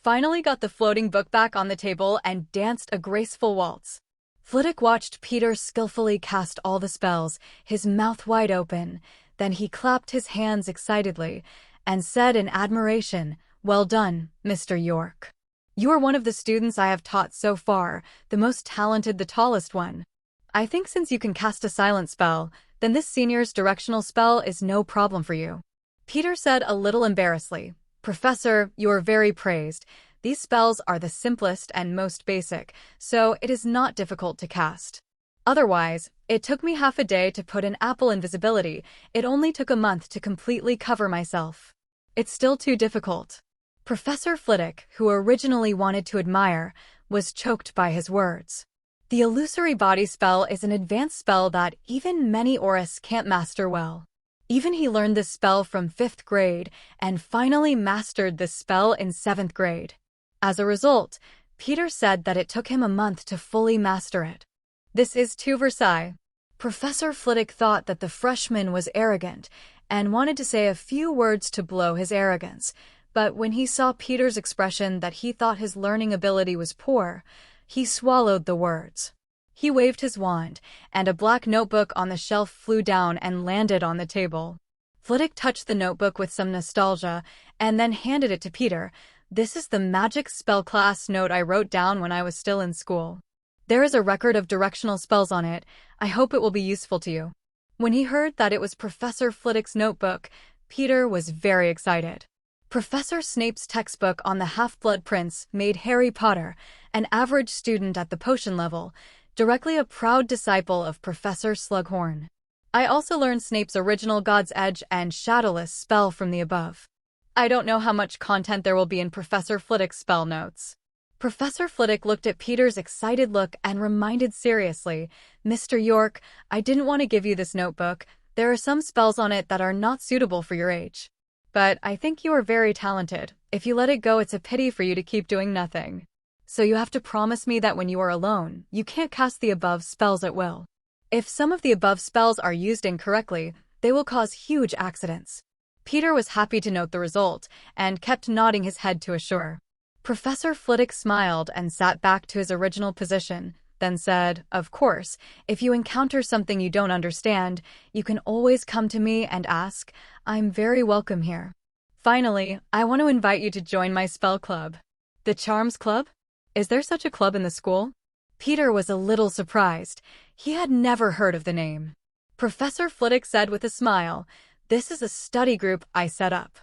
Finally got the floating book back on the table and danced a graceful waltz. Flitwick watched Peter skillfully cast all the spells, his mouth wide open. Then he clapped his hands excitedly and said in admiration, "Well done, Mr. York. You are one of the students I have taught so far, the most talented, the tallest one. I think since you can cast a silent spell, then this senior's directional spell is no problem for you." Peter said a little embarrassedly, "Professor, you are very praised. These spells are the simplest and most basic, so it is not difficult to cast. Otherwise, it took me half a day to put in apple invisibility. It only took a month to completely cover myself. It's still too difficult." Professor Flitwick, who originally wanted to admire, was choked by his words. The illusory body spell is an advanced spell that even many aurists can't master well. Even he learned this spell from 5th grade and finally mastered this spell in 7th grade. As a result, Peter said that it took him a month to fully master it. This is too Versailles. Professor Flitwick thought that the freshman was arrogant and wanted to say a few words to blow his arrogance, but when he saw Peter's expression that he thought his learning ability was poor, he swallowed the words. He waved his wand, and a black notebook on the shelf flew down and landed on the table. Flitwick touched the notebook with some nostalgia and then handed it to Peter. "This is the magic spell class note I wrote down when I was still in school. There is a record of directional spells on it. I hope it will be useful to you." When he heard that it was Professor Flitwick's notebook, Peter was very excited. Professor Snape's textbook on the Half-Blood Prince made Harry Potter, an average student at the potion level, directly a proud disciple of Professor Slughorn. I also learned Snape's original God's Edge and Shadowless spell from the above. I don't know how much content there will be in Professor Flitwick's spell notes. Professor Flitwick looked at Peter's excited look and reminded seriously, "Mr. York, I didn't want to give you this notebook. There are some spells on it that are not suitable for your age. But I think you are very talented. If you let it go, it's a pity for you to keep doing nothing. So you have to promise me that when you are alone, you can't cast the above spells at will. If some of the above spells are used incorrectly, they will cause huge accidents." Peter was happy to note the result, and kept nodding his head to assure. Professor Flitwick smiled and sat back to his original position, then said, "Of course, if you encounter something you don't understand, you can always come to me and ask. I'm very welcome here. Finally, I want to invite you to join my spell club." "The Charms Club? Is there such a club in the school?" Peter was a little surprised. He had never heard of the name. Professor Flitwick said with a smile, "This is a study group I set up.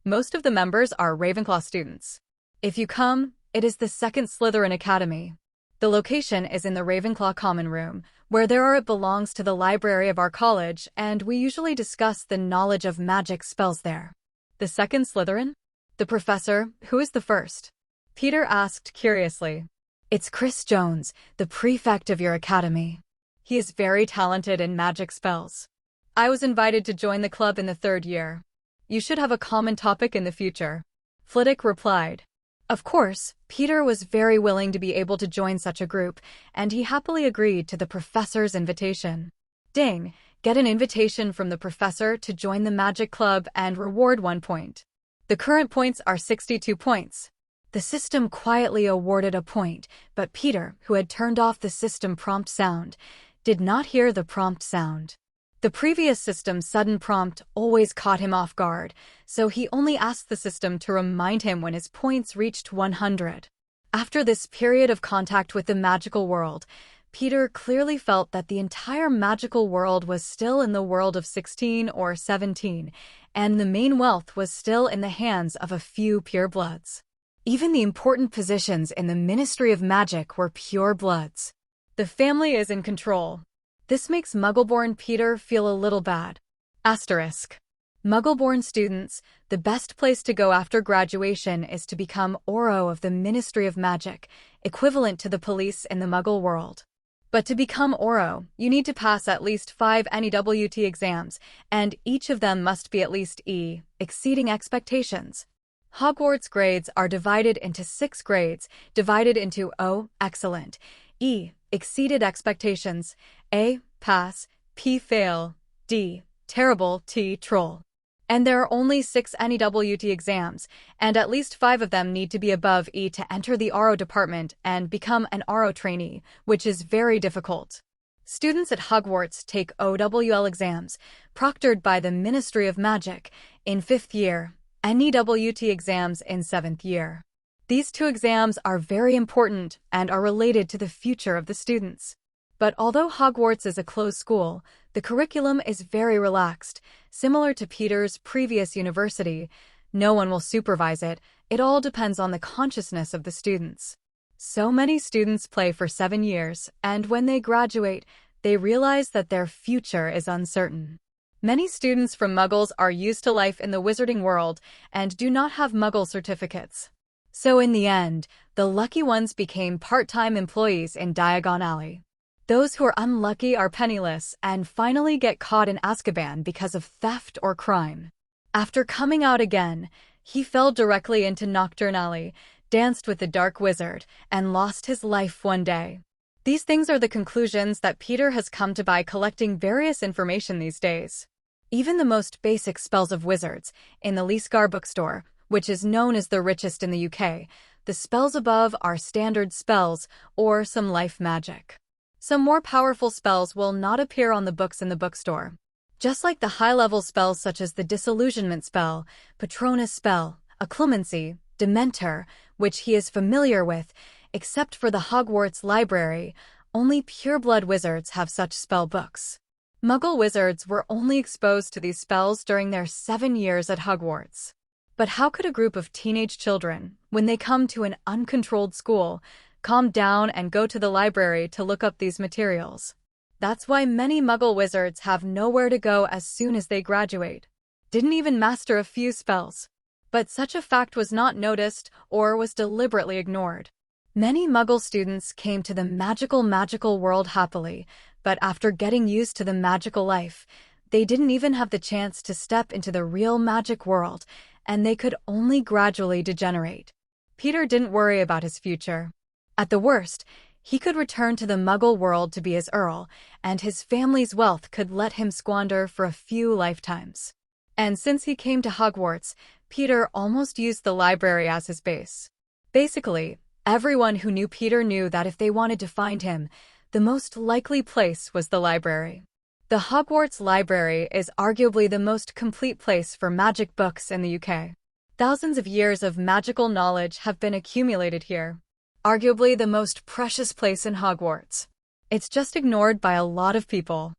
Most of the members are Ravenclaw students. If you come, it is the second Slytherin Academy. The location is in the Ravenclaw Common Room, where it belongs to the library of our college, and we usually discuss the knowledge of magic spells there." The second Slytherin? The professor, who is the first? Peter asked curiously. "It's Chris Jones, the prefect of your academy. He is very talented in magic spells. I was invited to join the club in the third year. You should have a common topic in the future," Flitwick replied. Of course, Peter was very willing to be able to join such a group, and he happily agreed to the professor's invitation. Ding! Get an invitation from the professor to join the magic club and reward 1 point. The current points are 62 points. The system quietly awarded a point, but Peter, who had turned off the system prompt sound, did not hear the prompt sound. The previous system's sudden prompt always caught him off guard, so he only asked the system to remind him when his points reached 100. After this period of contact with the magical world, Peter clearly felt that the entire magical world was still in the world of 16 or 17, and the main wealth was still in the hands of a few purebloods. Even the important positions in the Ministry of Magic were purebloods. The family is in control. This makes Muggle-born Peter feel a little bad. Asterisk. Muggle-born students, the best place to go after graduation is to become Oro of the Ministry of Magic, equivalent to the police in the Muggle world. But to become Oro, you need to pass at least 5 NEWT exams, and each of them must be at least E, exceeding expectations. Hogwarts grades are divided into 6 grades, divided into O, excellent, E, exceeded expectations, A, pass, P, fail, D, terrible, T, troll. And there are only 6 NEWT exams, and at least 5 of them need to be above E to enter the RO department and become an RO trainee, which is very difficult. Students at Hogwarts take OWL exams, proctored by the Ministry of Magic, in 5th year, NEWT exams in 7th year. These 2 exams are very important and are related to the future of the students. But although Hogwarts is a closed school, the curriculum is very relaxed, similar to Peter's previous university. No one will supervise it. It all depends on the consciousness of the students. So many students play for 7 years, and when they graduate, they realize that their future is uncertain. Many students from Muggles are used to life in the wizarding world and do not have Muggle certificates. So in the end, the lucky ones became part-time employees in Diagon Alley. Those who are unlucky are penniless and finally get caught in Azkaban because of theft or crime. After coming out again, he fell directly into Nocturne Alley, danced with the Dark Wizard, and lost his life one day. These things are the conclusions that Peter has come to by collecting various information these days. Even the most basic spells of wizards, in the Liscar bookstore, which is known as the richest in the UK, the spells above are standard spells or some life magic. Some more powerful spells will not appear on the books in the bookstore. Just like the high-level spells such as the Disillusionment spell, Patronus spell, Occlumency, Dementor, which he is familiar with, except for the Hogwarts library, only pureblood wizards have such spell books. Muggle wizards were only exposed to these spells during their 7 years at Hogwarts. But how could a group of teenage children, when they come to an uncontrolled school, calm down and go to the library to look up these materials? That's why many Muggle wizards have nowhere to go as soon as they graduate. Didn't even master a few spells. But such a fact was not noticed or was deliberately ignored. Many Muggle students came to the magical world happily, but after getting used to the magical life, they didn't even have the chance to step into the real magic world, and they could only gradually degenerate. Peter didn't worry about his future. At the worst, he could return to the Muggle world to be his Earl, and his family's wealth could let him squander for a few lifetimes. And since he came to Hogwarts, Peter almost used the library as his base. Basically, everyone who knew Peter knew that if they wanted to find him, the most likely place was the library. The Hogwarts Library is arguably the most complete place for magic books in the UK. Thousands of years of magical knowledge have been accumulated here. Arguably the most precious place in Hogwarts. It's just ignored by a lot of people.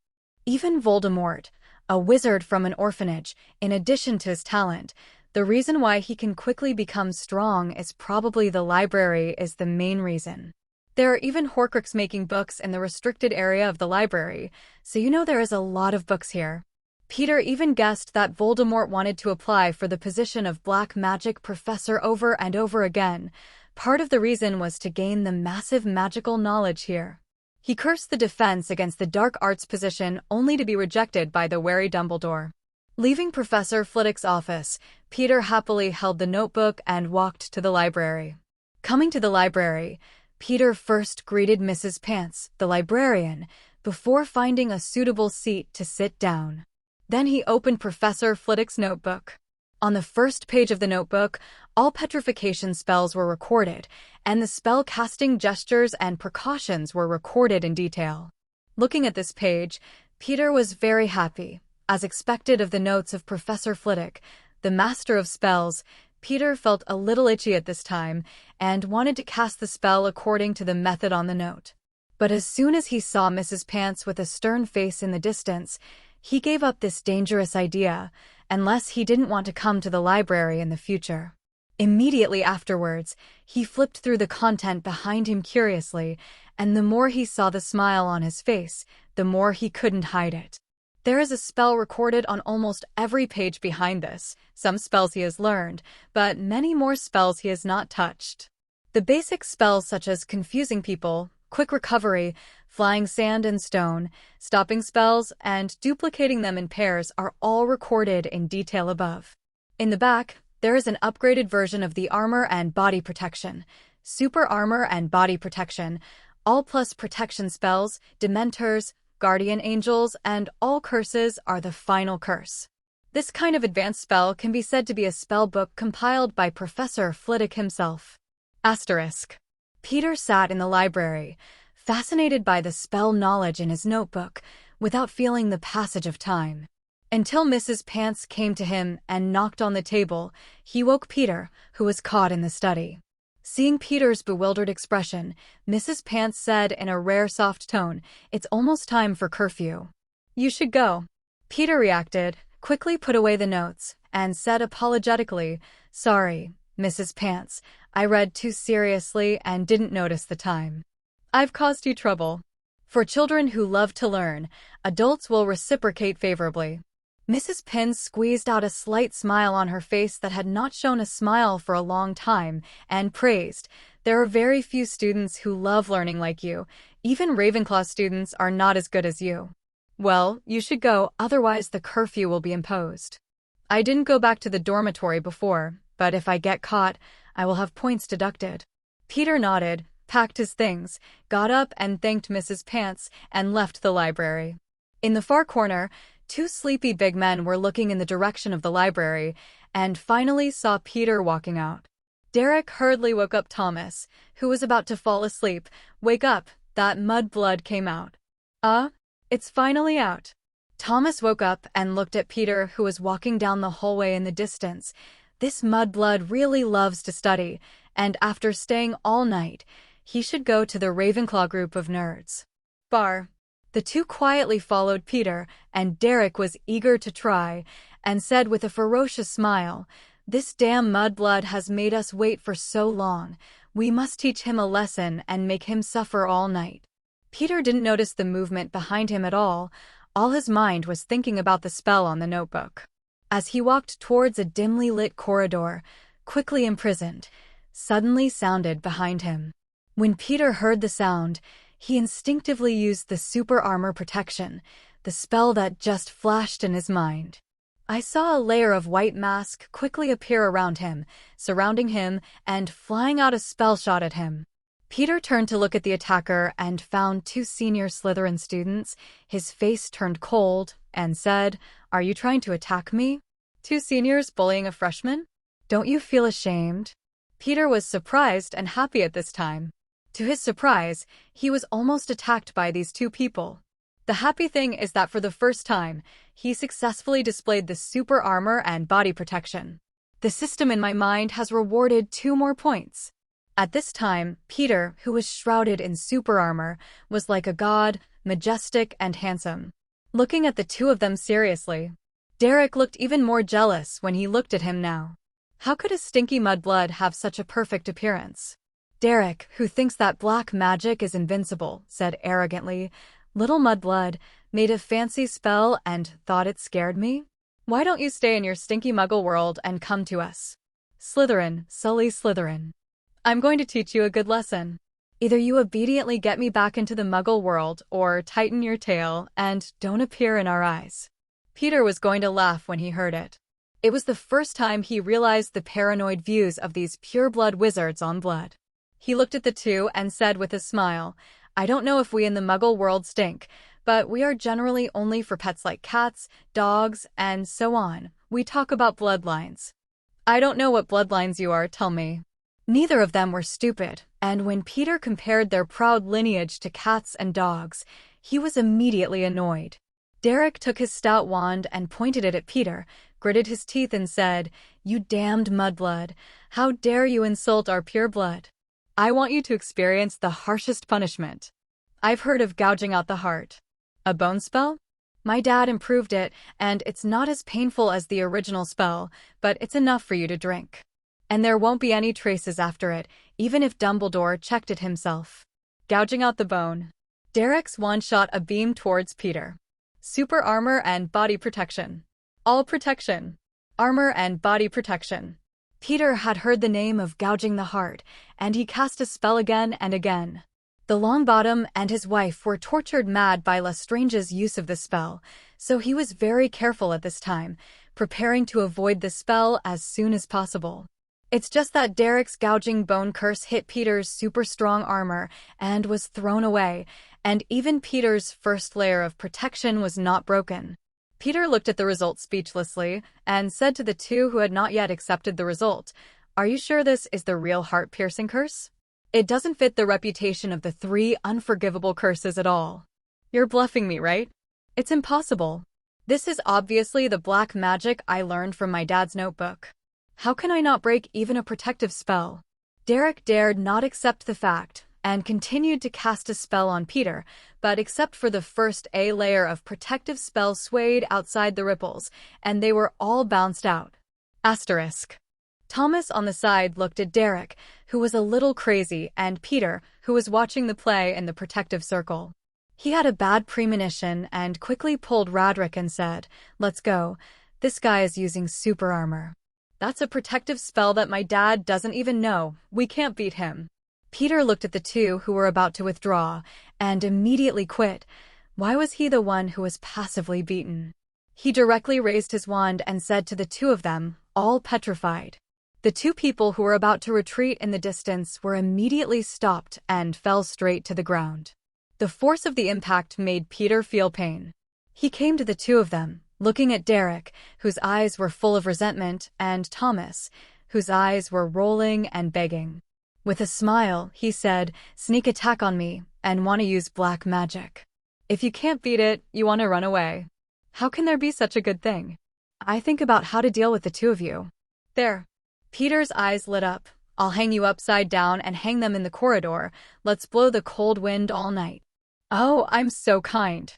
Even Voldemort, a wizard from an orphanage, in addition to his talent, the reason why he can quickly become strong is probably the library is the main reason. There are even Horcrux making books in the restricted area of the library, so you know there is a lot of books here. Peter even guessed that Voldemort wanted to apply for the position of black magic professor over and over again. Part of the reason was to gain the massive magical knowledge here. He cursed the defense against the dark arts position only to be rejected by the wary Dumbledore. Leaving Professor Flitwick's office, Peter happily held the notebook and walked to the library. Coming to the library, Peter first greeted Mrs. Pants, the librarian, before finding a suitable seat to sit down. Then he opened Professor Flitwick's notebook. On the first page of the notebook, all petrification spells were recorded, and the spell-casting gestures and precautions were recorded in detail. Looking at this page, Peter was very happy. As expected of the notes of Professor Flitwick, the master of spells, Peter felt a little itchy at this time and wanted to cast the spell according to the method on the note. But as soon as he saw Mrs. Pants with a stern face in the distance, he gave up this dangerous idea, unless he didn't want to come to the library in the future. Immediately afterwards, he flipped through the content behind him curiously, and the more he saw the smile on his face, the more he couldn't hide it. There is a spell recorded on almost every page behind this, some spells he has learned, but many more spells he has not touched. The basic spells such as confusing people, quick recovery, flying sand and stone, stopping spells, and duplicating them in pairs are all recorded in detail above. In the back, there is an upgraded version of the armor and body protection, super armor and body protection, all plus protection spells, dementors, guardian angels, and all curses are the final curse. This kind of advanced spell can be said to be a spell book compiled by Professor Flitwick himself. Asterisk. Peter sat in the library, fascinated by the spell knowledge in his notebook, without feeling the passage of time. Until Mrs. Pants came to him and knocked on the table, he woke Peter, who was caught in the study. Seeing Peter's bewildered expression, Mrs. Pants said in a rare soft tone, "It's almost time for curfew. You should go." Peter reacted, quickly put away the notes, and said apologetically, "Sorry, Mrs. Pants, I read too seriously and didn't notice the time. I've caused you trouble." For children who love to learn, adults will reciprocate favorably. Mrs. Pins squeezed out a slight smile on her face that had not shown a smile for a long time, and praised, "There are very few students who love learning like you. Even Ravenclaw students are not as good as you. Well, you should go, otherwise the curfew will be imposed. I didn't go back to the dormitory before, but if I get caught, I will have points deducted." Peter nodded, packed his things, got up and thanked Mrs. Pants, and left the library. In the far corner, two sleepy big men were looking in the direction of the library, and finally saw Peter walking out. Derek hurriedly woke up Thomas, who was about to fall asleep. "Wake up, that mud blood came out." It's finally out." Thomas woke up and looked at Peter, who was walking down the hallway in the distance. This mudblood really loves to study, and after staying all night, he should go to the Ravenclaw group of nerds. Bar. The two quietly followed Peter, and Derek was eager to try, and said with a ferocious smile, "This damn mudblood has made us wait for so long. We must teach him a lesson and make him suffer all night." Peter didn't notice the movement behind him at all. All his mind was thinking about the spell on the notebook. As he walked towards a dimly lit corridor, quickly imprisoned, suddenly sounded behind him. When Peter heard the sound, he instinctively used the super armor protection, the spell that just flashed in his mind. I saw a layer of white mask quickly appear around him, surrounding him, and flying out a spell shot at him. Peter turned to look at the attacker and found two senior Slytherin students. His face turned cold and said, "Are you trying to attack me? Two seniors bullying a freshman? Don't you feel ashamed?" Peter was surprised and happy at this time. To his surprise, he was almost attacked by these two people. The happy thing is that for the first time, he successfully displayed the super armor and body protection. The system in my mind has rewarded 2 more points. At this time, Peter, who was shrouded in super armor, was like a god, majestic and handsome. looking at the two of them seriously. Derek looked even more jealous when he looked at him now. How could a stinky mudblood have such a perfect appearance? Derek, who thinks that black magic is invincible, said arrogantly, "Little mudblood, made a fancy spell and thought it scared me? Why don't you stay in your stinky muggle world and come to us? Slytherin, Sully Slytherin. I'm going to teach you a good lesson. Either you obediently get me back into the muggle world or tighten your tail and don't appear in our eyes." Peter was going to laugh when he heard it. It was the first time he realized the paranoid views of these pure-blood wizards on blood. He looked at the two and said with a smile, "I don't know if we in the muggle world stink, but we are generally only for pets like cats, dogs, and so on. We talk about bloodlines." "I don't know what bloodlines you are, tell me." Neither of them were stupid, and when Peter compared their proud lineage to cats and dogs, he was immediately annoyed. Derek took his stout wand and pointed it at Peter, gritted his teeth and said, "You damned mudblood, how dare you insult our pure blood? I want you to experience the harshest punishment. I've heard of gouging out the heart. A bone spell? My dad improved it, and it's not as painful as the original spell, but it's enough for you to drink. And there won't be any traces after it, even if Dumbledore checked it himself." Gouging out the bone. Derek's wand shot a beam towards Peter. Super armor and body protection. All protection. Armor and body protection. Peter had heard the name of gouging the heart, and he cast a spell again and again. The Longbottom and his wife were tortured mad by Lestrange's use of the spell, so he was very careful at this time, preparing to avoid the spell as soon as possible. It's just that Derek's gouging bone curse hit Peter's super strong armor and was thrown away, and even Peter's first layer of protection was not broken. Peter looked at the result speechlessly and said to the two who had not yet accepted the result, "Are you sure this is the real heart-piercing curse? It doesn't fit the reputation of the 3 unforgivable curses at all. You're bluffing me, right? It's impossible. This is obviously the black magic I learned from my dad's notebook. How can I not break even a protective spell?" Derek dared not accept the fact and continued to cast a spell on Peter, but except for the first A layer of protective spell swayed outside the ripples, and they were all bounced out. Asterisk. Thomas on the side looked at Derek, who was a little crazy, and Peter, who was watching the play in the protective circle. He had a bad premonition and quickly pulled Radric and said, "Let's go. This guy is using super armor. That's a protective spell that my dad doesn't even know. We can't beat him." Peter looked at the two who were about to withdraw and immediately quit. Why was he the one who was passively beaten? He directly raised his wand and said to the two of them, all petrified. The two people who were about to retreat in the distance were immediately stopped and fell straight to the ground. The force of the impact made Peter feel pain. He came to the two of them, looking at Derek, whose eyes were full of resentment, and Thomas, whose eyes were rolling and begging. With a smile, he said, "Sneak attack on me, and want to use black magic. If you can't beat it, you want to run away. How can there be such a good thing? I think about how to deal with the two of you." There. Peter's eyes lit up. "I'll hang you upside down and hang them in the corridor. Let's blow the cold wind all night." "Oh, I'm so kind.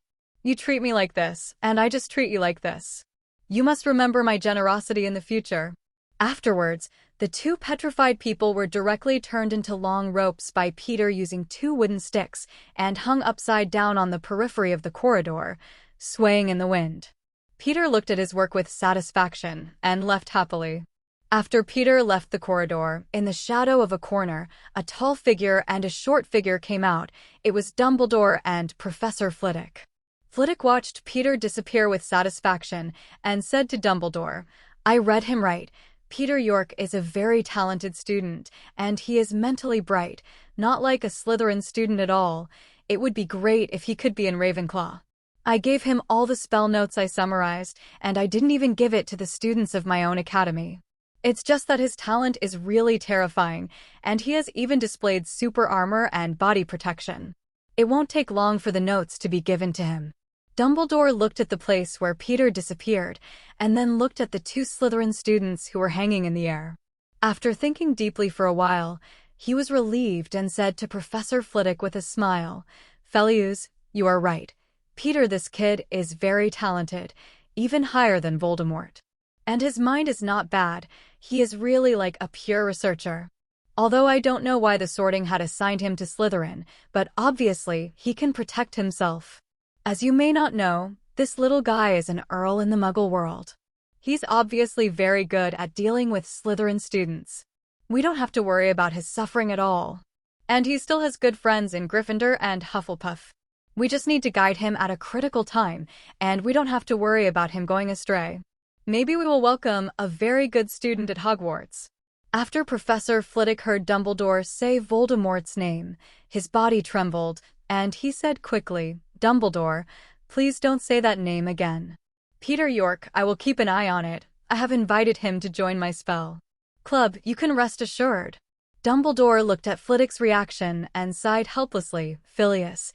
You treat me like this, and I just treat you like this. You must remember my generosity in the future." Afterwards, the two petrified people were directly turned into long ropes by Peter using 2 wooden sticks and hung upside down on the periphery of the corridor, swaying in the wind. Peter looked at his work with satisfaction and left happily. After Peter left the corridor, in the shadow of a corner, a tall figure and a short figure came out. It was Dumbledore and Professor Flitwick. Flitwick watched Peter disappear with satisfaction and said to Dumbledore, "I read him right. Peter York is a very talented student, and he is mentally bright, not like a Slytherin student at all. It would be great if he could be in Ravenclaw. I gave him all the spell notes I summarized, and I didn't even give it to the students of my own academy. It's just that his talent is really terrifying, and he has even displayed super armor and body protection. It won't take long for the notes to be given to him." Dumbledore looked at the place where Peter disappeared, and then looked at the 2 Slytherin students who were hanging in the air. After thinking deeply for a while, he was relieved and said to Professor Flitwick with a smile, "Fellows, you are right. Peter, this kid is very talented, even higher than Voldemort. And his mind is not bad, he is really like a pure researcher. Although I don't know why the sorting had assigned him to Slytherin, but obviously he can protect himself. As you may not know, this little guy is an Earl in the Muggle world. He's obviously very good at dealing with Slytherin students. We don't have to worry about his suffering at all. And he still has good friends in Gryffindor and Hufflepuff. We just need to guide him at a critical time, and we don't have to worry about him going astray. Maybe we will welcome a very good student at Hogwarts. After Professor Flitwick heard Dumbledore say Voldemort's name, his body trembled, and he said quickly, "Dumbledore, please don't say that name again." "Peter York, I will keep an eye on it. I have invited him to join my spell club, you can rest assured." Dumbledore looked at Flitwick's reaction and sighed helplessly. "Phileas,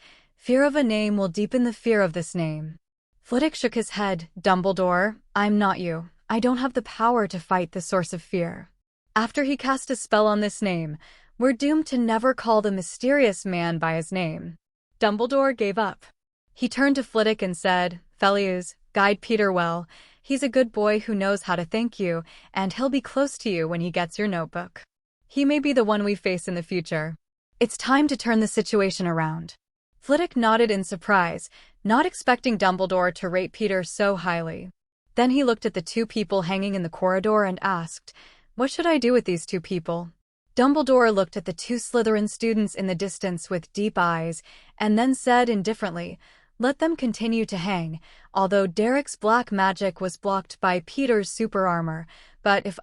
fear of a name will deepen the fear of this name." Flitwick shook his head. "Dumbledore, I'm not you. I don't have the power to fight the source of fear. After he cast a spell on this name, we're doomed to never call the mysterious man by his name." Dumbledore gave up. He turned to Flitwick and said, "Phileas, guide Peter well. He's a good boy who knows how to thank you, and he'll be close to you when he gets your notebook. He may be the one we face in the future. It's time to turn the situation around." Flitwick nodded in surprise, not expecting Dumbledore to rate Peter so highly. Then he looked at the two people hanging in the corridor and asked, "What should I do with these two people?" Dumbledore looked at the two Slytherin students in the distance with deep eyes, and then said indifferently, "Let them continue to hang, although Derek's black magic was blocked by Peter's super armor, but if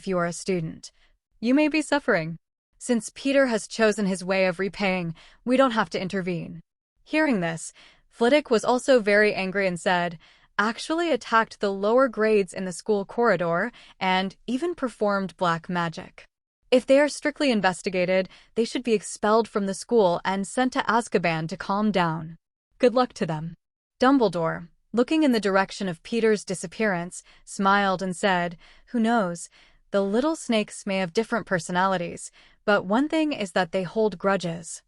you are a student, you may be suffering. Since Peter has chosen his way of repaying, we don't have to intervene." Hearing this, Flitwick was also very angry and said, "Actually attacked the lower grades in the school corridor, and even performed black magic. If they are strictly investigated, they should be expelled from the school and sent to Azkaban to calm down. Good luck to them." Dumbledore, looking in the direction of Peter's disappearance, smiled and said, "Who knows? The little snakes may have different personalities, but one thing is that they hold grudges.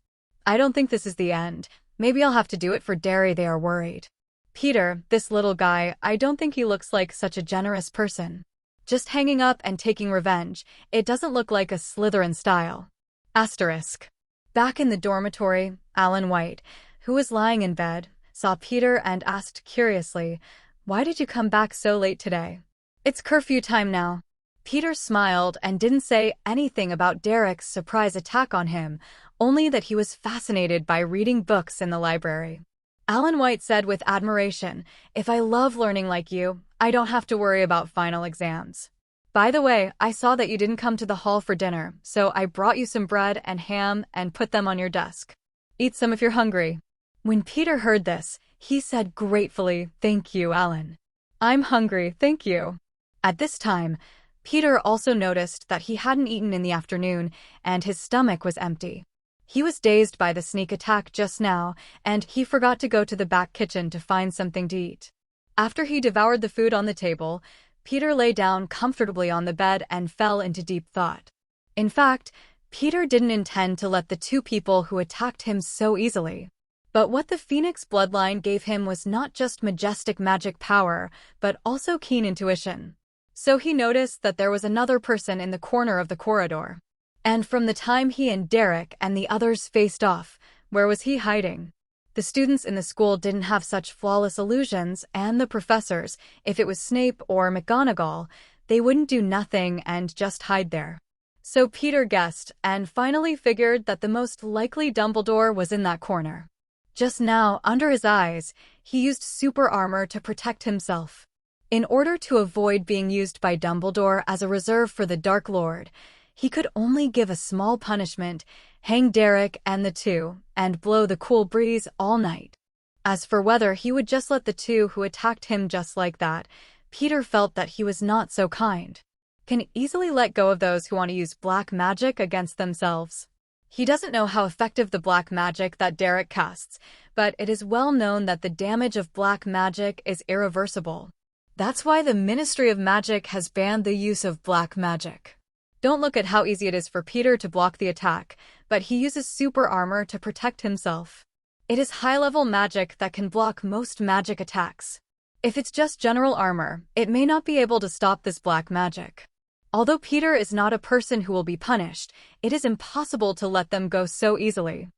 I don't think this is the end. Maybe I'll have to do it for Derry, they are worried. Peter, this little guy, I don't think he looks like such a generous person. Just hanging up and taking revenge, it doesn't look like a Slytherin style." Asterisk. Back in the dormitory, Alan White, who was lying in bed, saw Peter and asked curiously, "Why did you come back so late today?" "It's curfew time now." Peter smiled and didn't say anything about Derek's surprise attack on him, only that he was fascinated by reading books in the library. Alan White said with admiration, "If I love learning like you, I don't have to worry about final exams. By the way, I saw that you didn't come to the hall for dinner, so I brought you some bread and ham and put them on your desk. Eat some if you're hungry." When Peter heard this, he said gratefully, "Thank you, Alan. I'm hungry, thank you." At this time, Peter also noticed that he hadn't eaten in the afternoon, and his stomach was empty. He was dazed by the sneak attack just now, and he forgot to go to the back kitchen to find something to eat. After he devoured the food on the table, Peter lay down comfortably on the bed and fell into deep thought. In fact, Peter didn't intend to let the two people who attacked him so easily. But what the Phoenix bloodline gave him was not just majestic magic power, but also keen intuition. So he noticed that there was another person in the corner of the corridor. And from the time he and Derek and the others faced off, where was he hiding? The students in the school didn't have such flawless illusions, and the professors, if it was Snape or McGonagall, they wouldn't do nothing and just hide there. So Peter guessed, and finally figured that the most likely Dumbledore was in that corner. Just now, under his eyes, he used super armor to protect himself. In order to avoid being used by Dumbledore as a reserve for the Dark Lord, he could only give a small punishment, hang Derek and the two, and blow the cool breeze all night. As for whether he would just let the two who attacked him just like that, Peter felt that he was not so kind. Can easily let go of those who want to use black magic against themselves. He doesn't know how effective the black magic that Derek casts, but it is well known that the damage of black magic is irreversible. That's why the Ministry of Magic has banned the use of black magic. Don't look at how easy it is for Peter to block the attack, but he uses super armor to protect himself. It is high-level magic that can block most magic attacks. If it's just general armor, it may not be able to stop this black magic. Although Peter is not a person who will be punished, it is impossible to let them go so easily.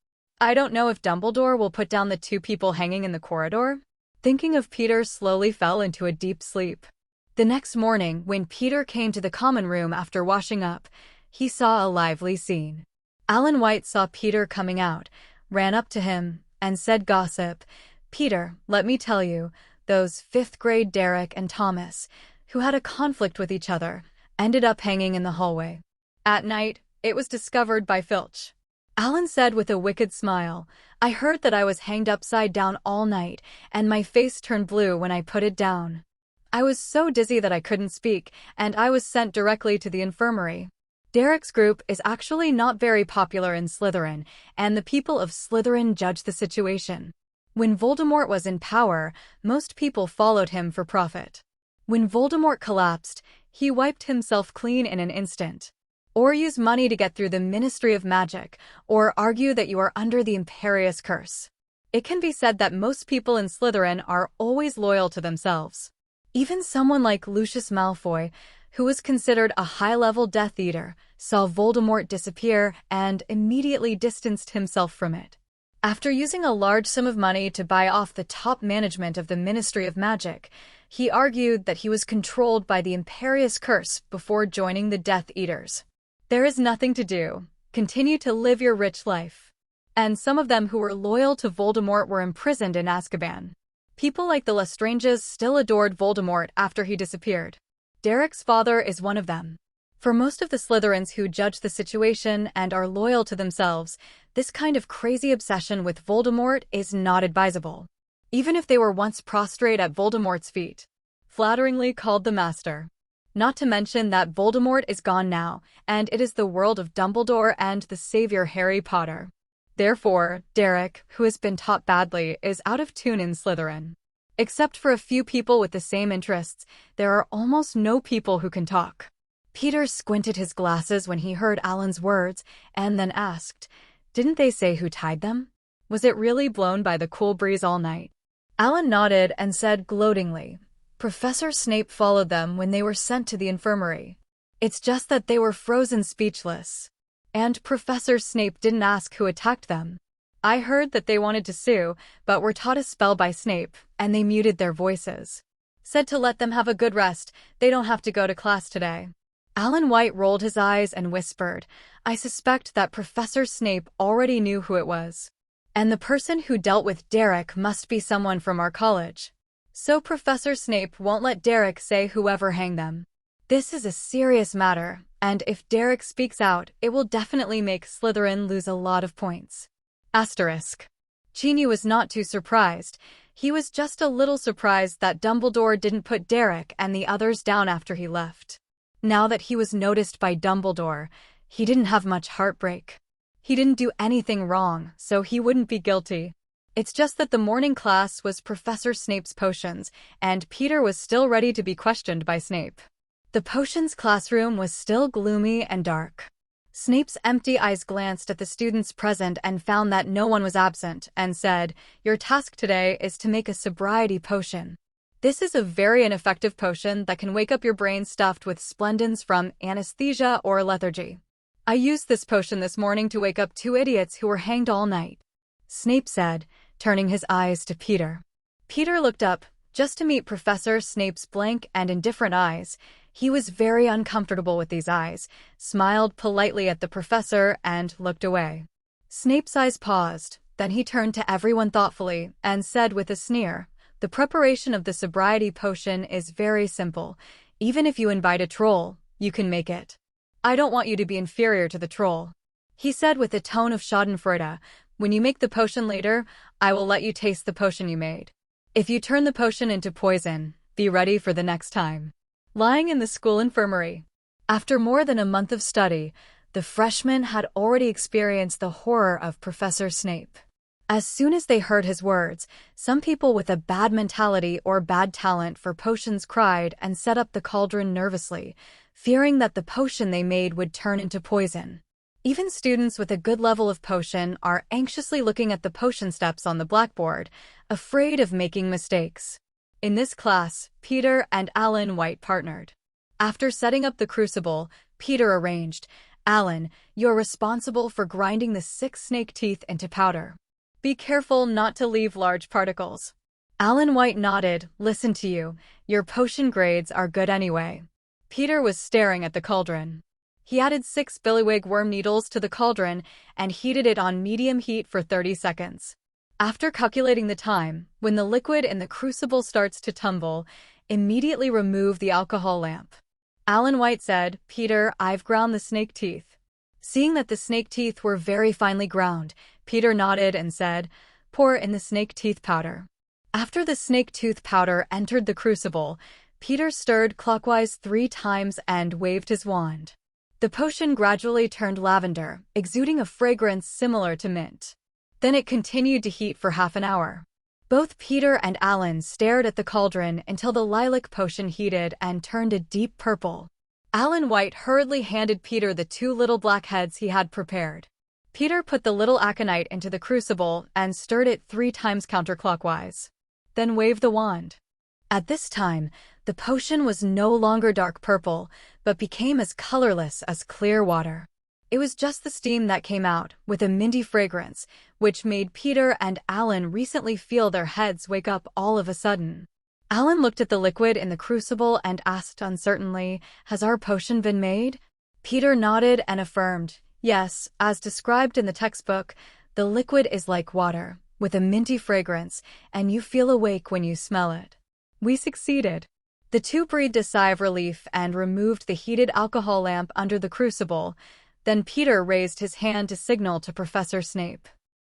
I don't know if Dumbledore will put down the two people hanging in the corridor. Thinking of Peter slowly fell into a deep sleep. The next morning, when Peter came to the common room after washing up, he saw a lively scene. Alan White saw Peter coming out, ran up to him, and said gossip, "Peter, let me tell you, those 5th grade Derek and Thomas, who had a conflict with each other, ended up hanging in the hallway. At night, it was discovered by Filch." Alan said with a wicked smile, "I heard that I was hanged upside down all night, and my face turned blue when I put it down. I was so dizzy that I couldn't speak, and I was sent directly to the infirmary." Derek's group is actually not very popular in Slytherin, and the people of Slytherin judge the situation. When Voldemort was in power, most people followed him for profit. When Voldemort collapsed, he wiped himself clean in an instant. Or use money to get through the Ministry of Magic, or argue that you are under the Imperious Curse. It can be said that most people in Slytherin are always loyal to themselves. Even someone like Lucius Malfoy, who was considered a high-level Death Eater, saw Voldemort disappear and immediately distanced himself from it. After using a large sum of money to buy off the top management of the Ministry of Magic, he argued that he was controlled by the Imperious Curse before joining the Death Eaters. There is nothing to do. Continue to live your rich life. And some of them who were loyal to Voldemort were imprisoned in Azkaban. People like the Lestranges still adored Voldemort after he disappeared. Derek's father is one of them. For most of the Slytherins who judge the situation and are loyal to themselves, this kind of crazy obsession with Voldemort is not advisable. Even if they were once prostrate at Voldemort's feet. Flatteringly called the Master. Not to mention that Voldemort is gone now, and it is the world of Dumbledore and the savior Harry Potter. Therefore, Derek, who has been taught badly, is out of tune in Slytherin. Except for a few people with the same interests, there are almost no people who can talk. Peter squinted his glasses when he heard Alan's words, and then asked, "Didn't they say who tied them? Was it really blown by the cool breeze all night?" Alan nodded and said gloatingly, "Professor Snape followed them when they were sent to the infirmary. It's just that they were frozen speechless. And Professor Snape didn't ask who attacked them. I heard that they wanted to sue, but were taught a spell by Snape, and they muted their voices. Said to let them have a good rest, they don't have to go to class today." Alan White rolled his eyes and whispered, "I suspect that Professor Snape already knew who it was. And the person who dealt with Derek must be someone from our college. So Professor Snape won't let Derek say whoever hanged them. This is a serious matter, and if Derek speaks out, it will definitely make Slytherin lose a lot of points." Asterisk. Ginny was not too surprised. He was just a little surprised that Dumbledore didn't put Derek and the others down after he left. Now that he was noticed by Dumbledore, he didn't have much heartbreak. He didn't do anything wrong, so he wouldn't be guilty. It's just that the morning class was Professor Snape's potions, and Peter was still ready to be questioned by Snape. The potions classroom was still gloomy and dark. Snape's empty eyes glanced at the students present and found that no one was absent, and said, "Your task today is to make a sobriety potion. This is a very ineffective potion that can wake up your brain stuffed with splendins from anesthesia or lethargy. I used this potion this morning to wake up 2 idiots who were hanged all night," Snape said, turning his eyes to Peter. Peter looked up, just to meet Professor Snape's blank and indifferent eyes. He was very uncomfortable with these eyes, smiled politely at the professor, and looked away. Snape's eyes paused, then he turned to everyone thoughtfully, and said with a sneer, "The preparation of the sobriety potion is very simple. Even if you invite a troll, you can make it. I don't want you to be inferior to the troll," he said with a tone of schadenfreude. "When you make the potion later, I will let you taste the potion you made. If you turn the potion into poison, be ready for the next time." Lying in the school infirmary. After more than a month of study, the freshmen had already experienced the horror of Professor Snape. As soon as they heard his words, some people with a bad mentality or bad talent for potions cried and set up the cauldron nervously, fearing that the potion they made would turn into poison. Even students with a good level of potion are anxiously looking at the potion steps on the blackboard, afraid of making mistakes. In this class, Peter and Alan White partnered. After setting up the crucible, Peter arranged, "Alan, you're responsible for grinding the 6 snake teeth into powder. Be careful not to leave large particles." Alan White nodded, "Listen to you. Your potion grades are good anyway." Peter was staring at the cauldron. He added 6 billywig worm needles to the cauldron and heated it on medium heat for 30 seconds. After calculating the time, when the liquid in the crucible starts to tumble, immediately remove the alcohol lamp. Alan White said, "Peter, I've ground the snake teeth." Seeing that the snake teeth were very finely ground, Peter nodded and said, "Pour in the snake teeth powder." After the snake tooth powder entered the crucible, Peter stirred clockwise 3 times and waved his wand. The potion gradually turned lavender, exuding a fragrance similar to mint. Then it continued to heat for half an hour. Both Peter and Alan stared at the cauldron until the lilac potion heated and turned a deep purple. Alan White hurriedly handed Peter the 2 little black heads he had prepared. Peter put the little aconite into the crucible and stirred it 3 times counterclockwise. Then waved the wand. At this time, the potion was no longer dark purple, but became as colorless as clear water. It was just the steam that came out, with a minty fragrance, which made Peter and Alan recently feel their heads wake up all of a sudden. Alan looked at the liquid in the crucible and asked uncertainly, "Has our potion been made?" Peter nodded and affirmed, "Yes, as described in the textbook, the liquid is like water, with a minty fragrance, and you feel awake when you smell it. We succeeded." The 2 breathed a sigh of relief and removed the heated alcohol lamp under the crucible. Then Peter raised his hand to signal to Professor Snape.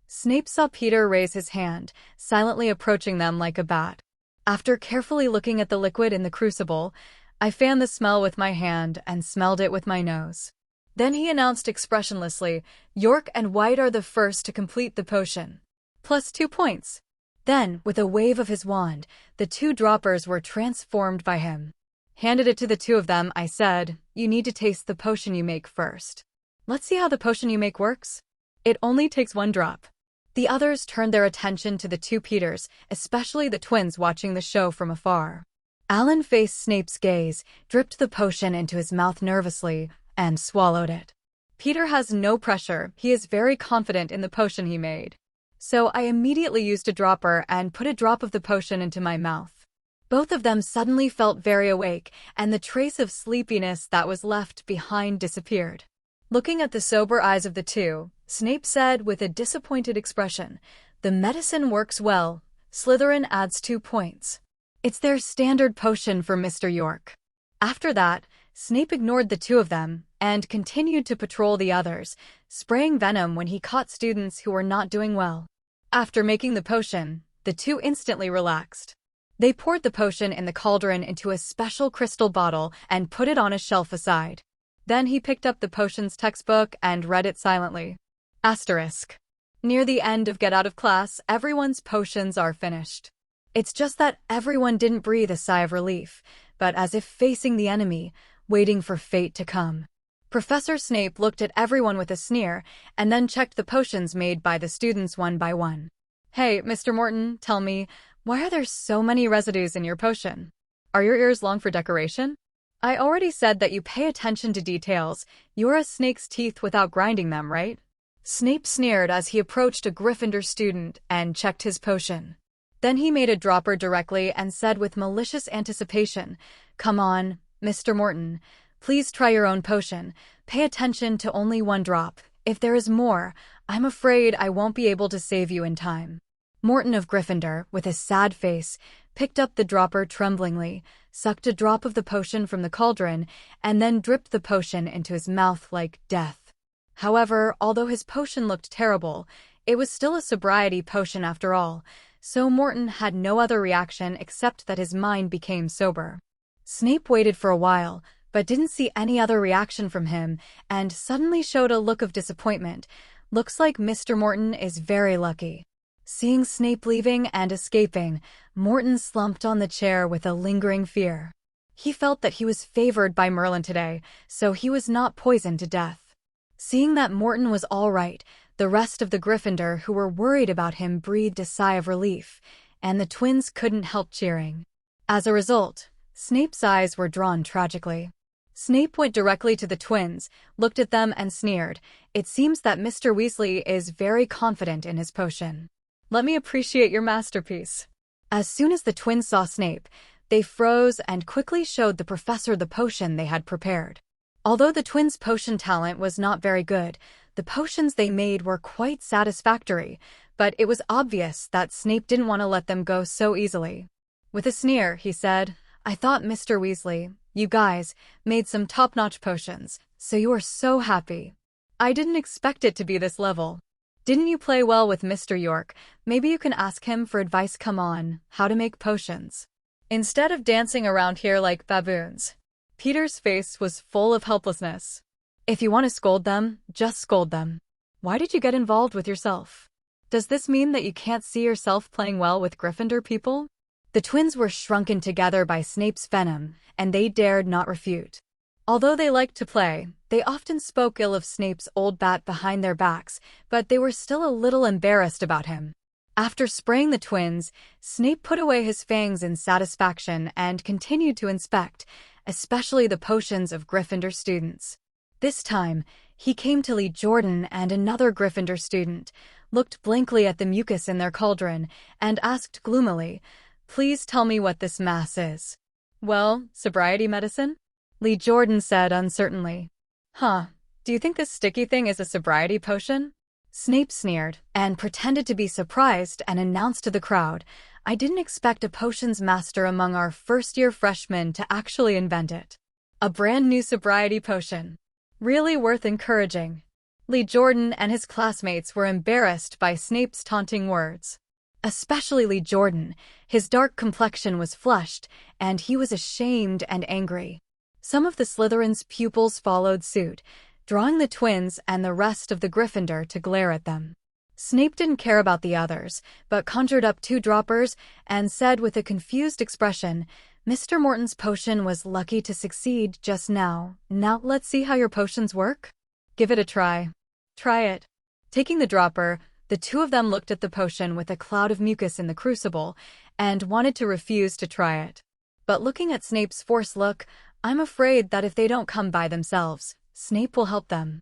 Snape saw Peter raise his hand, silently approaching them like a bat. After carefully looking at the liquid in the crucible, "I fanned the smell with my hand and smelled it with my nose." Then he announced expressionlessly, "York and White are the first to complete the potion. Plus 2 points." Then, with a wave of his wand, the 2 droppers were transformed by him. Handed it to the 2 of them, I said, "You need to taste the potion you make first. Let's see how the potion you make works." "It only takes 1 drop." The others turned their attention to the 2 Peters, especially the twins watching the show from afar. Alan faced Snape's gaze, dripped the potion into his mouth nervously, and swallowed it. Peter has no pressure. He is very confident in the potion he made. So I immediately used a dropper and put a drop of the potion into my mouth. Both of them suddenly felt very awake, and the trace of sleepiness that was left behind disappeared. Looking at the sober eyes of the 2, Snape said with a disappointed expression, "The medicine works well. Slytherin adds 2 points. It's their standard potion for Mr. York." After that, Snape ignored the 2 of them and continued to patrol the others, spraying venom when he caught students who were not doing well. After making the potion, the 2 instantly relaxed. They poured the potion in the cauldron into a special crystal bottle and put it on a shelf aside. Then he picked up the potions textbook and read it silently. Asterisk. Near the end of Get Out of Class, everyone's potions are finished. It's just that everyone didn't breathe a sigh of relief, but as if facing the enemy, waiting for fate to come. Professor Snape looked at everyone with a sneer, and then checked the potions made by the students one by one. "Hey, Mr. Morton, tell me, why are there so many residues in your potion? Are your ears long for decoration? I already said that you pay attention to details. You're a snake's teeth without grinding them, right?" Snape sneered as he approached a Gryffindor student and checked his potion. Then he made a dropper directly and said with malicious anticipation, "Come on, Mr. Morton. Please try your own potion. Pay attention to only 1 drop. If there is more, I'm afraid I won't be able to save you in time." Morton of Gryffindor, with a sad face, picked up the dropper tremblingly, sucked a drop of the potion from the cauldron, and then dripped the potion into his mouth like death. However, although his potion looked terrible, it was still a sobriety potion after all, so Morton had no other reaction except that his mind became sober. Snape waited for a while, but didn't see any other reaction from him, and suddenly showed a look of disappointment. "Looks like Mr. Morton is very lucky." Seeing Snape leaving and escaping, Morton slumped on the chair with a lingering fear. He felt that he was favored by Merlin today, so he was not poisoned to death. Seeing that Morton was all right, the rest of the Gryffindor who were worried about him breathed a sigh of relief, and the twins couldn't help cheering. As a result, Snape's eyes were drawn tragically. Snape went directly to the twins, looked at them and sneered. It seems that Mr. Weasley is very confident in his potion. Let me appreciate your masterpiece. As soon as the twins saw Snape, they froze and quickly showed the professor the potion they had prepared. Although the twins' potion talent was not very good, the potions they made were quite satisfactory, but it was obvious that Snape didn't want to let them go so easily. With a sneer, he said, "I thought, Mr. Weasley, you guys made some top-notch potions, so you are so happy. I didn't expect it to be this level. Didn't you play well with Mr. York? Maybe you can ask him for advice. Come on, how to make potions. Instead of dancing around here like baboons." Peter's face was full of helplessness. "If you want to scold them, just scold them. Why did you get involved with yourself? Does this mean that you can't see yourself playing well with Gryffindor people?" The twins were shrunken together by Snape's venom, and they dared not refute. Although they liked to play, they often spoke ill of Snape's old bat behind their backs, but they were still a little embarrassed about him. After spraying the twins, Snape put away his fangs in satisfaction and continued to inspect, especially the potions of Gryffindor students. This time, he came to Lee Jordan and another Gryffindor student, looked blankly at the mucus in their cauldron, and asked gloomily, "Please tell me what this mass is." "Well, sobriety medicine?" Lee Jordan said uncertainly. "Huh, do you think this sticky thing is a sobriety potion?" Snape sneered and pretended to be surprised and announced to the crowd, "I didn't expect a potions master among our first-year freshmen to actually invent it. A brand new sobriety potion. Really worth encouraging." Lee Jordan and his classmates were embarrassed by Snape's taunting words. Especially Lee Jordan. His dark complexion was flushed, and he was ashamed and angry. Some of the Slytherin's pupils followed suit, drawing the twins and the rest of the Gryffindor to glare at them. Snape didn't care about the others, but conjured up 2 droppers and said with a confused expression, "Mr. Morton's potion was lucky to succeed just now. Now let's see how your potions work. Give it a try. Try it." Taking the dropper, the 2 of them looked at the potion with a cloud of mucus in the crucible and wanted to refuse to try it. But looking at Snape's forced look, "I'm afraid that if they don't come by themselves, Snape will help them."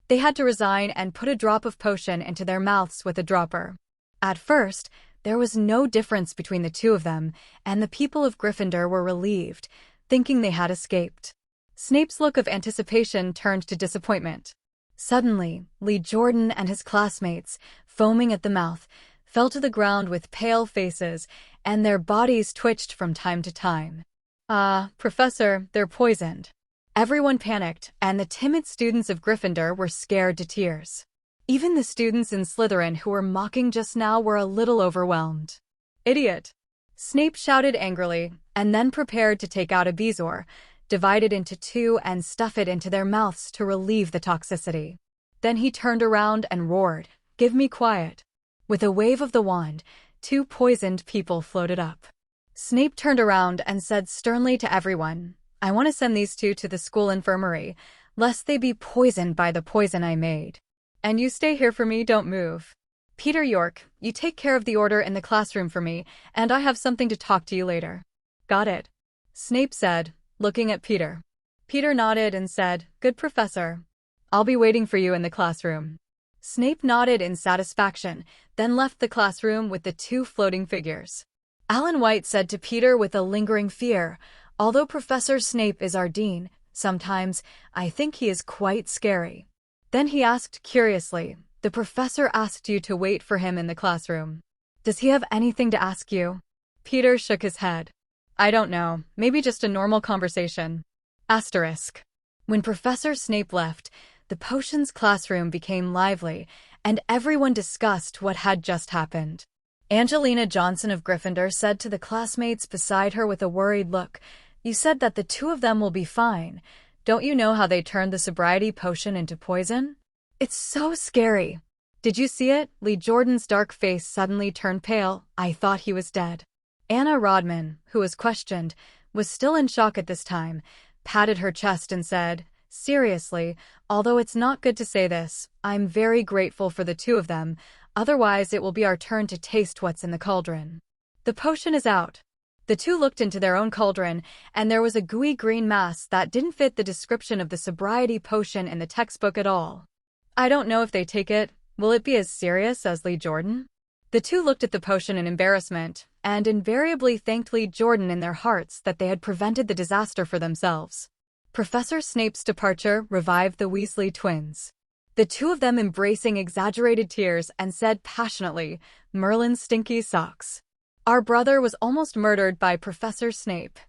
They had to resign and put a drop of potion into their mouths with a dropper. At first, there was no difference between the 2 of them, and the people of Gryffindor were relieved, thinking they had escaped. Snape's look of anticipation turned to disappointment. Suddenly, Lee Jordan and his classmates, foaming at the mouth, fell to the ground with pale faces, and their bodies twitched from time to time. Professor, they're poisoned." Everyone panicked, and the timid students of Gryffindor were scared to tears. Even the students in Slytherin who were mocking just now were a little overwhelmed. "Idiot!" Snape shouted angrily, and then prepared to take out a bezoar, divide it into 2 and stuff it into their mouths to relieve the toxicity. Then he turned around and roared, "Give me quiet." With a wave of the wand, 2 poisoned people floated up. Snape turned around and said sternly to everyone, "I want to send these 2 to the school infirmary, lest they be poisoned by the poison I made. And you stay here for me, don't move. Peter York, you take care of the order in the classroom for me, and I have something to talk to you later." "Got it," Snape said, looking at Peter. Peter nodded and said, "Good, Professor. I'll be waiting for you in the classroom." Snape nodded in satisfaction, then left the classroom with the 2 floating figures. Alan White said to Peter with a lingering fear, "Although Professor Snape is our dean, sometimes I think he is quite scary." Then he asked curiously, "The professor asked you to wait for him in the classroom. Does he have anything to ask you?" Peter shook his head. "I don't know, maybe just a normal conversation." Asterisk. When Professor Snape left, the potions classroom became lively, and everyone discussed what had just happened. Angelina Johnson of Gryffindor said to the classmates beside her with a worried look, "You said that the 2 of them will be fine. Don't you know how they turned the sobriety potion into poison? It's so scary." "Did you see it?" Lee Jordan's dark face suddenly turned pale. "I thought he was dead." Anna Rodman, who was questioned, was still in shock at this time, patted her chest and said, Seriously, although it's not good to say this, I'm very grateful for the two of them, otherwise it will be our turn to taste what's in the cauldron. The potion is out. The two looked into their own cauldron, and there was a gooey green mass that didn't fit the description of the sobriety potion in the textbook at all. I don't know if they take it. Will it be as serious as Lee Jordan? The two looked at the potion in embarrassment, and invariably thanked Lee Jordan in their hearts that they had prevented the disaster for themselves. Professor Snape's departure revived the Weasley twins. The two of them embracing exaggerated tears and said passionately, "Merlin's stinky socks. Our brother was almost murdered by Professor Snape.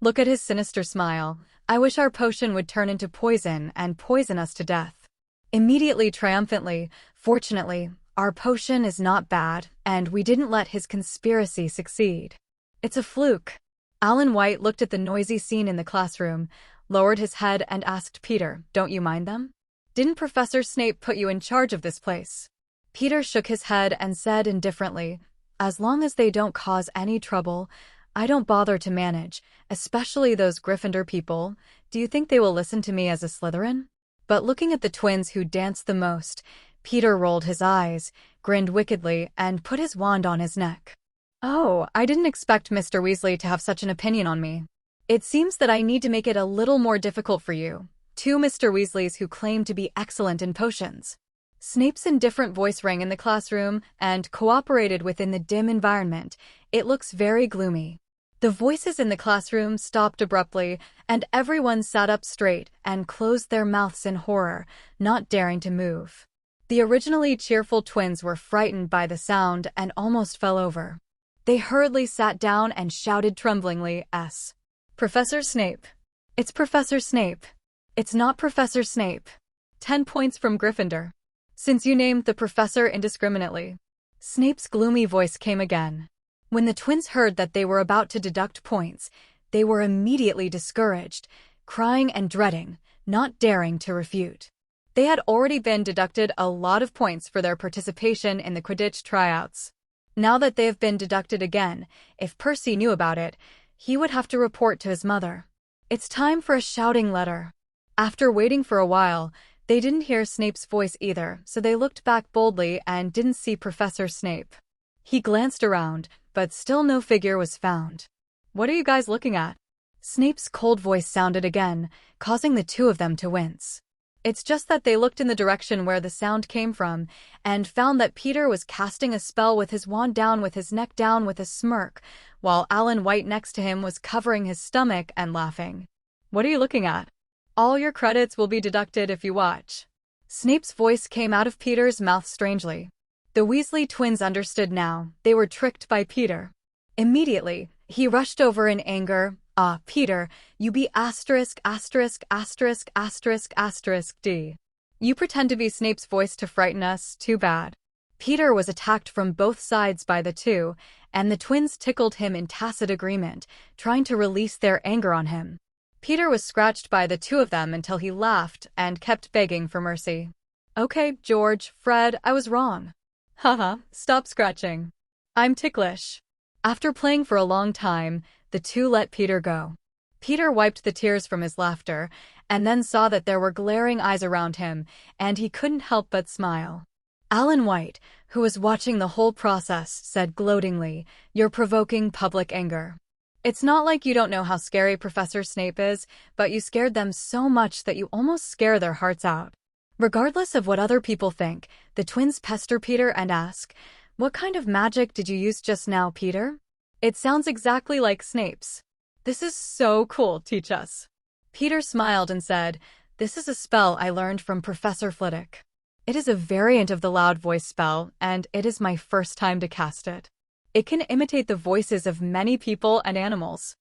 Look at his sinister smile. I wish our potion would turn into poison and poison us to death." Immediately triumphantly, "Fortunately, our potion is not bad, and we didn't let his conspiracy succeed. It's a fluke." Alan White looked at the noisy scene in the classroom, lowered his head and asked Peter, "Don't you mind them? Didn't Professor Snape put you in charge of this place?" Peter shook his head and said indifferently, "As long as they don't cause any trouble, I don't bother to manage, especially those Gryffindor people. Do you think they will listen to me as a Slytherin?" But looking at the twins who danced the most, Peter rolled his eyes, grinned wickedly, and put his wand on his neck. "Oh, I didn't expect Mr. Weasley to have such an opinion on me. It seems that I need to make it a little more difficult for you, two Mr. Weasleys who claim to be excellent in potions." Snape's indifferent voice rang in the classroom and cooperated within the dim environment. "It looks very gloomy." The voices in the classroom stopped abruptly, and everyone sat up straight and closed their mouths in horror, not daring to move. The originally cheerful twins were frightened by the sound and almost fell over. They hurriedly sat down and shouted tremblingly, "S. Professor Snape. It's Professor Snape. It's not Professor Snape. 10 points from Gryffindor. Since you named the professor indiscriminately." Snape's gloomy voice came again. When the twins heard that they were about to deduct points, they were immediately discouraged, crying and dreading, not daring to refute. They had already been deducted a lot of points for their participation in the Quidditch tryouts. Now that they have been deducted again, if Percy knew about it, he would have to report to his mother. It's time for a shouting letter. After waiting for a while, they didn't hear Snape's voice either, so they looked back boldly and didn't see Professor Snape. He glanced around, but still no figure was found. "What are you guys looking at?" Snape's cold voice sounded again, causing the two of them to wince. It's just that they looked in the direction where the sound came from, and found that Peter was casting a spell with his wand down with his neck down with a smirk, while Alan White next to him was covering his stomach and laughing. "What are you looking at? All your credits will be deducted if you watch." Snape's voice came out of Peter's mouth strangely. The Weasley twins understood now. They were tricked by Peter. Immediately, he rushed over in anger. "Ah, Peter, you be asterisk asterisk asterisk asterisk asterisk D. You pretend to be Snape's voice to frighten us, too bad." Peter was attacked from both sides by the two, and the twins tickled him in tacit agreement, trying to release their anger on him. Peter was scratched by the two of them until he laughed and kept begging for mercy. "Okay, George, Fred, I was wrong. Haha, stop scratching. I'm ticklish." After playing for a long time, the two let Peter go. Peter wiped the tears from his laughter, and then saw that there were glaring eyes around him, and he couldn't help but smile. Alan White, who was watching the whole process, said gloatingly, "You're provoking public anger. It's not like you don't know how scary Professor Snape is, but you scared them so much that you almost scare their hearts out." Regardless of what other people think, the twins pester Peter and ask, "What kind of magic did you use just now, Peter? It sounds exactly like Snape's." "This is so cool, teach us." Peter smiled and said, "This is a spell I learned from Professor Flitwick. It is a variant of the loud voice spell, and it is my first time to cast it. It can imitate the voices of many people and animals.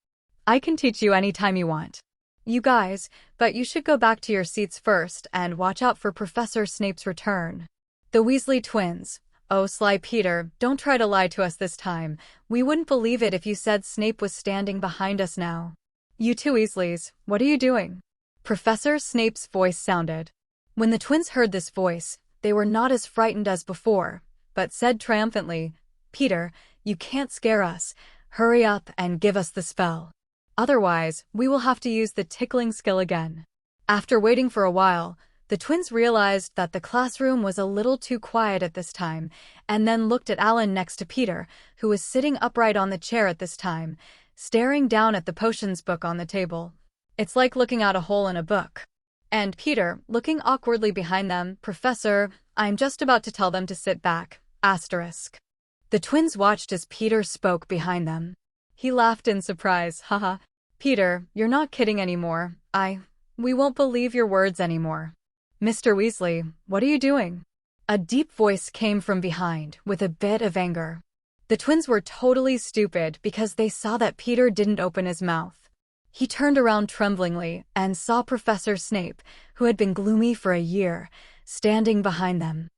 I can teach you anytime you want. You guys, but you should go back to your seats first and watch out for Professor Snape's return." The Weasley twins. "Oh, sly Peter, don't try to lie to us this time. We wouldn't believe it if you said Snape was standing behind us now." "You two Weasleys, what are you doing?" Professor Snape's voice sounded. When the twins heard this voice, they were not as frightened as before, but said triumphantly, "Peter, you can't scare us. Hurry up and give us the spell. Otherwise, we will have to use the tickling skill again." After waiting for a while, the twins realized that the classroom was a little too quiet at this time, and then looked at Alan next to Peter, who was sitting upright on the chair at this time, staring down at the potions book on the table. It's like looking out a hole in a book. And Peter, looking awkwardly behind them, "Professor, I'm just about to tell them to sit back." Asterisk. The twins watched as Peter spoke behind them. He laughed in surprise. Haha. "Peter, you're not kidding anymore. We won't believe your words anymore." "Mr. Weasley, what are you doing?" A deep voice came from behind, with a bit of anger. The twins were totally stupid because they saw that Peter didn't open his mouth. He turned around tremblingly and saw Professor Snape, who had been gloomy for a year, standing behind them.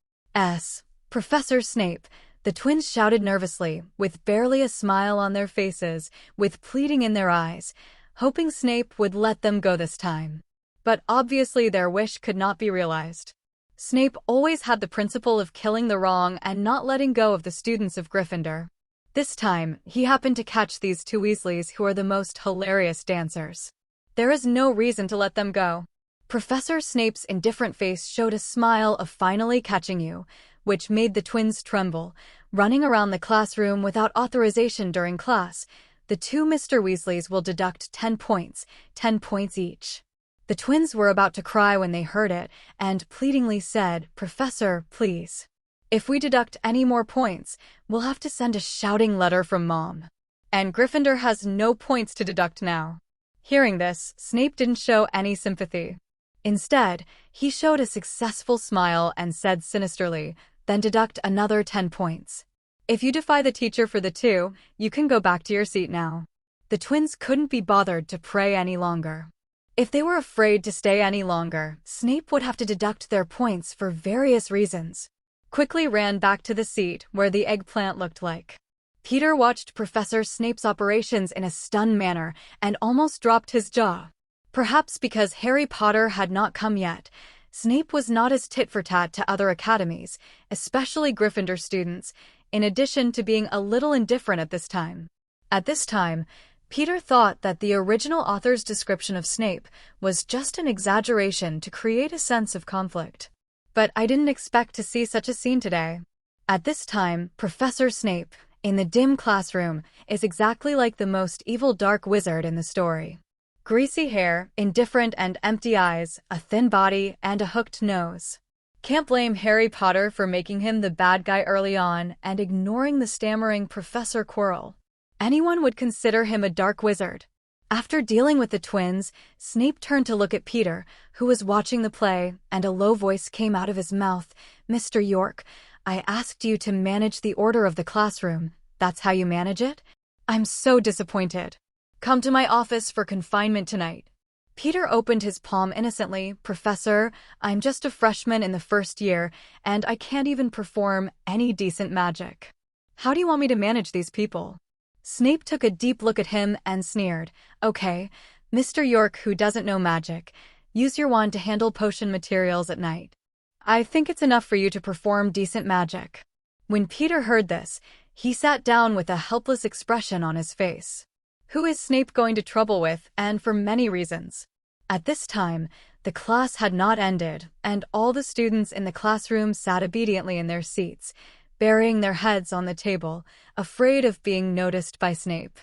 Professor Snape, the twins shouted nervously, with barely a smile on their faces, with pleading in their eyes, hoping Snape would let them go this time. But obviously their wish could not be realized. Snape always had the principle of killing the wrong and not letting go of the students of Gryffindor. This time, he happened to catch these two Weasleys who are the most hilarious dancers. There is no reason to let them go. Professor Snape's indifferent face showed a smile of finally catching you, which made the twins tremble. Running around the classroom without authorization during class, the two Mr. Weasleys will deduct 10 points, 10 points each. The twins were about to cry when they heard it, and pleadingly said, "Professor, please. If we deduct any more points, we'll have to send a shouting letter from Mom. And Gryffindor has no points to deduct now." Hearing this, Snape didn't show any sympathy. Instead, he showed a successful smile and said sinisterly, "Then deduct another 10 points. If you defy the teacher for the 2, you can go back to your seat now." The twins couldn't be bothered to pray any longer. If they were afraid to stay any longer, Snape would have to deduct their points for various reasons. Quickly ran back to the seat where the eggplant looked like. Peter watched Professor Snape's operations in a stunned manner and almost dropped his jaw. Perhaps because Harry Potter had not come yet, Snape was not as tit-for-tat to other academies, especially Gryffindor students, in addition to being a little indifferent at this time. At this time, Peter thought that the original author's description of Snape was just an exaggeration to create a sense of conflict. But I didn't expect to see such a scene today. At this time, Professor Snape, in the dim classroom, is exactly like the most evil dark wizard in the story. Greasy hair, indifferent and empty eyes, a thin body, and a hooked nose. Can't blame Harry Potter for making him the bad guy early on and ignoring the stammering Professor Quirrell. Anyone would consider him a dark wizard. After dealing with the twins, Snape turned to look at Peter, who was watching the play, and a low voice came out of his mouth. "Mr. York, I asked you to manage the order of the classroom. That's how you manage it? I'm so disappointed. Come to my office for confinement tonight." Peter opened his palm innocently. "Professor, I'm just a freshman in the first year, and I can't even perform any decent magic. How do you want me to manage these people?" Snape took a deep look at him and sneered. "Okay, Mr. York, who doesn't know magic, use your wand to handle potion materials at night. I think it's enough for you to perform decent magic." When Peter heard this, he sat down with a helpless expression on his face. Who is Snape going to trouble with, and for many reasons? At this time, the class had not ended, and all the students in the classroom sat obediently in their seats, burying their heads on the table, afraid of being noticed by Snape.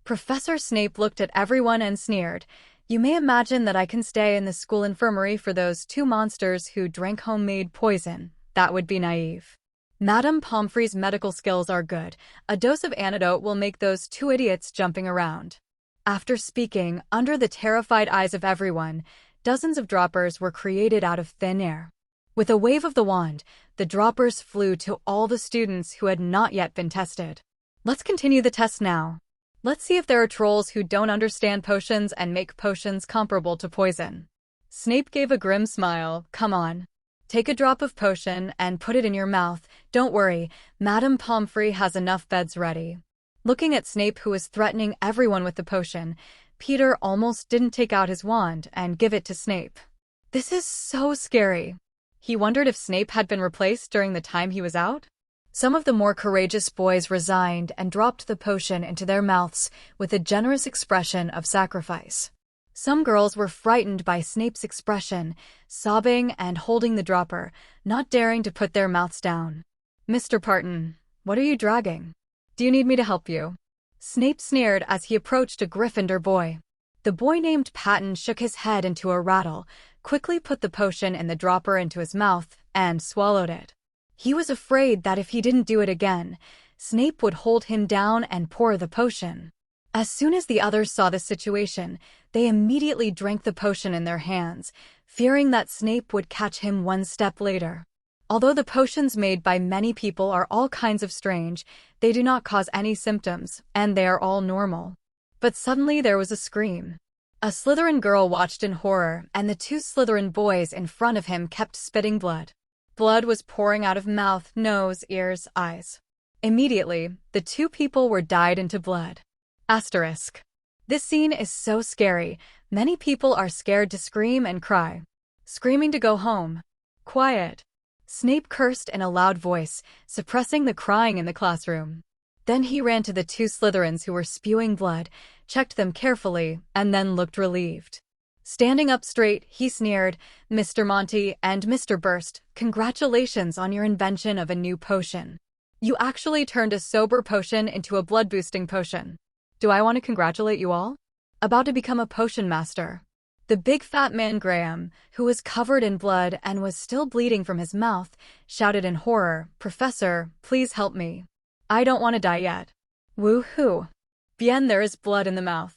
Professor Snape looked at everyone and sneered, "You may imagine that I can stay in the school infirmary for those 2 monsters who drank homemade poison. That would be naive. Madame Pomfrey's medical skills are good. A dose of antidote will make those 2 idiots jumping around." After speaking, under the terrified eyes of everyone, dozens of droppers were created out of thin air. With a wave of the wand, the droppers flew to all the students who had not yet been tested. "Let's continue the test now. Let's see if there are trolls who don't understand potions and make potions comparable to poison." Snape gave a grim smile. "Come on. Take a drop of potion and put it in your mouth. Don't worry, Madame Pomfrey has enough beds ready." Looking at Snape, who was threatening everyone with the potion, Peter almost didn't take out his wand and give it to Snape. This is so scary. He wondered if Snape had been replaced during the time he was out. Some of the more courageous boys resigned and dropped the potion into their mouths with a generous expression of sacrifice. Some girls were frightened by Snape's expression, sobbing and holding the dropper, not daring to put their mouths down. "Mr. Parton, what are you dragging? Do you need me to help you?" Snape sneered as he approached a Gryffindor boy. The boy named Patton shook his head into a rattle, quickly put the potion and the dropper into his mouth, and swallowed it. He was afraid that if he didn't do it again, Snape would hold him down and pour the potion. As soon as the others saw the situation, they immediately drank the potion in their hands, fearing that Snape would catch him one step later. Although the potions made by many people are all kinds of strange, they do not cause any symptoms, and they are all normal. But suddenly there was a scream. A Slytherin girl watched in horror, and the two Slytherin boys in front of him kept spitting blood. Blood was pouring out of mouth, nose, ears, eyes. Immediately, the two people were dyed into blood. Asterisk. This scene is so scary, many people are scared to scream and cry. Screaming to go home. Quiet. Snape cursed in a loud voice, suppressing the crying in the classroom. Then he ran to the two Slytherins who were spewing blood, checked them carefully, and then looked relieved. Standing up straight, he sneered, "Mr. Monty and Mr. Burst, congratulations on your invention of a new potion. You actually turned a sober potion into a blood-boosting potion. Do I want to congratulate you all? About to become a potion master." The big fat man Graham, who was covered in blood and was still bleeding from his mouth, shouted in horror, "Professor, please help me. I don't want to die yet." Woo-hoo. Bien, there is blood in the mouth.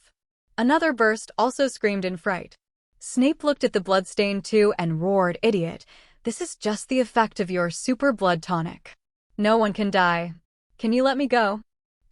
Another burst also screamed in fright. Snape looked at the bloodstain too and roared, "Idiot, this is just the effect of your super blood tonic. No one can die. Can you let me go?"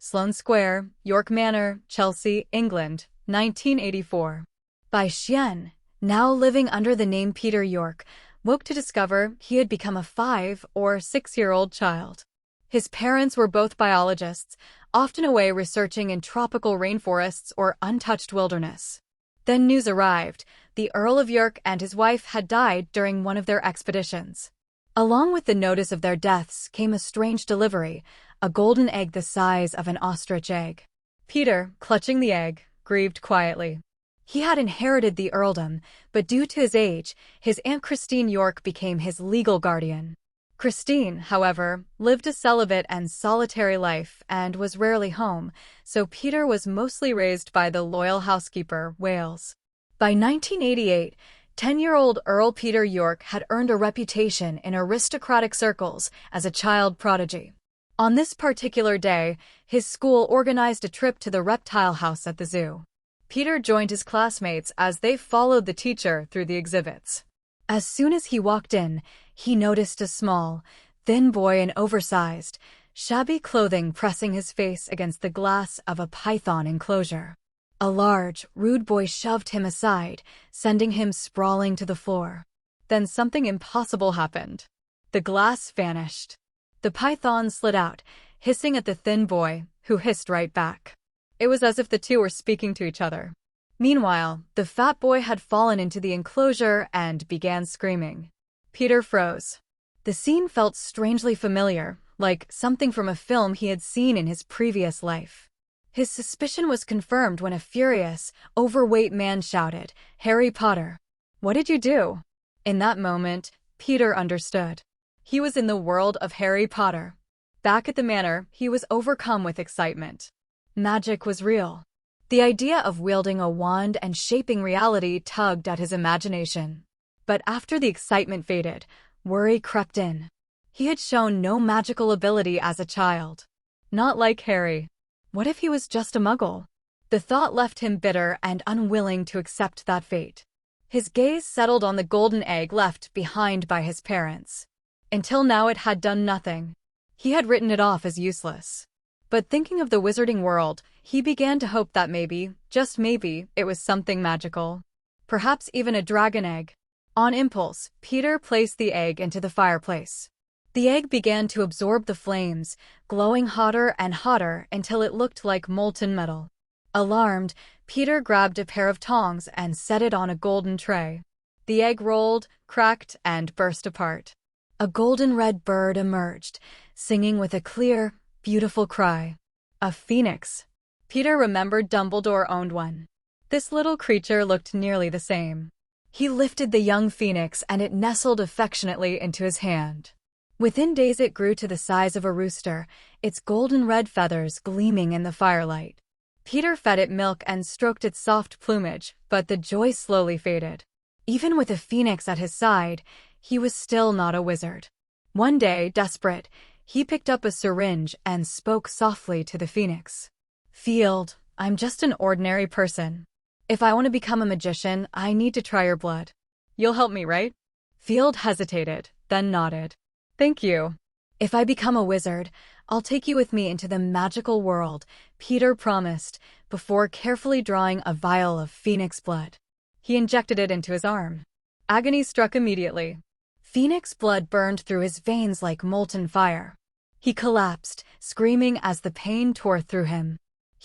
Sloane Square, York Manor, Chelsea, England, 1984. Bai Xian, now living under the name Peter York, woke to discover he had become a 5- or 6-year-old child. His parents were both biologists, often away researching in tropical rainforests or untouched wilderness. Then news arrived. The Earl of York and his wife had died during one of their expeditions. Along with the notice of their deaths came a strange delivery, a golden egg the size of an ostrich egg. Peter, clutching the egg, grieved quietly. He had inherited the earldom, but due to his age, his Aunt Christine York became his legal guardian. Christine, however, lived a celibate and solitary life and was rarely home, so Peter was mostly raised by the loyal housekeeper, Wales. By 1988, 10-year-old Earl Peter York had earned a reputation in aristocratic circles as a child prodigy. On this particular day, his school organized a trip to the reptile house at the zoo. Peter joined his classmates as they followed the teacher through the exhibits. As soon as he walked in, he noticed a small, thin boy in oversized, shabby clothing pressing his face against the glass of a python enclosure. A large, rude boy shoved him aside, sending him sprawling to the floor. Then something impossible happened. The glass vanished. The python slid out, hissing at the thin boy, who hissed right back. It was as if the two were speaking to each other. Meanwhile, the fat boy had fallen into the enclosure and began screaming. Peter froze. The scene felt strangely familiar, like something from a film he had seen in his previous life. His suspicion was confirmed when a furious, overweight man shouted, "Harry Potter, what did you do?" In that moment, Peter understood. He was in the world of Harry Potter. Back at the manor, he was overcome with excitement. Magic was real. The idea of wielding a wand and shaping reality tugged at his imagination. But after the excitement faded, worry crept in. He had shown no magical ability as a child. Not like Harry. What if he was just a muggle? The thought left him bitter and unwilling to accept that fate. His gaze settled on the golden egg left behind by his parents. Until now it had done nothing. He had written it off as useless. But thinking of the wizarding world, he began to hope that maybe, just maybe, it was something magical. Perhaps even a dragon egg. On impulse, Peter placed the egg into the fireplace. The egg began to absorb the flames, glowing hotter and hotter until it looked like molten metal. Alarmed, Peter grabbed a pair of tongs and set it on a golden tray. The egg rolled, cracked, and burst apart. A golden-red bird emerged, singing with a clear, beautiful cry. A phoenix. Peter remembered Dumbledore owned one. This little creature looked nearly the same. He lifted the young phoenix and it nestled affectionately into his hand. Within days it grew to the size of a rooster, its golden red feathers gleaming in the firelight. Peter fed it milk and stroked its soft plumage, but the joy slowly faded. Even with a phoenix at his side, he was still not a wizard. One day, desperate, he picked up a syringe and spoke softly to the phoenix. "Field, I'm just an ordinary person. If I want to become a magician, I need to try your blood. You'll help me, right?" Field hesitated, then nodded. "Thank you. If I become a wizard, I'll take you with me into the magical world," Peter promised, before carefully drawing a vial of phoenix blood. He injected it into his arm. Agony struck immediately. Phoenix blood burned through his veins like molten fire. He collapsed, screaming as the pain tore through him.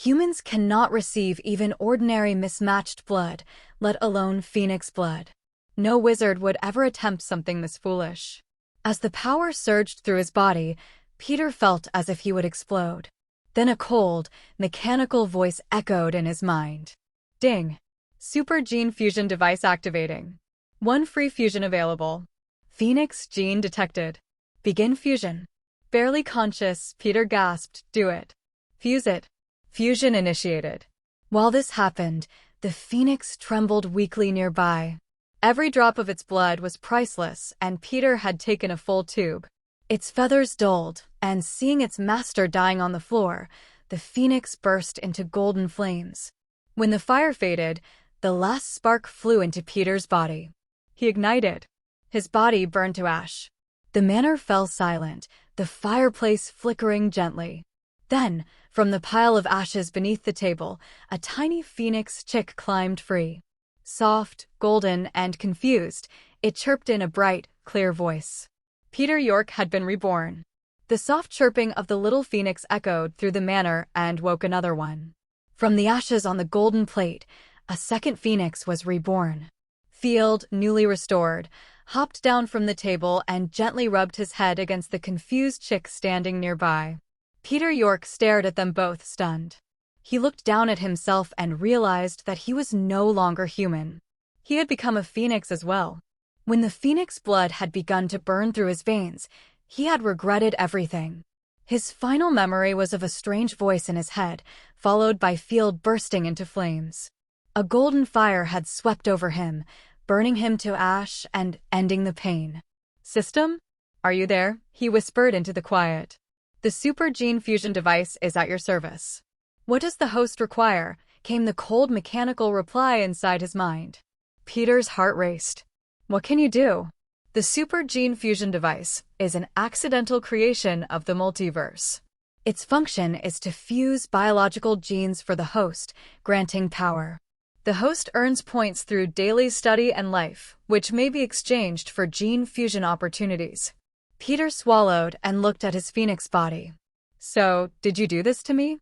Humans cannot receive even ordinary mismatched blood, let alone phoenix blood. No wizard would ever attempt something this foolish. As the power surged through his body, Peter felt as if he would explode. Then a cold, mechanical voice echoed in his mind. "Ding! Super Gene Fusion Device activating. One free fusion available. Phoenix gene detected. Begin fusion." Barely conscious, Peter gasped, "Do it. Fuse it." Fusion initiated. While this happened, the phoenix trembled weakly nearby. Every drop of its blood was priceless, and Peter had taken a full tube. Its feathers dulled, and seeing its master dying on the floor, the phoenix burst into golden flames. When the fire faded, the last spark flew into Peter's body. He ignited. His body burned to ash. The manor fell silent, the fireplace flickering gently. Then, from the pile of ashes beneath the table, a tiny phoenix chick climbed free. Soft, golden, and confused, it chirped in a bright, clear voice. Peter York had been reborn. The soft chirping of the little phoenix echoed through the manor and woke another one. From the ashes on the golden plate, a second phoenix was reborn. Field, newly restored, hopped down from the table and gently rubbed his head against the confused chick standing nearby. Peter York stared at them both, stunned. He looked down at himself and realized that he was no longer human. He had become a phoenix as well. When the phoenix blood had begun to burn through his veins, he had regretted everything. His final memory was of a strange voice in his head, followed by Field bursting into flames. A golden fire had swept over him, burning him to ash and ending the pain. "System? Are you there?" he whispered into the quiet. "The Super Gene Fusion device is at your service." "What does the host require?" came the cold mechanical reply inside his mind. Peter's heart raced. "What can you do?" "The Super Gene Fusion device is an accidental creation of the multiverse. Its function is to fuse biological genes for the host, granting power. The host earns points through daily study and life, which may be exchanged for gene fusion opportunities." Peter swallowed and looked at his phoenix body. "So, did you do this to me?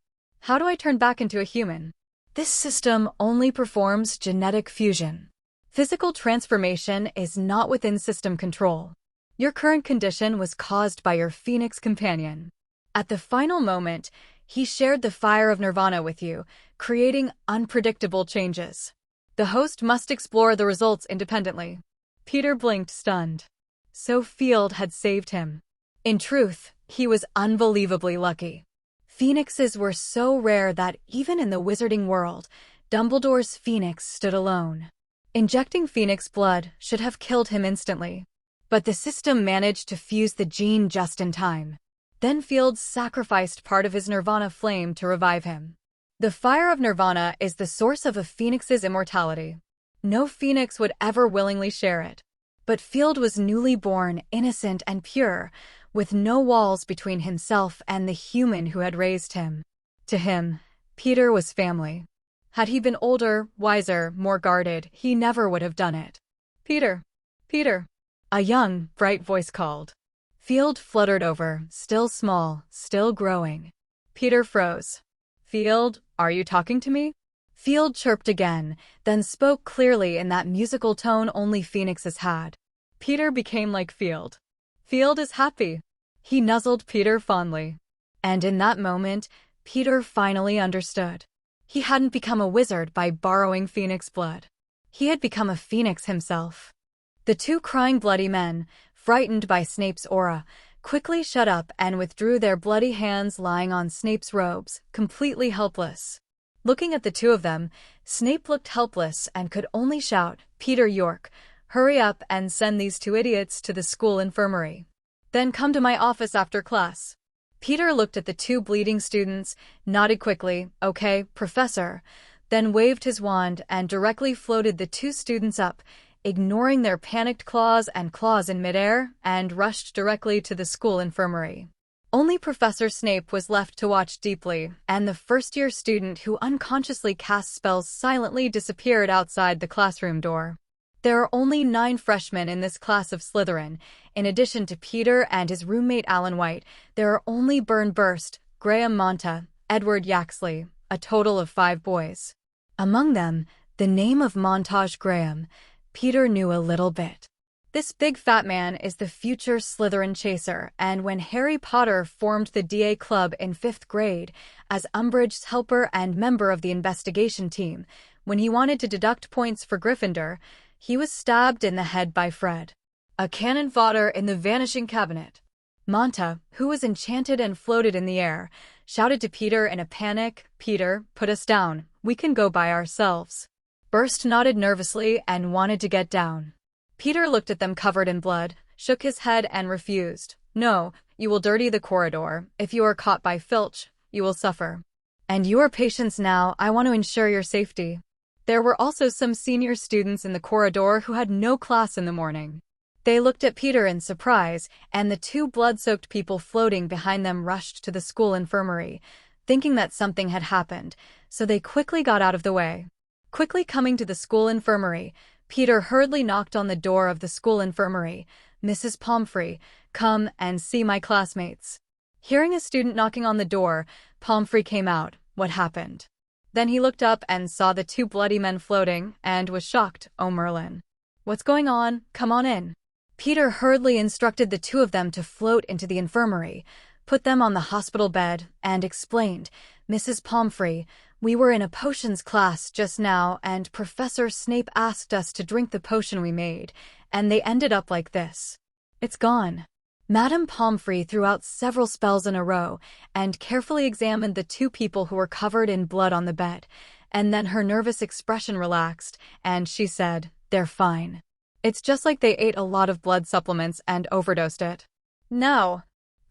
How do I turn back into a human?" "This system only performs genetic fusion. Physical transformation is not within system control. Your current condition was caused by your phoenix companion. At the final moment, he shared the fire of Nirvana with you, creating unpredictable changes. The host must explore the results independently." Peter blinked, stunned. So Field had saved him. In truth, he was unbelievably lucky. Phoenixes were so rare that even in the wizarding world, Dumbledore's phoenix stood alone. Injecting phoenix blood should have killed him instantly. But the system managed to fuse the gene just in time. Then Field sacrificed part of his Nirvana flame to revive him. The fire of Nirvana is the source of a phoenix's immortality. No phoenix would ever willingly share it. But Field was newly born, innocent and pure, with no walls between himself and the human who had raised him. To him, Peter was family. Had he been older, wiser, more guarded, he never would have done it. "Peter! Peter!" a young, bright voice called. Field fluttered over, still small, still growing. Peter froze. "Field, are you talking to me?" Field chirped again, then spoke clearly in that musical tone only phoenixes had. Peter became like Field. "Field is happy." He nuzzled Peter fondly. And in that moment, Peter finally understood. He hadn't become a wizard by borrowing phoenix blood. He had become a phoenix himself. The two crying bloody men, frightened by Snape's aura, quickly shut up and withdrew their bloody hands lying on Snape's robes, completely helpless. Looking at the two of them, Snape looked helpless and could only shout, "Peter York, hurry up and send these two idiots to the school infirmary. Then come to my office after class." Peter looked at the two bleeding students, nodded quickly, "Okay, Professor," then waved his wand and directly floated the two students up, ignoring their panicked claws in midair, and rushed directly to the school infirmary. Only Professor Snape was left to watch deeply, and the first-year student who unconsciously cast spells silently disappeared outside the classroom door. There are only 9 freshmen in this class of Slytherin. In addition to Peter and his roommate Alan White, there are only Burn Burst, Graham Monta, Edward Yaxley, a total of 5 boys. Among them, the name of Montage Graham, Peter knew a little bit. This big fat man is the future Slytherin chaser, and when Harry Potter formed the DA Club in 5th grade, as Umbridge's helper and member of the investigation team, when he wanted to deduct points for Gryffindor, he was stabbed in the head by Fred, a cannon fodder in the Vanishing Cabinet. Monta, who was enchanted and floated in the air, shouted to Peter in a panic, "Peter, put us down. We can go by ourselves." Burst nodded nervously and wanted to get down. Peter looked at them covered in blood, shook his head and refused. "No, you will dirty the corridor. If you are caught by Filch, you will suffer. And you are patients now. I want to ensure your safety." There were also some senior students in the corridor who had no class in the morning. They looked at Peter in surprise, and the 2 blood-soaked people floating behind them rushed to the school infirmary, thinking that something had happened, so they quickly got out of the way. Quickly coming to the school infirmary, Peter hurriedly knocked on the door of the school infirmary. "Mrs. Pomfrey, come and see my classmates." Hearing a student knocking on the door, Pomfrey came out. What happened? Then he looked up and saw the 2 bloody men floating, and was shocked. "Oh, Merlin. What's going on? Come on in." Peter hurriedly instructed the 2 of them to float into the infirmary, put them on the hospital bed, and explained, "Mrs. Pomfrey, we were in a potions class just now, and Professor Snape asked us to drink the potion we made, and they ended up like this. It's gone." Madame Pomfrey threw out several spells in a row and carefully examined the 2 people who were covered in blood on the bed, and then her nervous expression relaxed, and she said, "They're fine. It's just like they ate a lot of blood supplements and overdosed it. No,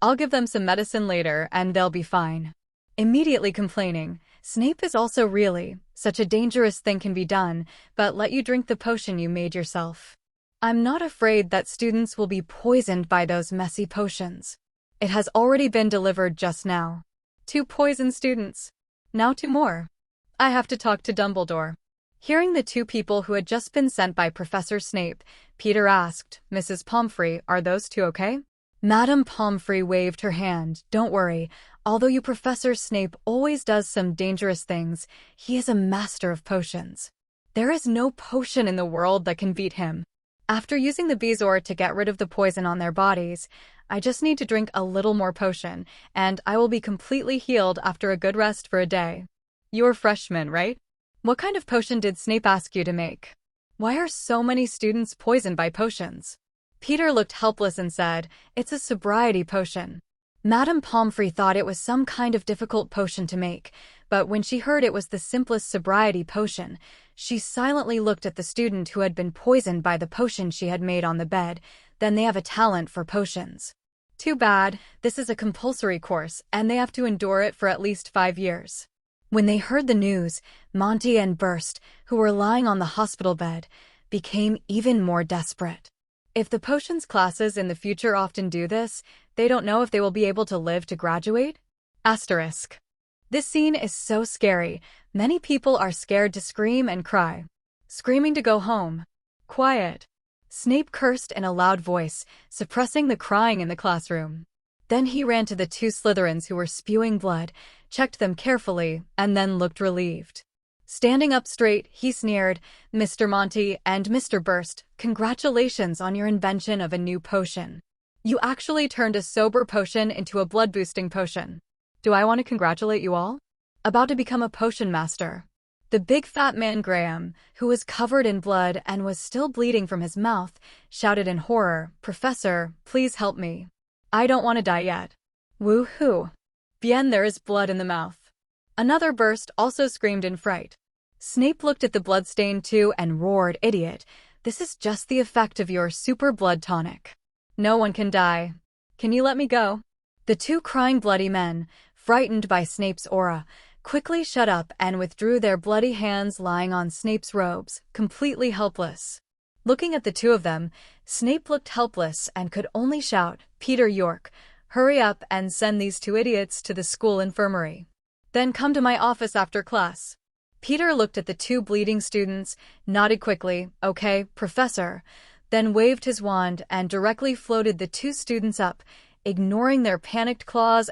I'll give them some medicine later and they'll be fine." Immediately complaining, "Snape is also really, such a dangerous thing can be done, but let you drink the potion you made yourself. I'm not afraid that students will be poisoned by those messy potions. It has already been delivered just now. 2 poisoned students. Now 2 more. I have to talk to Dumbledore." Hearing the 2 people who had just been sent by Professor Snape, Peter asked, "Mrs. Pomfrey, are those 2 okay?" Madame Pomfrey waved her hand. "Don't worry. Although you Professor Snape always does some dangerous things, he is a master of potions. There is no potion in the world that can beat him. After using the Bezoar to get rid of the poison on their bodies, I just need to drink a little more potion, and I will be completely healed after a good rest for a day. You're freshmen, right? What kind of potion did Snape ask you to make? Why are so many students poisoned by potions?" Peter looked helpless and said, "It's a sobriety potion." Madame Pomfrey thought it was some kind of difficult potion to make, but when she heard it was the simplest sobriety potion, she silently looked at the student who had been poisoned by the potion she had made on the bed. "Then they have a talent for potions. Too bad, this is a compulsory course, and they have to endure it for at least 5 years." When they heard the news, Monty and Burst, who were lying on the hospital bed, became even more desperate. If the potions classes in the future often do this, they don't know if they will be able to live to graduate? Asterisk. This scene is so scary, many people are scared to scream and cry. Screaming to go home. Quiet. Snape cursed in a loud voice, suppressing the crying in the classroom. Then he ran to the 2 Slytherins who were spewing blood, checked them carefully, and then looked relieved. Standing up straight, he sneered, "Mr. Monty and Mr. Burst, congratulations on your invention of a new potion. You actually turned a sober potion into a blood-boosting potion. Do I want to congratulate you all? about to become a potion master. The big fat man Graham, who was covered in blood and was still bleeding from his mouth, shouted in horror, "Professor, please help me. I don't want to die yet." Woo-hoo. Bien, there is blood in the mouth. Another burst also screamed in fright. Snape looked at the bloodstain too and roared, "Idiot, this is just the effect of your super blood tonic. No one can die. Can you let me go?" The two crying bloody men, frightened by Snape's aura, quickly shut up and withdrew their bloody hands lying on Snape's robes, completely helpless. Looking at the two of them, Snape looked helpless and could only shout, "Peter York, hurry up and send these two idiots to the school infirmary. Then come to my office after class." Peter looked at the two bleeding students, nodded quickly, "Okay, Professor," then waved his wand and directly floated the two students up, ignoring their panicked claws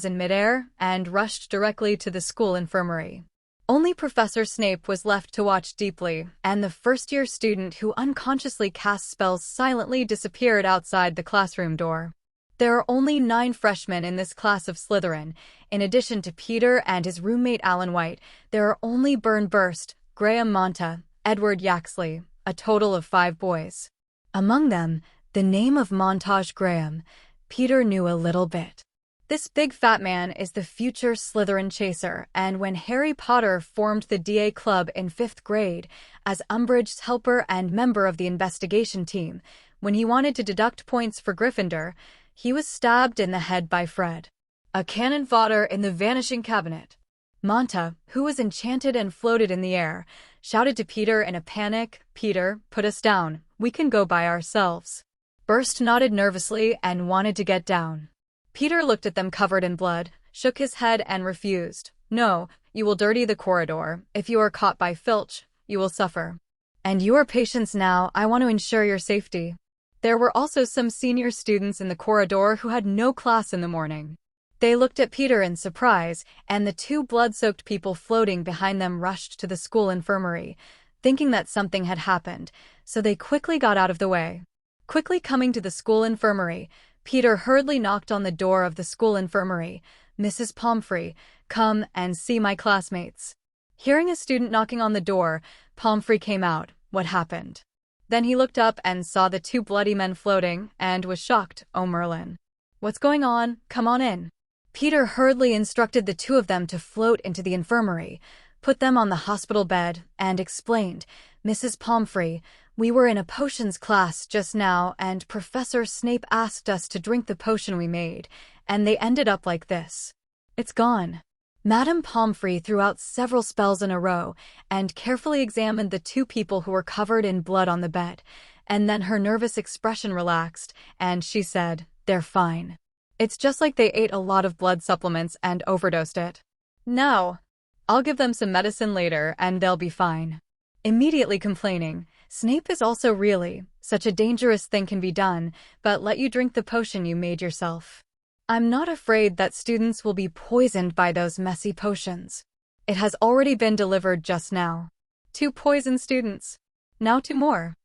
in midair, and rushed directly to the school infirmary. Only Professor Snape was left to watch deeply, and the first-year student who unconsciously cast spells silently disappeared outside the classroom door. There are only 9 freshmen in this class of Slytherin. In addition to Peter and his roommate Alan White, there are only Burn Burst, Graham Monta, Edward Yaxley, a total of 5 boys. Among them, the name of Montage Graham, Peter knew a little bit. This big fat man is the future Slytherin chaser, and when Harry Potter formed the DA Club in 5th grade, as Umbridge's helper and member of the investigation team, when he wanted to deduct points for Gryffindor, he was stabbed in the head by Fred, a cannon fodder in the vanishing cabinet. Monta, who was enchanted and floated in the air, shouted to Peter in a panic, "Peter, put us down. We can go by ourselves." Burst nodded nervously and wanted to get down. Peter looked at them covered in blood, shook his head and refused. "No, you will dirty the corridor. If you are caught by Filch, you will suffer. And you are patients now. I want to ensure your safety." There were also some senior students in the corridor who had no class in the morning. They looked at Peter in surprise, and the two blood-soaked people floating behind them rushed to the school infirmary, thinking that something had happened, so they quickly got out of the way. Quickly coming to the school infirmary, Peter hurriedly knocked on the door of the school infirmary. "Mrs. Pomfrey, come and see my classmates." Hearing a student knocking on the door, Pomfrey came out. What happened? Then he looked up and saw the two bloody men floating, and was shocked. "Oh, Merlin. What's going on? Come on in." Peter hurriedly instructed the two of them to float into the infirmary, put them on the hospital bed, and explained, "Mrs. Pomfrey, we were in a potions class just now, and Professor Snape asked us to drink the potion we made, and they ended up like this. It's gone." Madame Pomfrey threw out several spells in a row and carefully examined the two people who were covered in blood on the bed, and then her nervous expression relaxed, and she said, "They're fine. It's just like they ate a lot of blood supplements and overdosed it. Now, I'll give them some medicine later and they'll be fine." Immediately complaining, "Snape is also really, such a dangerous thing can be done, but let you drink the potion you made yourself. I'm not afraid that students will be poisoned by those messy potions. It has already been delivered just now. 2 poisoned students. Now 2 more.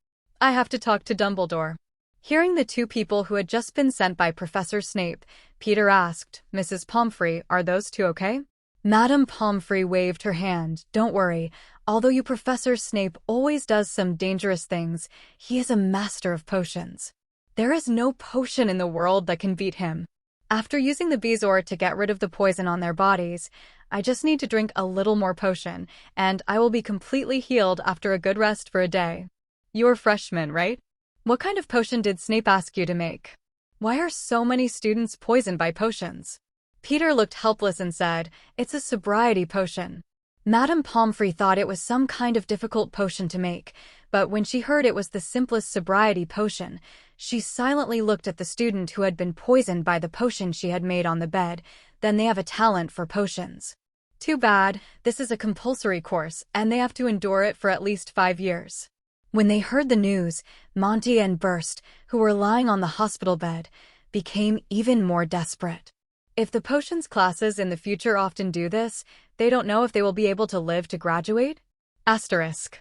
I have to talk to Dumbledore." Hearing the 2 people who had just been sent by Professor Snape, Peter asked, "Mrs. Pomfrey, are those 2 okay?" Madame Pomfrey waved her hand. "Don't worry. Although you Professor Snape always does some dangerous things, he is a master of potions. There is no potion in the world that can beat him. After using the Bezoar to get rid of the poison on their bodies, I just need to drink a little more potion, and I will be completely healed after a good rest for a day. You're freshmen, right? What kind of potion did Snape ask you to make? Why are so many students poisoned by potions?" Peter looked helpless and said, "It's a sobriety potion." Madame Pomfrey thought it was some kind of difficult potion to make, but when she heard it was the simplest sobriety potion, she silently looked at the student who had been poisoned by the potion she had made on the bed. "Then they have a talent for potions. Too bad, this is a compulsory course, and they have to endure it for at least 5 years. When they heard the news, Monty and Burst, who were lying on the hospital bed, became even more desperate. If the potions classes in the future often do this, they don't know if they will be able to live to graduate? Asterisk.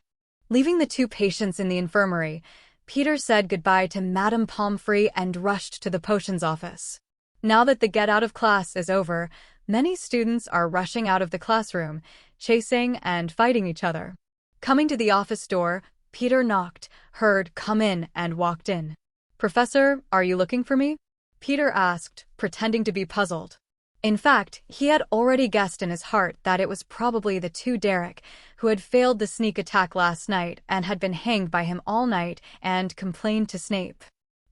Leaving the 2 patients in the infirmary, Peter said goodbye to Madame Pomfrey and rushed to the potions office. Now that the get out of class is over, Many students are rushing out of the classroom, chasing and fighting each other. Coming to the office door, Peter knocked, heard "Come in," and walked in. "Professor, are you looking for me?" Peter asked, pretending to be puzzled. In fact, he had already guessed in his heart that it was probably the two Derek, who had failed the sneak attack last night and had been hanged by him all night, and complained to Snape.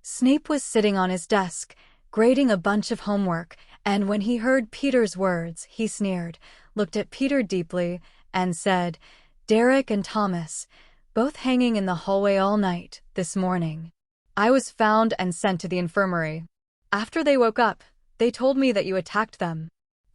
Snape was sitting on his desk, grading a bunch of homework, and when he heard Peter's words, he sneered, looked at Peter deeply, and said, "Derek and Thomas, both hanging in the hallway all night, this morning. I was found and sent to the infirmary. After they woke up, they told me that you attacked them.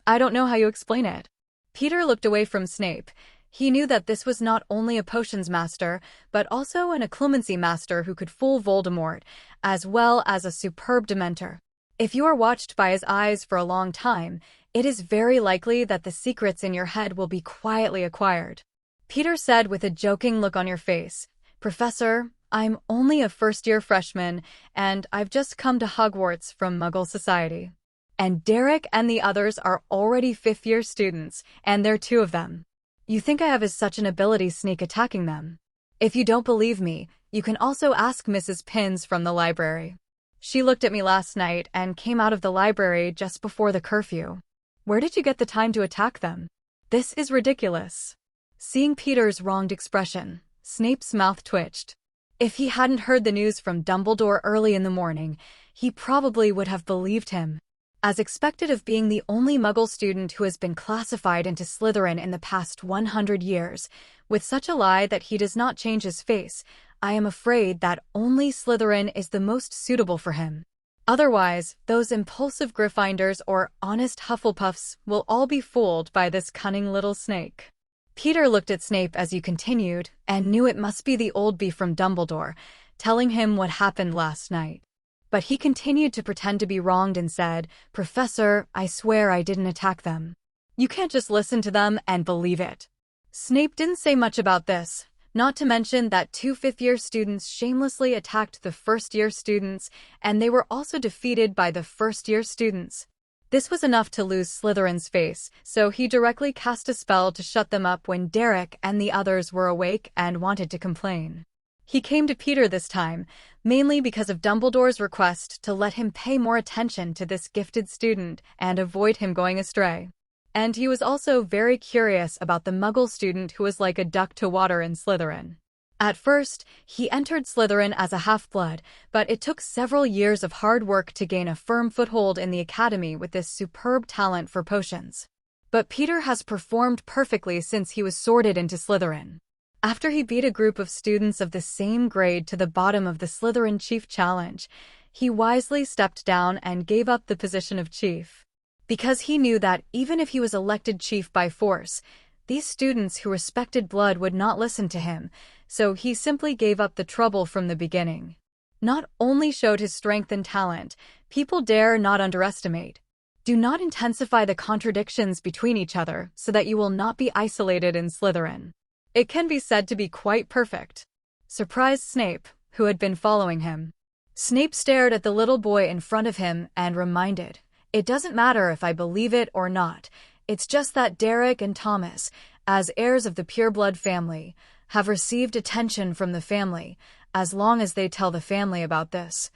I don't know how you explain it." Peter looked away from Snape. He knew that this was not only a potions master, but also an occlumency master who could fool Voldemort, as well as a superb Dementor. If you are watched by his eyes for a long time, it is very likely that the secrets in your head will be quietly acquired. Peter said with a joking look on your face, "Professor, I'm only a first-year freshman, and I've just come to Hogwarts from Muggle Society. And Derek and the others are already fifth-year students, and there are two of them. You think I have such an ability sneak attacking them? If you don't believe me, you can also ask Mrs. Pins from the library. She looked at me last night and came out of the library just before the curfew. Where did you get the time to attack them? This is ridiculous." Seeing Peter's wronged expression, Snape's mouth twitched. If he hadn't heard the news from Dumbledore early in the morning, he probably would have believed him. As expected of being the only Muggle student who has been classified into Slytherin in the past 100 years, with such a lie that he does not change his face, I am afraid that only Slytherin is the most suitable for him. Otherwise, those impulsive Gryffindors or honest Hufflepuffs will all be fooled by this cunning little snake. Peter looked at Snape as you continued, and knew it must be the old bee from Dumbledore, telling him what happened last night. But he continued to pretend to be wronged and said, "Professor, I swear I didn't attack them. You can't just listen to them and believe it." Snape didn't say much about this, not to mention that two fifth-year students shamelessly attacked the first-year students, and they were also defeated by the first-year students. This was enough to lose Slytherin's face, so he directly cast a spell to shut them up when Derek and the others were awake and wanted to complain. He came to Peter this time, mainly because of Dumbledore's request to let him pay more attention to this gifted student and avoid him going astray. And he was also very curious about the Muggle student who was like a duck to water in Slytherin. At first, he entered Slytherin as a half-blood, but it took several years of hard work to gain a firm foothold in the academy with this superb talent for potions. But Peter has performed perfectly since he was sorted into Slytherin. After he beat a group of students of the same grade to the bottom of the Slytherin Chief Challenge, he wisely stepped down and gave up the position of chief. Because he knew that even if he was elected chief by force, these students who respected blood would not listen to him, so he simply gave up the trouble from the beginning. Not only showed his strength and talent, people dare not underestimate. Do not intensify the contradictions between each other so that you will not be isolated in Slytherin. It can be said to be quite perfect. Surprised Snape, who had been following him. Snape stared at the little boy in front of him and reminded, "It doesn't matter if I believe it or not. It's just that Derek and Thomas, as heirs of the pureblood family, have received attention from the family. As long as they tell the family about this,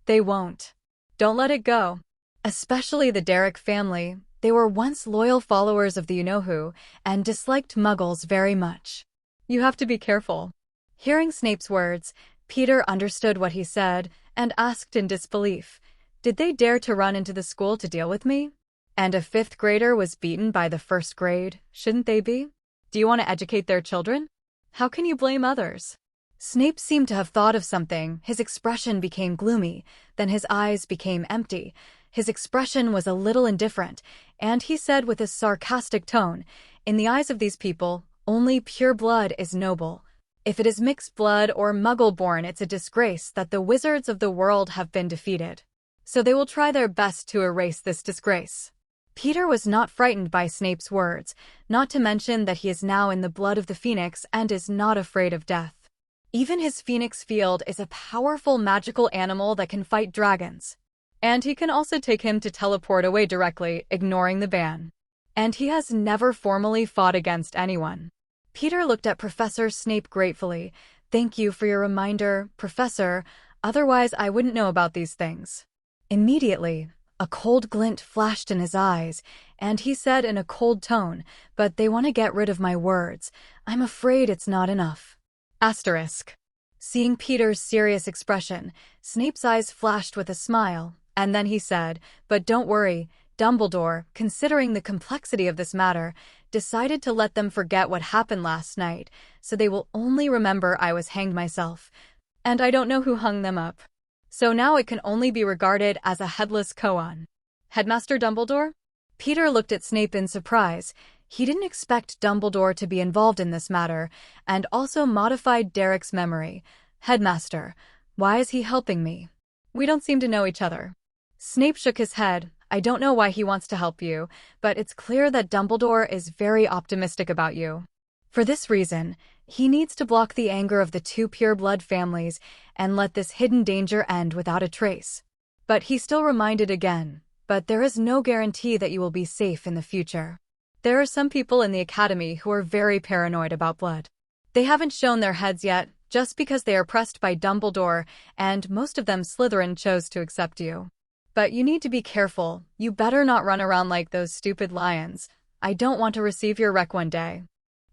they won't. Don't let it go." Especially the Derek family. They were once loyal followers of the you-know-who and disliked Muggles very much. You have to be careful. Hearing Snape's words, Peter understood what he said and asked in disbelief, "Did they dare to run into the school to deal with me? And a fifth grader was beaten by the first grade, shouldn't they be? Do you want to educate their children? How can you blame others?" Snape seemed to have thought of something. His expression became gloomy, then his eyes became empty. His expression was a little indifferent, and he said with a sarcastic tone, "In the eyes of these people, only pure blood is noble. If it is mixed blood or Muggle-born, it's a disgrace that the wizards of the world have been defeated. So they will try their best to erase this disgrace." Peter was not frightened by Snape's words, not to mention that he is now in the blood of the Phoenix and is not afraid of death. Even his Phoenix field is a powerful magical animal that can fight dragons. And he can also take him to teleport away directly, ignoring the ban. And he has never formally fought against anyone. Peter looked at Professor Snape gratefully. "Thank you for your reminder, Professor. Otherwise, I wouldn't know about these things." Immediately, a cold glint flashed in his eyes, and he said in a cold tone, "But they want to get rid of my words. I'm afraid it's not enough." Asterisk. Seeing Peter's serious expression, Snape's eyes flashed with a smile, and then he said, "But don't worry, Dumbledore, considering the complexity of this matter, decided to let them forget what happened last night, so they will only remember I was hanged myself. And I don't know who hung them up. So now it can only be regarded as a headless koan." Headmaster Dumbledore? Peter looked at Snape in surprise. He didn't expect Dumbledore to be involved in this matter, and also modified Derek's memory. "Headmaster, why is he helping me? We don't seem to know each other." Snape shook his head. "I don't know why he wants to help you, but it's clear that Dumbledore is very optimistic about you. For this reason, he needs to block the anger of the two pure-blood families and let this hidden danger end without a trace. But he still reminded again, but there is no guarantee that you will be safe in the future. There are some people in the Academy who are very paranoid about blood. They haven't shown their heads yet, just because they are pressed by Dumbledore, and most of them Slytherin chose to accept you. But you need to be careful. You better not run around like those stupid lions. I don't want to receive your wreck one day."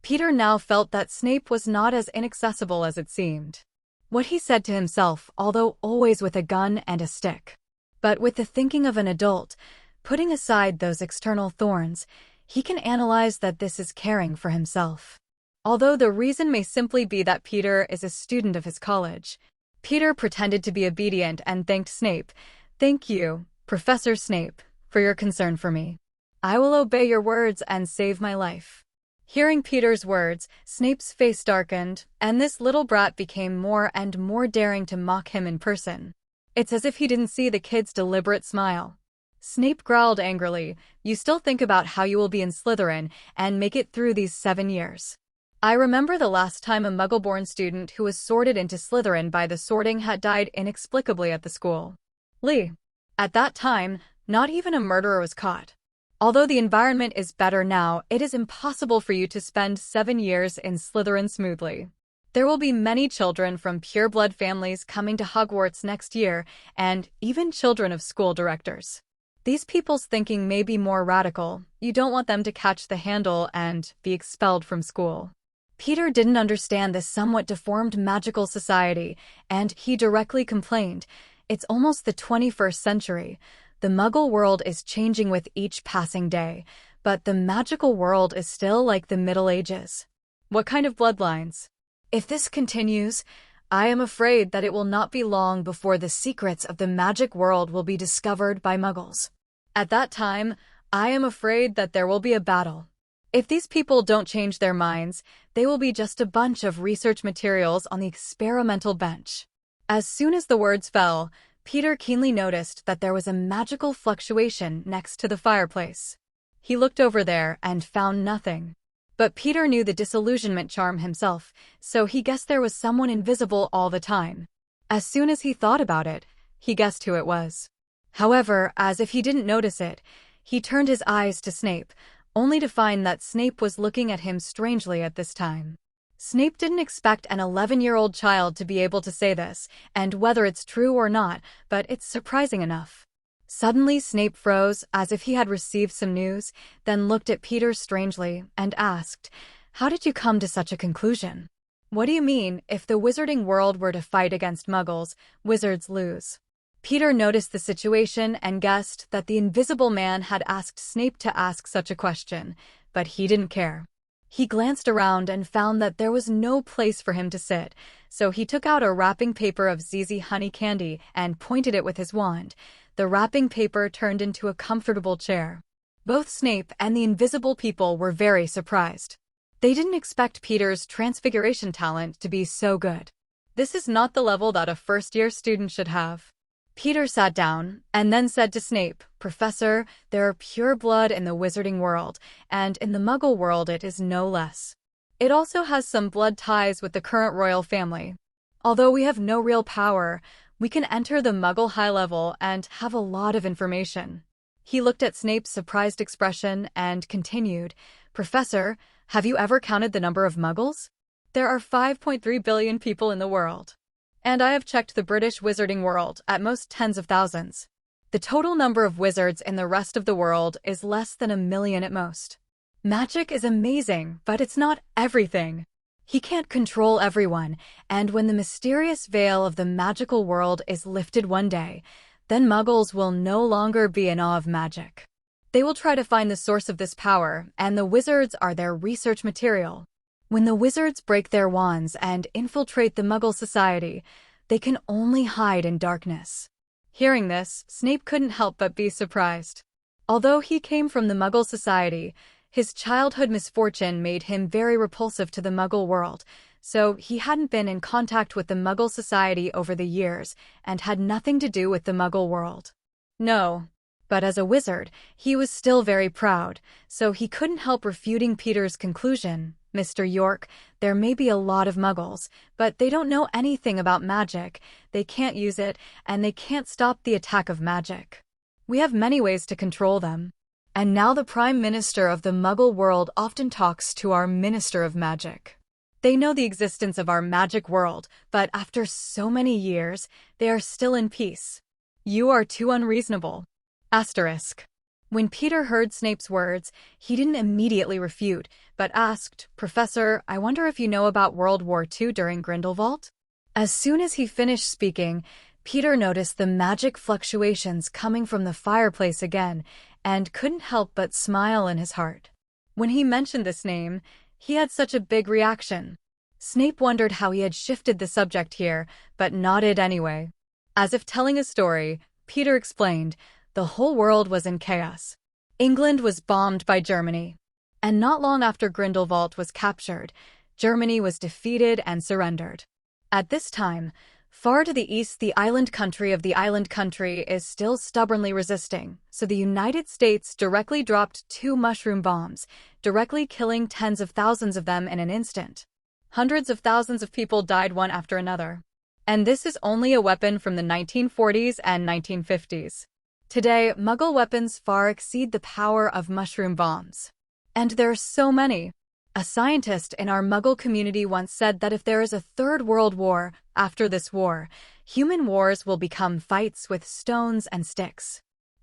Peter now felt that Snape was not as inaccessible as it seemed. What he said to himself, although always with a gun and a stick. But with the thinking of an adult, putting aside those external thorns, he can analyze that this is caring for himself. Although the reason may simply be that Peter is a student of his college. Peter pretended to be obedient and thanked Snape. "Thank you, Professor Snape, for your concern for me. I will obey your words and save my life." Hearing Peter's words, Snape's face darkened, and this little brat became more and more daring to mock him in person. It's as if he didn't see the kid's deliberate smile. Snape growled angrily, "You still think about how you will be in Slytherin and make it through these 7 years. I remember the last time a Muggle-born student who was sorted into Slytherin by the sorting hat died inexplicably at the school. Lee. At that time, not even a murderer was caught. Although the environment is better now, it is impossible for you to spend 7 years in Slytherin smoothly. There will be many children from pure-blood families coming to Hogwarts next year, and even children of school directors. These people's thinking may be more radical. You don't want them to catch the handle and be expelled from school." Peter didn't understand this somewhat deformed magical society, and he directly complained, "It's almost the 21st century. The Muggle world is changing with each passing day, but the magical world is still like the Middle Ages. What kind of bloodlines? If this continues, I am afraid that it will not be long before the secrets of the magic world will be discovered by Muggles. At that time, I am afraid that there will be a battle. If these people don't change their minds, they will be just a bunch of research materials on the experimental bench." As soon as the words fell, Peter keenly noticed that there was a magical fluctuation next to the fireplace. He looked over there and found nothing. But Peter knew the disillusionment charm himself, so he guessed there was someone invisible all the time. As soon as he thought about it, he guessed who it was. However, as if he didn't notice it, he turned his eyes to Snape, only to find that Snape was looking at him strangely at this time. Snape didn't expect an 11-year-old child to be able to say this, and whether it's true or not, but it's surprising enough. Suddenly Snape froze, as if he had received some news, then looked at Peter strangely, and asked, "How did you come to such a conclusion?" "What do you mean, if the wizarding world were to fight against Muggles, wizards lose?" Peter noticed the situation and guessed that the invisible man had asked Snape to ask such a question, but he didn't care. He glanced around and found that there was no place for him to sit, so he took out a wrapping paper of ZZ honey candy and pointed it with his wand. The wrapping paper turned into a comfortable chair. Both Snape and the invisible people were very surprised. They didn't expect Peter's transfiguration talent to be so good. This is not the level that a first-year student should have. Peter sat down, and then said to Snape, "Professor, there are pure blood in the wizarding world, and in the Muggle world it is no less. It also has some blood ties with the current royal family. Although we have no real power, We can enter the Muggle high level and have a lot of information. He looked at Snape's surprised expression and continued, Professor, have you ever counted the number of Muggles? There are 5.3 billion people in the world. And I have checked the British wizarding world, at most tens of thousands. The total number of wizards in the rest of the world is less than 1 million at most. Magic is amazing, but it's not everything. He can't control everyone, and when the mysterious veil of the magical world is lifted one day, then Muggles will no longer be in awe of magic. They will try to find the source of this power, and the wizards are their research material. When the wizards break their wands and infiltrate the Muggle society, they can only hide in darkness. Hearing this, Snape couldn't help but be surprised. Although he came from the Muggle society, his childhood misfortune made him very repulsive to the Muggle world, so he hadn't been in contact with the Muggle society over the years and had nothing to do with the Muggle world. No. But as a wizard, he was still very proud, so he couldn't help refuting Peter's conclusion. Mr. York, there may be a lot of Muggles, but they don't know anything about magic, they can't use it, and they can't stop the attack of magic. We have many ways to control them. And now the Prime Minister of the Muggle world often talks to our Minister of Magic. They know the existence of our magic world, but after so many years, they are still in peace. You are too unreasonable. Asterisk. When Peter heard Snape's words, he didn't immediately refute, but asked, Professor, I wonder if you know about World War II during Grindelwald? As soon as he finished speaking, Peter noticed the magic fluctuations coming from the fireplace again, and couldn't help but smile in his heart. When he mentioned this name, he had such a big reaction. Snape wondered how he had shifted the subject here, but nodded anyway. As if telling a story, Peter explained, the whole world was in chaos. England was bombed by Germany. And not long after Grindelwald was captured, Germany was defeated and surrendered. At this time, far to the east, the island country of the island country is still stubbornly resisting, so the United States directly dropped 2 mushroom bombs, directly killing tens of thousands of them in an instant. Hundreds of thousands of people died one after another. And this is only a weapon from the 1940s and 1950s. Today, Muggle weapons far exceed the power of mushroom bombs. And there are so many. A scientist in our Muggle community once said that if there is a third world war after this war, human wars will become fights with stones and sticks.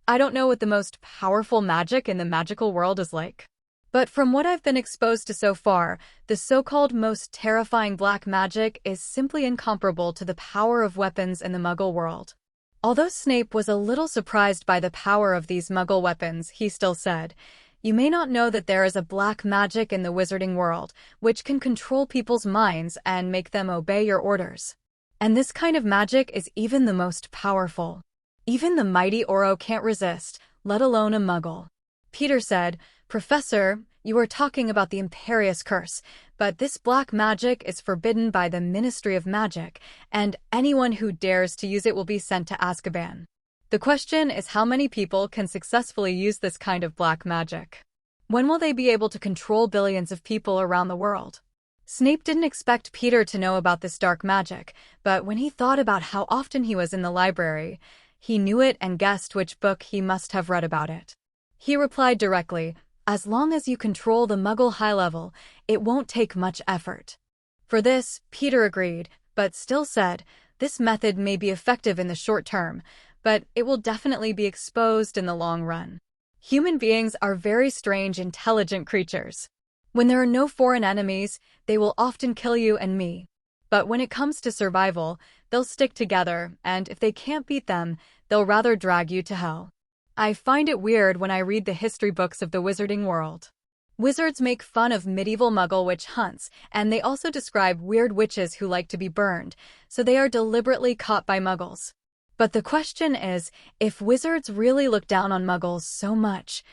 I don't know what the most powerful magic in the magical world is like. But from what I've been exposed to so far, the so-called most terrifying black magic is simply incomparable to the power of weapons in the Muggle world. Although Snape was a little surprised by the power of these Muggle weapons, he still said, You may not know that there is a black magic in the wizarding world, which can control people's minds and make them obey your orders. And this kind of magic is even the most powerful. Even the mighty Oro can't resist, let alone a Muggle. Peter said, Professor, you are talking about the Imperious Curse, but this black magic is forbidden by the Ministry of Magic, and anyone who dares to use it will be sent to Azkaban. The question is how many people can successfully use this kind of black magic. When will they be able to control billions of people around the world? Snape didn't expect Peter to know about this dark magic, but when he thought about how often he was in the library, he knew it and guessed which book he must have read about it. He replied directly, As long as you control the Muggle high level, it won't take much effort. For this, Peter agreed, but still said, This method may be effective in the short term, but it will definitely be exposed in the long run. Human beings are very strange, intelligent creatures. When there are no foreign enemies, they will often kill you and me. But when it comes to survival, they'll stick together, and if they can't beat them, they'll rather drag you to hell. I find it weird when I read the history books of the wizarding world. Wizards make fun of medieval Muggle witch hunts, and they also describe weird witches who like to be burned, so they are deliberately caught by Muggles. But the question is, if wizards really look down on Muggles so much,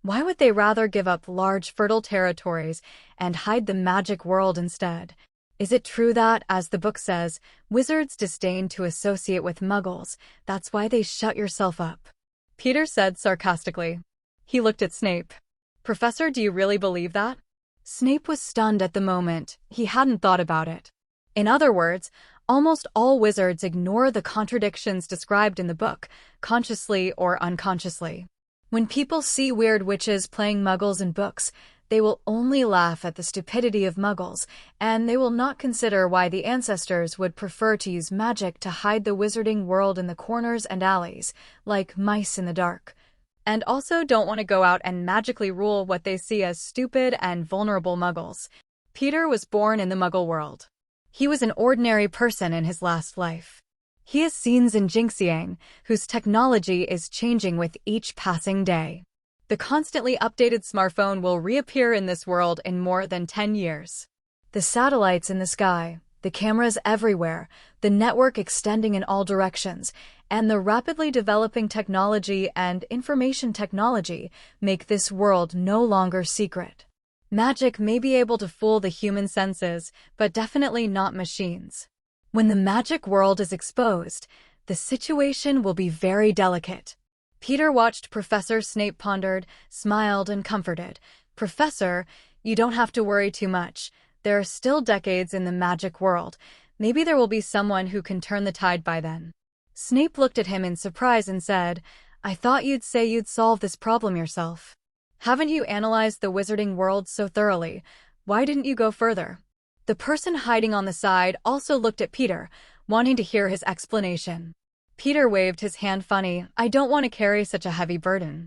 why would they rather give up large fertile territories and hide the magic world instead? Is it true that, as the book says, wizards disdain to associate with Muggles, that's why they shut yourself up? Peter said sarcastically. He looked at Snape. Professor, do you really believe that? Snape was stunned at the moment. He hadn't thought about it. In other words, Almost all wizards ignore the contradictions described in the book, consciously or unconsciously. When people see weird witches playing muggles in books, they will only laugh at the stupidity of muggles, and they will not consider why the ancestors would prefer to use magic to hide the wizarding world in the corners and alleys, like mice in the dark. And also don't want to go out and magically rule what they see as stupid and vulnerable muggles. Peter was born in the muggle world. He was an ordinary person in his last life. He has scenes in Jinxiang, whose technology is changing with each passing day. The constantly updated smartphone will reappear in this world in more than 10 years. The satellites in the sky, the cameras everywhere, the network extending in all directions, and the rapidly developing technology and information technology make this world no longer secret. Magic may be able to fool the human senses, but definitely not machines. When the magic world is exposed, the situation will be very delicate. Peter watched Professor Snape pondered, smiled, and comforted. "Professor, you don't have to worry too much. There are still decades in the magic world. Maybe there will be someone who can turn the tide by then." Snape looked at him in surprise and said, "I thought you'd say you'd solve this problem yourself. Haven't you analyzed the wizarding world so thoroughly? Why didn't you go further?" The person hiding on the side also looked at Peter, wanting to hear his explanation. Peter waved his hand funny. "I don't want to carry such a heavy burden.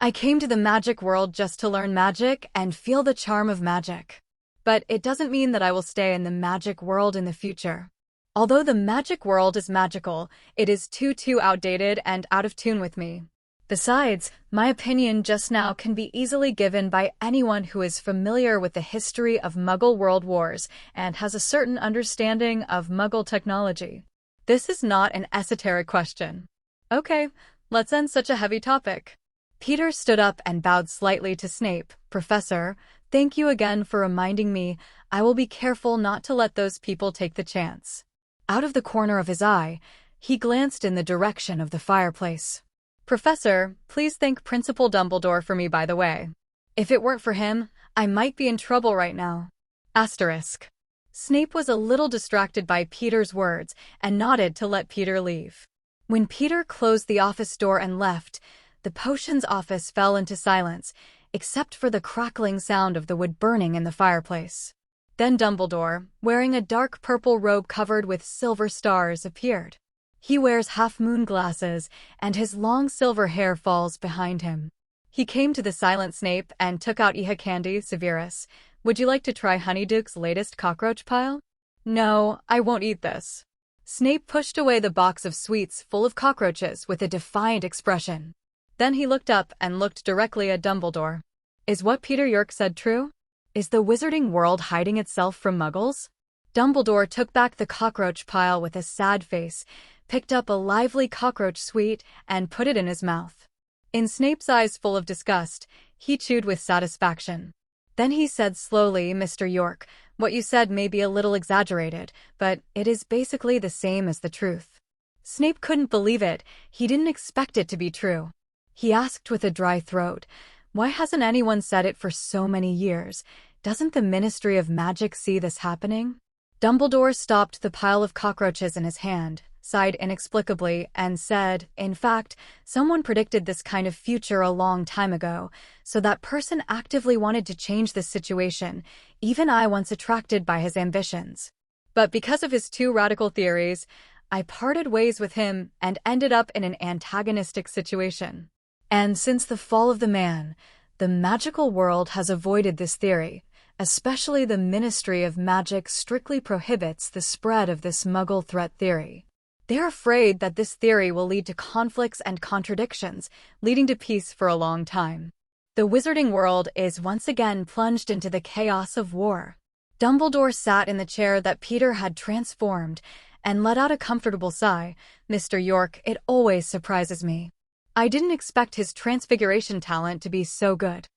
I came to the magic world just to learn magic and feel the charm of magic. But it doesn't mean that I will stay in the magic world in the future. Although the magic world is magical, it is too outdated and out of tune with me. Besides, my opinion just now can be easily given by anyone who is familiar with the history of Muggle world wars and has a certain understanding of Muggle technology. This is not an esoteric question." "Okay, let's end such a heavy topic." Peter stood up and bowed slightly to Snape. "Professor, thank you again for reminding me. I will be careful not to let those people take the chance." Out of the corner of his eye, he glanced in the direction of the fireplace. "Professor, please thank Principal Dumbledore for me, by the way. If it weren't for him, I might be in trouble right now." Asterisk. Snape was a little distracted by Peter's words and nodded to let Peter leave. When Peter closed the office door and left, the potions office fell into silence, except for the crackling sound of the wood burning in the fireplace. Then Dumbledore, wearing a dark purple robe covered with silver stars, appeared. He wears half-moon glasses, and his long silver hair falls behind him. He came to the silent Snape and took out Iha Candy Severus. "Would you like to try Honeyduke's latest cockroach pile?" "No, I won't eat this." Snape pushed away the box of sweets full of cockroaches with a defiant expression. Then he looked up and looked directly at Dumbledore. "Is what Peter York said true? Is the wizarding world hiding itself from muggles?" Dumbledore took back the cockroach pile with a sad face, picked up a lively cockroach sweet, and put it in his mouth. In Snape's eyes full of disgust, he chewed with satisfaction. Then he said slowly, "Mr. York, what you said may be a little exaggerated, but it is basically the same as the truth." Snape couldn't believe it. He didn't expect it to be true. He asked with a dry throat, "Why hasn't anyone said it for so many years? Doesn't the Ministry of Magic see this happening?" Dumbledore stopped the pile of cockroaches in his hand, sighed inexplicably, and said, "In fact, someone predicted this kind of future a long time ago, so that person actively wanted to change this situation. Even I once attracted by his ambitions. But because of his two radical theories, I parted ways with him and ended up in an antagonistic situation. And since the fall of the man, the magical world has avoided this theory. Especially the Ministry of Magic strictly prohibits the spread of this Muggle threat theory. They're afraid that this theory will lead to conflicts and contradictions, leading to peace for a long time. The wizarding world is once again plunged into the chaos of war." Dumbledore sat in the chair that Peter had transformed and let out a comfortable sigh. "Mr. York, it always surprises me. I didn't expect his transfiguration talent to be so good.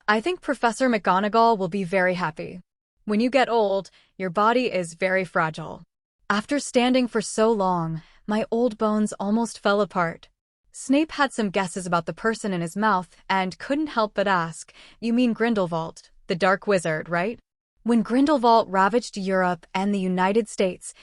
I think Professor McGonagall will be very happy. When you get old, your body is very fragile. After standing for so long, my old bones almost fell apart." Snape had some guesses about the person in his mouth and couldn't help but ask, "You mean Grindelwald, the Dark Wizard, right? When Grindelwald ravaged Europe and the United States,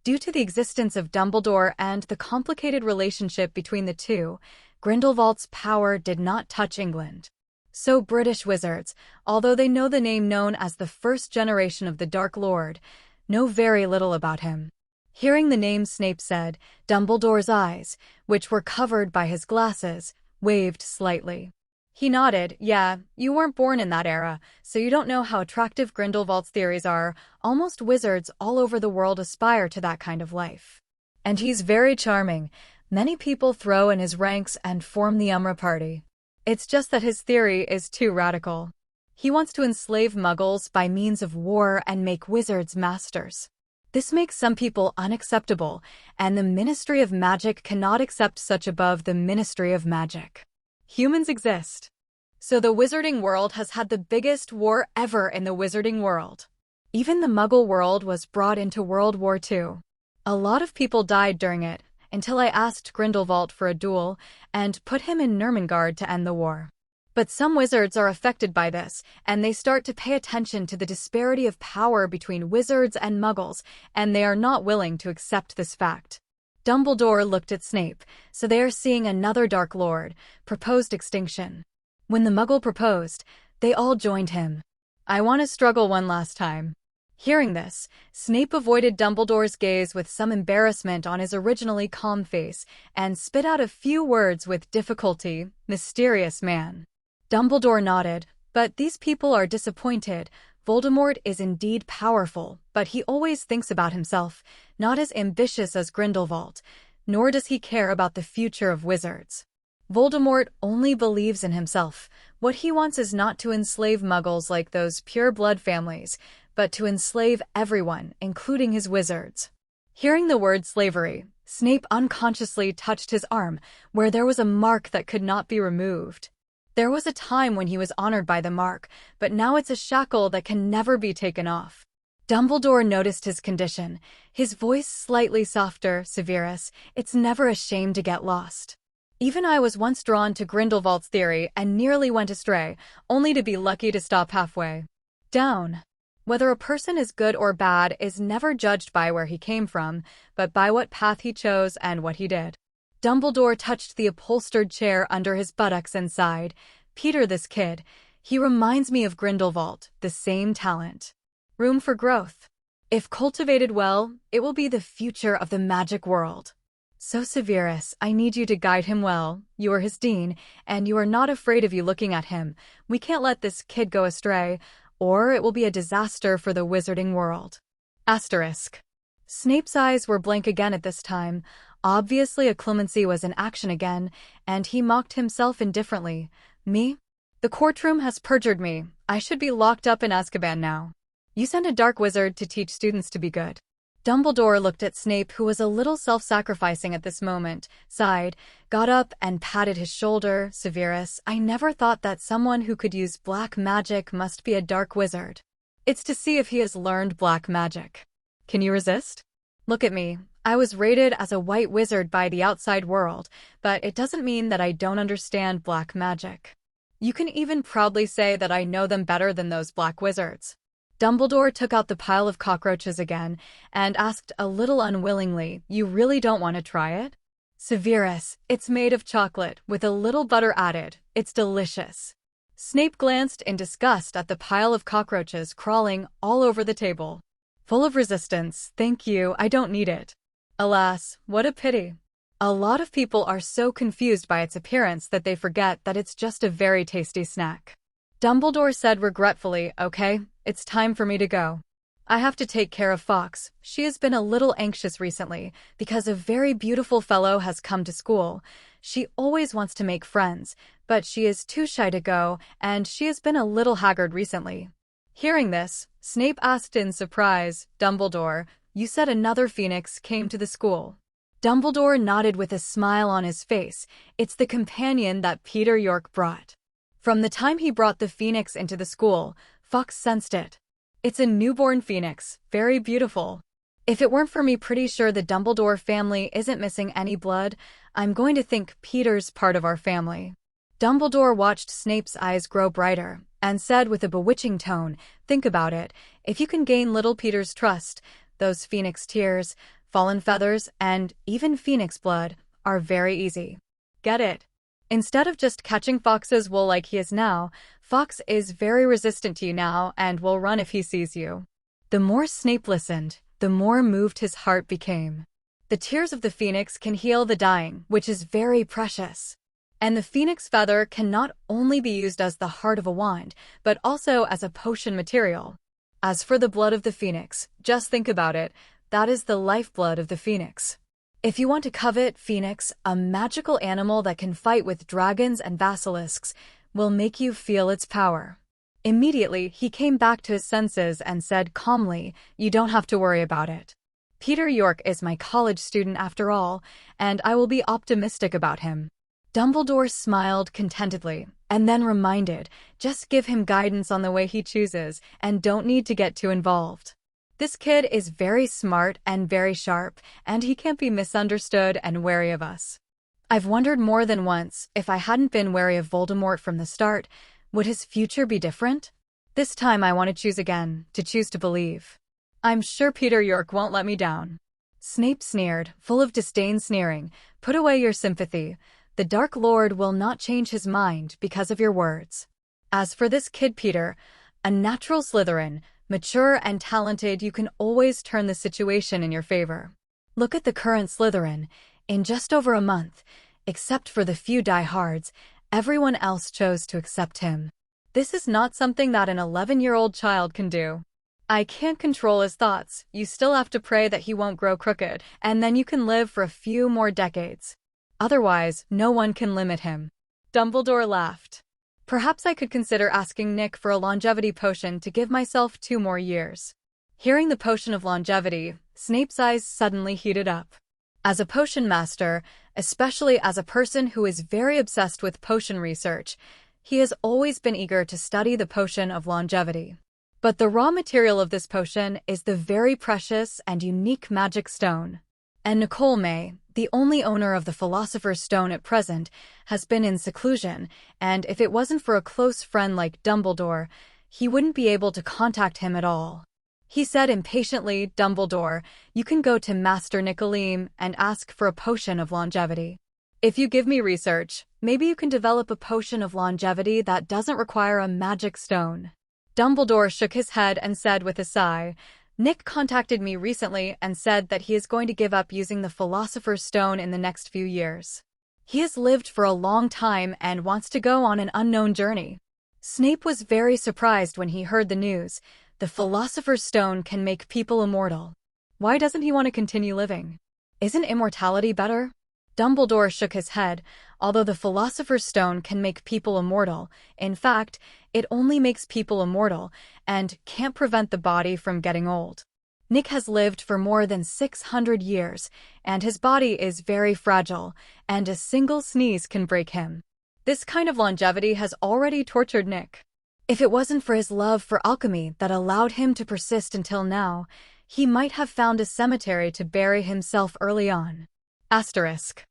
Due to the existence of Dumbledore and the complicated relationship between the two, Grindelwald's power did not touch England. So British wizards, although they know the name known as the first generation of the Dark Lord, know very little about him. Hearing the name, Snape said, Dumbledore's eyes, which were covered by his glasses, waved slightly. He nodded. Yeah, you weren't born in that era, so you don't know how attractive Grindelwald's theories are. Almost wizards all over the world aspire to that kind of life. And he's very charming. Many people throw in his ranks and form the Umbra Party. It's just that his theory is too radical. He wants to enslave Muggles by means of war and make wizards masters. This makes some people unacceptable, and the Ministry of Magic cannot accept such above the Ministry of Magic. Humans exist. So the wizarding world has had the biggest war ever in the wizarding world. Even the Muggle world was brought into World War II. A lot of people died during it, until I asked Grindelwald for a duel and put him in Nurmengard to end the war. But some wizards are affected by this, and they start to pay attention to the disparity of power between wizards and Muggles, and they are not willing to accept this fact. Dumbledore looked at Snape, so they are seeing another Dark Lord, proposed extinction. When the Muggle proposed, they all joined him. I want to struggle one last time. Hearing this, Snape avoided Dumbledore's gaze with some embarrassment on his originally calm face and spit out a few words with difficulty. Mysterious man. Dumbledore nodded. But these people are disappointed. Voldemort is indeed powerful, but he always thinks about himself, not as ambitious as Grindelwald, nor does he care about the future of wizards. Voldemort only believes in himself. What he wants is not to enslave Muggles like those pure-blood families, but to enslave everyone, including his wizards. Hearing the word slavery, Snape unconsciously touched his arm, where there was a mark that could not be removed. There was a time when he was honored by the mark, but now it's a shackle that can never be taken off. Dumbledore noticed his condition, his voice slightly softer. Severus, it's never a shame to get lost. Even I was once drawn to Grindelwald's theory and nearly went astray, only to be lucky to stop halfway. Down. Whether a person is good or bad is never judged by where he came from, but by what path he chose and what he did. Dumbledore touched the upholstered chair under his buttocks and sighed. Peter, this kid, he reminds me of Grindelwald, the same talent. Room for growth. If cultivated well, it will be the future of the magic world. So Severus, I need you to guide him well. You are his dean, and you are not afraid of you looking at him. We can't let this kid go astray, or it will be a disaster for the wizarding world. Asterisk. Snape's eyes were blank again at this time. Obviously a clemency was in action again, and he mocked himself indifferently. Me? The courtroom has perjured me. I should be locked up in Azkaban now. You sent a dark wizard to teach students to be good. Dumbledore looked at Snape, who was a little self-sacrificing at this moment, sighed, got up and patted his shoulder. Severus, I never thought that someone who could use black magic must be a dark wizard. It's to see if he has learned black magic. Can you resist? Look at me. I was rated as a white wizard by the outside world, but it doesn't mean that I don't understand black magic. You can even proudly say that I know them better than those black wizards. Dumbledore took out the pile of cockroaches again and asked a little unwillingly, you really don't want to try it? Severus, it's made of chocolate with a little butter added. It's delicious. Snape glanced in disgust at the pile of cockroaches crawling all over the table. Full of resistance, thank you, I don't need it. Alas, what a pity. A lot of people are so confused by its appearance that they forget that it's just a very tasty snack. Dumbledore said regretfully, okay, it's time for me to go. I have to take care of Fox. She has been a little anxious recently because a very beautiful fellow has come to school. She always wants to make friends, but she is too shy to go, and she has been a little haggard recently. Hearing this, Snape asked in surprise, Dumbledore, you said another phoenix came to the school. Dumbledore nodded with a smile on his face. It's the companion that Peter York brought. From the time he brought the phoenix into the school, Fox sensed it. It's a newborn phoenix, very beautiful. If it weren't for me pretty sure the Dumbledore family isn't missing any blood, I'm going to think Peter's part of our family. Dumbledore watched Snape's eyes grow brighter and said with a bewitching tone, think about it, if you can gain little Peter's trust, those phoenix tears, fallen feathers, and even phoenix blood are very easy. Get it? Instead of just catching Fox's wool like he is now, Fox is very resistant to you now and will run if he sees you. The more Snape listened, the more moved his heart became. The tears of the phoenix can heal the dying, which is very precious. And the phoenix feather can not only be used as the heart of a wand, but also as a potion material. As for the blood of the phoenix, just think about it, that is the lifeblood of the phoenix. If you want to covet Phoenix, a magical animal that can fight with dragons and basilisks, will make you feel its power. Immediately, he came back to his senses and said calmly, "You don't have to worry about it. Peter York is my college student after all, and I will be optimistic about him." Dumbledore smiled contentedly, and then reminded, "Just give him guidance on the way he chooses, and don't need to get too involved. This kid is very smart and very sharp, and he can't be misunderstood and wary of us." I've wondered more than once, if I hadn't been wary of Voldemort from the start, would his future be different? This time I want to choose again, to choose to believe. I'm sure Peter York won't let me down. Snape sneered, full of disdain sneering, "Put away your sympathy. The Dark Lord will not change his mind because of your words. As for this kid Peter, a natural Slytherin, mature and talented, you can always turn the situation in your favor. Look at the current Slytherin. In just over a month, except for the few diehards, everyone else chose to accept him. This is not something that an 11-year-old child can do. I can't control his thoughts. You still have to pray that he won't grow crooked, and then you can live for a few more decades. Otherwise, no one can limit him." Dumbledore laughed. "Perhaps I could consider asking Nick for a longevity potion to give myself 2 more years." Hearing the potion of longevity, Snape's eyes suddenly heated up. As a potion master, especially as a person who is very obsessed with potion research, he has always been eager to study the potion of longevity. But the raw material of this potion is the very precious and unique magic stone. And Nicole May, the only owner of the Philosopher's Stone at present, has been in seclusion, and if it wasn't for a close friend like Dumbledore, he wouldn't be able to contact him at all. He said impatiently, "Dumbledore, you can go to Master Nicoleem and ask for a potion of longevity. If you give me research, maybe you can develop a potion of longevity that doesn't require a magic stone." Dumbledore shook his head and said with a sigh, "Nick contacted me recently and said that he is going to give up using the Philosopher's Stone in the next few years. He has lived for a long time and wants to go on an unknown journey." Snape was very surprised when he heard the news. The Philosopher's Stone can make people immortal. Why doesn't he want to continue living? Isn't immortality better? Dumbledore shook his head. Although the Philosopher's Stone can make people immortal, in fact, it only makes people immortal and can't prevent the body from getting old. Nick has lived for more than 600 years, and his body is very fragile, and a single sneeze can break him. This kind of longevity has already tortured Nick. If it wasn't for his love for alchemy that allowed him to persist until now, he might have found a cemetery to bury himself early on. Asterisk.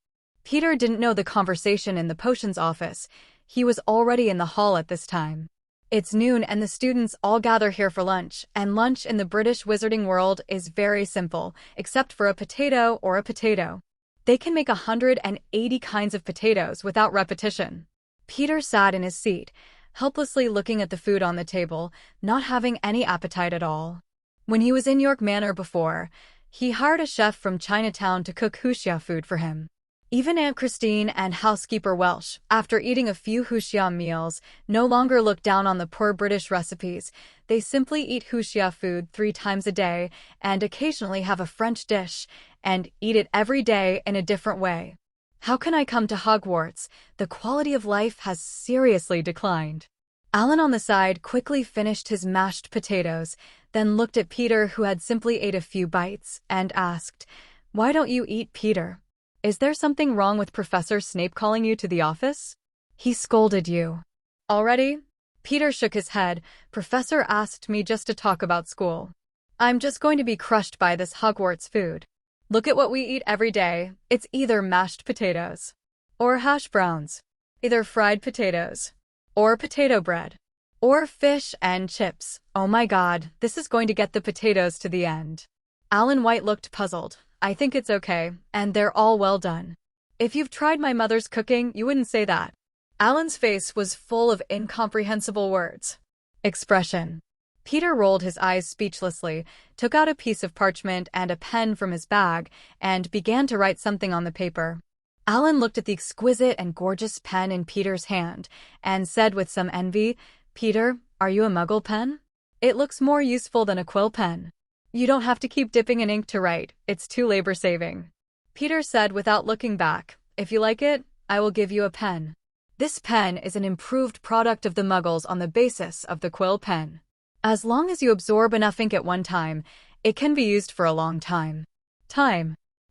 Peter didn't know the conversation in the potions office. He was already in the hall at this time. It's noon and the students all gather here for lunch, and lunch in the British wizarding world is very simple, except for a potato or a potato. They can make 180 kinds of potatoes without repetition. Peter sat in his seat, helplessly looking at the food on the table, not having any appetite at all. When he was in York Manor before, he hired a chef from Chinatown to cook Wuxia food for him. Even Aunt Christine and housekeeper Welsh, after eating a few Wuxia meals, no longer look down on the poor British recipes. They simply eat Wuxia food 3 times a day and occasionally have a French dish and eat it every day in a different way. How can I come to Hogwarts? The quality of life has seriously declined. Alan on the side quickly finished his mashed potatoes, then looked at Peter, who had simply ate a few bites, and asked, "Why don't you eat, Peter? Is there something wrong with Professor Snape calling you to the office? He scolded you already?" Peter shook his head. "Professor asked me just to talk about school. I'm just going to be crushed by this Hogwarts food. Look at what we eat every day. It's either mashed potatoes or hash browns, either fried potatoes or potato bread or fish and chips. Oh my God, this is going to get the potatoes to the end." Alan White looked puzzled. I think it's okay, and they're all well done. If you've tried my mother's cooking, you wouldn't say that. Alan's face was full of incomprehensible words. Expression. Peter rolled his eyes speechlessly, took out a piece of parchment and a pen from his bag, and began to write something on the paper. Alan looked at the exquisite and gorgeous pen in Peter's hand, and said with some envy, "Peter, are you a muggle pen? It looks more useful than a quill pen. You don't have to keep dipping in ink to write, it's too labor-saving." Peter said without looking back, "If you like it, I will give you a pen. This pen is an improved product of the Muggles on the basis of the quill pen. As long as you absorb enough ink at one time, it can be used for a long time.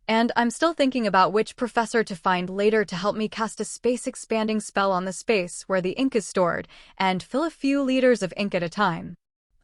And I'm still thinking about which professor to find later to help me cast a space-expanding spell on the space where the ink is stored and fill a few liters of ink at a time.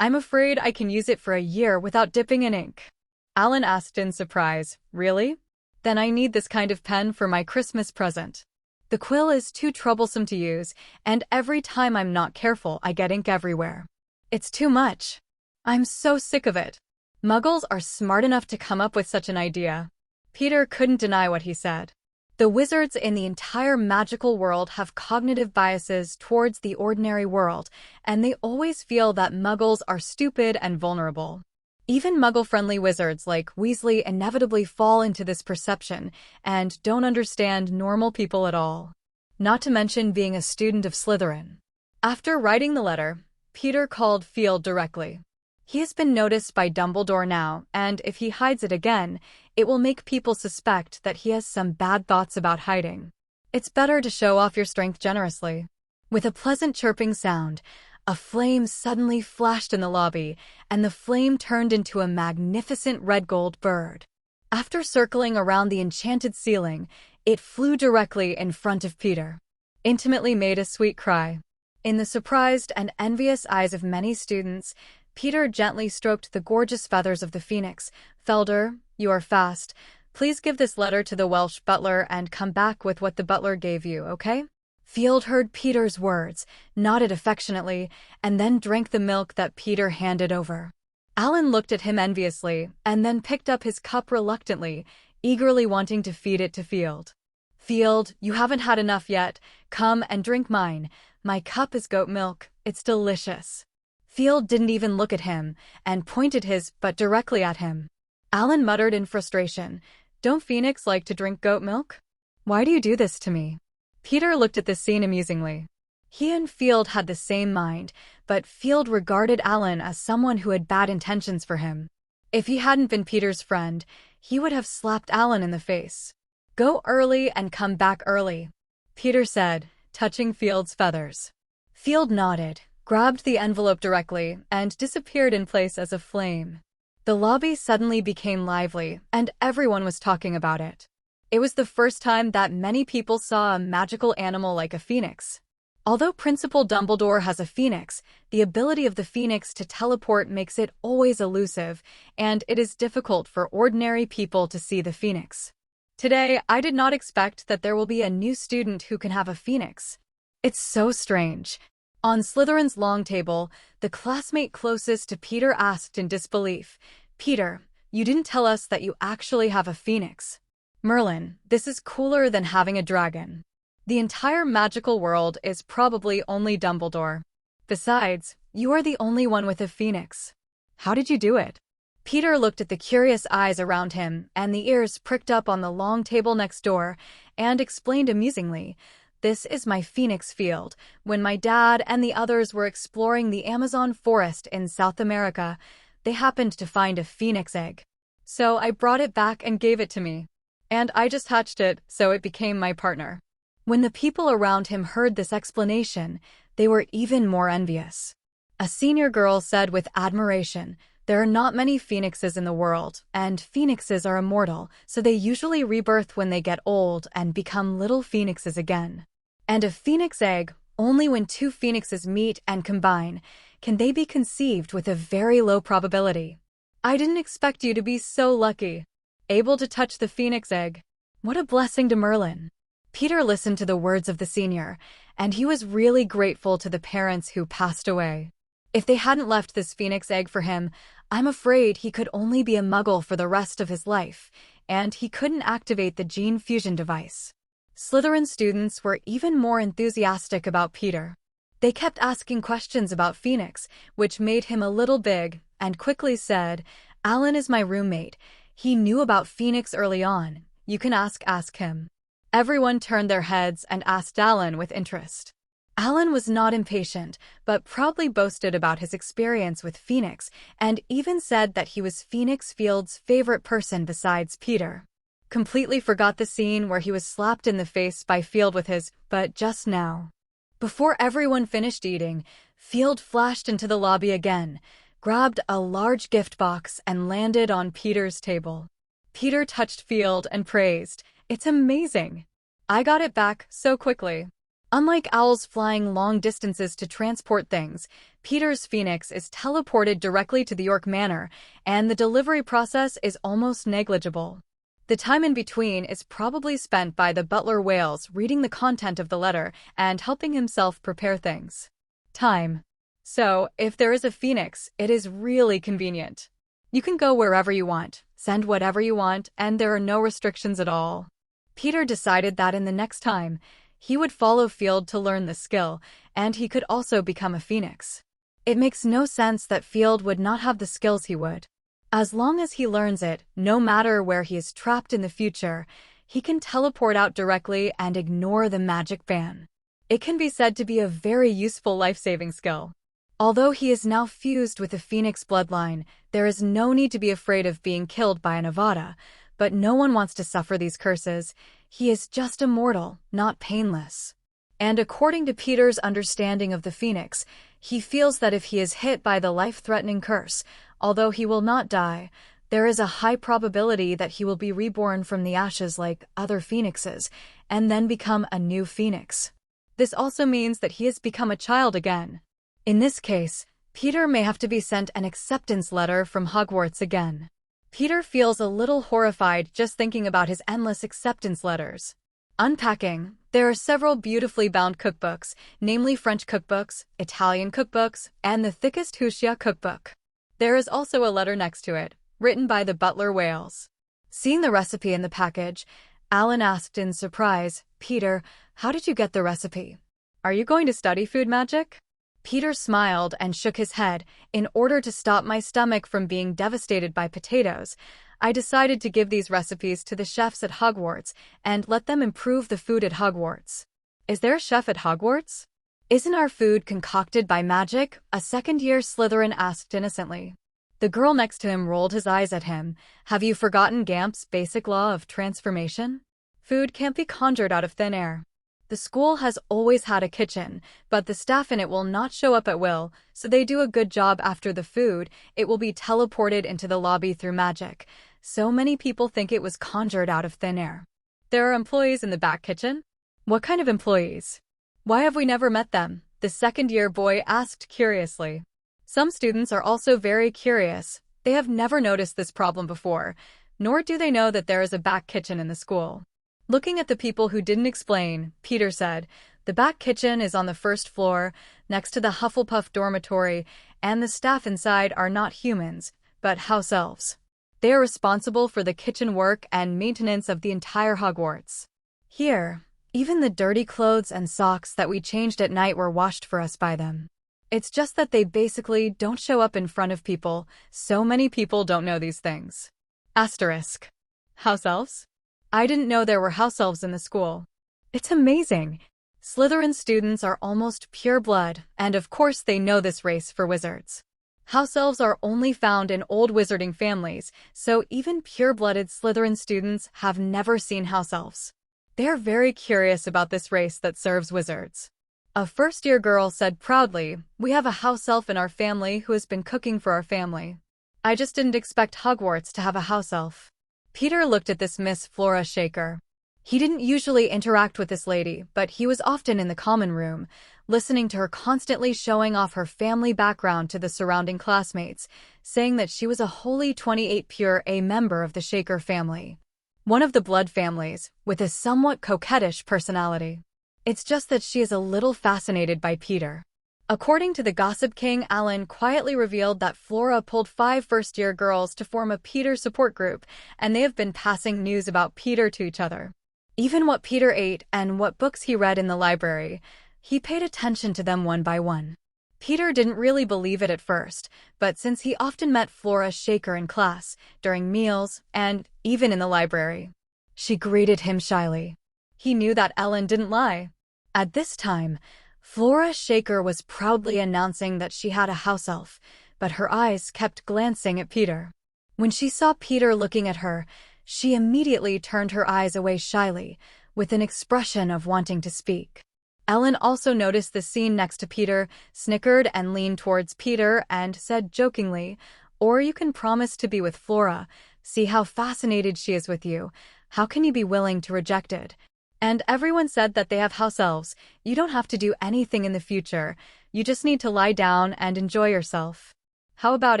I'm afraid I can use it for a year without dipping in ink." Alan asked in surprise, "Really? Then I need this kind of pen for my Christmas present. The quill is too troublesome to use, and every time I'm not careful, I get ink everywhere. It's too much. I'm so sick of it." Muggles are smart enough to come up with such an idea. Peter couldn't deny what he said. The wizards in the entire magical world have cognitive biases towards the ordinary world, and they always feel that Muggles are stupid and vulnerable. Even Muggle-friendly wizards like Weasley inevitably fall into this perception and don't understand normal people at all. Not to mention being a student of Slytherin. After writing the letter, Peter called Field directly. He has been noticed by Dumbledore now, and if he hides it again, it will make people suspect that he has some bad thoughts about hiding. It's better to show off your strength generously. With a pleasant chirping sound, a flame suddenly flashed in the lobby, and the flame turned into a magnificent red-gold bird. After circling around the enchanted ceiling, it flew directly in front of Peter. Intimately made a sweet cry. In the surprised and envious eyes of many students, Peter gently stroked the gorgeous feathers of the phoenix. "Felder, you are fast. Please give this letter to the Welsh butler and come back with what the butler gave you, okay?" Field heard Peter's words, nodded affectionately, and then drank the milk that Peter handed over. Alan looked at him enviously, and then picked up his cup reluctantly, eagerly wanting to feed it to Field. "Field, you haven't had enough yet. Come and drink mine. My cup is goat milk. It's delicious." Field didn't even look at him, and pointed his butt directly at him. Alan muttered in frustration, "Don't Phoenix like to drink goat milk? Why do you do this to me?" Peter looked at the scene amusingly. He and Field had the same mind, but Field regarded Alan as someone who had bad intentions for him. If he hadn't been Peter's friend, he would have slapped Alan in the face. "Go early and come back early," Peter said, touching Field's feathers. Field nodded, grabbed the envelope directly, and disappeared in place as a flame. The lobby suddenly became lively, and everyone was talking about it. It was the first time that many people saw a magical animal like a phoenix. Although Principal Dumbledore has a phoenix, the ability of the phoenix to teleport makes it always elusive, and it is difficult for ordinary people to see the phoenix. Today, I did not expect that there will be a new student who can have a phoenix. It's so strange. On Slytherin's long table, the classmate closest to Peter asked in disbelief, "Peter, you didn't tell us that you actually have a phoenix." "Merlin, this is cooler than having a dragon. The entire magical world is probably only Dumbledore. Besides, you are the only one with a phoenix. How did you do it?" Peter looked at the curious eyes around him and the ears pricked up on the long table next door, and explained amusingly, "This is my phoenix field. When my dad and the others were exploring the Amazon forest in South America, they happened to find a phoenix egg. So I brought it back and gave it to me. And I just hatched it, so it became my partner." When the people around him heard this explanation, they were even more envious. A senior girl said with admiration, "There are not many phoenixes in the world, and phoenixes are immortal, so they usually rebirth when they get old and become little phoenixes again. And a phoenix egg, only when two phoenixes meet and combine, can they be conceived with a very low probability. I didn't expect you to be so lucky. Able to touch the phoenix egg. What a blessing to Merlin." Peter listened to the words of the senior, and he was really grateful to the parents who passed away. If they hadn't left this phoenix egg for him, I'm afraid he could only be a muggle for the rest of his life, and he couldn't activate the gene fusion device. Slytherin students were even more enthusiastic about Peter. They kept asking questions about Phoenix, which made him a little big, and quickly said, "Alan is my roommate. He knew about Phoenix early on. You can ask him." Everyone turned their heads and asked Alan with interest. Alan was not impatient, but proudly boasted about his experience with Phoenix, and even said that he was Phoenix Field's favorite person besides Peter. Completely forgot the scene where he was slapped in the face by Field with his "but just now." Before everyone finished eating, Field flashed into the lobby again, grabbed a large gift box, and landed on Peter's table. Peter touched Field and praised, "It's amazing. I got it back so quickly." Unlike owls flying long distances to transport things, Peter's Phoenix is teleported directly to the York Manor, and the delivery process is almost negligible. The time in between is probably spent by the butler Wales reading the content of the letter and helping himself prepare things. Time. So, if there is a Phoenix, it is really convenient. You can go wherever you want, send whatever you want, and there are no restrictions at all. Peter decided that in the next time, he would follow Field to learn the skill, and he could also become a Phoenix. It makes no sense that Field would not have the skills he would. As long as he learns it, no matter where he is trapped in the future, he can teleport out directly and ignore the magic ban. It can be said to be a very useful life-saving skill. Although he is now fused with the Phoenix bloodline, there is no need to be afraid of being killed by an Avada, but no one wants to suffer these curses. He is just immortal, not painless. And according to Peter's understanding of the Phoenix, he feels that if he is hit by the life-threatening curse, although he will not die, there is a high probability that he will be reborn from the ashes like other Phoenixes, and then become a new Phoenix. This also means that he has become a child again. In this case, Peter may have to be sent an acceptance letter from Hogwarts again. Peter feels a little horrified just thinking about his endless acceptance letters. Unpacking, there are several beautifully bound cookbooks, namely French cookbooks, Italian cookbooks, and the thickest Huxia cookbook. There is also a letter next to it, written by the butler Wales. Seeing the recipe in the package, Alan asked in surprise, "Peter, how did you get the recipe? Are you going to study food magic?" Peter smiled and shook his head. "In order to stop my stomach from being devastated by potatoes, I decided to give these recipes to the chefs at Hogwarts and let them improve the food at Hogwarts." "Is there a chef at Hogwarts? Isn't our food concocted by magic?" a second-year Slytherin asked innocently. The girl next to him rolled his eyes at him. "Have you forgotten Gamp's basic law of transformation? Food can't be conjured out of thin air. The school has always had a kitchen, but the staff in it will not show up at will, so they do a good job after the food. It will be teleported into the lobby through magic. So many people think it was conjured out of thin air." "There are employees in the back kitchen? What kind of employees? Why have we never met them?" the second-year boy asked curiously. Some students are also very curious. They have never noticed this problem before, nor do they know that there is a back kitchen in the school. Looking at the people who didn't explain, Peter said, "The back kitchen is on the first floor, next to the Hufflepuff dormitory, and the staff inside are not humans, but house elves. They are responsible for the kitchen work and maintenance of the entire Hogwarts. Here, even the dirty clothes and socks that we changed at night were washed for us by them. It's just that they basically don't show up in front of people, so many people don't know these things." Asterisk. House elves? I didn't know there were house elves in the school. It's amazing. Slytherin students are almost pure blood, and of course they know this race for wizards. House elves are only found in old wizarding families, so even pure-blooded Slytherin students have never seen house elves. They're very curious about this race that serves wizards. A first-year girl said proudly, "We have a house elf in our family who has been cooking for our family. I just didn't expect Hogwarts to have a house elf." Peter looked at this Miss Flora Shaker. He didn't usually interact with this lady, but he was often in the common room, listening to her constantly showing off her family background to the surrounding classmates, saying that she was a wholly 28 pure A member of the Shaker family. One of the blood families, with a somewhat coquettish personality. It's just that she is a little fascinated by Peter. According to the Gossip King, Alan quietly revealed that Flora pulled 5 first-year girls to form a Peter support group, and they have been passing news about Peter to each other. Even what Peter ate and what books he read in the library, he paid attention to them one by one. Peter didn't really believe it at first, but since he often met Flora Shaker in class, during meals, and even in the library, she greeted him shyly. He knew that Ellen didn't lie. At this time, Flora Shaker was proudly announcing that she had a house elf, but her eyes kept glancing at Peter. When she saw Peter looking at her, she immediately turned her eyes away shyly, with an expression of wanting to speak. Ellen also noticed the scene next to Peter, snickered and leaned towards Peter and said jokingly, "Or you can promise to be with Flora. See how fascinated she is with you. How can you be willing to reject it?" And everyone said that they have house elves. You don't have to do anything in the future. You just need to lie down and enjoy yourself. How about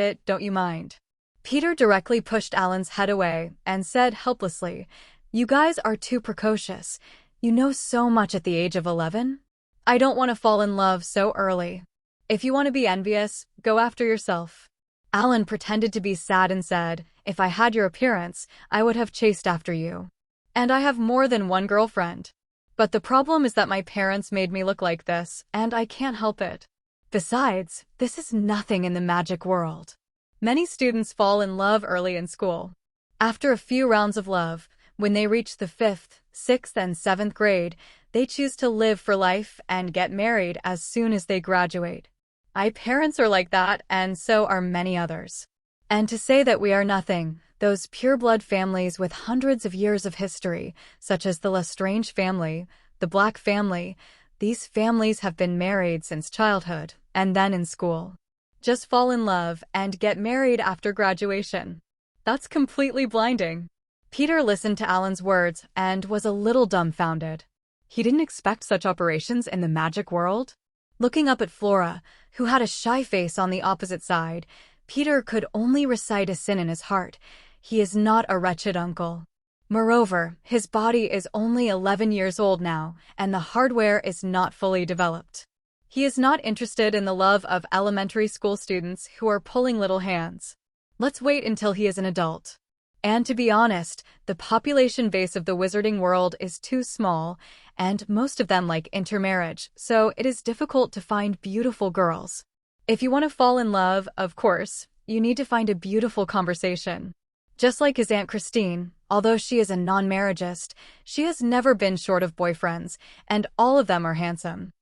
it, don't you mind? Peter directly pushed Alan's head away and said helplessly, "You guys are too precocious. You know so much at the age of 11. I don't want to fall in love so early. If you want to be envious, go after yourself." Alan pretended to be sad and said, "If I had your appearance, I would have chased after you. And I have more than one girlfriend. But the problem is that my parents made me look like this, and I can't help it. Besides, this is nothing in the magic world." Many students fall in love early in school. After a few rounds of love, when they reach the 5th, 6th, and 7th grade, they choose to live for life and get married as soon as they graduate. My parents are like that, and so are many others. And to say that we are nothing, those pure-blood families with hundreds of years of history, such as the Lestrange family, the Black family, these families have been married since childhood, and then in school. Just fall in love and get married after graduation. That's completely blinding. Peter listened to Alan's words and was a little dumbfounded. He didn't expect such operations in the magic world. Looking up at Flora, who had a shy face on the opposite side, Peter could only recite a sin in his heart. He is not a wretched uncle. Moreover, his body is only 11 years old now, and the hardware is not fully developed. He is not interested in the love of elementary school students who are pulling little hands. Let's wait until he is an adult. And to be honest, the population base of the wizarding world is too small, and most of them like intermarriage, so it is difficult to find beautiful girls. If you want to fall in love, of course, you need to find a beautiful conversation. Just like his Aunt Christine, although she is a non-marriageist, she has never been short of boyfriends, and all of them are handsome.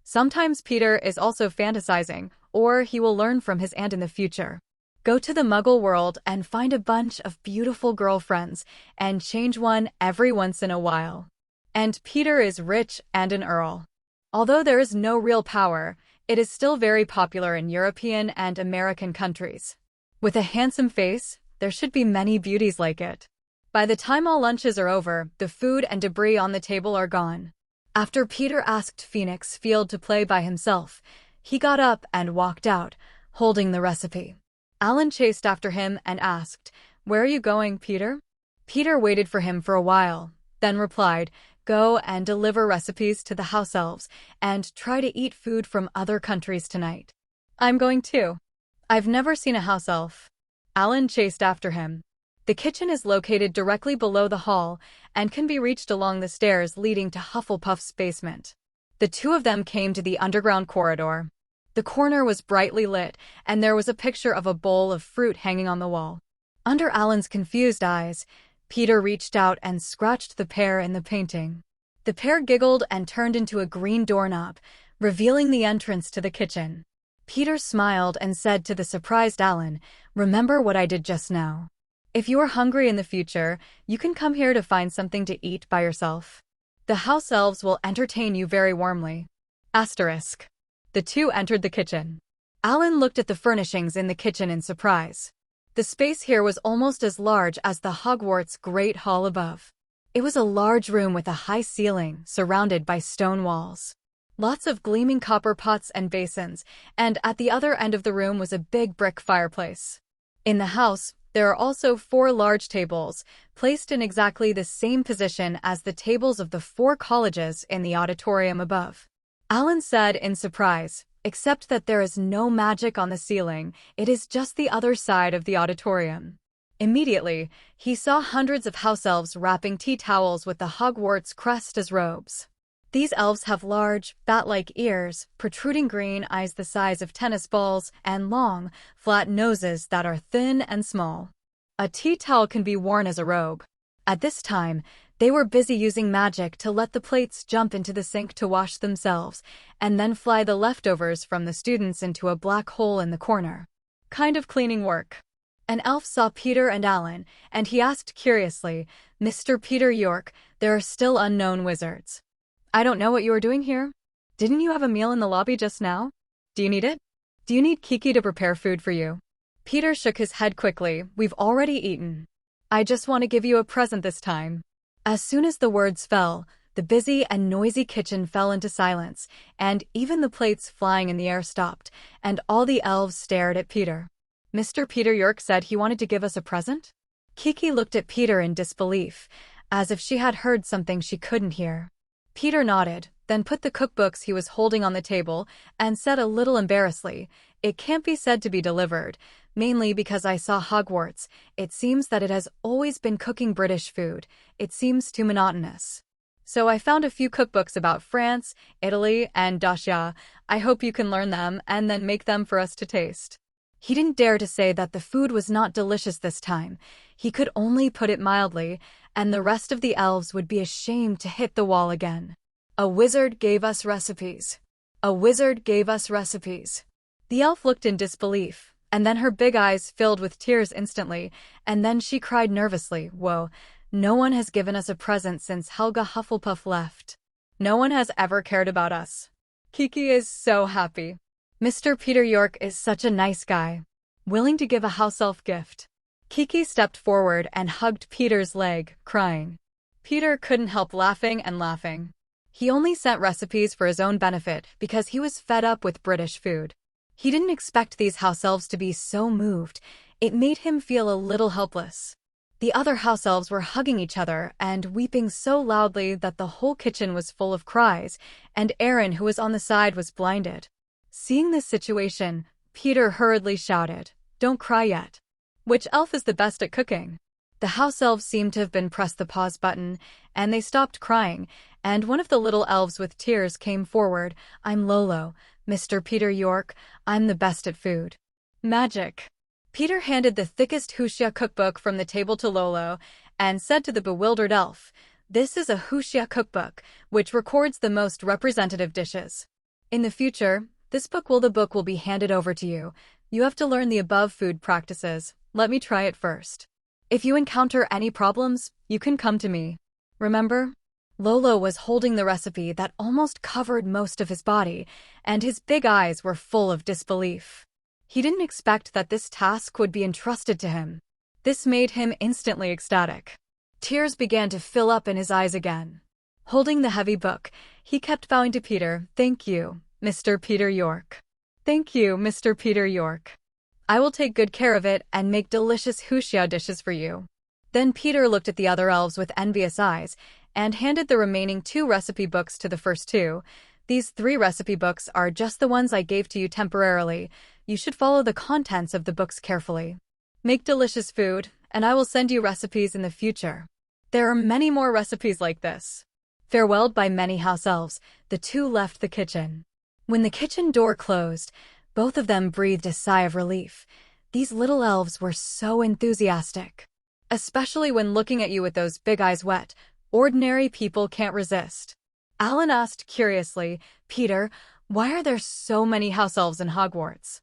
Sometimes Peter is also fantasizing, or he will learn from his aunt in the future. Go to the Muggle world and find a bunch of beautiful girlfriends, and change one every once in a while. And Peter is rich and an earl. Although there is no real power, it is still very popular in European and American countries. With a handsome face, there should be many beauties like it. By the time all lunches are over, the food and debris on the table are gone. After Peter asked Phoenix Field to play by himself, he got up and walked out, holding the recipe. Alan chased after him and asked, "Where are you going, Peter?" Peter waited for him for a while, then replied, "Go and deliver recipes to the house elves, and try to eat food from other countries tonight." "I'm going too. I've never seen a house elf." Alan chased after him. The kitchen is located directly below the hall and can be reached along the stairs leading to Hufflepuff's basement. The two of them came to the underground corridor. The corner was brightly lit, and there was a picture of a bowl of fruit hanging on the wall. Under Alan's confused eyes, Peter reached out and scratched the pear in the painting. The pear giggled and turned into a green doorknob, revealing the entrance to the kitchen. Peter smiled and said to the surprised Alan, "Remember what I did just now? If you are hungry in the future, you can come here to find something to eat by yourself. The house elves will entertain you very warmly." Asterisk. The two entered the kitchen. Alan looked at the furnishings in the kitchen in surprise. The space here was almost as large as the Hogwarts Great Hall above. It was a large room with a high ceiling, surrounded by stone walls. Lots of gleaming copper pots and basins, and at the other end of the room was a big brick fireplace. In the house, there are also 4 large tables, placed in exactly the same position as the tables of the 4 colleges in the auditorium above. Alan said in surprise, except that there is no magic on the ceiling, it is just the other side of the auditorium. Immediately, he saw hundreds of house elves wrapping tea towels with the Hogwarts crest as robes. These elves have large, bat-like ears, protruding green eyes the size of tennis balls, and long, flat noses that are thin and small. A tea towel can be worn as a robe. At this time, they were busy using magic to let the plates jump into the sink to wash themselves, and then fly the leftovers from the students into a black hole in the corner. Kind of cleaning work. An elf saw Peter and Alan, and he asked curiously, "Mr. Peter York, there are still unknown wizards. I don't know what you are doing here. Didn't you have a meal in the lobby just now? Do you need it? Do you need Kiki to prepare food for you?" Peter shook his head quickly. "We've already eaten. I just want to give you a present this time." As soon as the words fell, the busy and noisy kitchen fell into silence, and even the plates flying in the air stopped, and all the elves stared at Peter. "Mr. Peter York said he wanted to give us a present?" Kiki looked at Peter in disbelief, as if she had heard something she couldn't hear. Peter nodded, then put the cookbooks he was holding on the table, and said a little embarrassedly, "It can't be said to be delivered, mainly because I saw Hogwarts. It seems that it has always been cooking British food. It seems too monotonous. So I found a few cookbooks about France, Italy, and Dacia. I hope you can learn them and then make them for us to taste." He didn't dare to say that the food was not delicious this time. He could only put it mildly, and the rest of the elves would be ashamed to hit the wall again. "A wizard gave us recipes. A wizard gave us recipes." The elf looked in disbelief, and then her big eyes filled with tears instantly, and then she cried nervously, "Whoa, no one has given us a present since Helga Hufflepuff left. No one has ever cared about us. Kiki is so happy. Mr. Peter York is such a nice guy, willing to give a house elf gift." Kiki stepped forward and hugged Peter's leg, crying. Peter couldn't help laughing and laughing. He only sent recipes for his own benefit because he was fed up with British food. He didn't expect these house elves to be so moved. It made him feel a little helpless. The other house elves were hugging each other and weeping so loudly that the whole kitchen was full of cries, and Aaron, who was on the side, was blinded. Seeing this situation, Peter hurriedly shouted, "Don't cry yet. Which elf is the best at cooking?" The house elves seemed to have been pressed the pause button, and they stopped crying, and one of the little elves with tears came forward. "I'm Lolo, Mr. Peter York. I'm the best at food. Magic." Peter handed the thickest Huxia cookbook from the table to Lolo, and said to the bewildered elf, "This is a Huxia cookbook, which records the most representative dishes. In the future, the book will be handed over to you. You have to learn the above food practices. Let me try it first. If you encounter any problems, you can come to me. Remember?" Lolo was holding the recipe that almost covered most of his body, and his big eyes were full of disbelief. He didn't expect that this task would be entrusted to him. This made him instantly ecstatic. Tears began to fill up in his eyes again. Holding the heavy book, he kept bowing to Peter. "Thank you, Mr. Peter York. Thank you, Mr. Peter York. I will take good care of it and make delicious Huxia dishes for you." Then Peter looked at the other elves with envious eyes and handed the remaining 2 recipe books to the first 2. "These 3 recipe books are just the ones I gave to you temporarily. You should follow the contents of the books carefully. Make delicious food, and I will send you recipes in the future. There are many more recipes like this." Farewelled by many house elves, the 2 left the kitchen. When the kitchen door closed, both of them breathed a sigh of relief. These little elves were so enthusiastic. Especially when looking at you with those big eyes wet, ordinary people can't resist. Alan asked curiously, "Peter, why are there so many house elves in Hogwarts?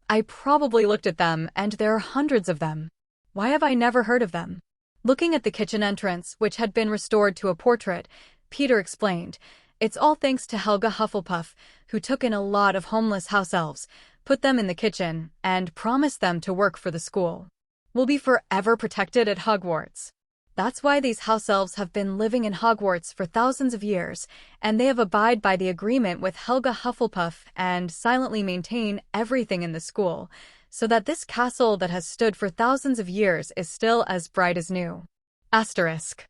I probably looked at them, and there are hundreds of them. Why have I never heard of them?" Looking at the kitchen entrance, which had been restored to a portrait, Peter explained, "It's all thanks to Helga Hufflepuff, who took in a lot of homeless house elves, put them in the kitchen, and promised them to work for the school. We'll be forever protected at Hogwarts. That's why these house elves have been living in Hogwarts for thousands of years, and they have abided by the agreement with Helga Hufflepuff and silently maintain everything in the school, so that this castle that has stood for thousands of years is still as bright as new." Asterisk.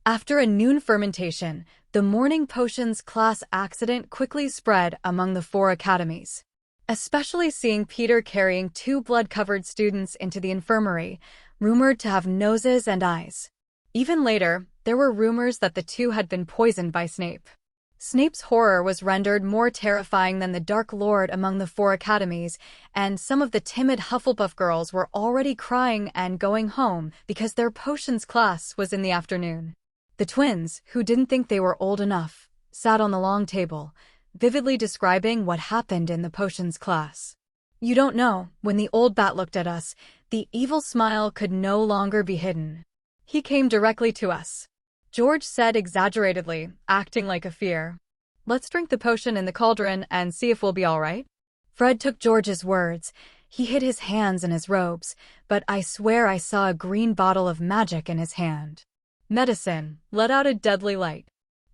After a noon fermentation, the morning potions class accident quickly spread among the 4 academies. especially seeing Peter carrying two blood-covered students into the infirmary, rumored to have noses and eyes. Even later, there were rumors that the two had been poisoned by Snape. Snape's horror was rendered more terrifying than the Dark Lord among the four academies, and some of the timid Hufflepuff girls were already crying and going home because their potions class was in the afternoon. The twins, who didn't think they were old enough, sat on the long table, vividly describing what happened in the potions class. You don't know, when the old bat looked at us, the evil smile could no longer be hidden. He came directly to us. George said exaggeratedly, acting like a fear. Let's drink the potion in the cauldron and see if we'll be all right. Fred took George's words. He hid his hands in his robes, but I swear I saw a green bottle of magic in his hand. Medicine let out a deadly light.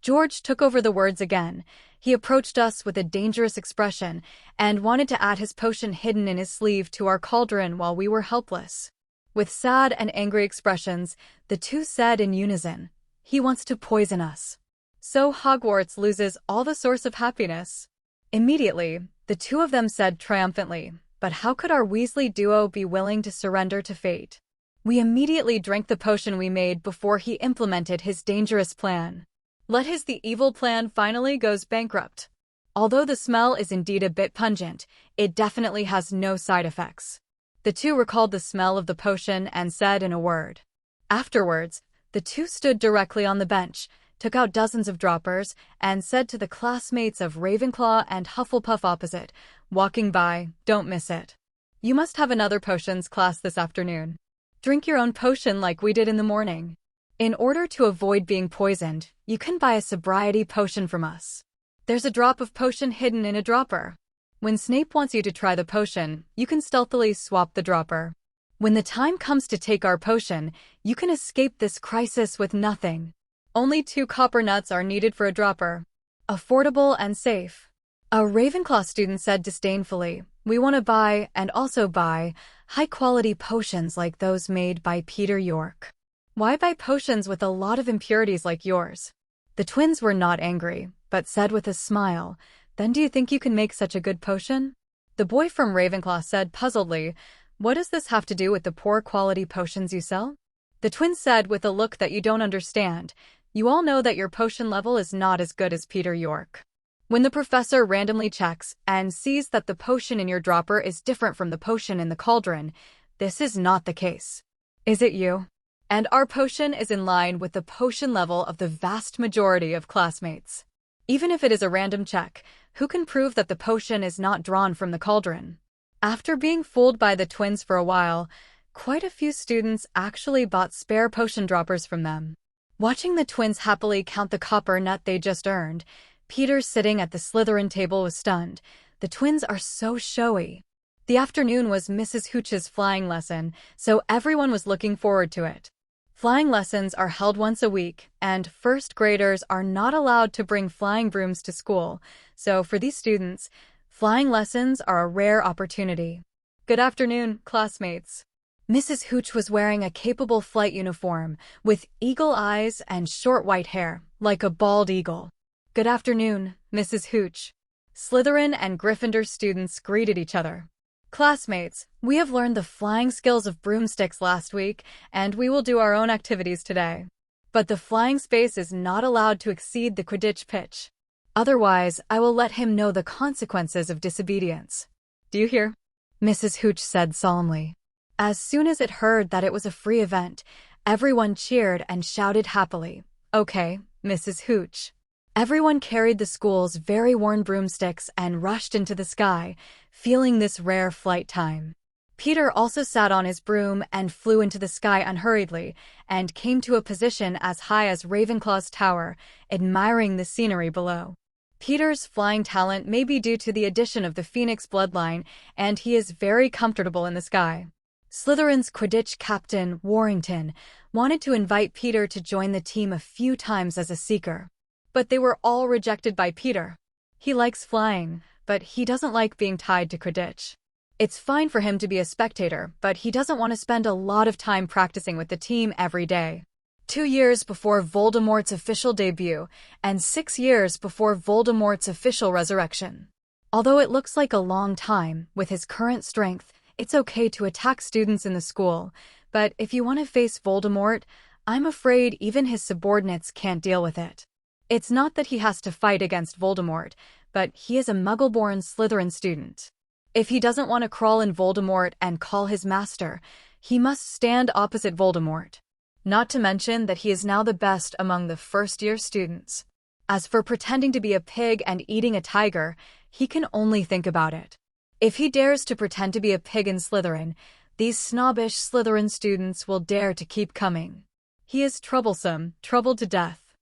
George took over the words again. He approached us with a dangerous expression and wanted to add his potion hidden in his sleeve to our cauldron while we were helpless. With sad and angry expressions, the two said in unison, "He wants to poison us. So Hogwarts loses all the source of happiness." Immediately, the two of them said triumphantly, "But how could our Weasley duo be willing to surrender to fate?" We immediately drank the potion we made before he implemented his dangerous plan. The evil plan finally goes bankrupt. Although the smell is indeed a bit pungent, it definitely has no side effects. The two recalled the smell of the potion and said in a word. Afterwards, the two stood directly on the bench, took out dozens of droppers, and said to the classmates of Ravenclaw and Hufflepuff opposite, walking by, "Don't miss it. You must have another potions class this afternoon. Drink your own potion like we did in the morning. In order to avoid being poisoned, you can buy a sobriety potion from us. There's a drop of potion hidden in a dropper. When Snape wants you to try the potion, you can stealthily swap the dropper. When the time comes to take our potion, you can escape this crisis with nothing. Only 2 copper nuts are needed for a dropper. Affordable and safe." A Ravenclaw student said disdainfully, "We want to buy, and also buy, high-quality potions like those made by Peter York. Why buy potions with a lot of impurities like yours?" The twins were not angry, but said with a smile, "Then do you think you can make such a good potion?" The boy from Ravenclaw said puzzledly, "What does this have to do with the poor quality potions you sell?" The twins said with a look that you don't understand, "You all know that your potion level is not as good as Peter York. When the professor randomly checks and sees that the potion in your dropper is different from the potion in the cauldron, this is not the case. Is it you? And our potion is in line with the potion level of the vast majority of classmates. Even if it is a random check, who can prove that the potion is not drawn from the cauldron?" After being fooled by the twins for a while, quite a few students actually bought spare potion droppers from them. Watching the twins happily count the copper nut they just earned, Peter sitting at the Slytherin table was stunned. The twins are so showy. The afternoon was Mrs. Hooch's flying lesson, so everyone was looking forward to it. Flying lessons are held once a week, and first graders are not allowed to bring flying brooms to school, so for these students, flying lessons are a rare opportunity. "Good afternoon, classmates." Mrs. Hooch was wearing a capable flight uniform, with eagle eyes and short white hair, like a bald eagle. "Good afternoon, Mrs. Hooch." Slytherin and Gryffindor students greeted each other. "Classmates, we have learned the flying skills of broomsticks last week, and we will do our own activities today. But the flying space is not allowed to exceed the Quidditch pitch. Otherwise, I will let him know the consequences of disobedience. Do you hear?" Mrs. Hooch said solemnly. As soon as it heard that it was a free event, everyone cheered and shouted happily, "Okay, Mrs. Hooch." Everyone carried the school's very worn broomsticks and rushed into the sky, feeling this rare flight time. Peter also sat on his broom and flew into the sky unhurriedly, and came to a position as high as Ravenclaw's tower, admiring the scenery below. Peter's flying talent may be due to the addition of the Phoenix bloodline, and he is very comfortable in the sky. Slytherin's Quidditch captain, Warrington, wanted to invite Peter to join the team a few times as a seeker. But they were all rejected by Peter. He likes flying, but he doesn't like being tied to Quidditch. It's fine for him to be a spectator, but he doesn't want to spend a lot of time practicing with the team every day. 2 years before Voldemort's official debut, and 6 years before Voldemort's official resurrection. Although it looks like a long time, with his current strength, it's okay to attack students in the school, but if you want to face Voldemort, I'm afraid even his subordinates can't deal with it. It's not that he has to fight against Voldemort, but he is a Muggle-born Slytherin student. If he doesn't want to crawl in Voldemort and call his master, he must stand opposite Voldemort. Not to mention that he is now the best among the first-year students. As for pretending to be a pig and eating a tiger, he can only think about it. If he dares to pretend to be a pig in Slytherin, these snobbish Slytherin students will dare to keep coming. He is troublesome, troubled to death.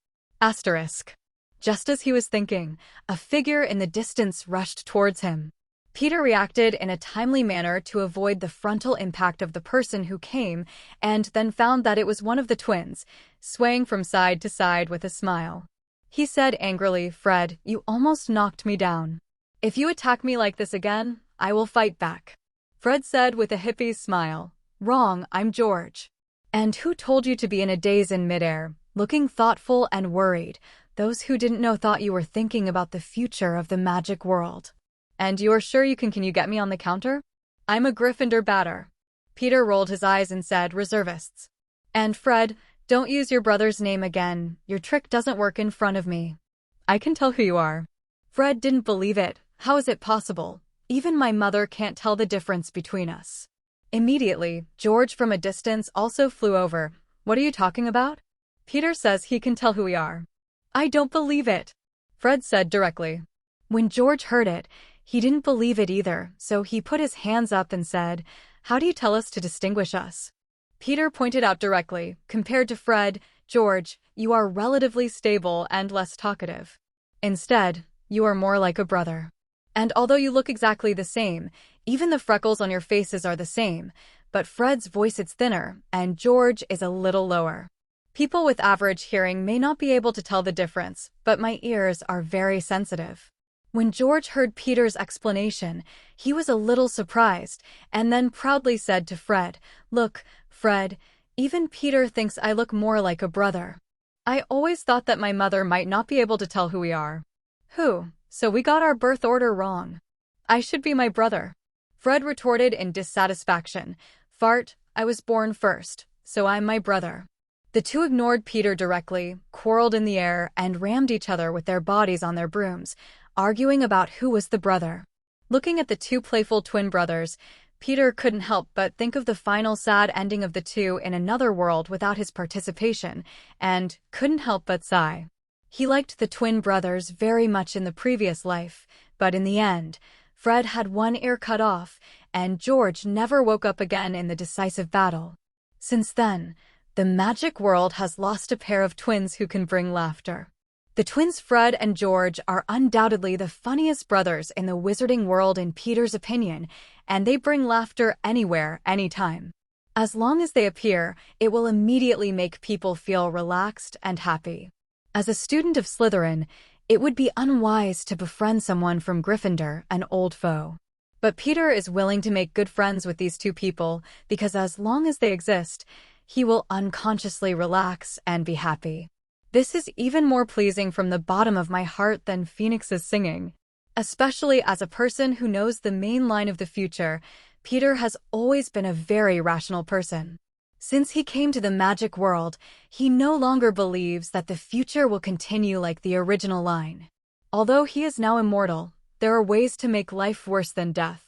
Asterisk. Just as he was thinking, a figure in the distance rushed towards him. Peter reacted in a timely manner to avoid the frontal impact of the person who came, and then found that it was one of the twins, swaying from side to side with a smile. He said angrily, "Fred, you almost knocked me down. If you attack me like this again, I will fight back." Fred said with a hippie's smile, "Wrong, I'm George." "And who told you to be in a daze in midair, looking thoughtful and worried? Those who didn't know thought you were thinking about the future of the magic world. And you're sure you can you get me on the counter? I'm a Gryffindor batter." Peter rolled his eyes and said, "Reservists. And Fred, don't use your brother's name again. Your trick doesn't work in front of me. I can tell who you are." Fred didn't believe it. How is it possible? Even my mother can't tell the difference between us. Immediately, George from a distance also flew over. "What are you talking about?" "Peter says he can tell who we are." "I don't believe it," Fred said directly. When George heard it, he didn't believe it either, so he put his hands up and said, "How do you tell us to distinguish us?" Peter pointed out directly, "Compared to Fred, George, you are relatively stable and less talkative. Instead, you are more like a brother. And although you look exactly the same, even the freckles on your faces are the same, but Fred's voice is thinner, and George is a little lower. People with average hearing may not be able to tell the difference, but my ears are very sensitive." When George heard Peter's explanation, he was a little surprised, and then proudly said to Fred, "Look, Fred, even Peter thinks I look more like a brother. I always thought that my mother might not be able to tell who we are." "Who? So we got our birth order wrong. I should be my brother." Fred retorted in dissatisfaction, "Fart, I was born first, so I'm my brother." The two ignored Peter directly, quarreled in the air, and rammed each other with their bodies on their brooms, arguing about who was the brother. Looking at the two playful twin brothers, Peter couldn't help but think of the final sad ending of the two in another world without his participation, and couldn't help but sigh. He liked the twin brothers very much in the previous life, but in the end, Fred had one ear cut off, and George never woke up again in the decisive battle. Since then, the magic world has lost a pair of twins who can bring laughter. The twins Fred and George are undoubtedly the funniest brothers in the wizarding world in Peter's opinion, and they bring laughter anywhere, anytime. As long as they appear, it will immediately make people feel relaxed and happy. As a student of Slytherin, it would be unwise to befriend someone from Gryffindor, an old foe. But Peter is willing to make good friends with these two people because as long as they exist, he will unconsciously relax and be happy. This is even more pleasing from the bottom of my heart than Phoenix's singing. Especially as a person who knows the main line of the future, Peter has always been a very rational person. Since he came to the magic world, he no longer believes that the future will continue like the original line. Although he is now immortal, there are ways to make life worse than death.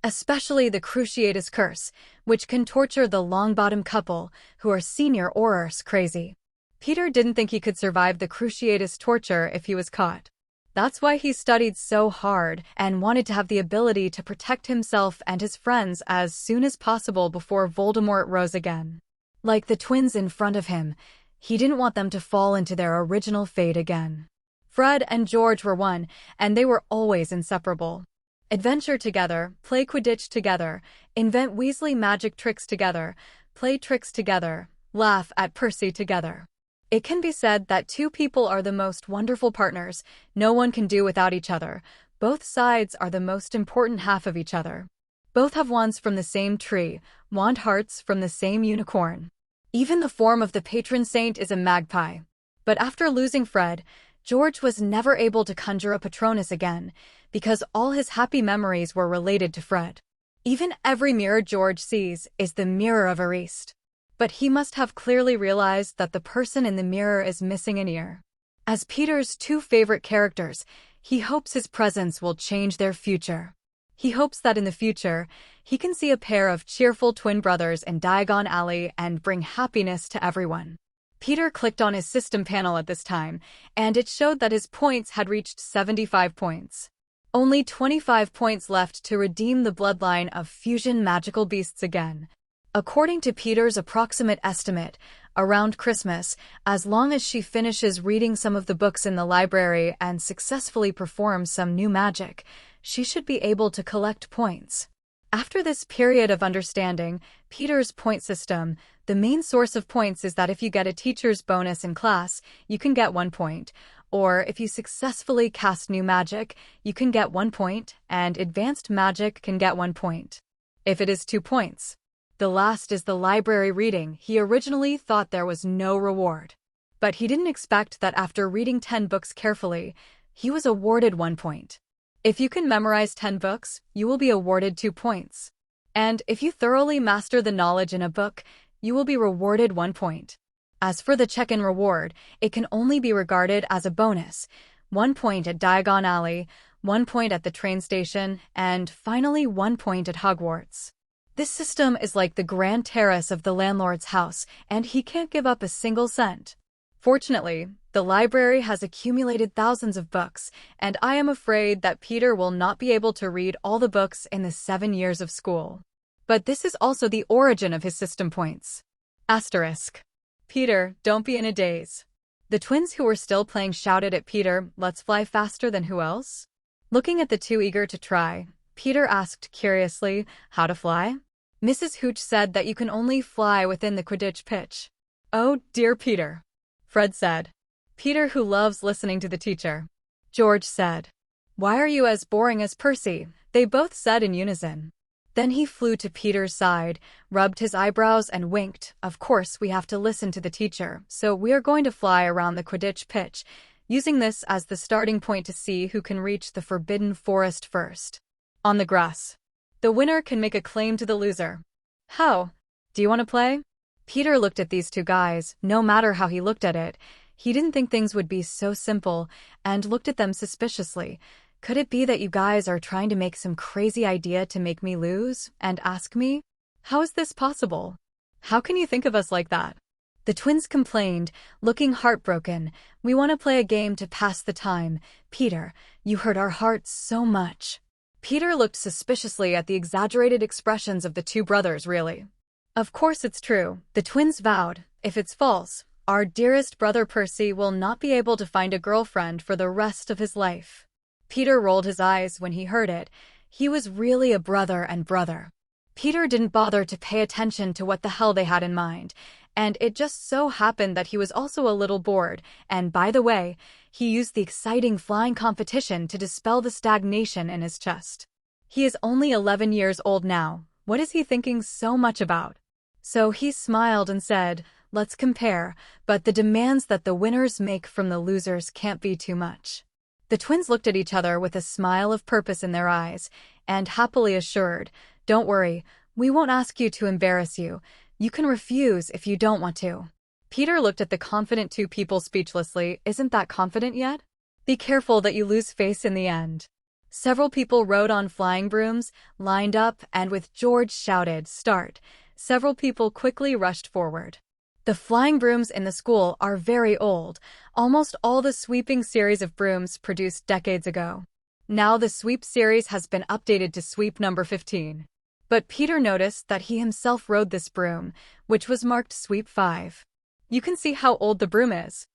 Especially the Cruciatus Curse, which can torture the Longbottom couple, who are senior Aurors crazy. Peter didn't think he could survive the Cruciatus torture if he was caught. That's why he studied so hard and wanted to have the ability to protect himself and his friends as soon as possible before Voldemort rose again. Like the twins in front of him, he didn't want them to fall into their original fate again. Fred and George were one, and they were always inseparable. Adventure together, play Quidditch together, invent Weasley magic tricks together, play tricks together, laugh at Percy together. It can be said that two people are the most wonderful partners, no one can do without each other. Both sides are the most important half of each other. Both have wands from the same tree, wand hearts from the same unicorn. Even the form of the patron saint is a magpie. But after losing Fred, George was never able to conjure a Patronus again, because all his happy memories were related to Fred. Even every mirror George sees is the mirror of Ariste. But he must have clearly realized that the person in the mirror is missing an ear. As Peter's two favorite characters, he hopes his presence will change their future. He hopes that in the future, he can see a pair of cheerful twin brothers in Diagon Alley and bring happiness to everyone. Peter clicked on his system panel at this time, and it showed that his points had reached 75 points. Only 25 points left to redeem the bloodline of fusion magical beasts again. According to Peter's approximate estimate, around Christmas, as long as she finishes reading some of the books in the library and successfully performs some new magic, she should be able to collect points. After this period of understanding Peter's point system, the main source of points is that if you get a teacher's bonus in class, you can get 1 point, or if you successfully cast new magic, you can get 1 point, and advanced magic can get 1 point. If it is 2 points. The last is the library reading. He originally thought there was no reward. But he didn't expect that after reading 10 books carefully, he was awarded 1 point. If you can memorize 10 books, you will be awarded 2 points. And if you thoroughly master the knowledge in a book, you will be rewarded 1 point. As for the check-in reward, it can only be regarded as a bonus. 1 point at Diagon Alley, 1 point at the train station, and finally 1 point at Hogwarts. This system is like the grand terrace of the landlord's house, and he can't give up a single cent. Fortunately, the library has accumulated thousands of books, and I am afraid that Peter will not be able to read all the books in the 7 years of school. But this is also the origin of his system points. Asterisk. Peter, don't be in a daze. The twins who were still playing shouted at Peter, "Let's fly faster than who else?" Looking at the two eager to try, Peter asked curiously, "How to fly?" Mrs. Hooch said that you can only fly within the Quidditch pitch. "Oh, dear Peter," Fred said. Peter, who loves listening to the teacher. George said, "Why are you as boring as Percy?" They both said in unison. Then he flew to Peter's side, rubbed his eyebrows and winked. "Of course we have to listen to the teacher, so we are going to fly around the Quidditch pitch, using this as the starting point to see who can reach the Forbidden Forest first. On the grass. The winner can make a claim to the loser." "How? Do you want to play?" Peter looked at these two guys. No matter how he looked at it, he didn't think things would be so simple, and looked at them suspiciously. "Could it be that you guys are trying to make some crazy idea to make me lose, and ask me? How is this possible? How can you think of us like that?" The twins complained, looking heartbroken. "We want to play a game to pass the time. Peter, you hurt our hearts so much." Peter looked suspiciously at the exaggerated expressions of the two brothers. "Really? Of course it's true," the twins vowed. "If it's false, our dearest brother Percy will not be able to find a girlfriend for the rest of his life." Peter rolled his eyes when he heard it. He was really a brother and brother. Peter didn't bother to pay attention to what the hell they had in mind, and it just so happened that he was also a little bored, and by the way, he used the exciting flying competition to dispel the stagnation in his chest. He is only 11 years old now. What is he thinking so much about? So he smiled and said, "Let's compare, but the demands that the winners make from the losers can't be too much." The twins looked at each other with a smile of purpose in their eyes, and happily assured, "Don't worry, we won't ask you to embarrass you. You can refuse if you don't want to." Peter looked at the confident two people speechlessly. "Isn't that confident yet? Be careful that you lose face in the end." Several people rode on flying brooms, lined up, and with George shouted, "Start," several people quickly rushed forward. The flying brooms in the school are very old, almost all the sweeping series of brooms produced decades ago. Now the sweep series has been updated to sweep number 15. But Peter noticed that he himself rode this broom, which was marked sweep 5. You can see how old the broom is.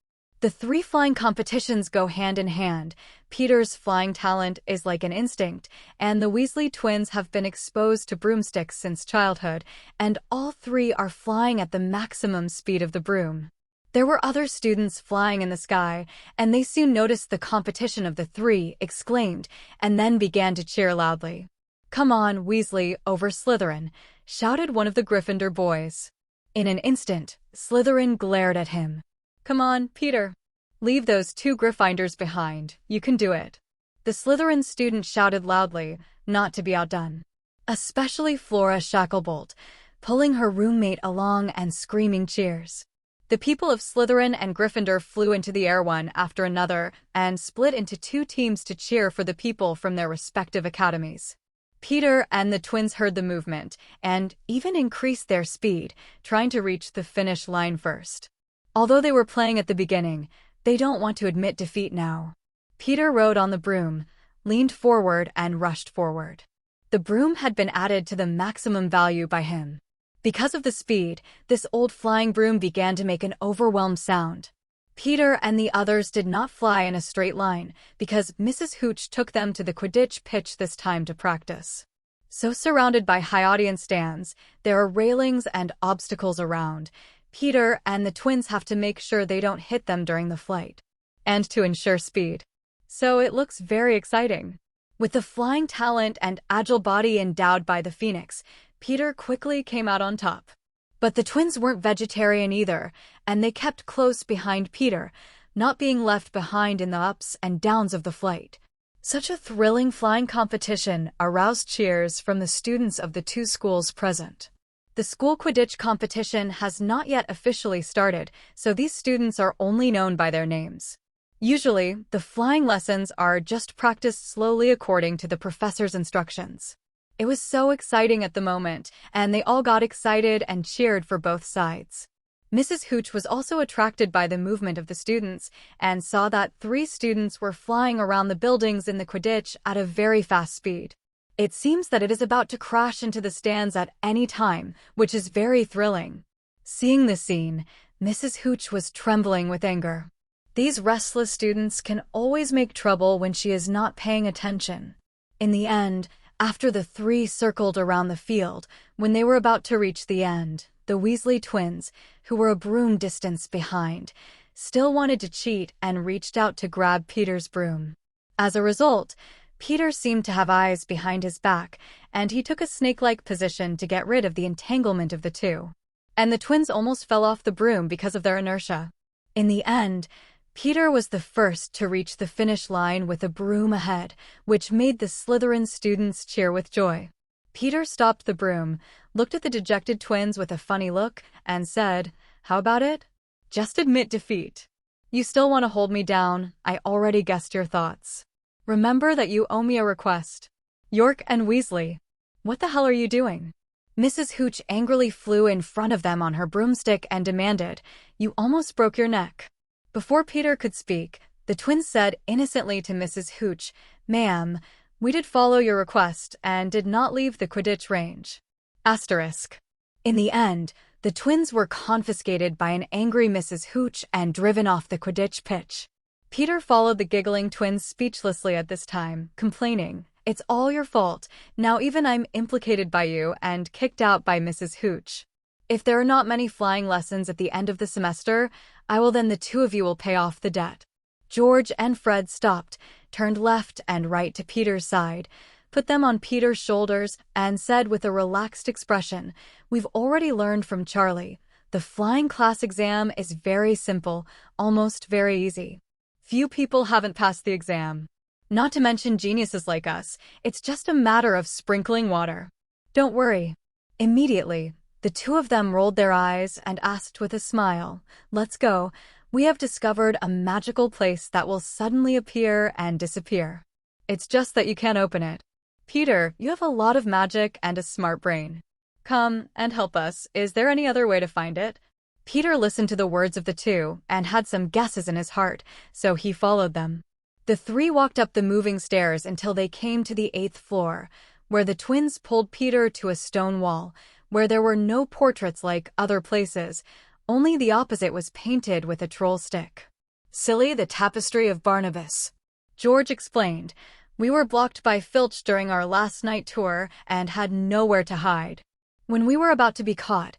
The three flying competitions go hand in hand. Peter's flying talent is like an instinct, and the Weasley twins have been exposed to broomsticks since childhood, and all three are flying at the maximum speed of the broom. There were other students flying in the sky, and they soon noticed the competition of the three, exclaimed, and then began to cheer loudly. "Come on, Weasley, over Slytherin," shouted one of the Gryffindor boys. In an instant, Slytherin glared at him. "Come on, Peter. Leave those two Gryffindors behind. You can do it." The Slytherin student shouted loudly, not to be outdone. Especially Flora Shacklebolt, pulling her roommate along and screaming cheers. The people of Slytherin and Gryffindor flew into the air one after another and split into two teams to cheer for the people from their respective academies. Peter and the twins heard the movement and even increased their speed, trying to reach the finish line first. Although they were playing at the beginning, they don't want to admit defeat now. Peter rode on the broom, leaned forward and rushed forward. The broom had been added to the maximum value by him. Because of the speed, this old flying broom began to make an overwhelmed sound. Peter and the others did not fly in a straight line because Mrs. Hooch took them to the Quidditch pitch this time to practice. So surrounded by high audience stands, there are railings and obstacles around. Peter and the twins have to make sure they don't hit them during the flight, and to ensure speed. So it looks very exciting. With the flying talent and agile body endowed by the Phoenix, Peter quickly came out on top. But the twins weren't vegetarian either, and they kept close behind Peter, not being left behind in the ups and downs of the flight. Such a thrilling flying competition aroused cheers from the students of the two schools present. The school Quidditch competition has not yet officially started, so these students are only known by their names. Usually, the flying lessons are just practiced slowly according to the professor's instructions. It was so exciting at the moment, and they all got excited and cheered for both sides. Mrs. Hooch was also attracted by the movement of the students and saw that 3 students were flying around the buildings in the Quidditch at a very fast speed. It seems that it is about to crash into the stands at any time, which is very thrilling. Seeing this scene, Mrs. Hooch was trembling with anger. These restless students can always make trouble when she is not paying attention. In the end, after the 3 circled around the field, when they were about to reach the end, the Weasley twins, who were a broom distance behind, still wanted to cheat and reached out to grab Peter's broom. As a result, Peter seemed to have eyes behind his back, and he took a snake-like position to get rid of the entanglement of the two. And the twins almost fell off the broom because of their inertia. In the end, Peter was the first to reach the finish line with a broom ahead, which made the Slytherin students cheer with joy. Peter stopped the broom, looked at the dejected twins with a funny look, and said, "How about it? Just admit defeat. You still want to hold me down? I already guessed your thoughts. Remember that you owe me a request. York and Weasley, what the hell are you doing?" Mrs. Hooch angrily flew in front of them on her broomstick and demanded, "You almost broke your neck." Before Peter could speak, the twins said innocently to Mrs. Hooch, "Ma'am, we did follow your request and did not leave the Quidditch range." Asterisk. In the end, the twins were confiscated by an angry Mrs. Hooch and driven off the Quidditch pitch. Peter followed the giggling twins speechlessly at this time, complaining, "It's all your fault. Now even I'm implicated by you and kicked out by Mrs. Hooch. If there are not many flying lessons at the end of the semester, then the 2 of you will pay off the debt." George and Fred stopped, turned left and right to Peter's side, put them on Peter's shoulders, and said with a relaxed expression, "We've already learned from Charlie. The flying class exam is very simple, almost very easy. Few people haven't passed the exam. Not to mention geniuses like us, it's just a matter of sprinkling water. Don't worry." Immediately, the 2 of them rolled their eyes and asked with a smile, "Let's go. We have discovered a magical place that will suddenly appear and disappear. It's just that you can't open it. Peter, you have a lot of magic and a smart brain. Come and help us. Is there any other way to find it?" Peter listened to the words of the 2 and had some guesses in his heart, so he followed them. The 3 walked up the moving stairs until they came to the 8th floor, where the twins pulled Peter to a stone wall, where there were no portraits like other places, only the opposite was painted with a troll stick. "Silly, the tapestry of Barnabas," George explained. "We were blocked by Filch during our last night tour and had nowhere to hide. When we were about to be caught,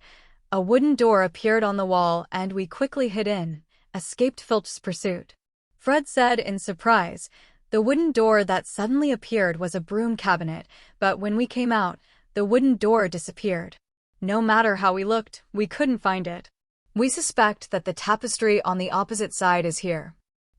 a wooden door appeared on the wall and we quickly hid in, escaped Filch's pursuit." Fred said in surprise. The wooden door that suddenly appeared was a broom cabinet, but when we came out, the wooden door disappeared. No matter how we looked, we couldn't find it. We suspect that the tapestry on the opposite side is here.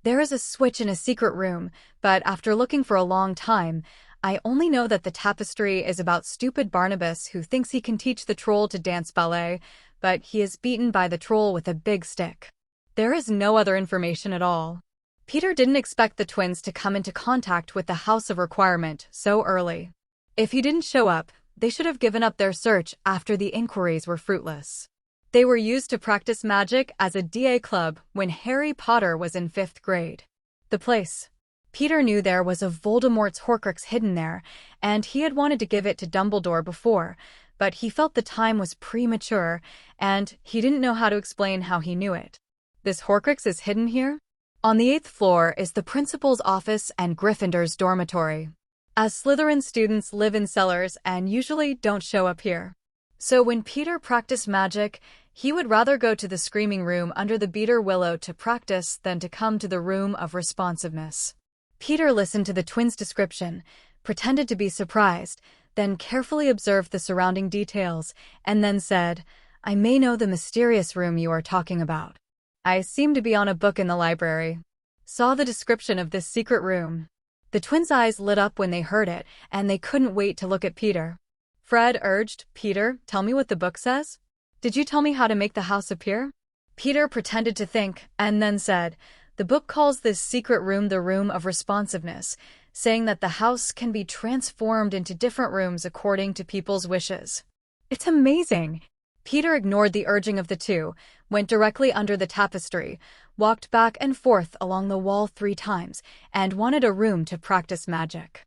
There is a switch in a secret room, but after looking for a long time, I only know that the tapestry is about stupid Barnabas who thinks he can teach the troll to dance ballet, but he is beaten by the troll with a big stick. There is no other information at all. Peter didn't expect the twins to come into contact with the House of Requirement so early. If he didn't show up, they should have given up their search after the inquiries were fruitless. They were used to practice magic as a DA club when Harry Potter was in 5th grade. The place. Peter knew there was a Voldemort's Horcrux hidden there, and he had wanted to give it to Dumbledore before, but he felt the time was premature, and he didn't know how to explain how he knew it. This Horcrux is hidden here? On the 8th floor is the principal's office and Gryffindor's dormitory. As Slytherin students live in cellars and usually don't show up here. So when Peter practiced magic, he would rather go to the screaming room under the Beater Willow to practice than to come to the Room of Responsiveness. Peter listened to the twins' description, pretended to be surprised, then carefully observed the surrounding details, and then said, "I may know the mysterious room you are talking about. I seem to be on a book in the library. Saw the description of this secret room." The twins' eyes lit up when they heard it, and they couldn't wait to look at Peter. Fred urged, "Peter, tell me what the book says. Did you tell me how to make the house appear?" Peter pretended to think, and then said, "The book calls this secret room the Room of Responsiveness, saying that the house can be transformed into different rooms according to people's wishes." It's amazing! Peter ignored the urging of the two, went directly under the tapestry, walked back and forth along the wall 3 times, and wanted a room to practice magic.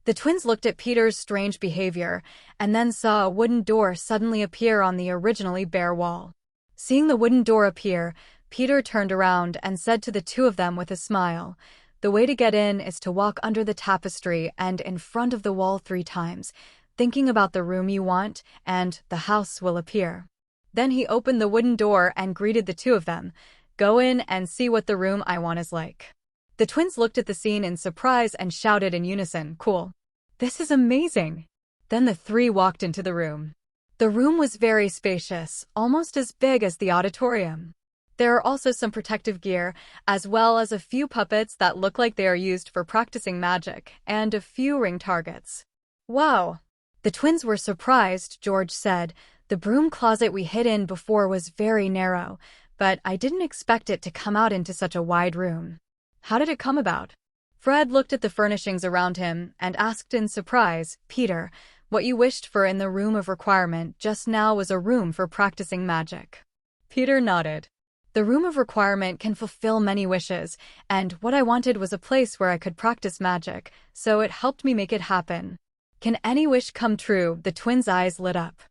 The twins looked at Peter's strange behavior, and then saw a wooden door suddenly appear on the originally bare wall. Seeing the wooden door appear, Peter turned around and said to the two of them with a smile, "The way to get in is to walk under the tapestry and in front of the wall 3 times, thinking about the room you want, and the house will appear." Then he opened the wooden door and greeted the two of them, "Go in and see what the room I want is like." The twins looked at the scene in surprise and shouted in unison, "Cool. This is amazing." Then the 3 walked into the room. The room was very spacious, almost as big as the auditorium. There are also some protective gear, as well as a few puppets that look like they are used for practicing magic, and a few ring targets. "Wow!" The twins were surprised, George said. "The broom closet we hid in before was very narrow, but I didn't expect it to come out into such a wide room. How did it come about?" Fred looked at the furnishings around him and asked in surprise, "Peter, what you wished for in the Room of Requirement just now was a room for practicing magic." Peter nodded. "The Room of Requirement can fulfill many wishes, and what I wanted was a place where I could practice magic, so it helped me make it happen." "Can any wish come true?" The twins' eyes lit up.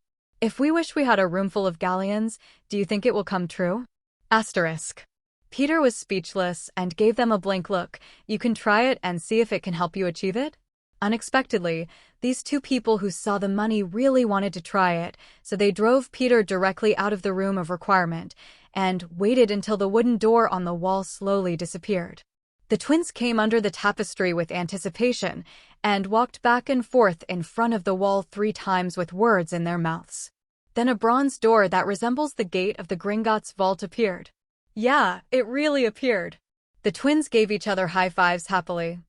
"If we wish we had a room full of galleons, do you think it will come true?" Asterisk. Peter was speechless and gave them a blank look. "You can try it and see if it can help you achieve it?" Unexpectedly, these 2 people who saw the money really wanted to try it, so they drove Peter directly out of the Room of Requirement and waited until the wooden door on the wall slowly disappeared. The twins came under the tapestry with anticipation and walked back and forth in front of the wall 3 times with words in their mouths. Then a bronze door that resembles the gate of the Gringotts vault appeared. Yeah, it really appeared. The twins gave each other high fives happily.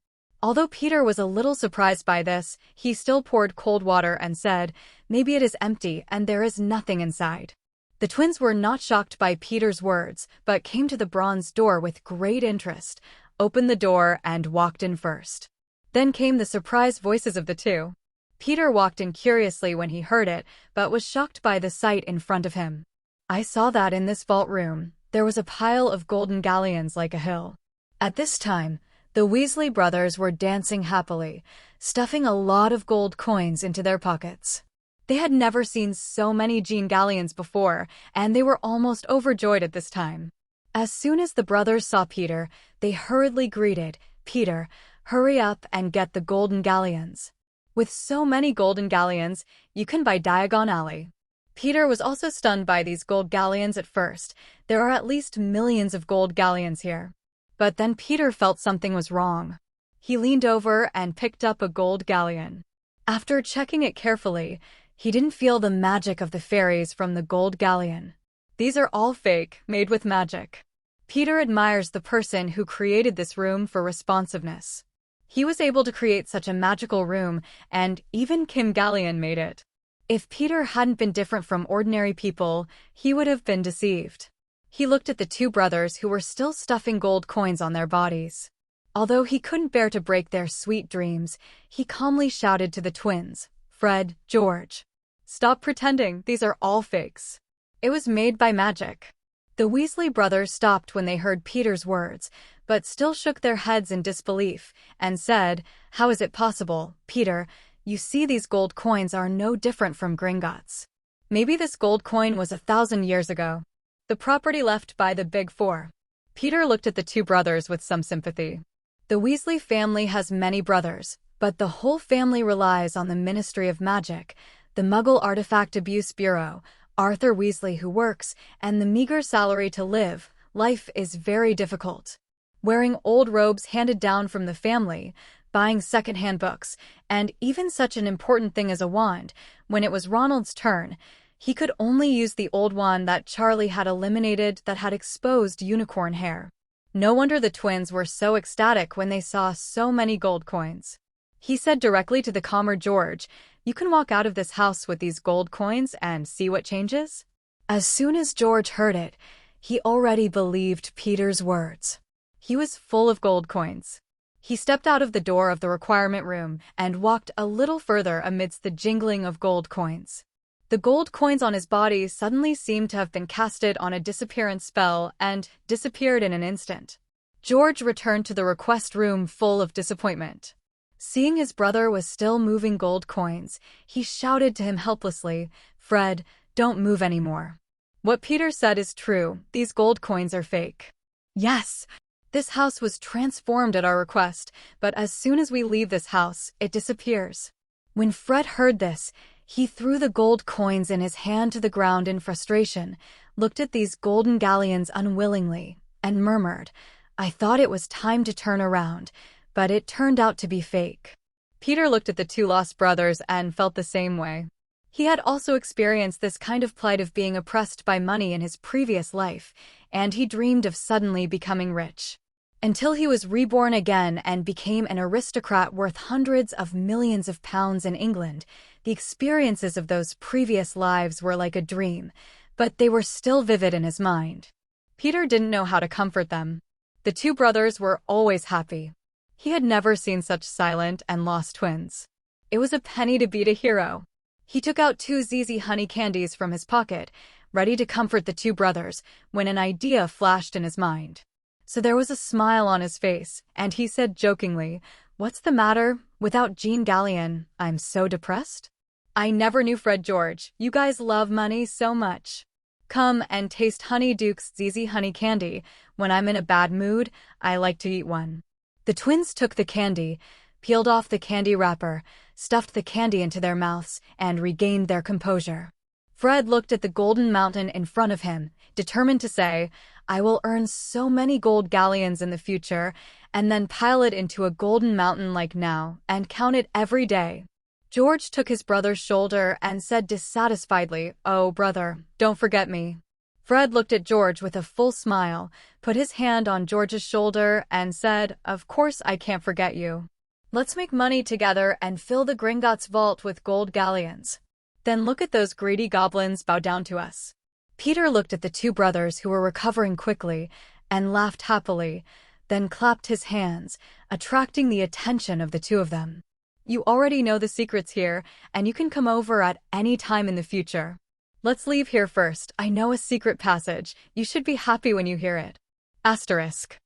Although Peter was a little surprised by this, he still poured cold water and said, "Maybe it is empty and there is nothing inside." The twins were not shocked by Peter's words, but came to the bronze door with great interest, opened the door and walked in first. Then came the surprised voices of the 2. Peter walked in curiously when he heard it, but was shocked by the sight in front of him. "I saw that in this vault room. There was a pile of golden galleons like a hill." At this time, the Weasley brothers were dancing happily, stuffing a lot of gold coins into their pockets. They had never seen so many galleons before, and they were almost overjoyed at this time. As soon as the brothers saw Peter, they hurriedly greeted, "Peter, hurry up and get the golden galleons. With so many golden galleons, you can buy Diagon Alley." Peter was also stunned by these gold galleons at first. There are at least millions of gold galleons here. But then Peter felt something was wrong. He leaned over and picked up a gold galleon. After checking it carefully, he didn't feel the magic of the fairies from the gold galleon. "These are all fake, made with magic." Peter admires the person who created this room for responsiveness. He was able to create such a magical room, and even Kim Gallion made it. If Peter hadn't been different from ordinary people, he would have been deceived. He looked at the two brothers who were still stuffing gold coins on their bodies. Although he couldn't bear to break their sweet dreams, he calmly shouted to the twins, "Fred, George, stop pretending, these are all fakes. It was made by magic." The Weasley brothers stopped when they heard Peter's words, but still shook their heads in disbelief, and said, "How is it possible, Peter? You see, these gold coins are no different from Gringotts. Maybe this gold coin was 1,000 years ago. The property left by the Big Four." Peter looked at the two brothers with some sympathy. The Weasley family has many brothers, but the whole family relies on the Ministry of Magic, the Muggle Artifact Abuse Bureau, Arthur Weasley who works, and the meager salary to live. Life is very difficult. Wearing old robes handed down from the family, buying second-hand books, and even such an important thing as a wand. When it was Ronald's turn, he could only use the old wand that Charlie had eliminated that had exposed unicorn hair. No wonder the twins were so ecstatic when they saw so many gold coins. He said directly to the calmer George, "You can walk out of this house with these gold coins and see what changes." As soon as George heard it, he already believed Peter's words. He was full of gold coins. He stepped out of the door of the requirement room and walked a little further amidst the jingling of gold coins. The gold coins on his body suddenly seemed to have been casted on a disappearance spell and disappeared in an instant. George returned to the request room full of disappointment. Seeing his brother was still moving gold coins, he shouted to him helplessly, "Fred, don't move anymore. What Peter said is true, these gold coins are fake." "Yes, this house was transformed at our request, but as soon as we leave this house, it disappears." When Fred heard this, he threw the gold coins in his hand to the ground in frustration, looked at these golden galleons unwillingly, and murmured, "I thought it was time to turn around, but it turned out to be fake." Peter looked at the two lost brothers and felt the same way. He had also experienced this kind of plight of being oppressed by money in his previous life, and he dreamed of suddenly becoming rich. Until he was reborn again and became an aristocrat worth hundreds of millions of pounds in England, the experiences of those previous lives were like a dream, but they were still vivid in his mind. Peter didn't know how to comfort them. The two brothers were always happy. He had never seen such silent and lost twins. It was a penny to beat a hero. He took out 2 ZZ honey candies from his pocket, ready to comfort the two brothers, when an idea flashed in his mind. So there was a smile on his face, and he said jokingly, "What's the matter? Without Jean Gallion, I'm so depressed? I never knew Fred George. You guys love money so much. Come and taste Honey Duke's ZZ honey candy. When I'm in a bad mood, I like to eat one." The twins took the candy, peeled off the candy wrapper, stuffed the candy into their mouths, and regained their composure. Fred looked at the golden mountain in front of him, determined to say, "I will earn so many gold galleons in the future, and then pile it into a golden mountain like now, and count it every day." George took his brother's shoulder and said dissatisfiedly, "Oh, brother, don't forget me." Fred looked at George with a full smile, put his hand on George's shoulder, and said, "Of course I can't forget you. Let's make money together and fill the Gringotts vault with gold galleons. Then look at those greedy goblins bow down to us." Peter looked at the two brothers who were recovering quickly and laughed happily, then clapped his hands, attracting the attention of the two of them. "You already know the secrets here, and you can come over at any time in the future. Let's leave here first. I know a secret passage. You should be happy when you hear it." Asterisk.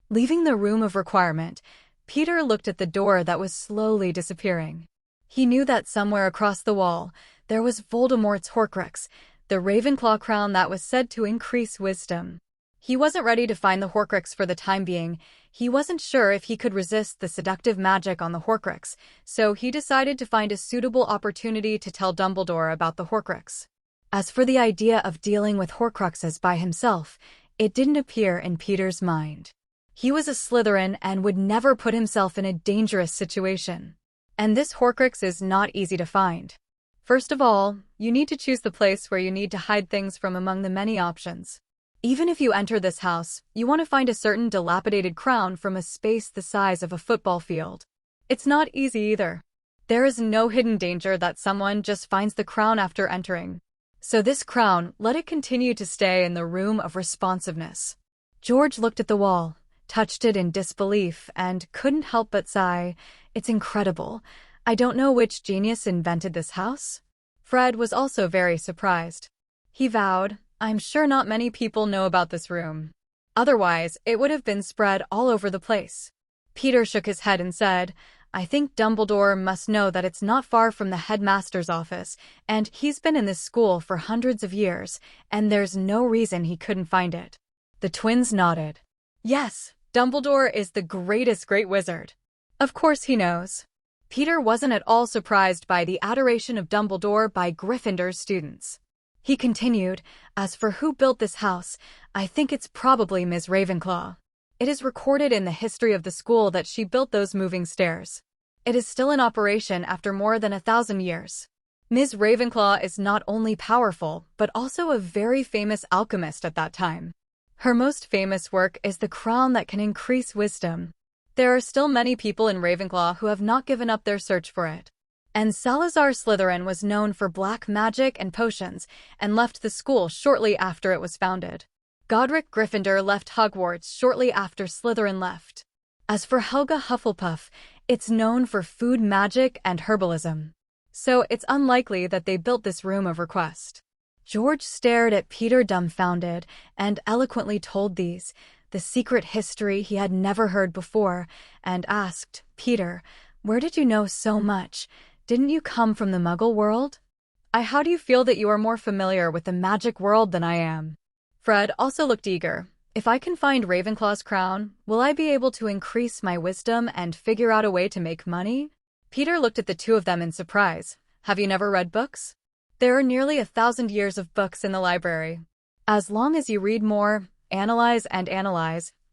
Leaving the room of requirement, Peter looked at the door that was slowly disappearing. He knew that somewhere across the wall, there was Voldemort's Horcrux, the Ravenclaw crown that was said to increase wisdom. He wasn't ready to find the Horcrux for the time being. He wasn't sure if he could resist the seductive magic on the Horcrux, so he decided to find a suitable opportunity to tell Dumbledore about the Horcrux. As for the idea of dealing with Horcruxes by himself, it didn't appear in Peter's mind. He was a Slytherin and would never put himself in a dangerous situation. And this Horcrux is not easy to find. First of all, you need to choose the place where you need to hide things from among the many options. Even if you enter this house, you want to find a certain dilapidated crown from a space the size of a football field. It's not easy either. There is no hidden danger that someone just finds the crown after entering. So this crown, let it continue to stay in the room of responsiveness. George looked at the wall, touched it in disbelief, and couldn't help but sigh. It's incredible. I don't know which genius invented this house. Fred was also very surprised. He vowed, I'm sure not many people know about this room. Otherwise, it would have been spread all over the place. Peter shook his head and said, I think Dumbledore must know that it's not far from the headmaster's office, and he's been in this school for hundreds of years, and there's no reason he couldn't find it. The twins nodded. Yes, Dumbledore is the greatest great wizard. Of course he knows. Peter wasn't at all surprised by the adoration of Dumbledore by Gryffindor's students. He continued, as for who built this house, I think it's probably Ms. Ravenclaw. It is recorded in the history of the school that she built those moving stairs. It is still in operation after more than 1,000 years. Ms. Ravenclaw is not only powerful, but also a very famous alchemist at that time. Her most famous work is the crown that can increase wisdom. There are still many people in Ravenclaw who have not given up their search for it. And Salazar Slytherin was known for black magic and potions, and left the school shortly after it was founded. Godric Gryffindor left Hogwarts shortly after Slytherin left. As for Helga Hufflepuff, it's known for food magic and herbalism. So it's unlikely that they built this room of request. George stared at Peter dumbfounded and eloquently told the secret history he had never heard before, and asked, Peter, where did you know so much? Didn't you come from the Muggle world? How do you feel that you are more familiar with the magic world than I am? Fred also looked eager. If I can find Ravenclaw's crown, will I be able to increase my wisdom and figure out a way to make money? Peter looked at the two of them in surprise. Have you never read books? There are nearly 1,000 years of books in the library. As long as you read more, analyze,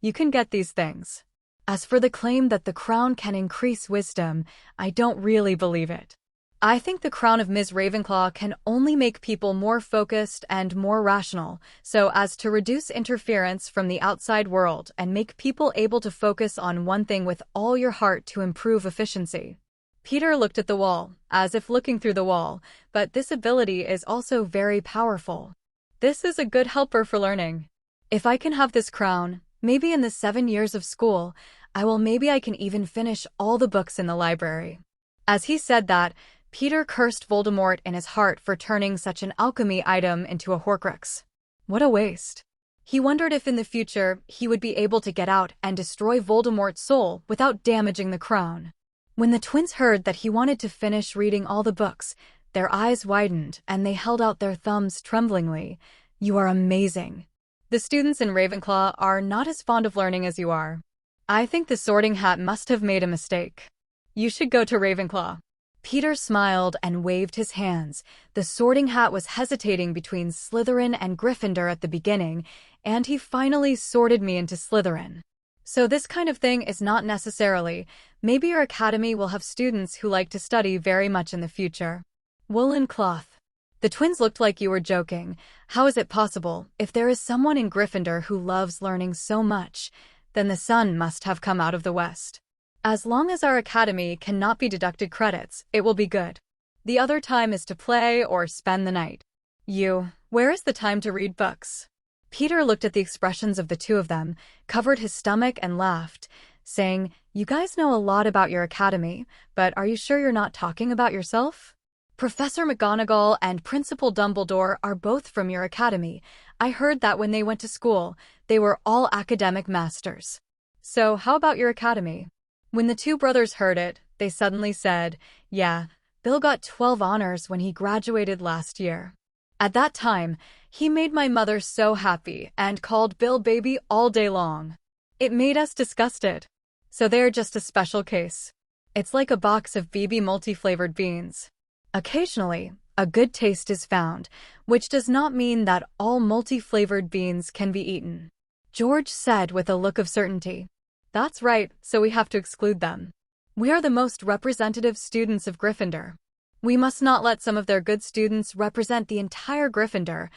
you can get these things. As for the claim that the crown can increase wisdom, I don't really believe it. I think the crown of Ms. Ravenclaw can only make people more focused and more rational, so as to reduce interference from the outside world and make people able to focus on one thing with all your heart to improve efficiency. Peter looked at the wall, as if looking through the wall, but this ability is also very powerful. This is a good helper for learning. If I can have this crown, maybe in the 7 years of school, maybe I can even finish all the books in the library. As he said that, Peter cursed Voldemort in his heart for turning such an alchemy item into a Horcrux. What a waste. He wondered if in the future he would be able to get out and destroy Voldemort's soul without damaging the crown. When the twins heard that he wanted to finish reading all the books, their eyes widened and they held out their thumbs tremblingly. You are amazing. The students in Ravenclaw are not as fond of learning as you are. I think the Sorting Hat must have made a mistake. You should go to Ravenclaw. Peter smiled and waved his hands. The Sorting Hat was hesitating between Slytherin and Gryffindor at the beginning, and he finally sorted me into Slytherin. So this kind of thing is not necessarily. Maybe your academy will have students who like to study very much in the future. Woolen cloth. The twins looked like you were joking. How is it possible? If there is someone in Gryffindor who loves learning so much, then the sun must have come out of the west. As long as our academy cannot be deducted credits, it will be good. The other time is to play or spend the night. Where is the time to read books? Peter looked at the expressions of the two of them, covered his stomach and laughed, saying, You guys know a lot about your academy, but are you sure you're not talking about yourself? Professor McGonagall and Principal Dumbledore are both from your academy. I heard that when they went to school, they were all academic masters. So how about your academy? When the two brothers heard it, they suddenly said, Yeah, Bill got 12 honors when he graduated last year. At that time, he made my mother so happy and called Bill baby all day long. It made us disgusted. So they're just a special case. It's like a box of BB multi-flavored beans. Occasionally, a good taste is found, which does not mean that all multi-flavored beans can be eaten. George said with a look of certainty. That's right, so we have to exclude them. We are the most representative students of Gryffindor. We must not let some of their good students represent the entire Gryffindor.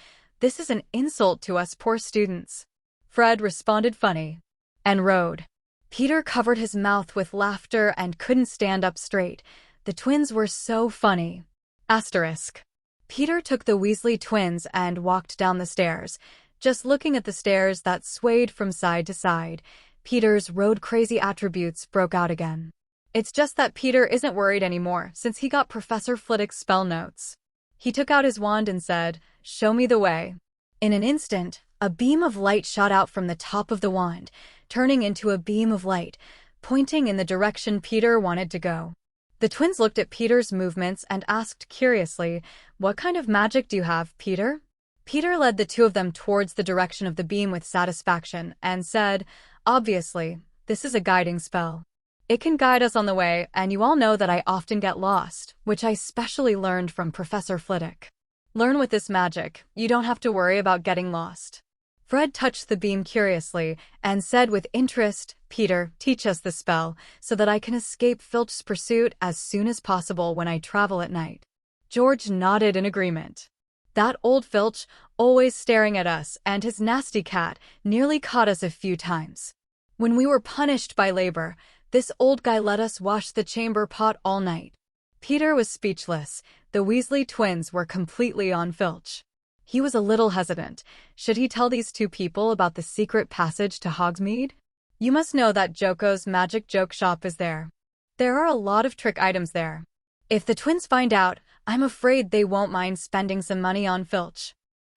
This is an insult to us poor students." Fred responded funny and rode. Peter covered his mouth with laughter and couldn't stand up straight. The twins were so funny. Asterisk. Peter took the Weasley twins and walked down the stairs. Just looking at the stairs that swayed from side to side, Peter's road-crazy attributes broke out again. It's just that Peter isn't worried anymore since he got Professor Flitwick's spell notes. He took out his wand and said, "Show me the way." In an instant, a beam of light shot out from the top of the wand, turning into a beam of light, pointing in the direction Peter wanted to go. The twins looked at Peter's movements and asked curiously, "What kind of magic do you have, Peter?" Peter led the two of them towards the direction of the beam with satisfaction and said, "Obviously, this is a guiding spell. It can guide us on the way, and you all know that I often get lost, which I specially learned from Professor Flitwick. Learn with this magic, you don't have to worry about getting lost." Fred touched the beam curiously and said with interest, "Peter, teach us the spell so that I can escape Filch's pursuit as soon as possible when I travel at night." George nodded in agreement. That old Filch, always staring at us, and his nasty cat nearly caught us a few times. When we were punished by labor, this old guy let us wash the chamber pot all night. Peter was speechless. The Weasley twins were completely on Filch. He was a little hesitant. Should he tell these two people about the secret passage to Hogsmeade? You must know that Joko's magic joke shop is there. There are a lot of trick items there. If the twins find out, I'm afraid they won't mind spending some money on Filch.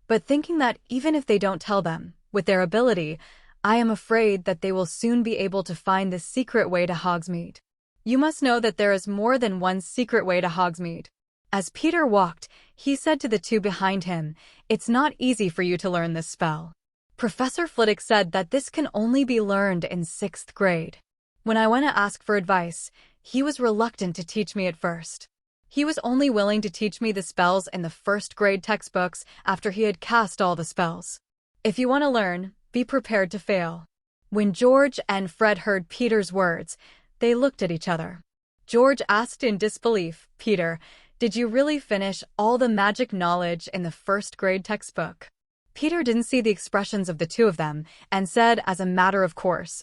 But thinking that even if they don't tell them, with their ability, I am afraid that they will soon be able to find the secret way to Hogsmeade. You must know that there is more than one secret way to Hogsmeade. As Peter walked, he said to the two behind him, "It's not easy for you to learn this spell. Professor Flitwick said that this can only be learned in 6th grade. When I went to ask for advice, he was reluctant to teach me at first. He was only willing to teach me the spells in the 1st grade textbooks after he had cast all the spells. If you want to learn, be prepared to fail." When George and Fred heard Peter's words, they looked at each other. George asked in disbelief, "Peter, did you really finish all the magic knowledge in the 1st grade textbook?" Peter didn't see the expressions of the two of them and said as a matter of course,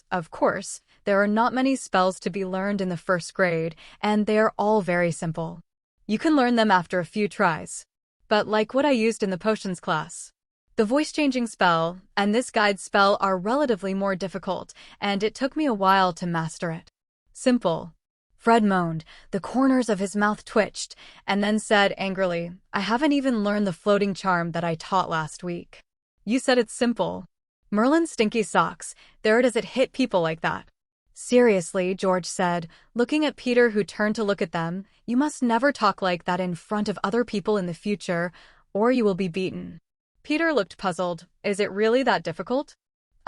there are not many spells to be learned in the 1st grade, and they are all very simple. You can learn them after a few tries. But like what I used in the potions class. The voice-changing spell and this guide spell are relatively more difficult, and it took me a while to master it. Simple. Fred moaned. The corners of his mouth twitched, and then said angrily, "I haven't even learned the floating charm that I taught last week." "You said it's simple." Merlin's stinky socks. There does it hit people like that. "Seriously," George said, looking at Peter who turned to look at them, "you must never talk like that in front of other people in the future, or you will be beaten." Peter looked puzzled. "Is it really that difficult?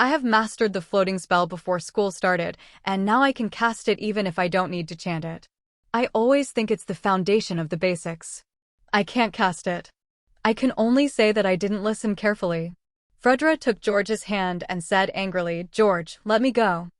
I have mastered the floating spell before school started, and now I can cast it even if I don't need to chant it. I always think it's the foundation of the basics. I can't cast it. I can only say that I didn't listen carefully." Fredra took George's hand and said angrily, "George, let me go.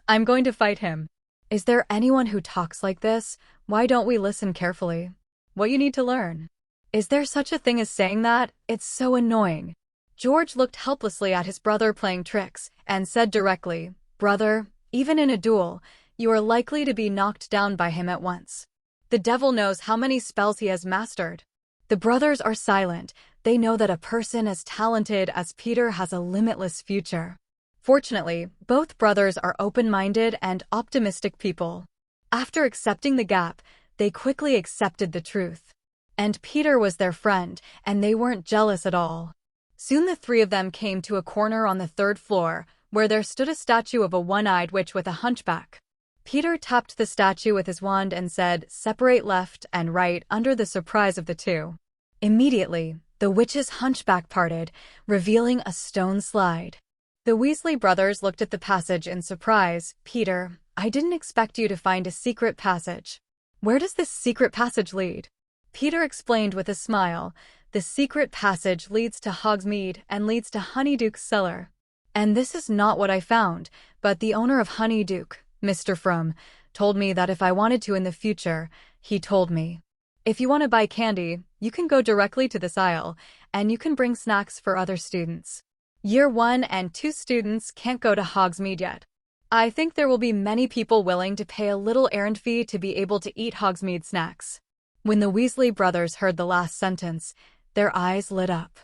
I'm going to fight him." "Is there anyone who talks like this? Why don't we listen carefully? What you need to learn. Is there such a thing as saying that? It's so annoying." George looked helplessly at his brother playing tricks and said directly, "Brother, even in a duel, you are likely to be knocked down by him at once. The devil knows how many spells he has mastered." The brothers are silent. They know that a person as talented as Peter has a limitless future. Fortunately, both brothers are open-minded and optimistic people. After accepting the gap, they quickly accepted the truth. And Peter was their friend, and they weren't jealous at all. Soon the three of them came to a corner on the 3rd floor, where there stood a statue of a one-eyed witch with a hunchback. Peter tapped the statue with his wand and said, "Separate left and right," under the surprise of the two. Immediately, the witch's hunchback parted, revealing a stone slide. The Weasley brothers looked at the passage in surprise. "Peter, I didn't expect you to find a secret passage. Where does this secret passage lead?" Peter explained with a smile. "The secret passage leads to Hogsmeade and leads to Honeyduke's cellar. And this is not what I found, but the owner of Honeyduke, Mr. Frum, told me that if I wanted to in the future, he told me." If you want to buy candy, you can go directly to this aisle, and you can bring snacks for other students. Year 1 and 2 students can't go to Hogsmeade yet. I think there will be many people willing to pay a little errand fee to be able to eat Hogsmeade snacks. When the Weasley brothers heard the last sentence, their eyes lit up.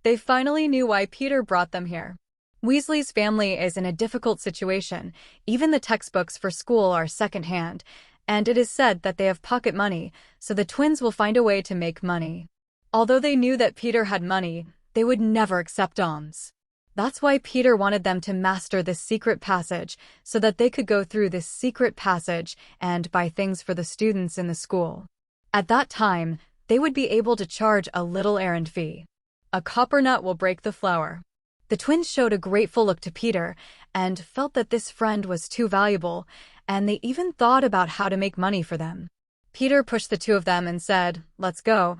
They finally knew why Peter brought them here. Weasley's family is in a difficult situation. Even the textbooks for school are secondhand, and it is said that they have pocket money, so the twins will find a way to make money. Although they knew that Peter had money, they would never accept alms. That's why Peter wanted them to master this secret passage, so that they could go through this secret passage and buy things for the students in the school. At that time, they would be able to charge a little errand fee. A copper nut will break the flower. The twins showed a grateful look to Peter and felt that this friend was too valuable, and they even thought about how to make money for them. Peter pushed the two of them and said, let's go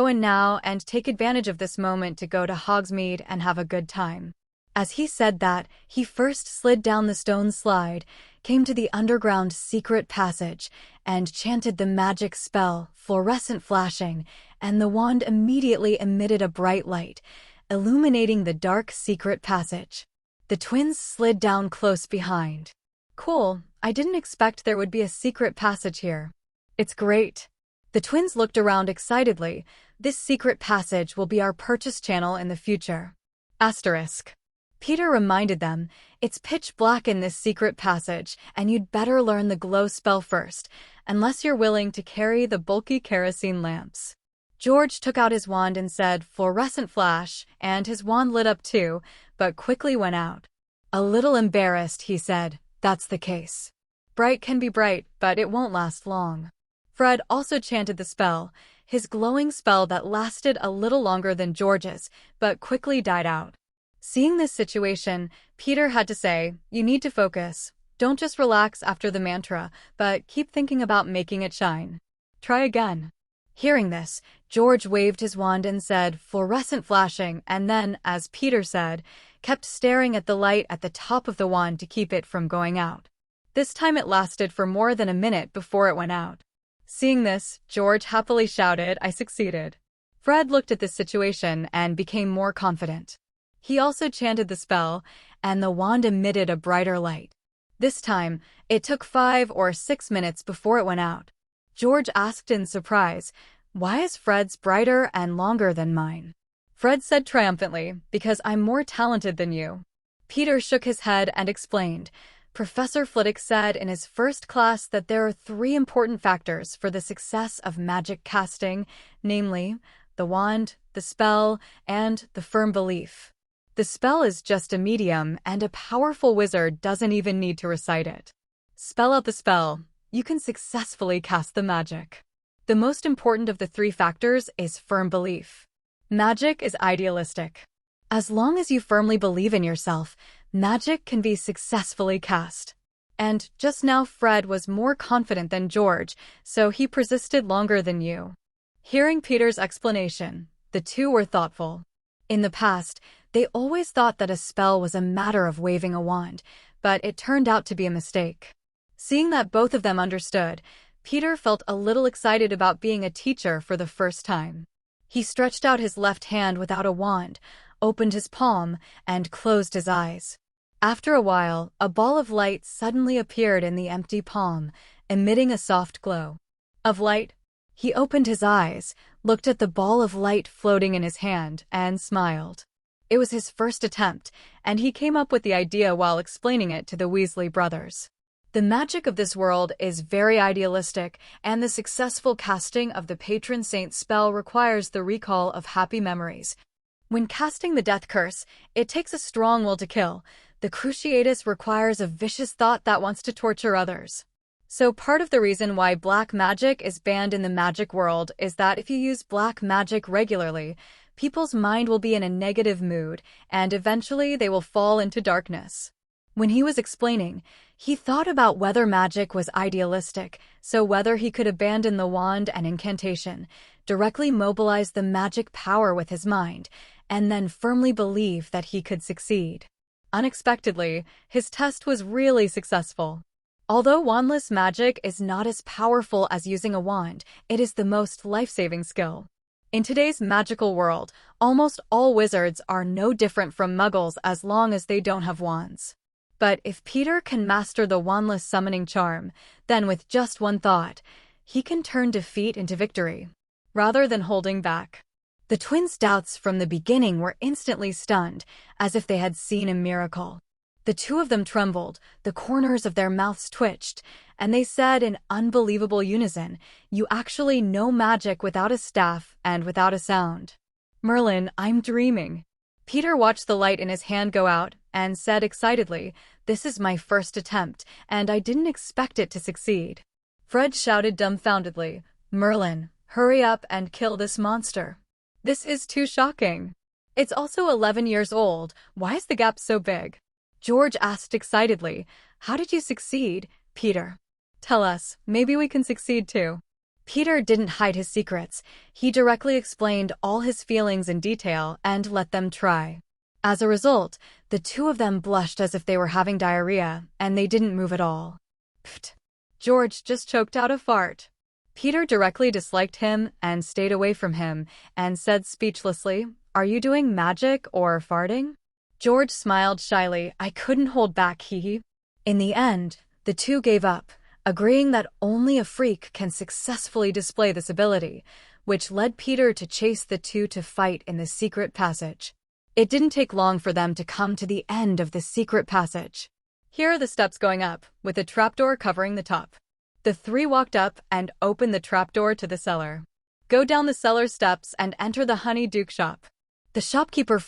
in now and take advantage of this moment to go to Hogsmeade and have a good time. As he said that, he first slid down the stone slide, came to the underground secret passage, and chanted the magic spell, fluorescent flashing, and the wand immediately emitted a bright light, illuminating the dark secret passage. The twins slid down close behind. Cool, I didn't expect there would be a secret passage here. It's great. The twins looked around excitedly. This secret passage will be our purchase channel in the future. Asterisk. Peter reminded them, it's pitch black in this secret passage, and you'd better learn the glow spell first, unless you're willing to carry the bulky kerosene lamps. George took out his wand and said, fluorescent flash, and his wand lit up too, but quickly went out. A little embarrassed, he said, that's the case. Bright can be bright, but it won't last long. Fred also chanted the spell, his glowing spell that lasted a little longer than George's, but quickly died out. Seeing this situation, Peter had to say, you need to focus. Don't just relax after the mantra, but keep thinking about making it shine. Try again. Hearing this, George waved his wand and said, fluorescent flashing, and then, as Peter said, kept staring at the light at the top of the wand to keep it from going out. This time it lasted for more than a minute before it went out. Seeing this, George happily shouted, I succeeded. Fred looked at this situation and became more confident. He also chanted the spell, and the wand emitted a brighter light. This time, it took 5 or 6 minutes before it went out. George asked in surprise, why is Fred's brighter and longer than mine? Fred said triumphantly, because I'm more talented than you. Peter shook his head and explained, Professor Flitwick said in his first class that there are 3 important factors for the success of magic casting, namely, the wand, the spell, and the firm belief. The spell is just a medium, and a powerful wizard doesn't even need to recite it. Spell out the spell. You can successfully cast the magic. The most important of the 3 factors is firm belief. Magic is idealistic. As long as you firmly believe in yourself, magic can be successfully cast. And just now Fred was more confident than George, so he persisted longer than you. Hearing Peter's explanation, the two were thoughtful. In the past, they always thought that a spell was a matter of waving a wand, but it turned out to be a mistake. Seeing that both of them understood, Peter felt a little excited about being a teacher for the first time. He stretched out his left hand without a wand, opened his palm, and closed his eyes. After a while, a ball of light suddenly appeared in the empty palm, emitting a soft glow. Of light? He opened his eyes, looked at the ball of light floating in his hand, and smiled. It was his first attempt, and he came up with the idea while explaining it to the Weasley brothers. The magic of this world is very idealistic, and the successful casting of the patron saint spell requires the recall of happy memories. When casting the death curse, it takes a strong will to kill. The Cruciatus requires a vicious thought that wants to torture others. So part of the reason why black magic is banned in the magic world is that if you use black magic regularly, people's mind will be in a negative mood, and eventually they will fall into darkness. When he was explaining, he thought about whether magic was idealistic, so whether he could abandon the wand and incantation, directly mobilize the magic power with his mind, and then firmly believe that he could succeed. Unexpectedly, his test was really successful. Although wandless magic is not as powerful as using a wand, it is the most life-saving skill. In today's magical world, almost all wizards are no different from muggles as long as they don't have wands. But if Peter can master the wandless summoning charm, then with just one thought, he can turn defeat into victory, rather than holding back. The twins' doubts from the beginning were instantly stunned, as if they had seen a miracle. The two of them trembled, the corners of their mouths twitched, and they said in unbelievable unison, "You actually know magic without a staff and without a sound." "Merlin, I'm dreaming." Peter watched the light in his hand go out and said excitedly, "This is my first attempt, and I didn't expect it to succeed." Fred shouted dumbfoundedly, "Merlin, hurry up and kill this monster. This is too shocking. It's also 11 years old. Why is the gap so big?" George asked excitedly, "How did you succeed, Peter? Tell us, maybe we can succeed too." Peter didn't hide his secrets. He directly explained all his feelings in detail and let them try. As a result, the two of them blushed as if they were having diarrhea, and they didn't move at all. Pfft. George just choked out a fart. Peter directly disliked him and stayed away from him and said speechlessly, "Are you doing magic or farting?" George smiled shyly. "I couldn't hold back, hee." In the end, the two gave up, agreeing that only a freak can successfully display this ability, which led Peter to chase the two to fight in the secret passage. It didn't take long for them to come to the end of the secret passage. Here are the steps going up, with a trapdoor covering the top. The three walked up and opened the trapdoor to the cellar. Go down the cellar steps and enter the Honey Duke shop. The shopkeeper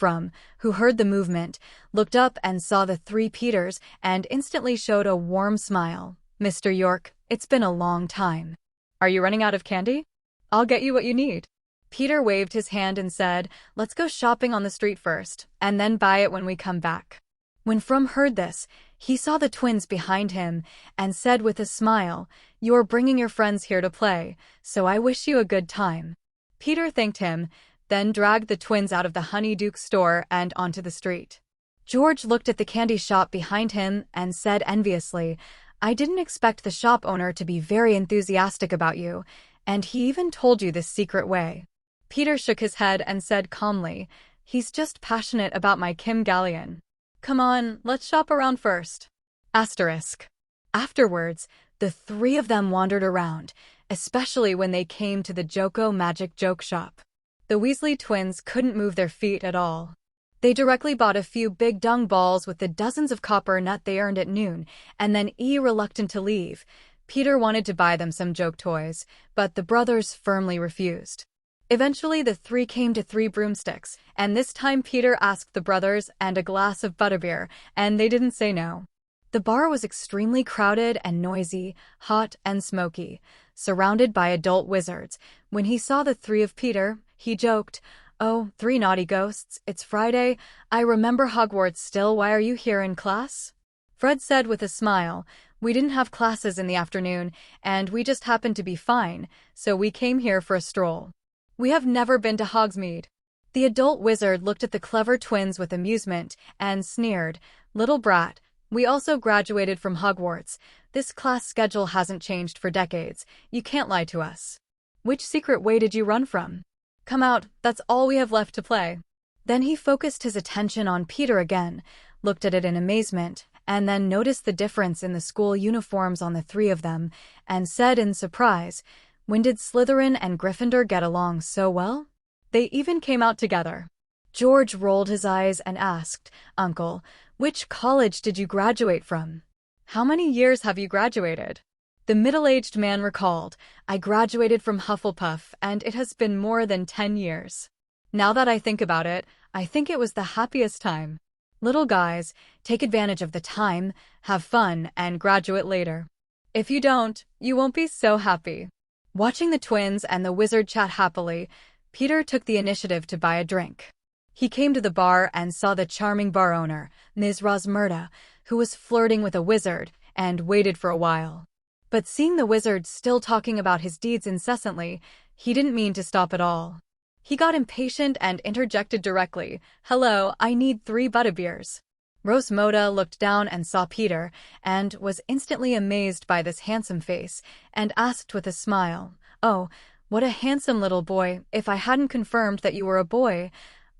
who heard the movement, looked up and saw the three Peters and instantly showed a warm smile. "Mr. York, it's been a long time. Are you running out of candy? I'll get you what you need." Peter waved his hand and said, "Let's go shopping on the street first, and then buy it when we come back." When From heard this, he saw the twins behind him and said with a smile, "You're bringing your friends here to play, so I wish you a good time." Peter thanked him, then dragged the twins out of the Honey Duke store and onto the street. George looked at the candy shop behind him and said enviously, "I didn't expect the shop owner to be very enthusiastic about you, and he even told you this secret way." Peter shook his head and said calmly, "He's just passionate about my Kim Galleon. Come on, let's shop around first." Asterisk. Afterwards, the three of them wandered around, especially when they came to the Joko Magic Joke Shop. The Weasley twins couldn't move their feet at all. They directly bought a few big dung balls with the dozens of copper nut they earned at noon, and then reluctant to leave. Peter wanted to buy them some joke toys, but the brothers firmly refused. Eventually, the three came to 3 broomsticks, and this time Peter asked the brothers and a glass of butterbeer, and they didn't say no. The bar was extremely crowded and noisy, hot and smoky, surrounded by adult wizards. When he saw the three of Peter, he joked, "Oh, 3 naughty ghosts, it's Friday. I remember Hogwarts still. Why are you here in class?" Fred said with a smile, "We didn't have classes in the afternoon, and we just happened to be fine, so we came here for a stroll. We have never been to Hogsmeade." The adult wizard looked at the clever twins with amusement and sneered, "Little brat, we also graduated from Hogwarts. This class schedule hasn't changed for decades. You can't lie to us. Which secret way did you run from? Come out, that's all we have left to play." Then he focused his attention on Peter again, looked at it in amazement, and then noticed the difference in the school uniforms on the three of them, and said in surprise, "When did Slytherin and Gryffindor get along so well? They even came out together." George rolled his eyes and asked, "Uncle, which college did you graduate from? How many years have you graduated?" The middle-aged man recalled, "I graduated from Hufflepuff, and it has been more than 10 years. Now that I think about it, I think it was the happiest time. Little guys, take advantage of the time, have fun, and graduate later. If you don't, you won't be so happy." Watching the twins and the wizard chat happily, Peter took the initiative to buy a drink. He came to the bar and saw the charming bar owner, Ms. Rosmerta, who was flirting with a wizard, and waited for a while. But seeing the wizard still talking about his deeds incessantly, he didn't mean to stop at all. He got impatient and interjected directly, "Hello, I need 3 butterbeers." Rosmoda looked down and saw Peter, and was instantly amazed by this handsome face, and asked with a smile, "Oh, what a handsome little boy. If I hadn't confirmed that you were a boy,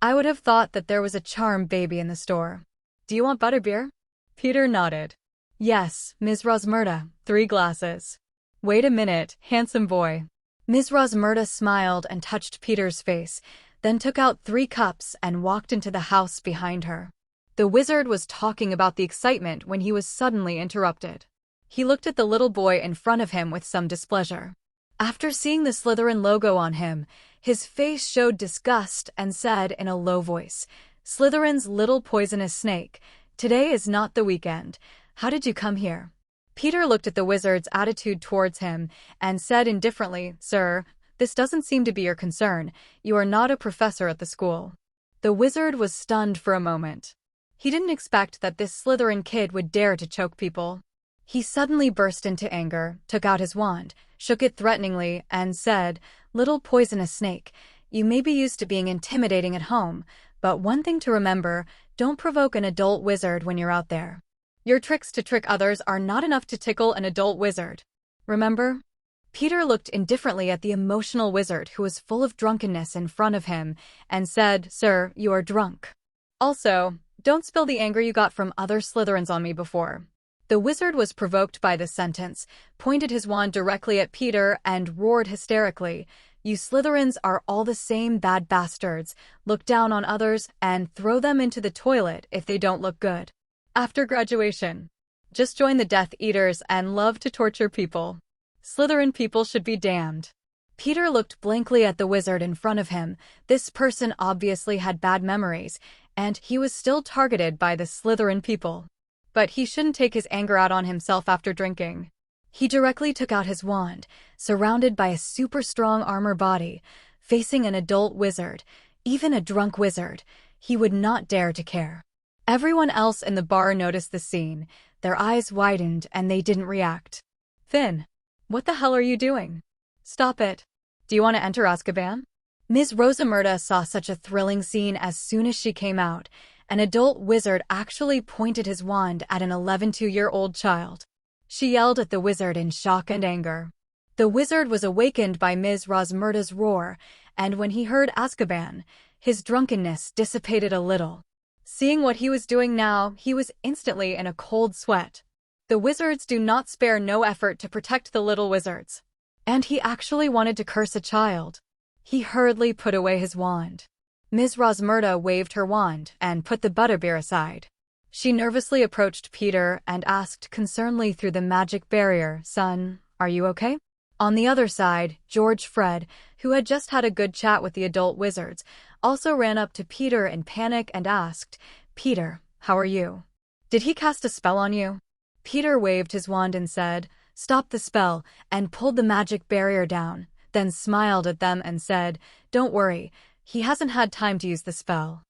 I would have thought that there was a charm baby in the store. Do you want butterbeer?" Peter nodded. "Yes, Ms. Rosmerta, 3 glasses." "Wait a minute, handsome boy." Ms. Rosmerta smiled and touched Peter's face, then took out 3 cups and walked into the house behind her. The wizard was talking about the excitement when he was suddenly interrupted. He looked at the little boy in front of him with some displeasure. After seeing the Slytherin logo on him, his face showed disgust and said in a low voice, "Slytherin's little poisonous snake, today is not the weekend. How did you come here?" Peter looked at the wizard's attitude towards him and said indifferently, "Sir, this doesn't seem to be your concern. You are not a professor at the school." The wizard was stunned for a moment. He didn't expect that this Slytherin kid would dare to choke people. He suddenly burst into anger, took out his wand, shook it threateningly, and said, "Little poisonous snake, you may be used to being intimidating at home, but one thing to remember, don't provoke an adult wizard when you're out there. Your tricks to trick others are not enough to tickle an adult wizard. Remember?" Peter looked indifferently at the emotional wizard who was full of drunkenness in front of him and said, "Sir, you are drunk. Also, don't spill the anger you got from other Slytherins on me before." The wizard was provoked by this sentence, pointed his wand directly at Peter, and roared hysterically, "You Slytherins are all the same bad bastards. Look down on others and throw them into the toilet if they don't look good. After graduation, just join the Death Eaters and love to torture people. Slytherin people should be damned." Peter looked blankly at the wizard in front of him. This person obviously had bad memories, and he was still targeted by the Slytherin people. But he shouldn't take his anger out on himself after drinking. He directly took out his wand, surrounded by a super strong armor body, facing an adult wizard, even a drunk wizard. He would not dare to care. Everyone else in the bar noticed the scene. Their eyes widened and they didn't react. "Finn, what the hell are you doing? Stop it. Do you want to enter Azkaban?" Ms. Rosmerta saw such a thrilling scene as soon as she came out. An adult wizard actually pointed his wand at an 11-year-old child. She yelled at the wizard in shock and anger. The wizard was awakened by Ms. Rosmerta's roar, and when he heard Azkaban, his drunkenness dissipated a little. Seeing what he was doing now, he was instantly in a cold sweat. The wizards do not spare no effort to protect the little wizards. And he actually wanted to curse a child. He hurriedly put away his wand. Ms. Rosmerta waved her wand and put the butterbeer aside. She nervously approached Peter and asked concernedly through the magic barrier, "Son, are you okay?" On the other side, George Fred, who had just had a good chat with the adult wizards, also ran up to Peter in panic and asked, "Peter, how are you? Did he cast a spell on you?" Peter waved his wand and said, "Stop the spell," and pulled the magic barrier down, then smiled at them and said, "Don't worry, he hasn't had time to use the spell.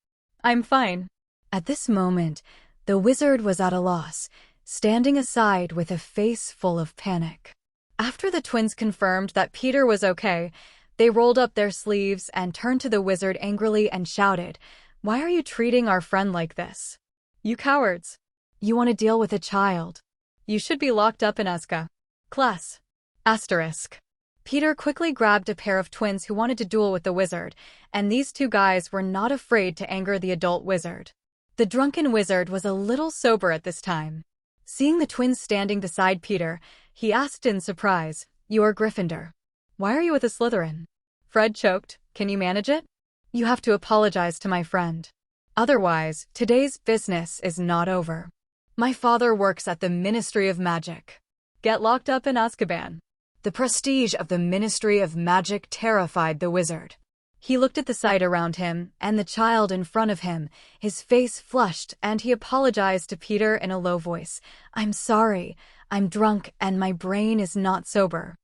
I'm fine." At this moment, the wizard was at a loss, standing aside with a face full of panic. After the twins confirmed that Peter was okay, they rolled up their sleeves and turned to the wizard angrily and shouted, "Why are you treating our friend like this? You cowards! You want to deal with a child. You should be locked up in Azka. Class. Asterisk." Peter quickly grabbed a pair of twins who wanted to duel with the wizard, and these 2 guys were not afraid to anger the adult wizard. The drunken wizard was a little sober at this time. Seeing the twins standing beside Peter, he asked in surprise, "You are Gryffindor. Why are you with a Slytherin?" Fred choked, "Can you manage it? You have to apologize to my friend. Otherwise, today's business is not over. My father works at the Ministry of Magic. Get locked up in Azkaban." The prestige of the Ministry of Magic terrified the wizard. He looked at the sight around him and the child in front of him, his face flushed, and he apologized to Peter in a low voice. "I'm sorry. I'm drunk and my brain is not sober.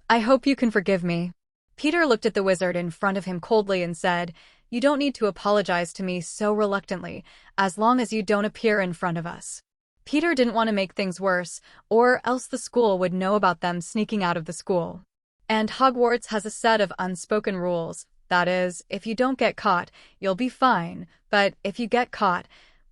I hope you can forgive me." Peter looked at the wizard in front of him coldly and said, "You don't need to apologize to me so reluctantly, as long as you don't appear in front of us." Peter didn't want to make things worse, or else the school would know about them sneaking out of the school. And Hogwarts has a set of unspoken rules. That is, if you don't get caught, you'll be fine, but if you get caught,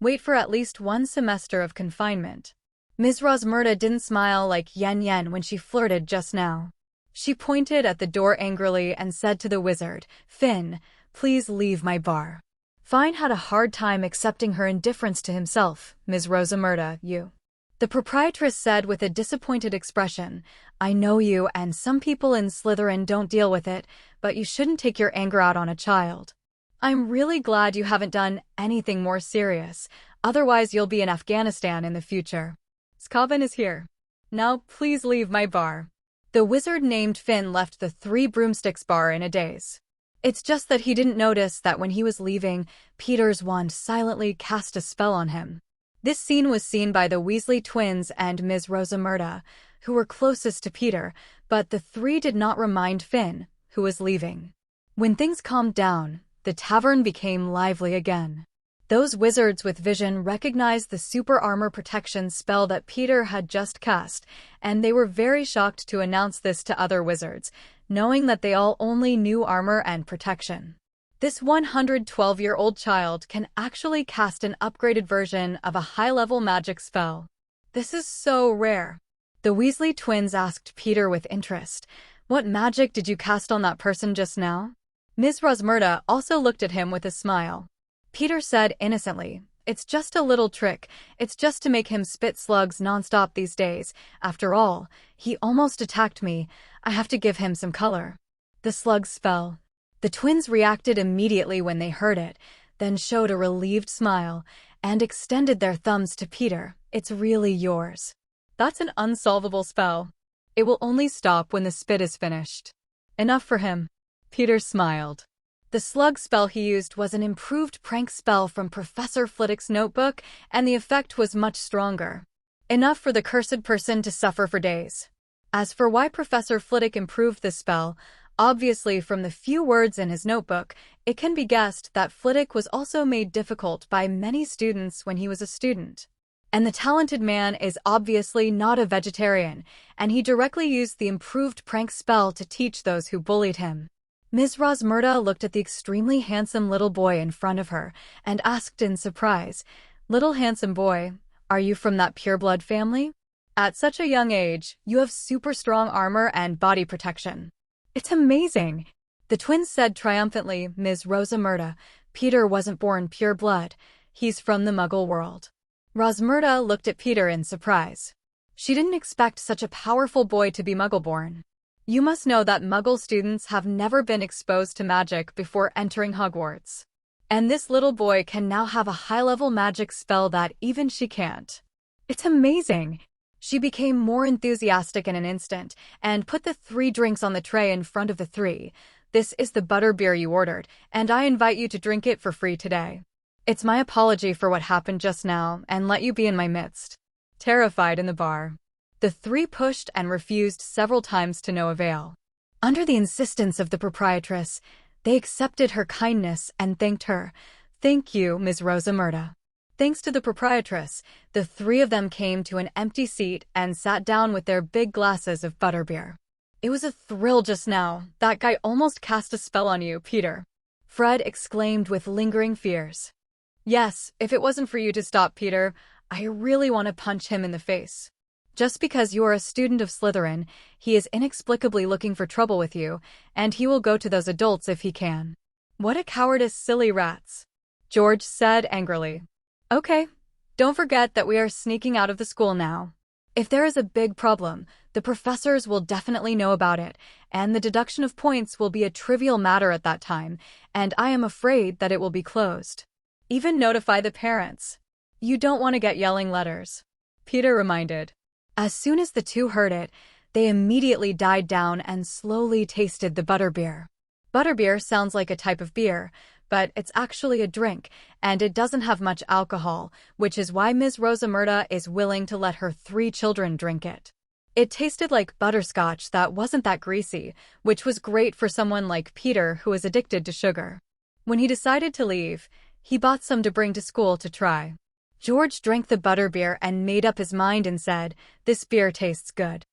Wait for at least 1 semester of confinement. Ms. Rosmerta didn't smile like Yen Yen when she flirted just now. She pointed at the door angrily and said to the wizard, "Finn, please leave my bar." Finn had a hard time accepting her indifference to himself. "Ms. Rosmerta, you." The proprietress said with a disappointed expression, "I know you, and some people in Slytherin don't deal with it, but you shouldn't take your anger out on a child. I'm really glad you haven't done anything more serious, otherwise you'll be in Afghanistan in the future. Skaven is here. Now please leave my bar." The wizard named Finn left the Three Broomsticks bar in a daze. It's just that he didn't notice that when he was leaving, Peter's wand silently cast a spell on him. This scene was seen by the Weasley twins and Ms. Rosmerta, who were closest to Peter, but the three did not remind Finn, who was leaving. When things calmed down, the tavern became lively again. Those wizards with vision recognized the super armor protection spell that Peter had just cast, and they were very shocked to announce this to other wizards, knowing that they all only knew armor and protection. This 112-year-old child can actually cast an upgraded version of a high-level magic spell. This is so rare. The Weasley twins asked Peter with interest, "What magic did you cast on that person just now?" Ms. Rosmerta also looked at him with a smile. Peter said innocently, "It's just a little trick. It's just to make him spit slugs nonstop these days. After all, he almost attacked me. I have to give him some color." The slugs fell. The twins reacted immediately when they heard it, then showed a relieved smile, and extended their thumbs to Peter. "It's really yours." "That's an unsolvable spell. It will only stop when the spit is finished." "Enough for him." Peter smiled. The slug spell he used was an improved prank spell from Professor Flitwick's notebook, and the effect was much stronger. Enough for the cursed person to suffer for days. As for why Professor Flitwick improved this spell, obviously from the few words in his notebook, it can be guessed that Flitwick was also made difficult by many students when he was a student. And the talented man is obviously not a vegetarian, and he directly used the improved prank spell to teach those who bullied him. Ms. Rosmerta looked at the extremely handsome little boy in front of her and asked in surprise, "Little handsome boy, are you from that pureblood family? At such a young age, you have super strong armor and body protection." "It's amazing," the twins said triumphantly. "Ms. Rosmerta, Peter wasn't born pure blood. He's from the Muggle world." Rosmerta looked at Peter in surprise. She didn't expect such a powerful boy to be Muggle-born. You must know that Muggle students have never been exposed to magic before entering Hogwarts. And this little boy can now have a high-level magic spell that even she can't. "It's amazing." She became more enthusiastic in an instant and put the 3 drinks on the tray in front of the 3. "This is the butterbeer you ordered, and I invite you to drink it for free today. It's my apology for what happened just now and let you be in my midst." Terrified in the bar, the 3 pushed and refused several times to no avail. Under the insistence of the proprietress, they accepted her kindness and thanked her. "Thank you, Ms. Rosmerta." Thanks to the proprietress, the 3 of them came to an empty seat and sat down with their big glasses of butterbeer. "It was a thrill just now. That guy almost cast a spell on you, Peter," Fred exclaimed with lingering fears. "Yes, if it wasn't for you to stop Peter, I really want to punch him in the face. Just because you are a student of Slytherin, he is inexplicably looking for trouble with you, and he will go to those adults if he can." "What a cowardice, silly rats," George said angrily. "Okay, don't forget that we are sneaking out of the school now. If there is a big problem, the professors will definitely know about it, and the deduction of points will be a trivial matter at that time, and I am afraid that it will be closed. Even notify the parents. You don't want to get yelling letters," Peter reminded. As soon as the 2 heard it, they immediately died down and slowly tasted the butterbeer. Butterbeer sounds like a type of beer, but it's actually a drink, and it doesn't have much alcohol, which is why Ms. Rosmerta is willing to let her 3 children drink it. It tasted like butterscotch that wasn't that greasy, which was great for someone like Peter who is addicted to sugar. When he decided to leave, he bought some to bring to school to try. George drank the butterbeer and made up his mind and said, "This beer tastes good.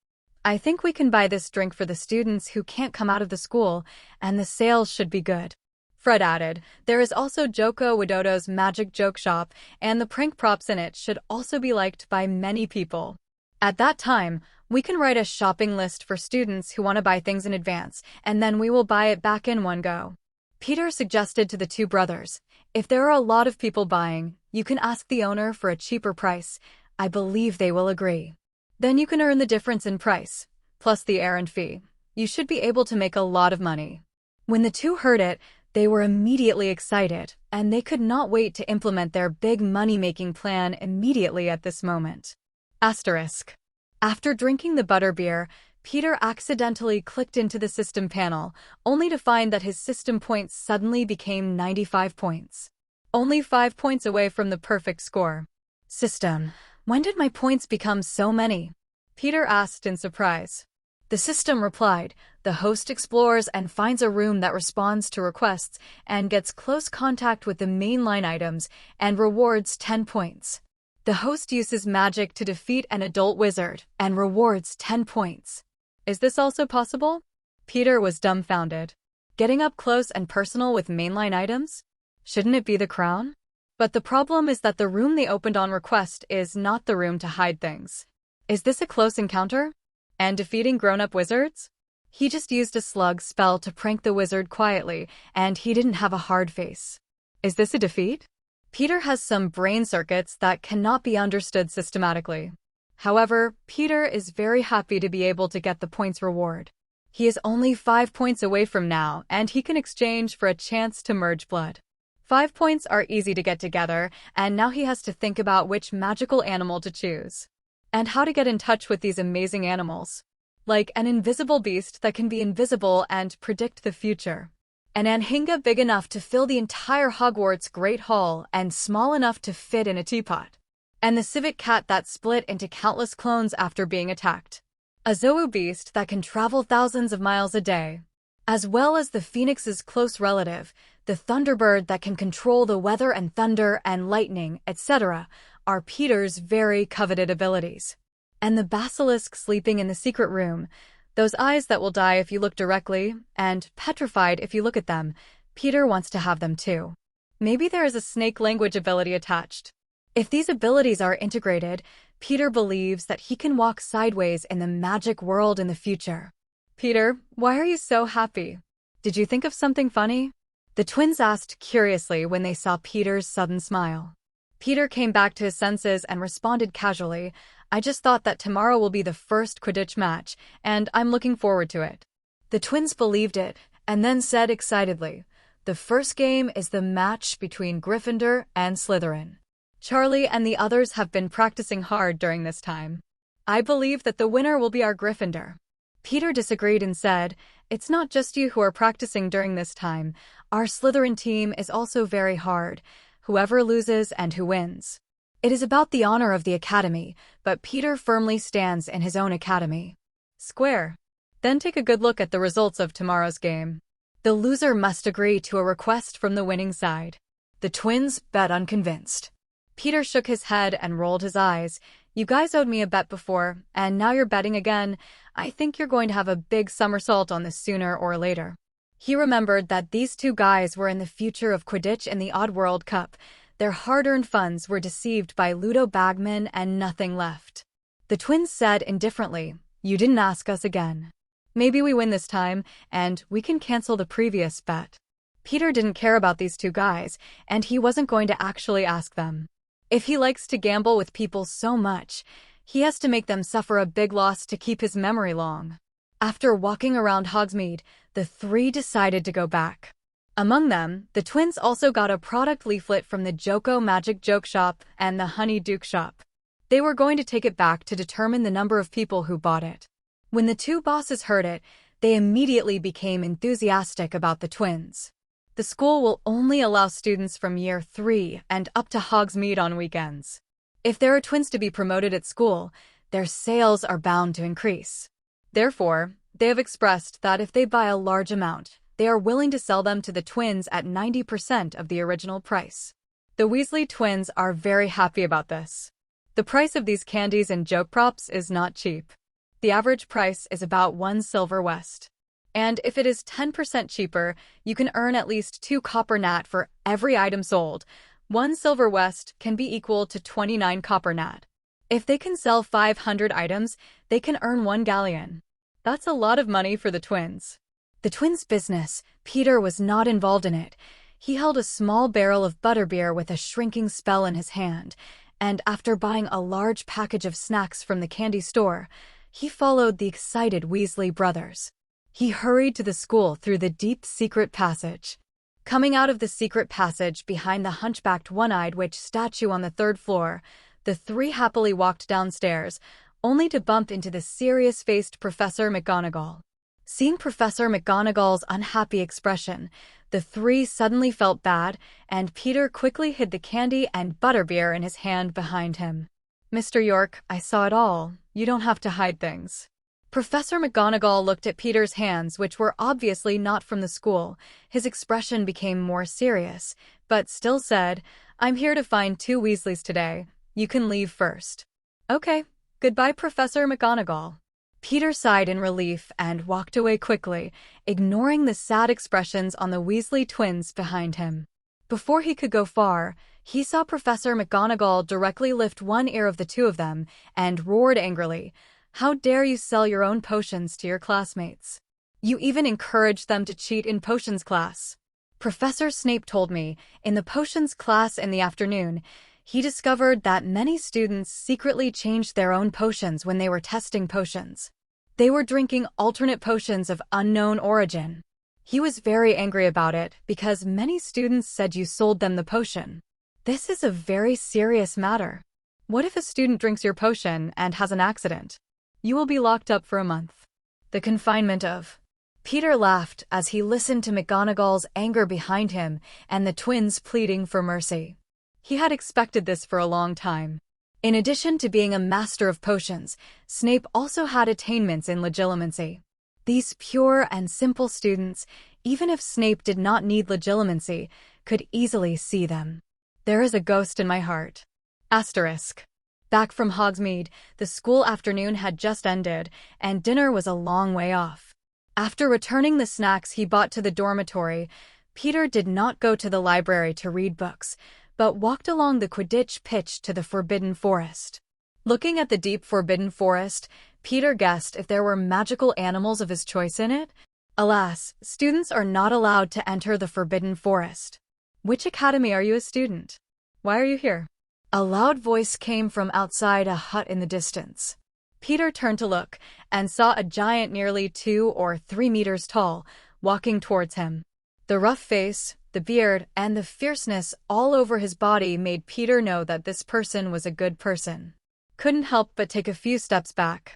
I think we can buy this drink for the students who can't come out of the school, and the sales should be good." Fred added, "There is also Joko Widodo's magic joke shop, and the prank props in it should also be liked by many people. At that time, we can write a shopping list for students who want to buy things in advance, and then we will buy it back in one go." Peter suggested to the two brothers, "If there are a lot of people buying, you can ask the owner for a cheaper price. I believe they will agree. Then you can earn the difference in price, plus the errand fee. You should be able to make a lot of money." When the two heard it, they were immediately excited, and they could not wait to implement their big money-making plan immediately at this moment. Asterisk. After drinking the butterbeer, Peter accidentally clicked into the system panel, only to find that his system points suddenly became 95 points. Only 5 points away from the perfect score. "System, when did my points become so many?" Peter asked in surprise. The system replied, "The host explores and finds a room that responds to requests and gets close contact with the mainline items and rewards 10 points. The host uses magic to defeat an adult wizard and rewards 10 points. Is this also possible?" Peter was dumbfounded. Getting up close and personal with mainline items? Shouldn't it be the crown? But the problem is that the room they opened on request is not the room to hide things. Is this a close encounter? And defeating grown-up wizards? He just used a slug spell to prank the wizard quietly, and he didn't have a hard face. Is this a defeat? Peter has some brain circuits that cannot be understood systematically. However, Peter is very happy to be able to get the points reward. He is only 5 points away from now, and he can exchange for a chance to merge blood. 5 points are easy to get together, and now he has to think about which magical animal to choose. And how to get in touch with these amazing animals. Like an invisible beast that can be invisible and predict the future. An anhinga big enough to fill the entire Hogwarts Great Hall and small enough to fit in a teapot. And the civet cat that split into countless clones after being attacked. A Zou beast that can travel thousands of miles a day. As well as the phoenix's close relative, the thunderbird that can control the weather and thunder and lightning, etc., are Peter's very coveted abilities. And the basilisk sleeping in the secret room, those eyes that will die if you look directly, and petrified if you look at them, Peter wants to have them too. Maybe there is a snake language ability attached. If these abilities are integrated, Peter believes that he can walk sideways in the magic world in the future. "Peter, why are you so happy? Did you think of something funny?" The twins asked curiously when they saw Peter's sudden smile. Peter came back to his senses and responded casually, "I just thought that tomorrow will be the first Quidditch match, and I'm looking forward to it." The twins believed it, and then said excitedly, "The first game is the match between Gryffindor and Slytherin. Charlie and the others have been practicing hard during this time. I believe that the winner will be our Gryffindor." Peter disagreed and said, "It's not just you who are practicing during this time. Our Slytherin team is also very hard. Whoever loses and who wins. It is about the honor of the academy, but Peter firmly stands in his own academy." Square. Then take a good look at the results of tomorrow's game. The loser must agree to a request from the winning side. The twins bet unconvinced. Peter shook his head and rolled his eyes. "You guys owed me a bet before, and now you're betting again. I think you're going to have a big somersault on this sooner or later." He remembered that these two guys were in the future of Quidditch in the Oddworld Cup. Their hard-earned funds were deceived by Ludo Bagman and nothing left. The twins said indifferently, "You didn't ask us again. Maybe we win this time, and we can cancel the previous bet." Peter didn't care about these two guys, and he wasn't going to actually ask them. If he likes to gamble with people so much, he has to make them suffer a big loss to keep his memory long. After walking around Hogsmeade, the three decided to go back. Among them, the twins also got a product leaflet from the Joko Magic Joke Shop and the Honey Duke Shop. They were going to take it back to determine the number of people who bought it. When the two bosses heard it, they immediately became enthusiastic about the twins. The school will only allow students from year 3 and up to Hogsmeade on weekends. If there are twins to be promoted at school, their sales are bound to increase. Therefore, they have expressed that if they buy a large amount, they are willing to sell them to the twins at 90% of the original price. The Weasley twins are very happy about this. The price of these candies and joke props is not cheap. The average price is about 1 silver west. And if it is 10% cheaper, you can earn at least 2 copper nat for every item sold. 1 silver west can be equal to 29 copper nat. If they can sell 500 items, they can earn 1 galleon. That's a lot of money for the twins. The twins' business, Peter was not involved in it. He held a small barrel of butterbeer with a shrinking spell in his hand, and after buying a large package of snacks from the candy store, he followed the excited Weasley brothers. He hurried to the school through the deep secret passage. Coming out of the secret passage behind the hunchbacked one-eyed witch statue on the 3rd floor, the three happily walked downstairs, only to bump into the serious-faced Professor McGonagall. Seeing Professor McGonagall's unhappy expression, the three suddenly felt bad, and Peter quickly hid the candy and butterbeer in his hand behind him. "Mr. York, I saw it all. You don't have to hide things." Professor McGonagall looked at Peter's hands, which were obviously not from the school. His expression became more serious, but still said, "I'm here to find 2 Weasleys today. You can leave first." "Okay. Goodbye, Professor McGonagall." Peter sighed in relief and walked away quickly, ignoring the sad expressions on the Weasley twins behind him. Before he could go far, he saw Professor McGonagall directly lift one ear of the 2 of them and roared angrily, "How dare you sell your own potions to your classmates? You even encouraged them to cheat in potions class." Professor Snape told me, in the potions class in the afternoon, he discovered that many students secretly changed their own potions when they were testing potions. They were drinking alternate potions of unknown origin. He was very angry about it because many students said you sold them the potion. This is a very serious matter. What if a student drinks your potion and has an accident? You will be locked up for a month. The confinement of... Peter laughed as he listened to McGonagall's anger behind him and the twins pleading for mercy. He had expected this for a long time. In addition to being a master of potions, Snape also had attainments in legilimency. These pure and simple students, even if Snape did not need legilimency, could easily see them. There is a ghost in my heart. Asterisk. Back from Hogsmeade, the school afternoon had just ended, and dinner was a long way off. After returning the snacks he bought to the dormitory, Peter did not go to the library to read books, but walked along the Quidditch pitch to the Forbidden Forest. Looking at the deep Forbidden Forest, Peter guessed if there were magical animals of his choice in it. Alas, students are not allowed to enter the Forbidden Forest. Which academy are you a student? Why are you here? A loud voice came from outside a hut in the distance. Peter turned to look and saw a giant nearly 2 or 3 meters tall walking towards him. The rough face, the beard, and the fierceness all over his body made Peter know that this person was a good person. Couldn't help but take a few steps back.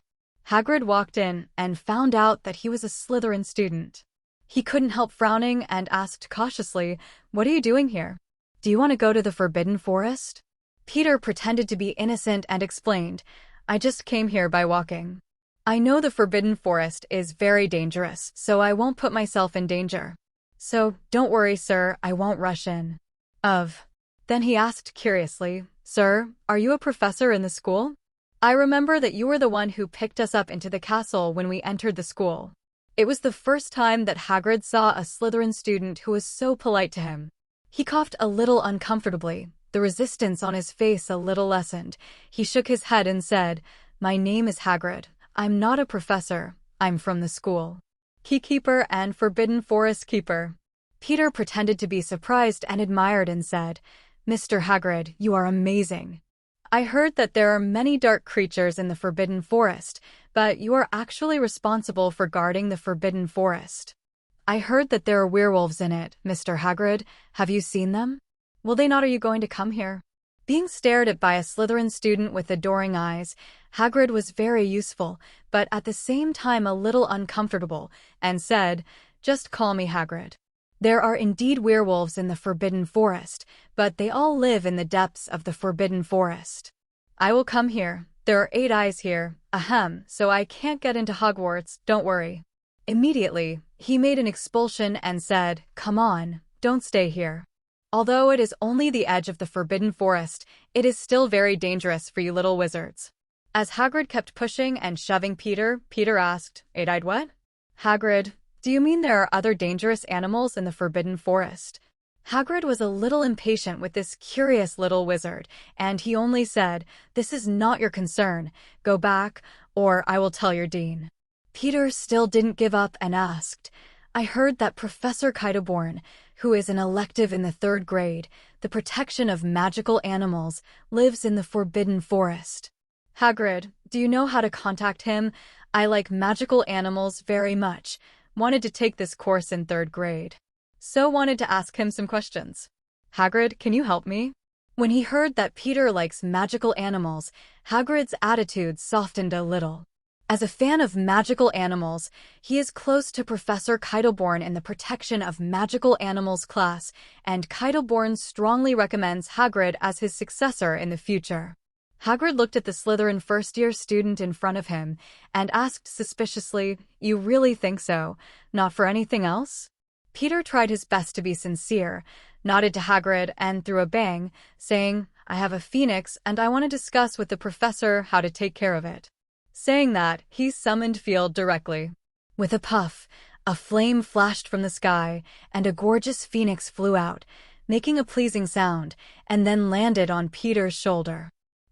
Hagrid walked in and found out that he was a Slytherin student. He couldn't help frowning and asked cautiously, "What are you doing here? Do you want to go to the Forbidden Forest?" Peter pretended to be innocent and explained, "I just came here by walking. I know the Forbidden Forest is very dangerous, so I won't put myself in danger. So, don't worry, sir, I won't rush in." Then he asked curiously, "Sir, are you a professor in the school? I remember that you were the one who picked us up into the castle when we entered the school." It was the first time that Hagrid saw a Slytherin student who was so polite to him. He coughed a little uncomfortably. The resistance on his face a little lessened. He shook his head and said, "My name is Hagrid. I'm not a professor. I'm from the school. Keykeeper and Forbidden Forest Keeper." Peter pretended to be surprised and admired and said, "Mr. Hagrid, you are amazing. I heard that there are many dark creatures in the Forbidden Forest, but you are actually responsible for guarding the Forbidden Forest. I heard that there are werewolves in it, Mr. Hagrid. Have you seen them? Will they not? Are you going to come here?" Being stared at by a Slytherin student with adoring eyes, Hagrid was very useful, but at the same time a little uncomfortable, and said, "Just call me Hagrid. There are indeed werewolves in the Forbidden Forest, but they all live in the depths of the Forbidden Forest. I will come here. There are 8 eyes here, so I can't get into Hogwarts, don't worry." Immediately, he made an expulsion and said, "Come on, don't stay here. Although it is only the edge of the Forbidden Forest, it is still very dangerous for you little wizards." As Hagrid kept pushing and shoving Peter, Peter asked, "Eight-eyed what?" "Hagrid, Do you mean there are other dangerous animals in the Forbidden Forest? Hagrid was a little impatient with this curious little wizard, and he only said, "This is not your concern. Go back, or I will tell your dean." Peter still didn't give up and asked, "I heard that Professor Cultivation, who is an elective in the 3rd grade, the protection of magical animals, lives in the Forbidden Forest. Hagrid, do you know how to contact him? I like magical animals very much. Wanted to take this course in 3rd grade. So wanted to ask him some questions. Hagrid, can you help me?" When he heard that Peter likes magical animals, Hagrid's attitude softened a little. As a fan of magical animals, he is close to Professor Cultivation in the Protection of Magical Animals class, and Cultivation strongly recommends Hagrid as his successor in the future. Hagrid looked at the Slytherin first-year student in front of him and asked suspiciously, "You really think so? Not for anything else?" Peter tried his best to be sincere, nodded to Hagrid and threw a bang, saying, "I have a phoenix and I want to discuss with the professor how to take care of it." Saying that, he summoned Field directly. With a puff, a flame flashed from the sky, and a gorgeous phoenix flew out, making a pleasing sound, and then landed on Peter's shoulder.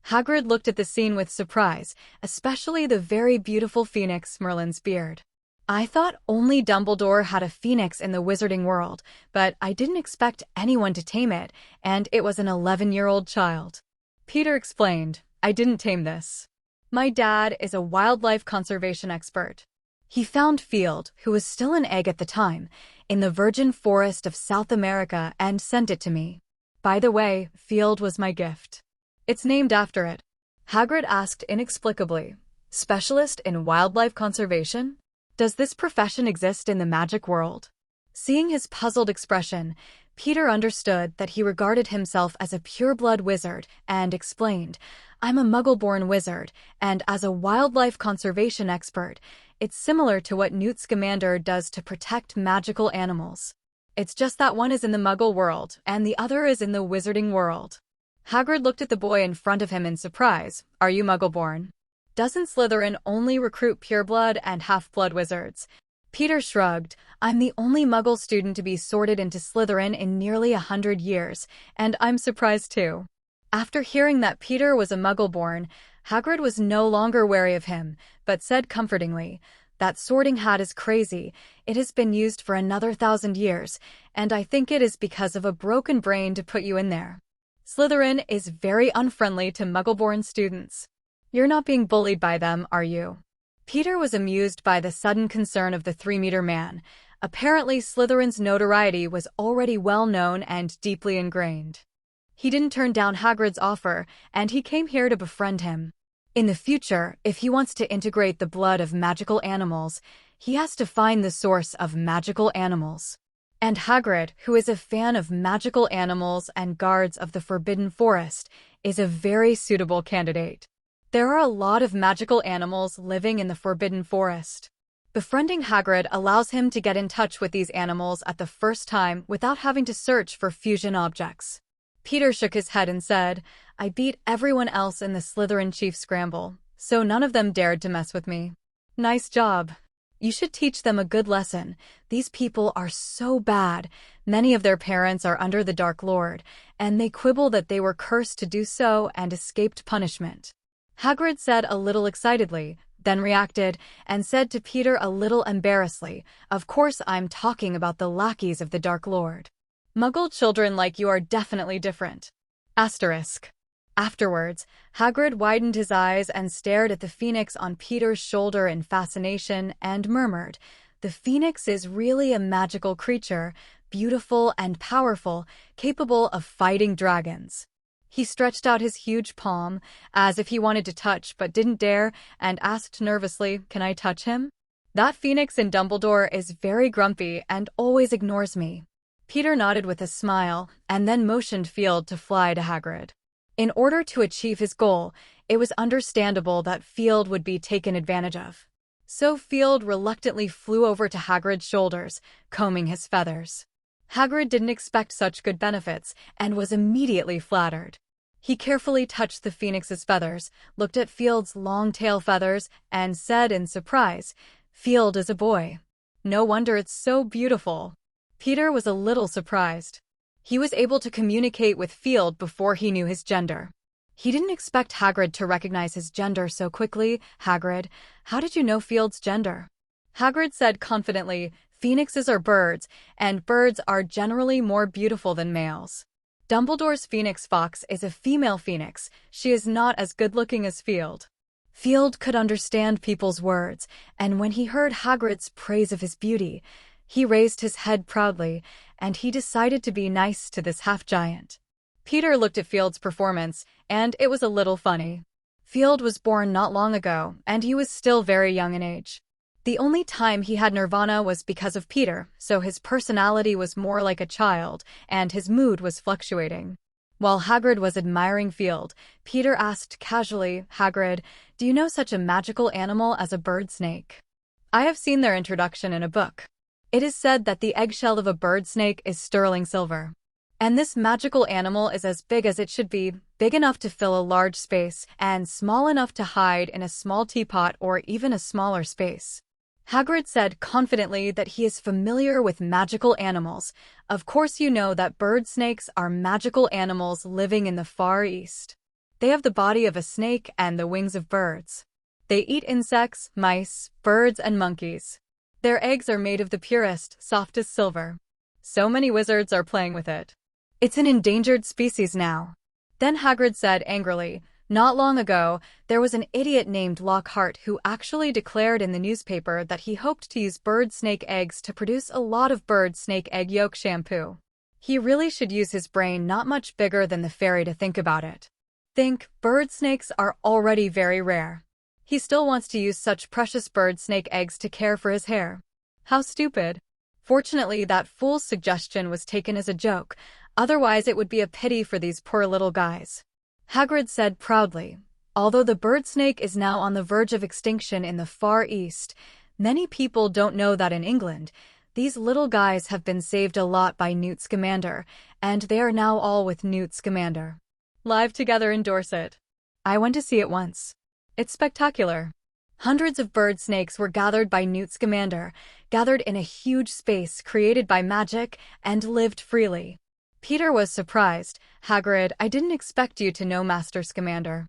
Hagrid looked at the scene with surprise, especially the very beautiful phoenix Merlin's beard. "I thought only Dumbledore had a phoenix in the wizarding world, but I didn't expect anyone to tame it, and it was an 11-year-old child." Peter explained, "I didn't tame this. My dad is a wildlife conservation expert. He found Field, who was still an egg at the time, in the virgin forest of South America and sent it to me. By the way, Field was my gift. It's named after it." Hagrid asked inexplicably, "Specialist in wildlife conservation? Does this profession exist in the magic world?" Seeing his puzzled expression, Peter understood that he regarded himself as a pure-blood wizard and explained, "I'm a Muggle-born wizard, and as a wildlife conservation expert, it's similar to what Newt Scamander does to protect magical animals. It's just that one is in the Muggle world and the other is in the wizarding world." Hagrid looked at the boy in front of him in surprise. "Are you Muggle-born? Doesn't Slytherin only recruit pure-blood and half-blood wizards?" Peter shrugged. "I'm the only Muggle student to be sorted into Slytherin in nearly 100 years, and I'm surprised too." After hearing that Peter was a Muggle-born, Hagrid was no longer wary of him, but said comfortingly, "That sorting hat is crazy. It has been used for another 1,000 years, and I think it is because of a broken brain to put you in there. Slytherin is very unfriendly to Muggle-born students. You're not being bullied by them, are you?" Peter was amused by the sudden concern of the 3-meter man. Apparently, Slytherin's notoriety was already well known and deeply ingrained. He didn't turn down Hagrid's offer, and he came here to befriend him. In the future, if he wants to integrate the blood of magical animals, he has to find the source of magical animals. And Hagrid, who is a fan of magical animals and guards of the Forbidden Forest, is a very suitable candidate. There are a lot of magical animals living in the Forbidden Forest. Befriending Hagrid allows him to get in touch with these animals at the first time without having to search for fusion objects. Peter shook his head and said, "I beat everyone else in the Slytherin Chief Scramble, so none of them dared to mess with me. Nice job. You should teach them a good lesson. These people are so bad. Many of their parents are under the Dark Lord, and they quibble that they were cursed to do so and escaped punishment." Hagrid said a little excitedly, then reacted and said to Peter a little embarrassedly, "Of course I'm talking about the lackeys of the Dark Lord. Muggle children like you are definitely different." Asterisk. Afterwards, Hagrid widened his eyes and stared at the phoenix on Peter's shoulder in fascination and murmured, "The phoenix is really a magical creature, beautiful and powerful, capable of fighting dragons." He stretched out his huge palm, as if he wanted to touch but didn't dare, and asked nervously, "Can I touch him? That phoenix in Dumbledore is very grumpy and always ignores me." Peter nodded with a smile, and then motioned Field to fly to Hagrid. In order to achieve his goal, it was understandable that Field would be taken advantage of. So Field reluctantly flew over to Hagrid's shoulders, combing his feathers. Hagrid didn't expect such good benefits, and was immediately flattered. He carefully touched the phoenix's feathers, looked at Field's long tail feathers, and said in surprise, "Field is a boy." No wonder it's so beautiful. Peter was a little surprised. He was able to communicate with Field before he knew his gender. He didn't expect Hagrid to recognize his gender so quickly. Hagrid, how did you know Field's gender? Hagrid said confidently, phoenixes are birds, and birds are generally more beautiful than males. Dumbledore's phoenix fox is a female phoenix. She is not as good-looking as Field. Field could understand people's words, and when he heard Hagrid's praise of his beauty, he raised his head proudly, and he decided to be nice to this half-giant. Peter looked at Field's performance, and it was a little funny. Field was born not long ago, and he was still very young in age. The only time he had Nirvana was because of Peter, so his personality was more like a child, and his mood was fluctuating. While Hagrid was admiring Field, Peter asked casually, Hagrid, do you know such a magical animal as a bird snake? I have seen their introduction in a book. It is said that the eggshell of a bird snake is sterling silver. And this magical animal is as big as it should be, big enough to fill a large space, and small enough to hide in a small teapot or even a smaller space. Hagrid said confidently that he is familiar with magical animals. Of course you know that bird snakes are magical animals living in the Far East. They have the body of a snake and the wings of birds. They eat insects, mice, birds, and monkeys. Their eggs are made of the purest, softest silver. So many wizards are playing with it. It's an endangered species now. Then Hagrid said angrily, not long ago, there was an idiot named Lockhart who actually declared in the newspaper that he hoped to use bird snake eggs to produce a lot of bird snake egg yolk shampoo. He really should use his brain not much bigger than the fairy to think about it. Think, bird snakes are already very rare. He still wants to use such precious bird snake eggs to care for his hair. How stupid. Fortunately, that fool's suggestion was taken as a joke, otherwise it would be a pity for these poor little guys. Hagrid said proudly, although the bird snake is now on the verge of extinction in the Far East, many people don't know that in England, these little guys have been saved a lot by Newt Scamander, and they are now all with Newt Scamander. Live together in Dorset. I went to see it once. It's spectacular. Hundreds of bird snakes were gathered by Newt Scamander, gathered in a huge space created by magic, and lived freely. Peter was surprised. Hagrid, I didn't expect you to know Master Scamander.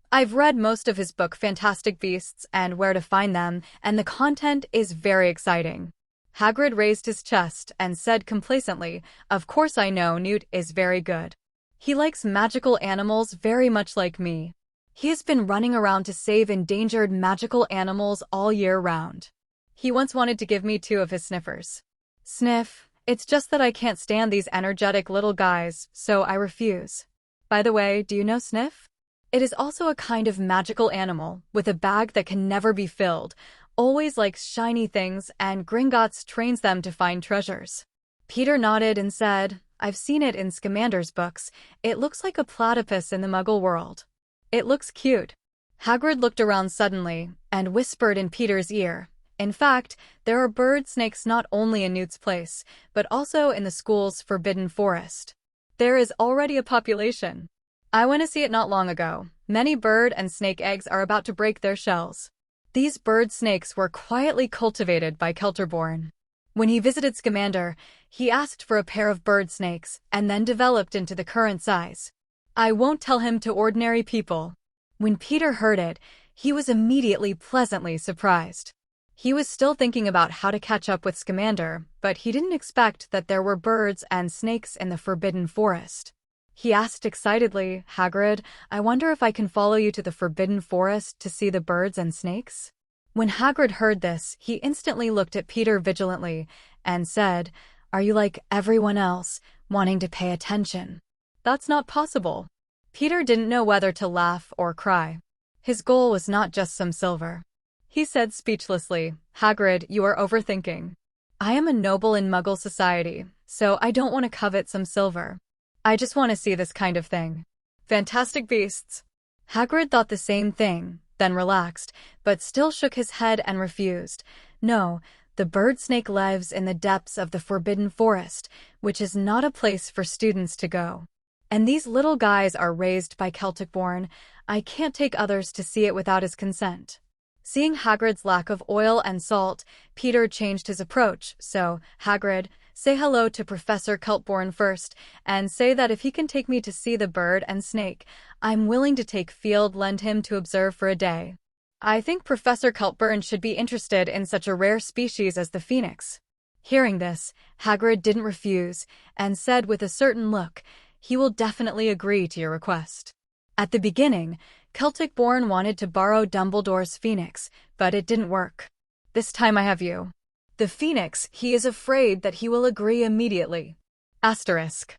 I've read most of his book Fantastic Beasts and Where to Find Them, and the content is very exciting. Hagrid raised his chest and said complacently, of course I know Newt is very good. He likes magical animals very much like me. He has been running around to save endangered magical animals all year round. He once wanted to give me 2 of his sniffers. Sniff. It's just that I can't stand these energetic little guys, so I refuse. By the way, do you know Sniff? It is also a kind of magical animal, with a bag that can never be filled, always likes shiny things, and Gringotts trains them to find treasures. Peter nodded and said, I've seen it in Scamander's books. It looks like a platypus in the Muggle world. It looks cute. Hagrid looked around suddenly, and whispered in Peter's ear, in fact, there are bird snakes not only in Newt's place, but also in the school's Forbidden Forest. There is already a population. I went to see it not long ago. Many bird and snake eggs are about to break their shells. These bird snakes were quietly cultivated by Kelterborn. When he visited Scamander, he asked for a pair of bird snakes, and then developed into the current size. I won't tell him to ordinary people. When Peter heard it, he was immediately pleasantly surprised. He was still thinking about how to catch up with Scamander, but he didn't expect that there were birds and snakes in the Forbidden Forest. He asked excitedly, Hagrid, I wonder if I can follow you to the Forbidden Forest to see the birds and snakes? When Hagrid heard this, he instantly looked at Peter vigilantly and said, Are you like everyone else, wanting to pay attention? That's not possible. Peter didn't know whether to laugh or cry. His goal was not just some silver. He said speechlessly, Hagrid, you are overthinking. I am a noble in Muggle society, so I don't want to covet some silver. I just want to see this kind of thing. Fantastic Beasts. Hagrid thought the same thing, then relaxed, but still shook his head and refused. No, the bird snake lives in the depths of the Forbidden Forest, which is not a place for students to go. And these little guys are raised by Celtic-born. I can't take others to see it without his consent. Seeing Hagrid's lack of oil and salt, Peter changed his approach. So, Hagrid, say hello to Professor Cultivation first, and say that if he can take me to see the bird and snake, I'm willing to take field lend him to observe for a day. I think Professor Cultivation should be interested in such a rare species as the phoenix. Hearing this, Hagrid didn't refuse, and said with a certain look, he will definitely agree to your request. At the beginning, Cultivation wanted to borrow Dumbledore's phoenix, but it didn't work. This time I have you. The phoenix, he is afraid that he will agree immediately. Asterisk.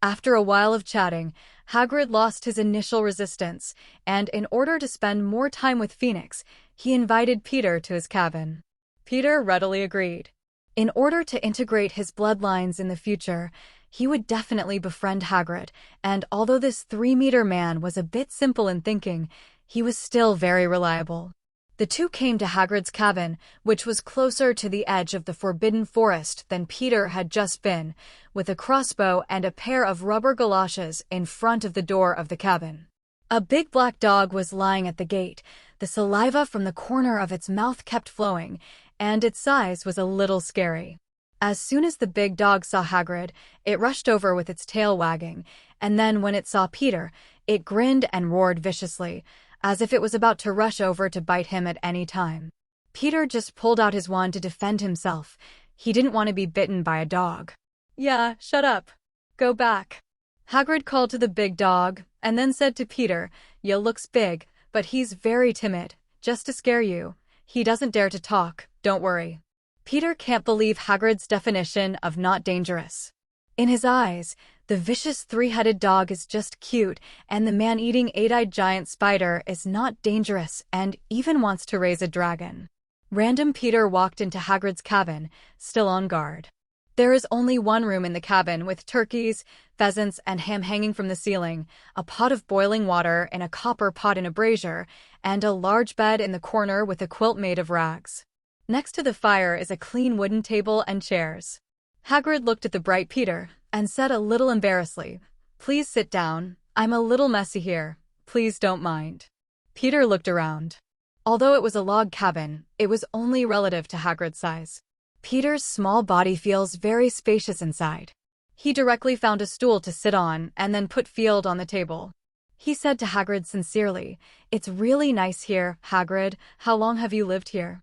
After a while of chatting, Hagrid lost his initial resistance, and in order to spend more time with Phoenix, he invited Peter to his cabin. Peter readily agreed. In order to integrate his bloodlines in the future, he would definitely befriend Hagrid, and although this 3-meter man was a bit simple in thinking, he was still very reliable. The two came to Hagrid's cabin, which was closer to the edge of the Forbidden Forest than Peter had just been, with a crossbow and a pair of rubber galoshes in front of the door of the cabin. A big black dog was lying at the gate. The saliva from the corner of its mouth kept flowing, and its size was a little scary. As soon as the big dog saw Hagrid, it rushed over with its tail wagging, and then when it saw Peter, it grinned and roared viciously, as if it was about to rush over to bite him at any time. Peter just pulled out his wand to defend himself. He didn't want to be bitten by a dog. Yeah, shut up. Go back. Hagrid called to the big dog, and then said to Peter, "You looks big, but he's very timid, just to scare you. He doesn't dare to talk, don't worry." Peter can't believe Hagrid's definition of not dangerous. In his eyes, the vicious 3-headed dog is just cute, and the man-eating 8-eyed giant spider is not dangerous and even wants to raise a dragon. Random Peter walked into Hagrid's cabin, still on guard. There is only one room in the cabin with turkeys, pheasants, and ham hanging from the ceiling, a pot of boiling water in a copper pot in a brazier, and a large bed in the corner with a quilt made of rags. Next to the fire is a clean wooden table and chairs. Hagrid looked at the bright Peter and said a little embarrassedly, "Please sit down. I'm a little messy here. Please don't mind." Peter looked around. Although it was a log cabin, it was only relative to Hagrid's size. Peter's small body feels very spacious inside. He directly found a stool to sit on and then put Field on the table. He said to Hagrid sincerely, "It's really nice here, Hagrid. How long have you lived here?"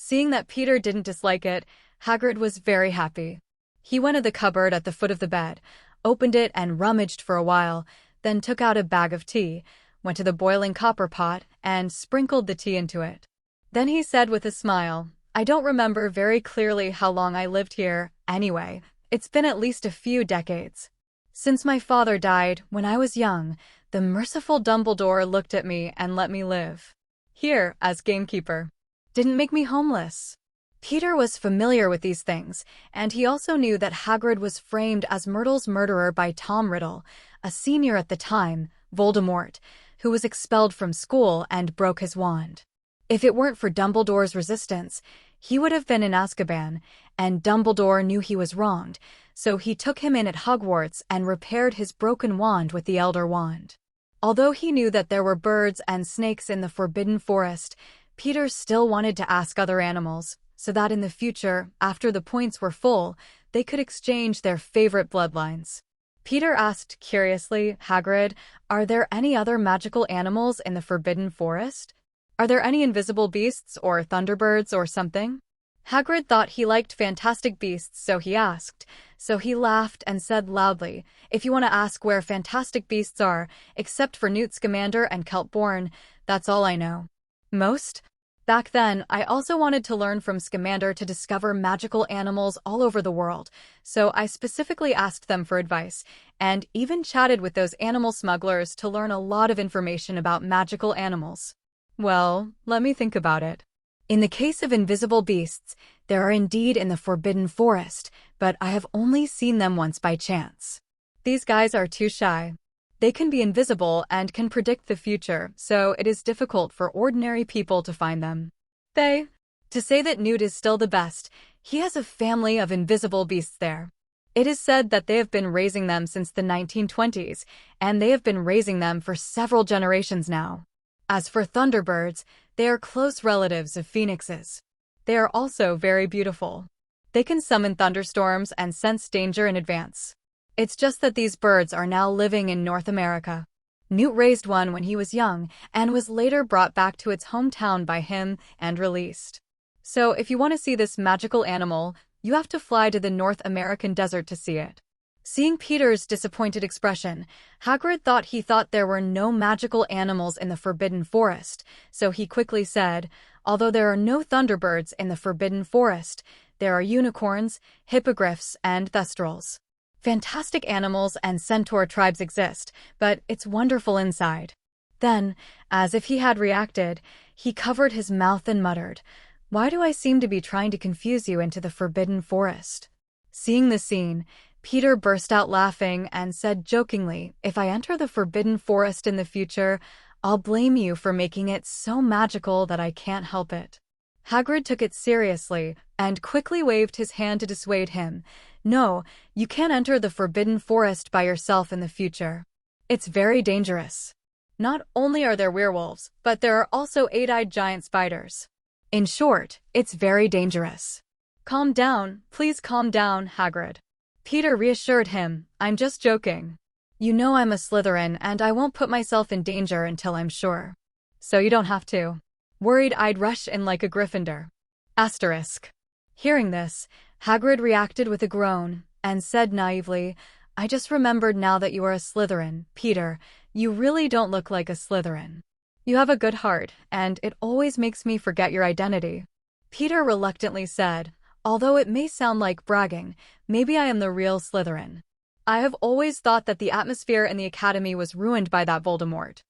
Seeing that Peter didn't dislike it, Hagrid was very happy. He went to the cupboard at the foot of the bed, opened it and rummaged for a while, then took out a bag of tea, went to the boiling copper pot, and sprinkled the tea into it. Then he said with a smile, "I don't remember very clearly how long I lived here, anyway. It's been at least a few decades. Since my father died when I was young, the merciful Dumbledore looked at me and let me live here as gamekeeper. Didn't make me homeless." Peter was familiar with these things, and he also knew that Hagrid was framed as Myrtle's murderer by Tom Riddle, a senior at the time, Voldemort, who was expelled from school and broke his wand. If it weren't for Dumbledore's resistance, he would have been in Azkaban, and Dumbledore knew he was wronged, so he took him in at Hogwarts and repaired his broken wand with the Elder Wand. Although he knew that there were birds and snakes in the Forbidden Forest, Peter still wanted to ask other animals, so that in the future, after the points were full, they could exchange their favorite bloodlines. Peter asked curiously, "Hagrid, are there any other magical animals in the Forbidden Forest? Are there any invisible beasts or thunderbirds or something?" Hagrid thought he liked fantastic beasts, so he asked. So he laughed and said loudly, "If you want to ask where fantastic beasts are, except for Newt Scamander and Cultborn, that's all I know. Most? Back then, I also wanted to learn from Scamander to discover magical animals all over the world, so I specifically asked them for advice, and even chatted with those animal smugglers to learn a lot of information about magical animals. Well, let me think about it. In the case of invisible beasts, there are indeed in the Forbidden Forest, but I have only seen them once by chance. These guys are too shy. They can be invisible and can predict the future, so it is difficult for ordinary people to find them. To say that Newt is still the best, he has a family of invisible beasts there. It is said that they have been raising them since the 1920s, and they have been raising them for several generations now. As for thunderbirds, They are close relatives of phoenixes. They are also very beautiful. They can summon thunderstorms and sense danger in advance. It's just that these birds are now living in North America. Newt raised one when he was young and was later brought back to its hometown by him and released. So if you want to see this magical animal, you have to fly to the North American desert to see it. Seeing Peter's disappointed expression, Hagrid thought there were no magical animals in the Forbidden Forest, so he quickly said, although there are no thunderbirds in the Forbidden Forest, there are unicorns, hippogriffs, and thestrals. Fantastic animals and centaur tribes exist, but it's wonderful inside. Then, as if he had reacted, he covered his mouth and muttered, "Why do I seem to be trying to confuse you into the Forbidden Forest?" Seeing the scene, Peter burst out laughing and said jokingly, "If I enter the Forbidden Forest in the future, I'll blame you for making it so magical that I can't help it." Hagrid took it seriously and quickly waved his hand to dissuade him. "No, you can't enter the Forbidden Forest by yourself in the future. It's very dangerous. Not only are there werewolves, but there are also eight-eyed giant spiders. In short, it's very dangerous." "Calm down, please calm down, Hagrid." Peter reassured him, "I'm just joking. You know I'm a Slytherin and I won't put myself in danger until I'm sure. So you don't have to. Worried I'd rush in like a Gryffindor. Asterisk." Hearing this, Hagrid reacted with a groan and said naively, "I just remembered now that you are a Slytherin, Peter. You really don't look like a Slytherin. You have a good heart, and it always makes me forget your identity." Peter reluctantly said, "Although it may sound like bragging, maybe I am the real Slytherin. I have always thought that the atmosphere in the academy was ruined by that Voldemort.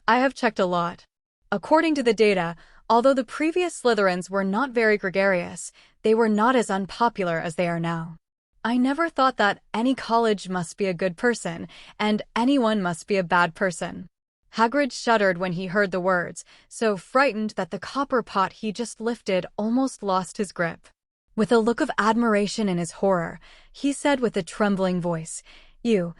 I have checked a lot. According to the data, although the previous Slytherins were not very gregarious, they were not as unpopular as they are now. I never thought that any college must be a good person, and anyone must be a bad person." Hagrid shuddered when he heard the words, so frightened that the copper pot he just lifted almost lost his grip. With a look of admiration in his horror, he said with a trembling voice, You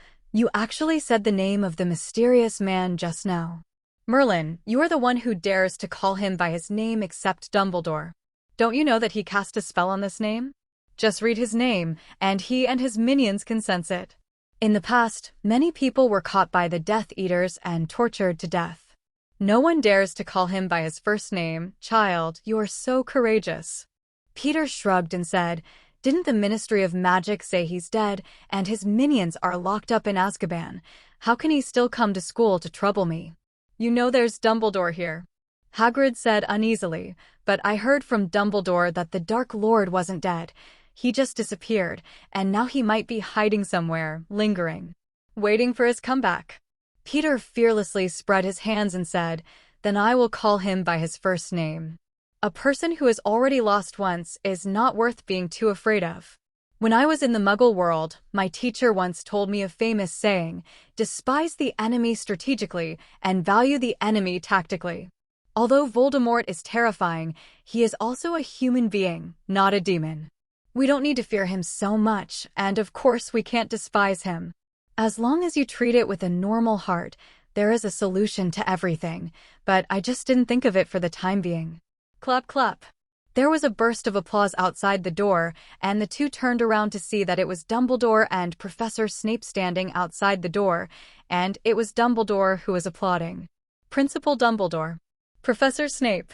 actually said the name of the mysterious man just now. Merlin, you are the one who dares to call him by his name except Dumbledore. Don't you know that he cast a spell on this name? Just read his name, and he and his minions can sense it. In the past, many people were caught by the Death Eaters and tortured to death. No one dares to call him by his first name. Child, you are so courageous." Peter shrugged and said, "Didn't the Ministry of Magic say he's dead, and his minions are locked up in Azkaban? How can he still come to school to trouble me?" "You know there's Dumbledore here," Hagrid said uneasily, "but I heard from Dumbledore that the Dark Lord wasn't dead. He just disappeared, and now he might be hiding somewhere, lingering, waiting for his comeback." Peter fearlessly spread his hands and said, "Then I will call him by his first name. A person who has already lost once is not worth being too afraid of. When I was in the Muggle world, my teacher once told me a famous saying, 'Despise the enemy strategically and value the enemy tactically.' Although Voldemort is terrifying, he is also a human being, not a demon. We don't need to fear him so much, and of course we can't despise him. As long as you treat it with a normal heart, there is a solution to everything, but I just didn't think of it for the time being." Clap, clap. There was a burst of applause outside the door, and the two turned around to see that it was Dumbledore and Professor Snape standing outside the door, and it was Dumbledore who was applauding. Principal Dumbledore. Professor Snape.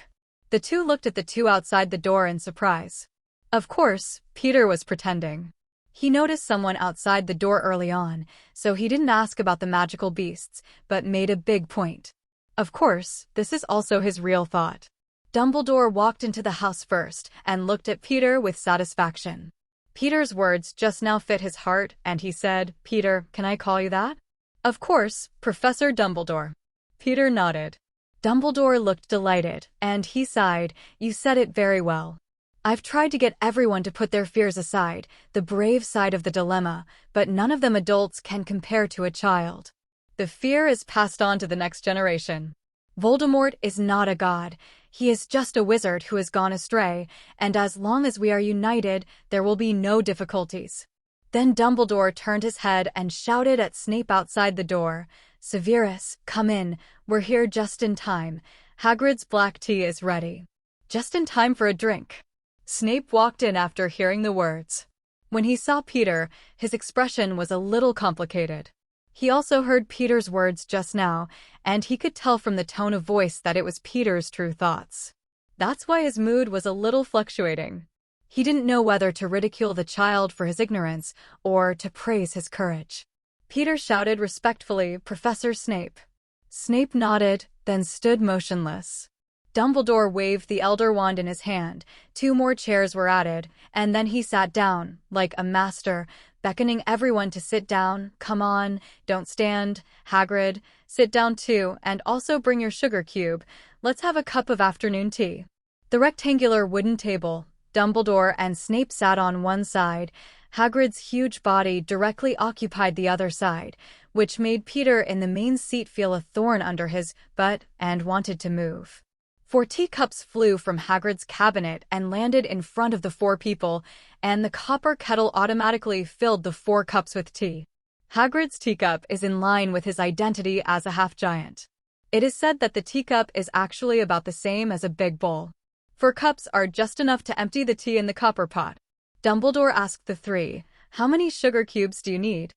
The two looked at the two outside the door in surprise. Of course, Peter was pretending. He noticed someone outside the door early on, so he didn't ask about the magical beasts, but made a big point. Of course, this is also his real thought. Dumbledore walked into the house first and looked at Peter with satisfaction. Peter's words just now fit his heart, and he said, "Peter, can I call you that?" "Of course, Professor Dumbledore." Peter nodded. Dumbledore looked delighted, and he sighed, "You said it very well. I've tried to get everyone to put their fears aside, the brave side of the dilemma, but none of them adults can compare to a child. The fear is passed on to the next generation. Voldemort is not a god. He is just a wizard who has gone astray, and as long as we are united, there will be no difficulties." Then Dumbledore turned his head and shouted at Snape outside the door, "Severus, come in, we're here just in time. Hagrid's black tea is ready. Just in time for a drink. Snape walked in after hearing the words. When he saw Peter, his expression was a little complicated. He also heard Peter's words just now, and he could tell from the tone of voice that it was Peter's true thoughts. That's why his mood was a little fluctuating. He didn't know whether to ridicule the child for his ignorance or to praise his courage. Peter shouted respectfully, "Professor Snape." Snape nodded, then stood motionless. Dumbledore waved the Elder Wand in his hand, 2 more chairs were added, and then he sat down, like a master, beckoning everyone to sit down. "Come on, don't stand. Hagrid, sit down too, and also bring your sugar cube. Let's have a cup of afternoon tea." The rectangular wooden table, Dumbledore and Snape sat on one side. Hagrid's huge body directly occupied the other side, which made Peter in the main seat feel a thorn under his butt and wanted to move. 4 teacups flew from Hagrid's cabinet and landed in front of the 4 people, and the copper kettle automatically filled the 4 cups with tea. Hagrid's teacup is in line with his identity as a half-giant. It is said that the teacup is actually about the same as a big bowl. 4 cups are just enough to empty the tea in the copper pot. Dumbledore asked the 3, "How many sugar cubes do you need?"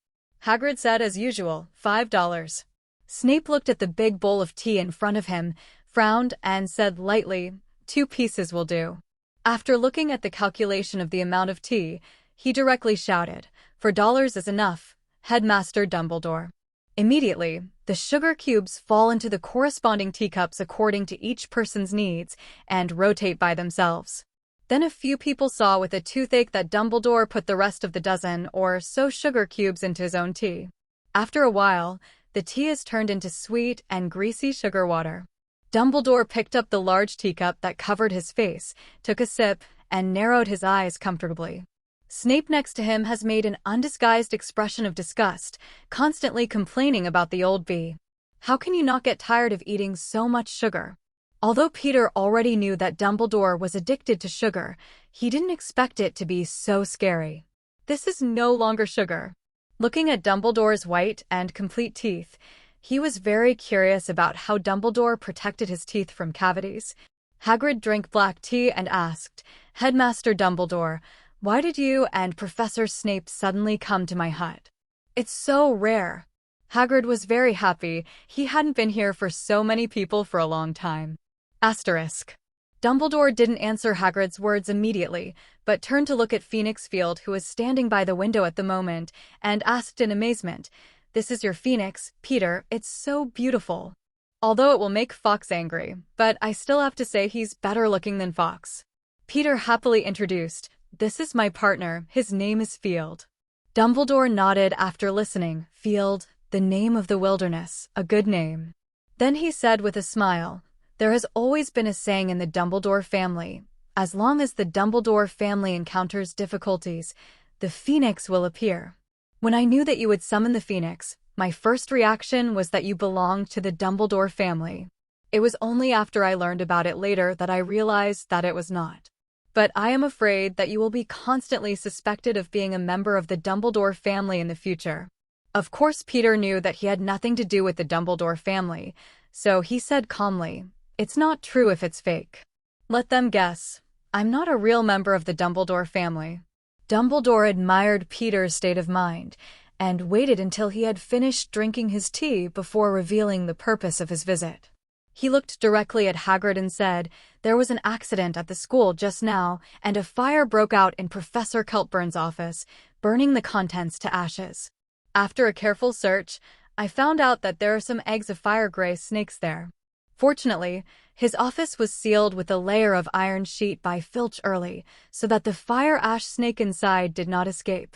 Hagrid said as usual, $5. Snape looked at the big bowl of tea in front of him, frowned, and said lightly, 2 pieces will do. After looking at the calculation of the amount of tea, he directly shouted, $4 is enough, Headmaster Dumbledore." Immediately, the sugar cubes fall into the corresponding teacups according to each person's needs and rotate by themselves. Then a few people saw with a toothache that Dumbledore put the rest of the dozen or so sugar cubes into his own tea. After a while, the tea is turned into sweet and greasy sugar water. Dumbledore picked up the large teacup that covered his face, took a sip, and narrowed his eyes comfortably. Snape next to him has made an undisguised expression of disgust, constantly complaining about the old bee. How can you not get tired of eating so much sugar? Although Peter already knew that Dumbledore was addicted to sugar, he didn't expect it to be so scary. This is no longer sugar. Looking at Dumbledore's white and complete teeth, he was very curious about how Dumbledore protected his teeth from cavities. Hagrid drank black tea and asked, "Headmaster Dumbledore, why did you and Professor Snape suddenly come to my hut? It's so rare." Hagrid was very happy. He hadn't been here for so many people for a long time. Asterisk. Dumbledore didn't answer Hagrid's words immediately, but turned to look at Phoenix Field, who was standing by the window at the moment, and asked in amazement, "This is your phoenix, Peter, it's so beautiful." Although it will make Fox angry, but I still have to say he's better looking than Fox. Peter happily introduced, "This is my partner, his name is Field." Dumbledore nodded after listening, "Field, the name of the wilderness, a good name." Then he said with a smile, "There has always been a saying in the Dumbledore family, as long as the Dumbledore family encounters difficulties, the phoenix will appear. When I knew that you would summon the phoenix, my first reaction was that you belonged to the Dumbledore family. It was only after I learned about it later that I realized that it was not. But I am afraid that you will be constantly suspected of being a member of the Dumbledore family in the future." Of course, Peter knew that he had nothing to do with the Dumbledore family, so he said calmly, "It's not true if it's fake. Let them guess. I'm not a real member of the Dumbledore family." Dumbledore admired Peter's state of mind and waited until he had finished drinking his tea before revealing the purpose of his visit. He looked directly at Hagrid and said, "There was an accident at the school just now, and a fire broke out in Professor Cultburn's office, burning the contents to ashes. After a careful search, I found out that there are some eggs of fire-gray snakes there. Fortunately, his office was sealed with a layer of iron sheet by Filch early, so that the fire ash snake inside did not escape.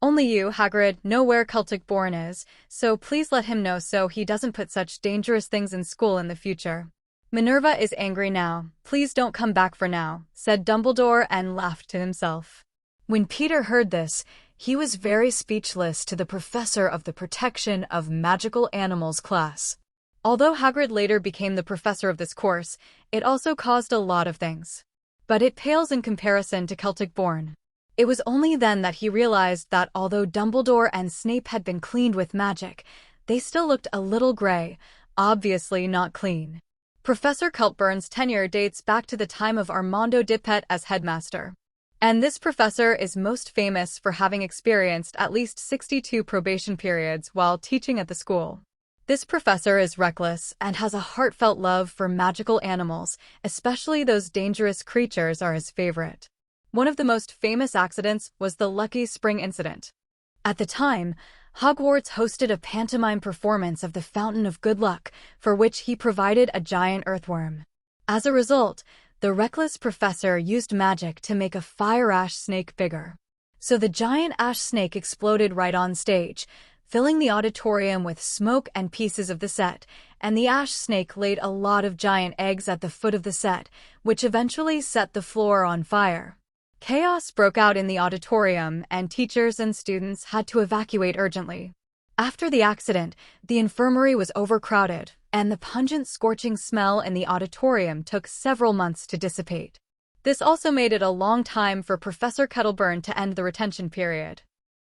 Only you, Hagrid, know where Cultivation is, so please let him know so he doesn't put such dangerous things in school in the future. Minerva is angry now. Please don't come back for now," said Dumbledore and laughed to himself. When Peter heard this, he was very speechless to the professor of the Protection of Magical Animals class. Although Hagrid later became the professor of this course, it also caused a lot of things. But it pales in comparison to Cultivation. It was only then that he realized that although Dumbledore and Snape had been cleaned with magic, they still looked a little gray, obviously not clean. Professor Cultburn's tenure dates back to the time of Armando Dippet as headmaster. And this professor is most famous for having experienced at least 62 probation periods while teaching at the school. This professor is reckless and has a heartfelt love for magical animals, especially those dangerous creatures are his favorite. One of the most famous accidents was the Lucky Spring incident. At the time, Hogwarts hosted a pantomime performance of the Fountain of Good Luck, for which he provided a giant earthworm. As a result, the reckless professor used magic to make a fire ash snake bigger. So the giant ash snake exploded right on stage, filling the auditorium with smoke and pieces of the set, and the ash snake laid a lot of giant eggs at the foot of the set, which eventually set the floor on fire. Chaos broke out in the auditorium, and teachers and students had to evacuate urgently. After the accident, the infirmary was overcrowded, and the pungent scorching smell in the auditorium took several months to dissipate. This also made it a long time for Professor Cultburn to end the retention period.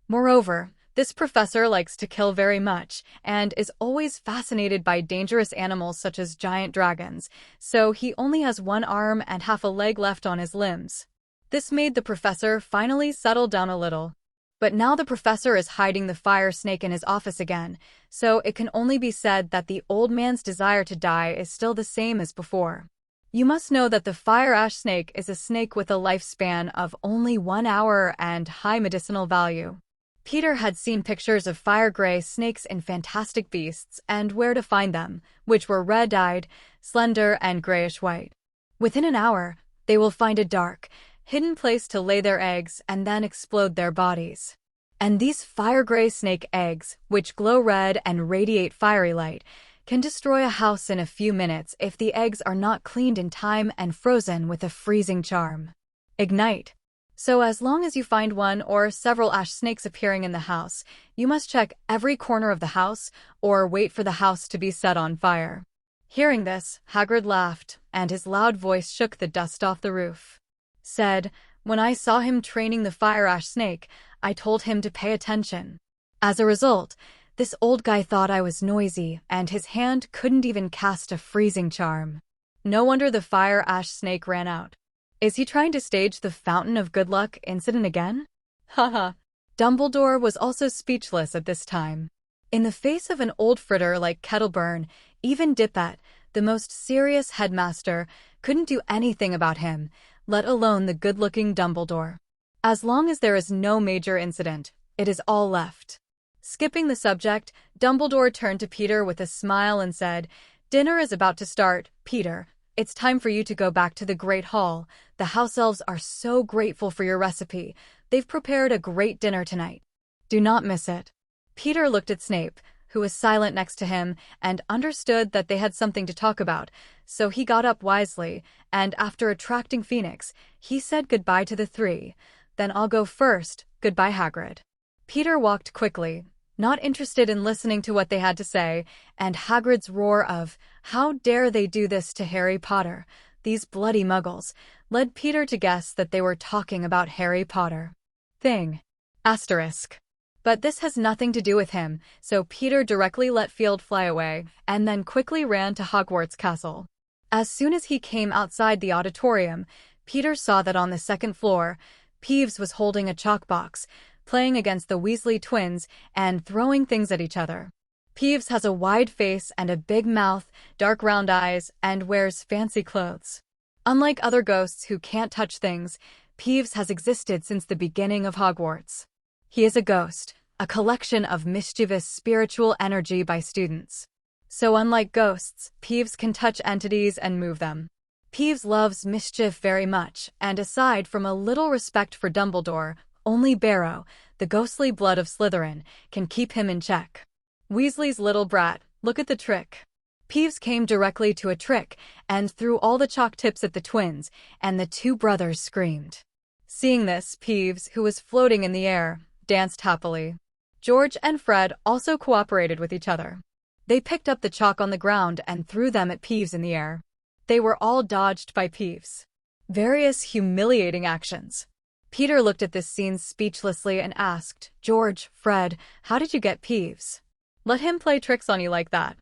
Moreover, this professor likes to kill very much, and is always fascinated by dangerous animals such as giant dragons, so he only has one arm and half a leg left on his limbs. This made the professor finally settle down a little. But now the professor is hiding the fire snake in his office again, so it can only be said that the old man's desire to die is still the same as before. You must know that the fire ash snake is a snake with a lifespan of only 1 hour and high medicinal value. Peter had seen pictures of fire-gray snakes in Fantastic Beasts and where to find them, which were red-eyed, slender, and grayish-white. Within an hour, they will find a dark, hidden place to lay their eggs and then explode their bodies. And these fire-gray snake eggs, which glow red and radiate fiery light, can destroy a house in a few minutes if the eggs are not cleaned in time and frozen with a freezing charm. Ignite. So as long as you find one or several ash snakes appearing in the house, you must check every corner of the house or wait for the house to be set on fire. Hearing this, Hagrid laughed, and his loud voice shook the dust off the roof. Said, "When I saw him training the fire ash snake, I told him to pay attention. As a result, this old guy thought I was noisy, and his hand couldn't even cast a freezing charm. No wonder the fire ash snake ran out. Is he trying to stage the Fountain of Good Luck incident again?" Haha. Dumbledore was also speechless at this time. In the face of an old fritter like Cultburn, even Dippet, the most serious headmaster, couldn't do anything about him, let alone the good-looking Dumbledore. As long as there is no major incident, it is all left. Skipping the subject, Dumbledore turned to Peter with a smile and said, "Dinner is about to start, Peter. It's time for you to go back to the Great Hall. The house elves are so grateful for your recipe. They've prepared a great dinner tonight. Do not miss it." Peter looked at Snape, who was silent next to him, and understood that they had something to talk about, so he got up wisely, and after attracting Phoenix, he said goodbye to the three. "Then I'll go first. Goodbye, Hagrid." Peter walked quickly, not interested in listening to what they had to say, and Hagrid's roar of, "How dare they do this to Harry Potter, these bloody muggles," led Peter to guess that they were talking about Harry Potter. Thing. Asterisk. But this has nothing to do with him, so Peter directly let Field fly away, and then quickly ran to Hogwarts Castle. As soon as he came outside the auditorium, Peter saw that on the second floor, Peeves was holding a chalk box, playing against the Weasley twins and throwing things at each other. Peeves has a wide face and a big mouth, dark round eyes, and wears fancy clothes. Unlike other ghosts who can't touch things, Peeves has existed since the beginning of Hogwarts. He is a ghost, a collection of mischievous spiritual energy by students. So unlike ghosts, Peeves can touch entities and move them. Peeves loves mischief very much, and aside from a little respect for Dumbledore, only Barrow, the ghostly blood of Slytherin, can keep him in check. Weasley's little brat, look at the trick. Peeves came directly to a trick and threw all the chalk tips at the twins, and the two brothers screamed. Seeing this, Peeves, who was floating in the air, danced happily. George and Fred also cooperated with each other. They picked up the chalk on the ground and threw them at Peeves in the air. They were all dodged by Peeves. Various humiliating actions. Peter looked at this scene speechlessly and asked, "George, Fred, how did you get Peeves? Let him play tricks on you like that."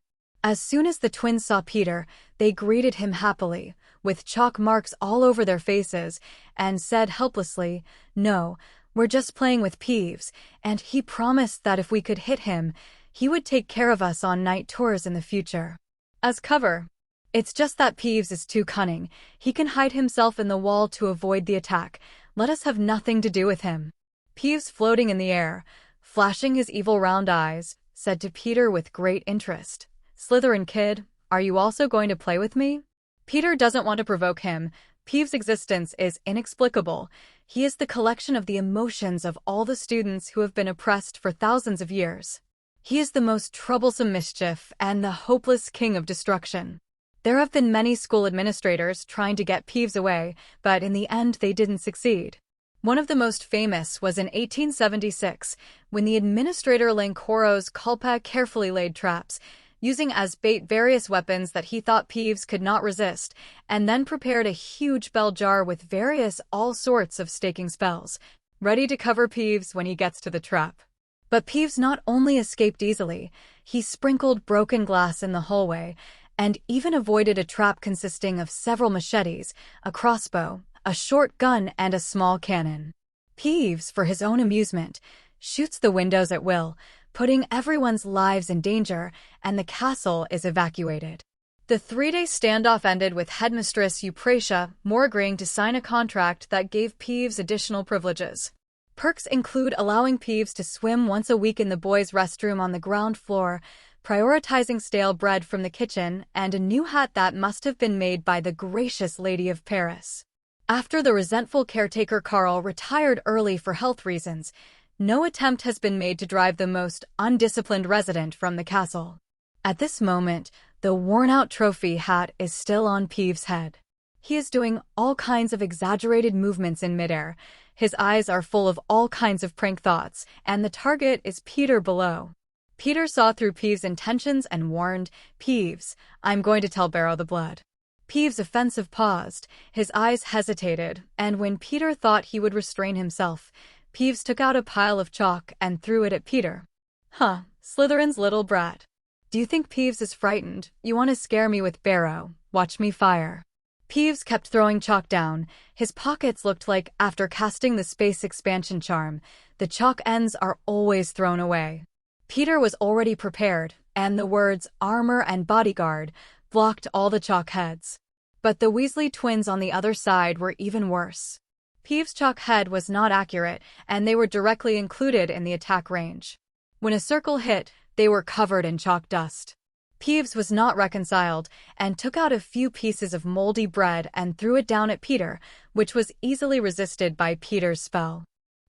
As soon as the twins saw Peter, they greeted him happily, with chalk marks all over their faces, and said helplessly, "No, we're just playing with Peeves, and he promised that if we could hit him, he would take care of us on night tours in the future." As cover. It's just that Peeves is too cunning. He can hide himself in the wall to avoid the attack. Let us have nothing to do with him. Peeves, floating in the air, flashing his evil round eyes, said to Peter with great interest, "Slytherin kid, are you also going to play with me?" Peter doesn't want to provoke him. Peeves' existence is inexplicable. He is the collection of the emotions of all the students who have been oppressed for thousands of years. He is the most troublesome mischief and the hopeless king of destruction. There have been many school administrators trying to get Peeves away, but in the end they didn't succeed. One of the most famous was in 1876, when the administrator Lankoros Kulpa carefully laid traps, using as bait various weapons that he thought Peeves could not resist, and then prepared a huge bell jar with various all sorts of staking spells, ready to cover Peeves when he gets to the trap. But Peeves not only escaped easily, he sprinkled broken glass in the hallway, and even avoided a trap consisting of several machetes, a crossbow, a short gun, and a small cannon. Peeves, for his own amusement, shoots the windows at will, putting everyone's lives in danger, and the castle is evacuated. The 3-day standoff ended with Headmistress Eupratia Moore agreeing to sign a contract that gave Peeves additional privileges. Perks include allowing Peeves to swim once a week in the boys' restroom on the ground floor, prioritizing stale bread from the kitchen, and a new hat that must have been made by the gracious Lady of Paris. After the resentful caretaker Carl retired early for health reasons, no attempt has been made to drive the most undisciplined resident from the castle. At this moment, the worn-out trophy hat is still on Peeves' head. He is doing all kinds of exaggerated movements in midair. His eyes are full of all kinds of prank thoughts, and the target is Peter below. Peter saw through Peeves' intentions and warned, "Peeves, I'm going to tell Barrow the Blood." Peeves' offensive paused, his eyes hesitated, and when Peter thought he would restrain himself, Peeves took out a pile of chalk and threw it at Peter. "Huh, Slytherin's little brat. Do you think Peeves is frightened? You want to scare me with Barrow? Watch me fire." Peeves kept throwing chalk down. His pockets looked like, after casting the space expansion charm, the chalk ends are always thrown away. Peter was already prepared, and the words "armor" and "bodyguard" blocked all the chalk heads. But the Weasley twins on the other side were even worse. Peeves' chalk head was not accurate, and they were directly included in the attack range. When a circle hit, they were covered in chalk dust. Peeves was not reconciled, and took out a few pieces of moldy bread and threw it down at Peter, which was easily resisted by Peter's spell.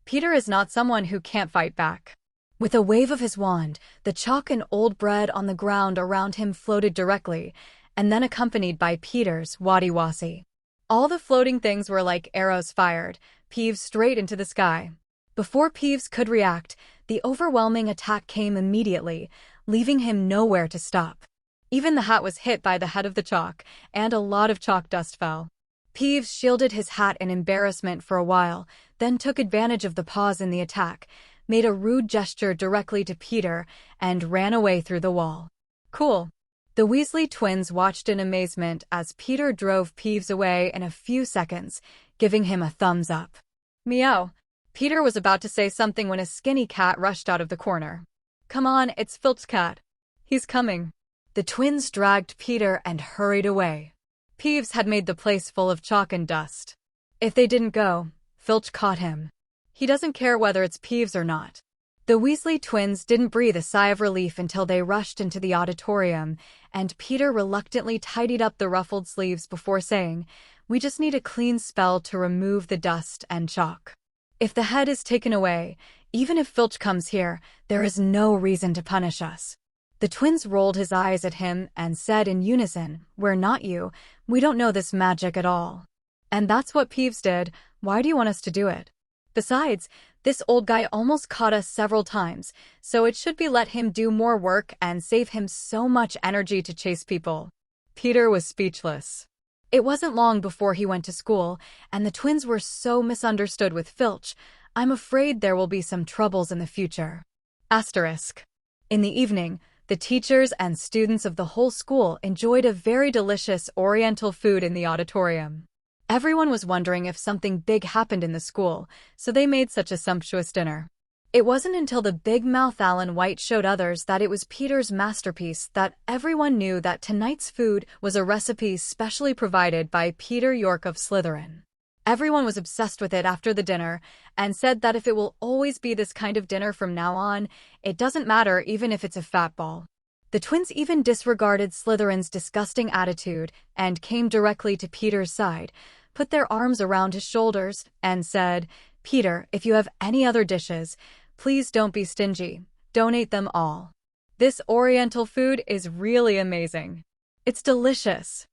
Peter is not someone who can't fight back. With a wave of his wand, the chalk and old bread on the ground around him floated directly, and then accompanied by Peter's waddy-wassy. All the floating things were like arrows fired, Peeves straight into the sky. Before Peeves could react, the overwhelming attack came immediately, leaving him nowhere to stop. Even the hat was hit by the head of the chalk, and a lot of chalk dust fell. Peeves shielded his hat in embarrassment for a while, then took advantage of the pause in the attack, made a rude gesture directly to Peter, and ran away through the wall. Cool. The Weasley twins watched in amazement as Peter drove Peeves away in a few seconds, giving him a thumbs up. Meow. Peter was about to say something when a skinny cat rushed out of the corner. "Come on, it's Filch's cat. He's coming." The twins dragged Peter and hurried away. Peeves had made the place full of chalk and dust. If they didn't go, Filch caught him. He doesn't care whether it's Peeves or not. The Weasley twins didn't breathe a sigh of relief until they rushed into the auditorium, and Peter reluctantly tidied up the ruffled sleeves before saying, "We just need a clean spell to remove the dust and chalk. If the head is taken away, even if Filch comes here, there is no reason to punish us." The twins rolled his eyes at him and said in unison, "We're not you. We don't know this magic at all." "And that's what Peeves did. Why do you want us to do it? Besides, this old guy almost caught us several times, so it should be let him do more work and save him so much energy to chase people." Peter was speechless. It wasn't long before he went to school, and the twins were so misunderstood with Filch, I'm afraid there will be some troubles in the future. *. In the evening, The teachers and students of the whole school enjoyed a very delicious Oriental food in the auditorium. Everyone was wondering if something big happened in the school, so they made such a sumptuous dinner. It wasn't until the big mouth Alan White showed others that it was Peter's masterpiece that everyone knew that tonight's food was a recipe specially provided by Peter York of Slytherin. Everyone was obsessed with it after the dinner and said that if it will always be this kind of dinner from now on, it doesn't matter even if it's a fat ball. The twins even disregarded Slytherin's disgusting attitude and came directly to Peter's side, put their arms around his shoulders, and said, "Peter, if you have any other dishes, please don't be stingy. Donate them all. This Oriental food is really amazing. It's delicious.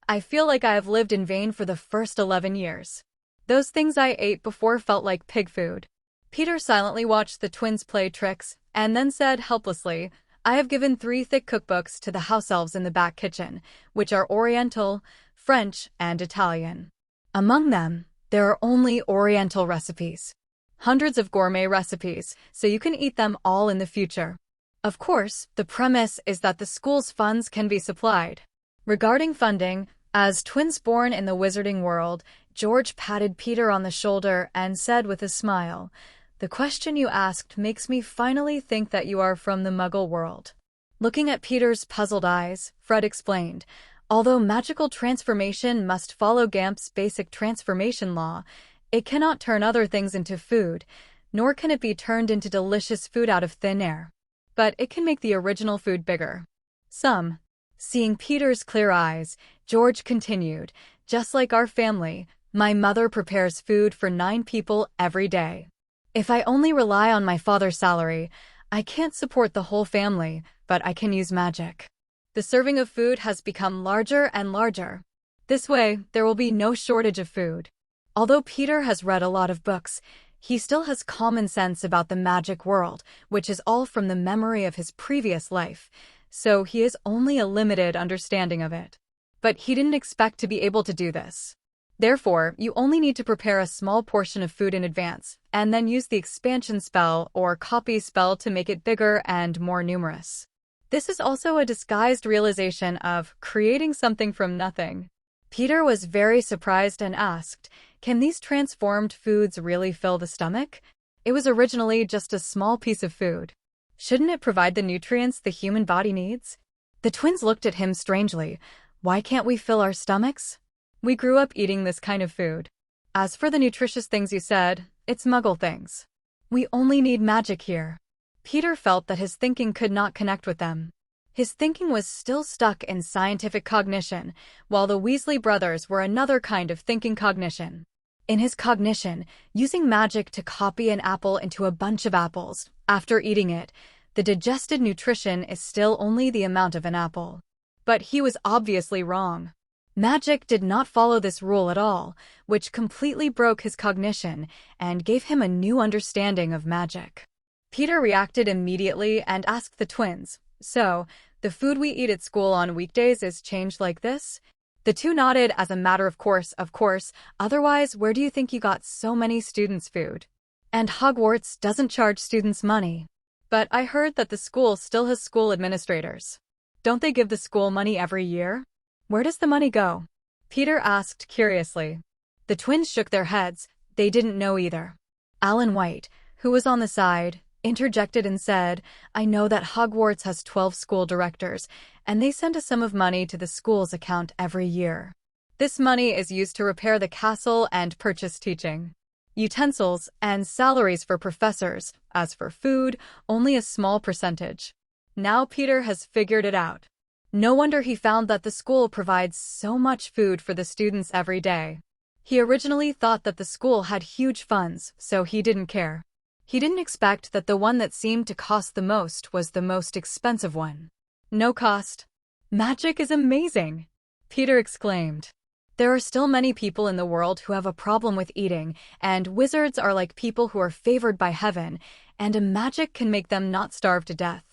I feel like I have lived in vain for the first 11 years. Those things I ate before felt like pig food." Peter silently watched the twins play tricks and then said helplessly, "I have given 3 thick cookbooks to the house elves in the back kitchen, which are Oriental, French, and Italian. Among them, there are only Oriental recipes. Hundreds of gourmet recipes, so you can eat them all in the future. Of course, the premise is that the school's funds can be supplied." Regarding funding, as twins born in the wizarding world, George patted Peter on the shoulder and said with a smile, "The question you asked makes me finally think that you are from the Muggle world." Looking at Peter's puzzled eyes, Fred explained, "Although magical transformation must follow Gamp's basic transformation law, it cannot turn other things into food, nor can it be turned into delicious food out of thin air. But it can make the original food bigger. Some." Seeing Peter's clear eyes, George continued, "Just like our family, my mother prepares food for 9 people every day. If I only rely on my father's salary, I can't support the whole family, but I can use magic. The serving of food has become larger and larger. This way, there will be no shortage of food." Although Peter has read a lot of books, he still has common sense about the magic world, which is all from the memory of his previous life, so he has only a limited understanding of it. But he didn't expect to be able to do this. Therefore, you only need to prepare a small portion of food in advance, and then use the expansion spell or copy spell to make it bigger and more numerous. This is also a disguised realization of creating something from nothing. Peter was very surprised and asked, "Can these transformed foods really fill the stomach? It was originally just a small piece of food. Shouldn't it provide the nutrients the human body needs?" The twins looked at him strangely. "Why can't we fill our stomachs? We grew up eating this kind of food. As for the nutritious things you said, it's Muggle things. We only need magic here." Peter felt that his thinking could not connect with them. His thinking was still stuck in scientific cognition, while the Weasley brothers were another kind of thinking cognition. In his cognition, using magic to copy an apple into a bunch of apples, after eating it, the digested nutrition is still only the amount of an apple. But he was obviously wrong. Magic did not follow this rule at all, which completely broke his cognition and gave him a new understanding of magic. Peter reacted immediately and asked the twins, "So, the food we eat at school on weekdays is changed like this?" The two nodded as a matter of course, otherwise where do you think you got so many students' food? And Hogwarts doesn't charge students money. But I heard that the school still has school administrators. Don't they give the school money every year? Where does the money go? Peter asked curiously. The twins shook their heads. They didn't know either. Alan White, who was on the side, interjected and said, "I know that Hogwarts has 12 school directors, and they send a sum of money to the school's account every year. This money is used to repair the castle and purchase teaching utensils and salaries for professors. As for food, only a small percentage." Now Peter has figured it out. No wonder he found that the school provides so much food for the students every day. He originally thought that the school had huge funds, so he didn't care. He didn't expect that the one that seemed to cost the most was the most expensive one. No cost. Magic is amazing, Peter exclaimed. There are still many people in the world who have a problem with eating, and wizards are like people who are favored by heaven, and a magic can make them not starve to death.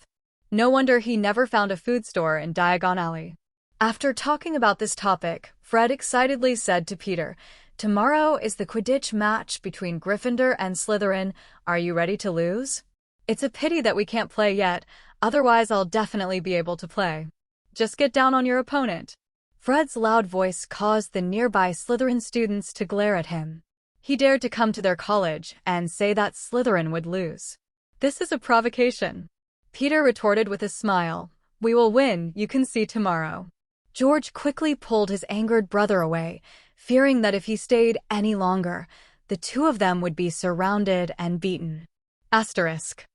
No wonder he never found a food store in Diagon Alley. After talking about this topic, Fred excitedly said to Peter, "Tomorrow is the Quidditch match between Gryffindor and Slytherin. Are you ready to lose? It's a pity that we can't play yet. Otherwise, I'll definitely be able to play. Just get down on your opponent. Fred's loud voice caused the nearby Slytherin students to glare at him. He dared to come to their college and say that Slytherin would lose. This is a provocation. Peter retorted with a smile. We will win, you can see tomorrow. George quickly pulled his angered brother away, fearing that if he stayed any longer, the two of them would be surrounded and beaten. Asterisk.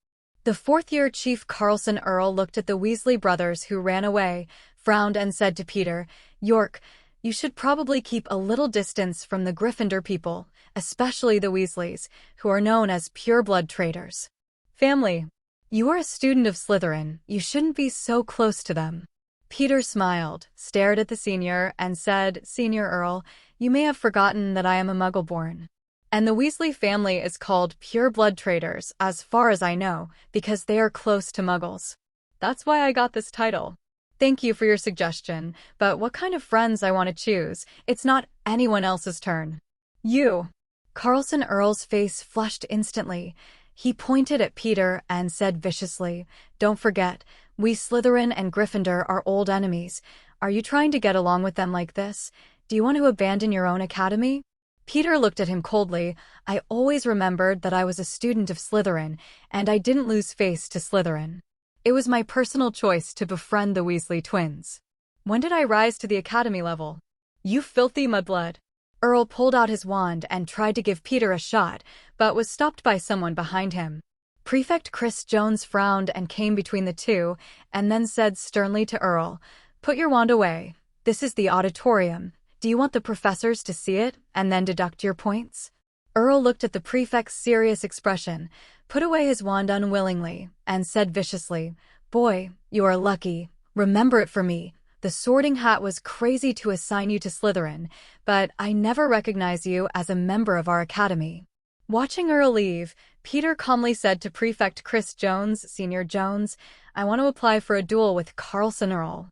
The fourth-year Chief Carlson Earl looked at the Weasley brothers who ran away, frowned and said to Peter, York, you should probably keep a little distance from the Gryffindor people, especially the Weasleys, who are known as pure-blood traitors. Family. You are a student of Slytherin, you shouldn't be so close to them. Peter smiled, stared at the senior, and said, Senior Earl, you may have forgotten that I am a Muggle-born. And the Weasley family is called pure-blood traitors, as far as I know, because they are close to Muggles. That's why I got this title. Thank you for your suggestion, but what kind of friends I want to choose, it's not anyone else's turn. You. Carlson Earl's face flushed instantly. He pointed at Peter and said viciously, Don't forget, we Slytherin and Gryffindor are old enemies. Are you trying to get along with them like this? Do you want to abandon your own academy? Peter looked at him coldly. I always remembered that I was a student of Slytherin, and I didn't lose face to Slytherin. It was my personal choice to befriend the Weasley twins. When did I rise to the academy level? You filthy mudblood. Earl pulled out his wand and tried to give Peter a shot, but was stopped by someone behind him. Prefect Chris Jones frowned and came between the two, and then said sternly to Earl, Put your wand away. This is the auditorium. Do you want the professors to see it, and then deduct your points? Earl looked at the prefect's serious expression, put away his wand unwillingly, and said viciously, Boy, you are lucky. Remember it for me. The Sorting Hat was crazy to assign you to Slytherin, but I never recognize you as a member of our academy. Watching Earl leave, Peter calmly said to Prefect Chris Jones, Senior Jones, I want to apply for a duel with Carlson Earl.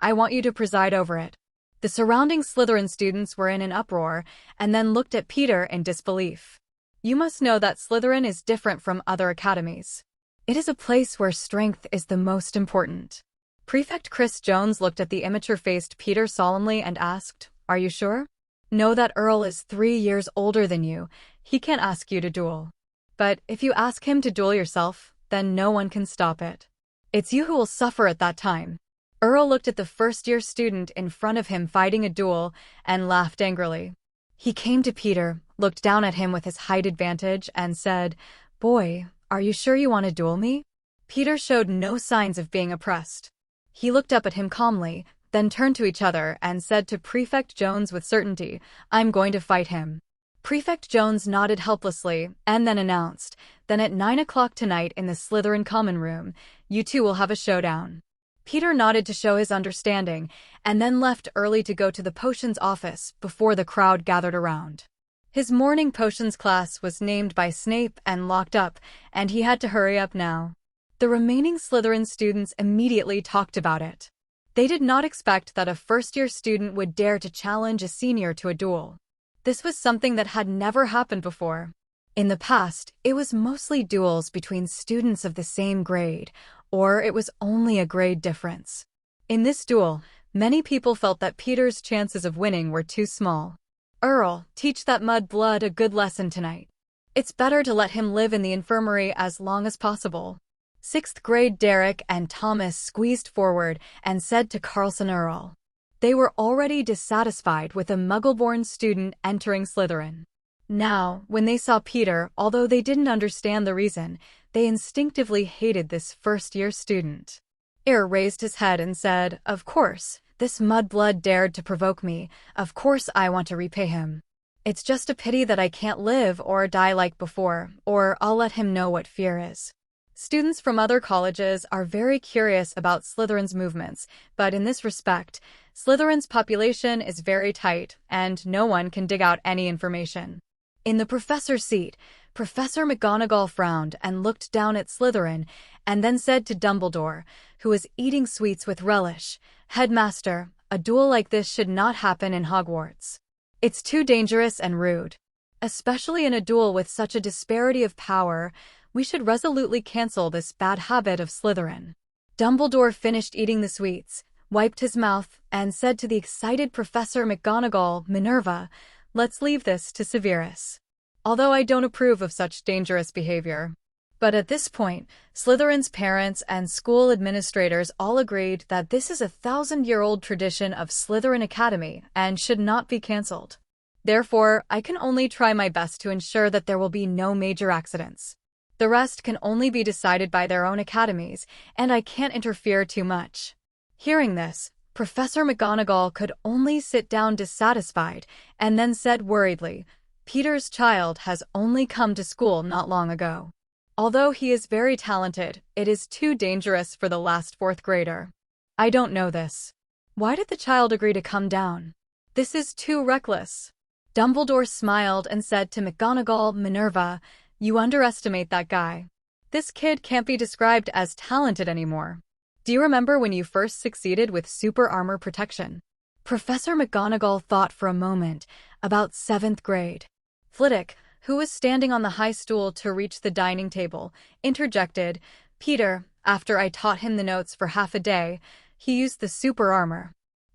I want you to preside over it. The surrounding Slytherin students were in an uproar and then looked at Peter in disbelief. You must know that Slytherin is different from other academies. It is a place where strength is the most important. Prefect Chris Jones looked at the immature-faced Peter solemnly and asked, Are you sure? Know that Earl is 3 years older than you. He can't ask you to duel. But if you ask him to duel yourself, then no one can stop it. It's you who will suffer at that time. Earl looked at the first-year student in front of him fighting a duel and laughed angrily. He came to Peter, looked down at him with his height advantage, and said, Boy, are you sure you want to duel me? Peter showed no signs of being oppressed. He looked up at him calmly, then turned to each other and said to Prefect Jones with certainty, I'm going to fight him. Prefect Jones nodded helplessly and then announced, Then at 9 o'clock tonight in the Slytherin Common Room, you two will have a showdown. Peter nodded to show his understanding, and then left early to go to the potions office before the crowd gathered around. His morning potions class was named by Snape and locked up, and he had to hurry up now. The remaining Slytherin students immediately talked about it. They did not expect that a first-year student would dare to challenge a senior to a duel. This was something that had never happened before. In the past, it was mostly duels between students of the same grade, or it was only a grade difference. In this duel, many people felt that Peter's chances of winning were too small. Earl, teach that mud-blood a good lesson tonight. It's better to let him live in the infirmary as long as possible. 6th grade Derek and Thomas squeezed forward and said to Carlson Earl. They were already dissatisfied with a Muggle-born student entering Slytherin. Now, when they saw Peter, although they didn't understand the reason, they instinctively hated this first-year student. Eyre raised his head and said, Of course, this mudblood dared to provoke me. Of course I want to repay him. It's just a pity that I can't live or die like before, or I'll let him know what fear is. Students from other colleges are very curious about Slytherin's movements, but in this respect, Slytherin's population is very tight, and no one can dig out any information. In the professor's seat, Professor McGonagall frowned and looked down at Slytherin, and then said to Dumbledore, who was eating sweets with relish, Headmaster, a duel like this should not happen in Hogwarts. It's too dangerous and rude. Especially in a duel with such a disparity of power, we should resolutely cancel this bad habit of Slytherin. Dumbledore finished eating the sweets, wiped his mouth, and said to the excited Professor McGonagall, Minerva, "Let's leave this to Severus. Although I don't approve of such dangerous behavior." But at this point, Slytherin's parents and school administrators all agreed that this is a 1,000-year-old tradition of Slytherin Academy and should not be cancelled. Therefore, I can only try my best to ensure that there will be no major accidents. The rest can only be decided by their own academies, and I can't interfere too much. Hearing this, Professor McGonagall could only sit down dissatisfied and then said worriedly, "Peter's child has only come to school not long ago. Although he is very talented, it is too dangerous for the last fourth grader." "I don't know this. Why did the child agree to come down? This is too reckless." Dumbledore smiled and said to McGonagall, "Minerva, you underestimate that guy. This kid can't be described as talented anymore. Do you remember when you first succeeded with super armor protection?" Professor McGonagall thought for a moment. About 7th grade. Flitwick, who was standing on the high stool to reach the dining table, interjected, "Peter, after I taught him the notes for half a day, he used the super armor.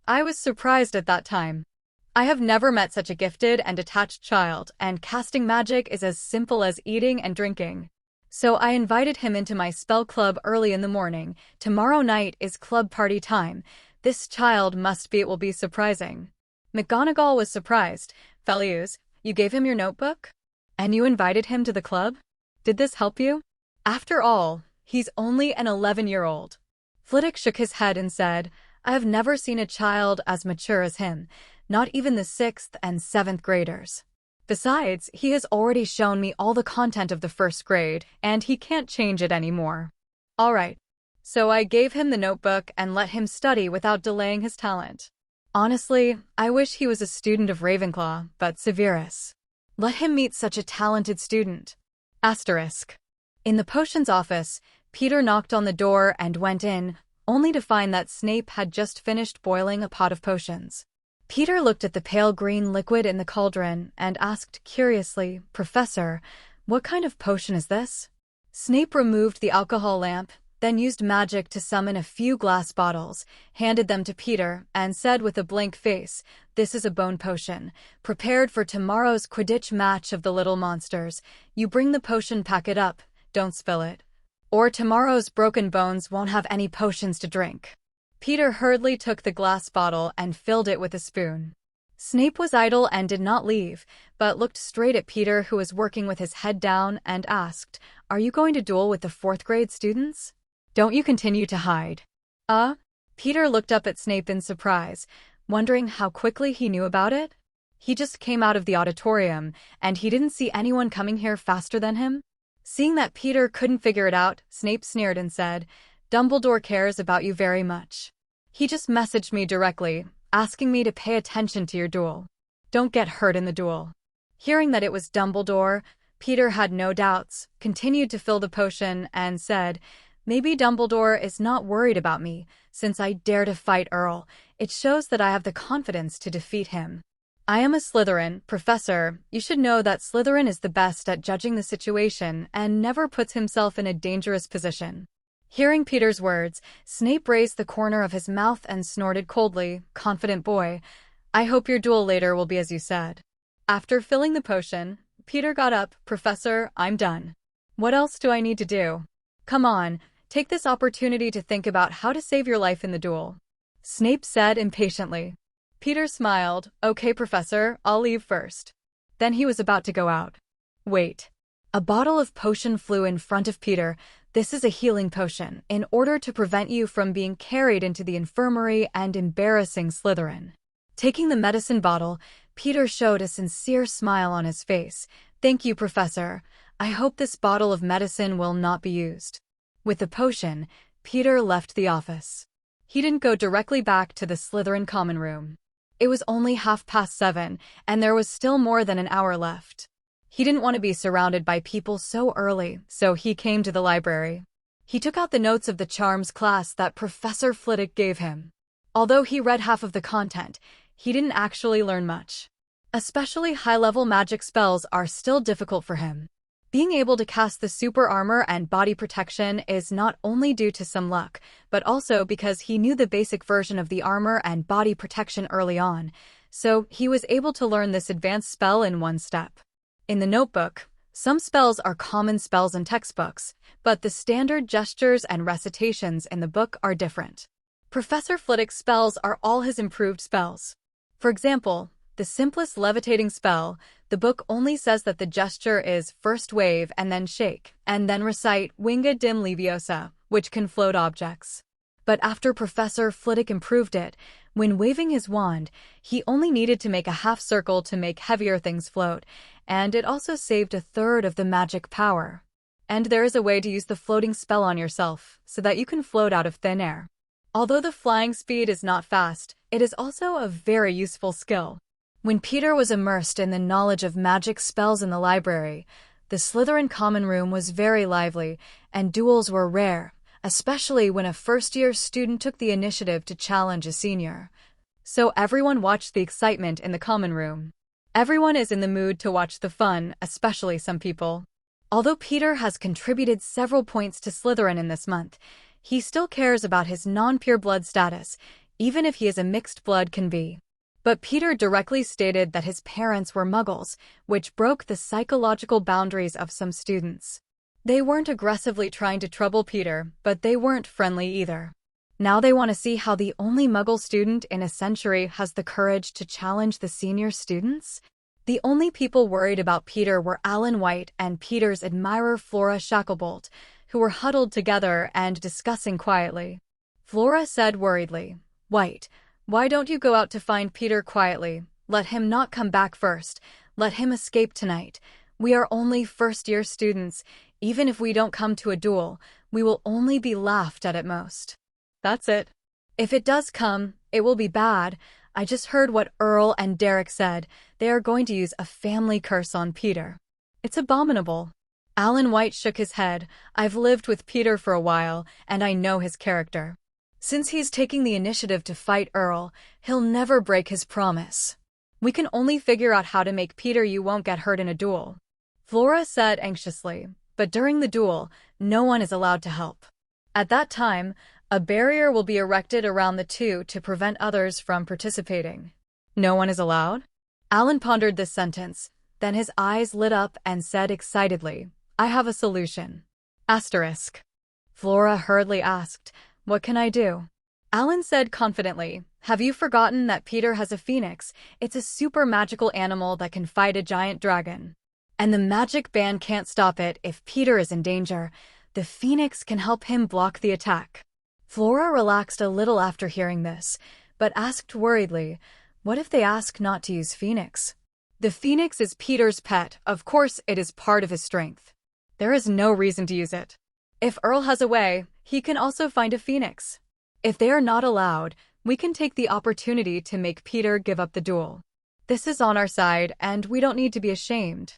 I was surprised at that time. I have never met such a gifted and attached child, and casting magic is as simple as eating and drinking. So I invited him into my spell club early in the morning. Tomorrow night is club party time. This child must be, it will be surprising." McGonagall was surprised. "Felius, you gave him your notebook? And you invited him to the club? Did this help you? After all, he's only an 11-year-old. Flitwick shook his head and said, "I have never seen a child as mature as him, not even the 6th and 7th graders. Besides, he has already shown me all the content of the 1st grade, and he can't change it anymore." "All right." So I gave him the notebook and let him study without delaying his talent. Honestly, I wish he was a student of Ravenclaw, but Severus let him meet such a talented student. Asterisk. In the potions office, Peter knocked on the door and went in, only to find that Snape had just finished boiling a pot of potions. Peter looked at the pale green liquid in the cauldron and asked curiously, "Professor, what kind of potion is this?" Snape removed the alcohol lamp, then used magic to summon a few glass bottles, handed them to Peter, and said with a blank face, "This is a bone potion, prepared for tomorrow's Quidditch match of the Little Monsters. You bring the potion packet up, don't spill it, or tomorrow's broken bones won't have any potions to drink." Peter hurriedly took the glass bottle and filled it with a spoon. Snape was idle and did not leave, but looked straight at Peter, who was working with his head down, and asked, "Are you going to duel with the 4th grade students? Don't you continue to hide?" Peter looked up at Snape in surprise, wondering how quickly he knew about it. He just came out of the auditorium, and he didn't see anyone coming here faster than him. Seeing that Peter couldn't figure it out, Snape sneered and said, "Dumbledore cares about you very much. He just messaged me directly, asking me to pay attention to your duel. Don't get hurt in the duel." Hearing that it was Dumbledore, Peter had no doubts, continued to fill the potion, and said, "Maybe Dumbledore is not worried about me, since I dare to fight Earl. It shows that I have the confidence to defeat him. I am a Slytherin, Professor. You should know that Slytherin is the best at judging the situation and never puts himself in a dangerous position." Hearing Peter's words, Snape raised the corner of his mouth and snorted coldly, "Confident boy. I hope your duel later will be as you said." After filling the potion, Peter got up. "Professor, I'm done. What else do I need to do? Come on, take this opportunity to think about how to save your life in the duel," Snape said impatiently. Peter smiled. "Okay, Professor, I'll leave first." Then he was about to go out. Wait. A bottle of potion flew in front of Peter. "This is a healing potion, in order to prevent you from being carried into the infirmary and embarrassing Slytherin." Taking the medicine bottle, Peter showed a sincere smile on his face. "Thank you, Professor. I hope this bottle of medicine will not be used." With the potion, Peter left the office. He didn't go directly back to the Slytherin common room. It was only 7:30, and there was still more than an hour left. He didn't want to be surrounded by people so early, so he came to the library. He took out the notes of the charms class that Professor Flitwick gave him. Although he read half of the content, he didn't actually learn much. Especially high-level magic spells are still difficult for him. Being able to cast the super armor and body protection is not only due to some luck, but also because he knew the basic version of the armor and body protection early on, so he was able to learn this advanced spell in one step. In the notebook, some spells are common spells in textbooks, but the standard gestures and recitations in the book are different. Professor Flitwick's spells are all his improved spells. For example, the simplest levitating spell, the book only says that the gesture is first wave and then shake, and then recite Winga dim leviosa, which can float objects. But after Professor Flitwick improved it, when waving his wand, he only needed to make a half circle to make heavier things float, and it also saved a third of the magic power. And there is a way to use the floating spell on yourself, so that you can float out of thin air. Although the flying speed is not fast, it is also a very useful skill. When Peter was immersed in the knowledge of magic spells in the library, the Slytherin common room was very lively, and duels were rare, especially when a first-year student took the initiative to challenge a senior. So everyone watched the excitement in the common room. Everyone is in the mood to watch the fun, especially some people. Although Peter has contributed several points to Slytherin in this month, he still cares about his non-pure blood status, even if he is a mixed blood can be. But Peter directly stated that his parents were Muggles, which broke the psychological boundaries of some students. They weren't aggressively trying to trouble Peter, but they weren't friendly either. Now they want to see how the only Muggle student in a century has the courage to challenge the senior students. The only people worried about Peter were Alan White and Peter's admirer Flora Shacklebolt, who were huddled together and discussing quietly. Flora said worriedly, "White, why don't you go out to find Peter quietly? Let him not come back first. Let him escape tonight. We are only first-year students. Even if we don't come to a duel, we will only be laughed at most. That's it. If it does come, it will be bad. I just heard what Earl and Derek said. They are going to use a family curse on Peter. It's abominable." Alan White shook his head. "I've lived with Peter for a while, and I know his character. Since he's taking the initiative to fight Earl, he'll never break his promise. We can only figure out how to make Peter you won't get hurt in a duel." Flora said anxiously, "But during the duel, no one is allowed to help. At that time, a barrier will be erected around the two to prevent others from participating." "No one is allowed?" Alan pondered this sentence, then his eyes lit up and said excitedly, "I have a solution." Asterisk. Flora hurriedly asked, "What can I do?" Alan said confidently, "Have you forgotten that Peter has a phoenix? It's a super magical animal that can fight a giant dragon. And the magic band can't stop it if Peter is in danger. The phoenix can help him block the attack." Flora relaxed a little after hearing this, but asked worriedly, "What if they ask not to use phoenix?" "The phoenix is Peter's pet. Of course it is part of his strength. There is no reason to use it. If Earl has a way, he can also find a phoenix. If they are not allowed, we can take the opportunity to make Peter give up the duel. This is on our side, and we don't need to be ashamed."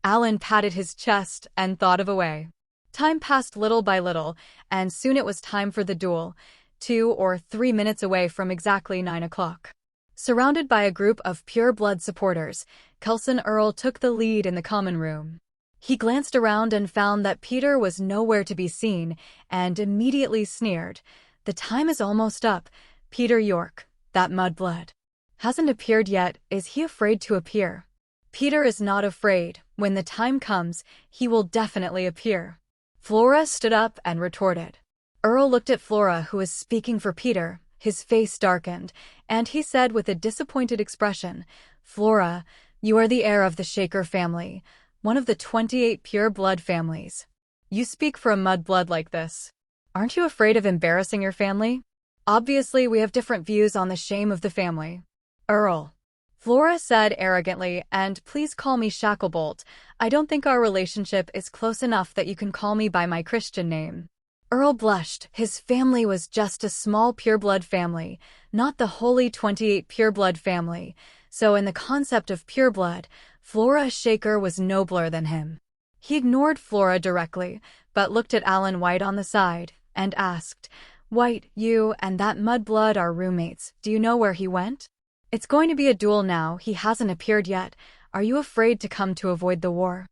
Alan patted his chest and thought of a way. Time passed little by little, and soon it was time for the duel, 2 or 3 minutes away from exactly 9 o'clock. Surrounded by a group of pure blood supporters, Coulson Earl took the lead in the common room. He glanced around and found that Peter was nowhere to be seen, and immediately sneered, "The time is almost up. Peter York, that mudblood, hasn't appeared yet. Is he afraid to appear?" "Peter is not afraid. When the time comes, he will definitely appear." Flora stood up and retorted. Earl looked at Flora, who was speaking for Peter. His face darkened, and he said with a disappointed expression, "Flora, you are the heir of the Shaker family, one of the 28 pure blood families. You speak for a mudblood like this. Aren't you afraid of embarrassing your family? Obviously, we have different views on the shame of the family." "Earl," Flora said arrogantly, "and please call me Shacklebolt. I don't think our relationship is close enough that you can call me by my Christian name." Earl blushed. His family was just a small pureblood family, not the holy 28 pureblood family, so in the concept of pureblood, Flora Shaker was nobler than him. He ignored Flora directly, but looked at Alan White on the side, and asked, "White, you and that mudblood are roommates. Do you know where he went? It's going to be a duel now. He hasn't appeared yet. Are you afraid to come to avoid the war?"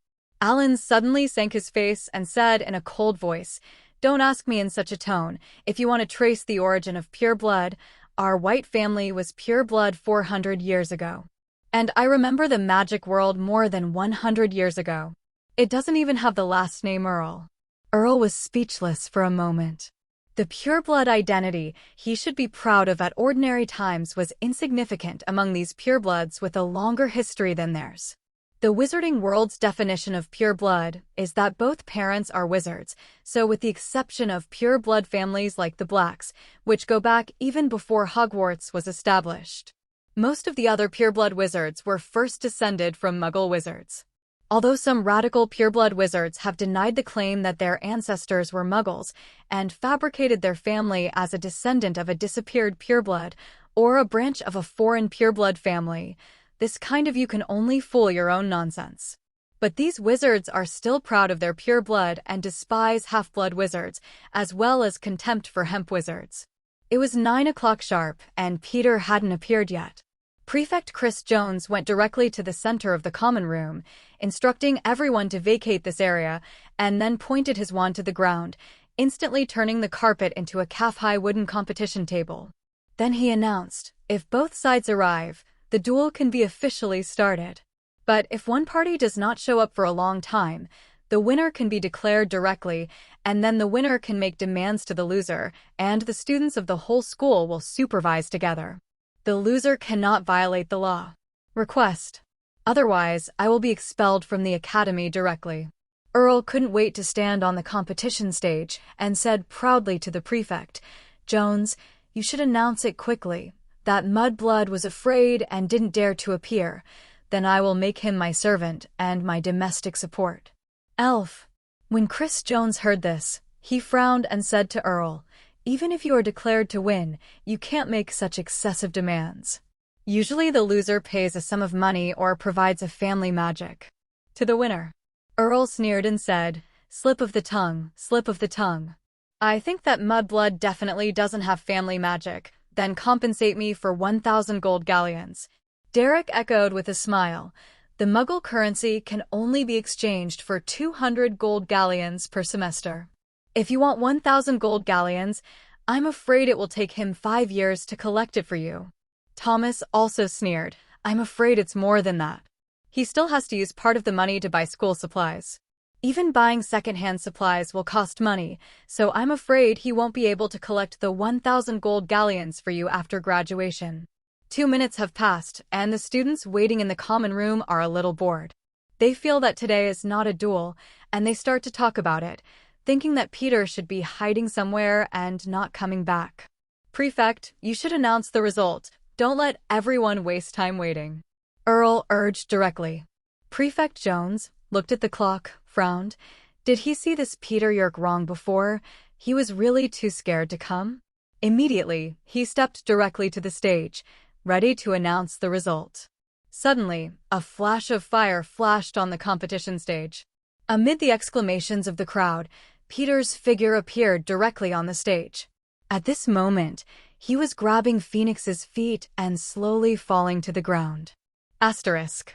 Alan suddenly sank his face and said in a cold voice, "Don't ask me in such a tone. If you want to trace the origin of pure blood, our white family was pure blood 400 years ago. And I remember the magic world more than 100 years ago. It doesn't even have the last name Earl." Earl was speechless for a moment. The pureblood identity he should be proud of at ordinary times was insignificant among these purebloods with a longer history than theirs. The wizarding world's definition of pure blood is that both parents are wizards, so with the exception of pure blood families like the Blacks, which go back even before Hogwarts was established. Most of the other pureblood wizards were first descended from Muggle wizards. Although some radical pureblood wizards have denied the claim that their ancestors were Muggles and fabricated their family as a descendant of a disappeared pureblood or a branch of a foreign pureblood family, this kind of "you can only fool your own" nonsense. But these wizards are still proud of their pure blood and despise half-blood wizards, as well as contempt for hemp wizards. It was 9 o'clock sharp, and Peter hadn't appeared yet. Prefect Chris Jones went directly to the center of the common room, instructing everyone to vacate this area, and then pointed his wand to the ground, instantly turning the carpet into a calf-high wooden competition table. Then he announced, "If both sides arrive, the duel can be officially started. But if one party does not show up for a long time, the winner can be declared directly, and then the winner can make demands to the loser, and the students of the whole school will supervise together. The loser cannot violate the law. Request. Otherwise, I will be expelled from the academy directly." Earl couldn't wait to stand on the competition stage and said proudly to the prefect, "Jones, you should announce it quickly. That mudblood was afraid and didn't dare to appear. Then I will make him my servant and my domestic support." Elf. When Chris Jones heard this, he frowned and said to Earl, "Even if you are declared to win, you can't make such excessive demands. Usually the loser pays a sum of money or provides a family magic to the winner." Earl sneered and said, "Slip of the tongue, slip of the tongue. I think that mudblood definitely doesn't have family magic. Then compensate me for 1,000 gold galleons." Derek echoed with a smile. "The Muggle currency can only be exchanged for 200 gold galleons per semester. If you want 1,000 gold galleons, I'm afraid it will take him 5 years to collect it for you." Thomas also sneered. "I'm afraid it's more than that. He still has to use part of the money to buy school supplies. Even buying secondhand supplies will cost money, so I'm afraid he won't be able to collect the 1,000 gold galleons for you after graduation." 2 minutes have passed, and the students waiting in the common room are a little bored. They feel that today is not a duel, and they start to talk about it, thinking that Peter should be hiding somewhere and not coming back. "Prefect, you should announce the result. Don't let everyone waste time waiting," Earl urged directly. Prefect Jones looked at the clock, frowned. Did he see this Peter Yerk wrong before? He was really too scared to come? Immediately, he stepped directly to the stage, ready to announce the result. Suddenly, a flash of fire flashed on the competition stage. Amid the exclamations of the crowd, Peter's figure appeared directly on the stage. At this moment, he was grabbing Phoenix's feet and slowly falling to the ground. Asterisk.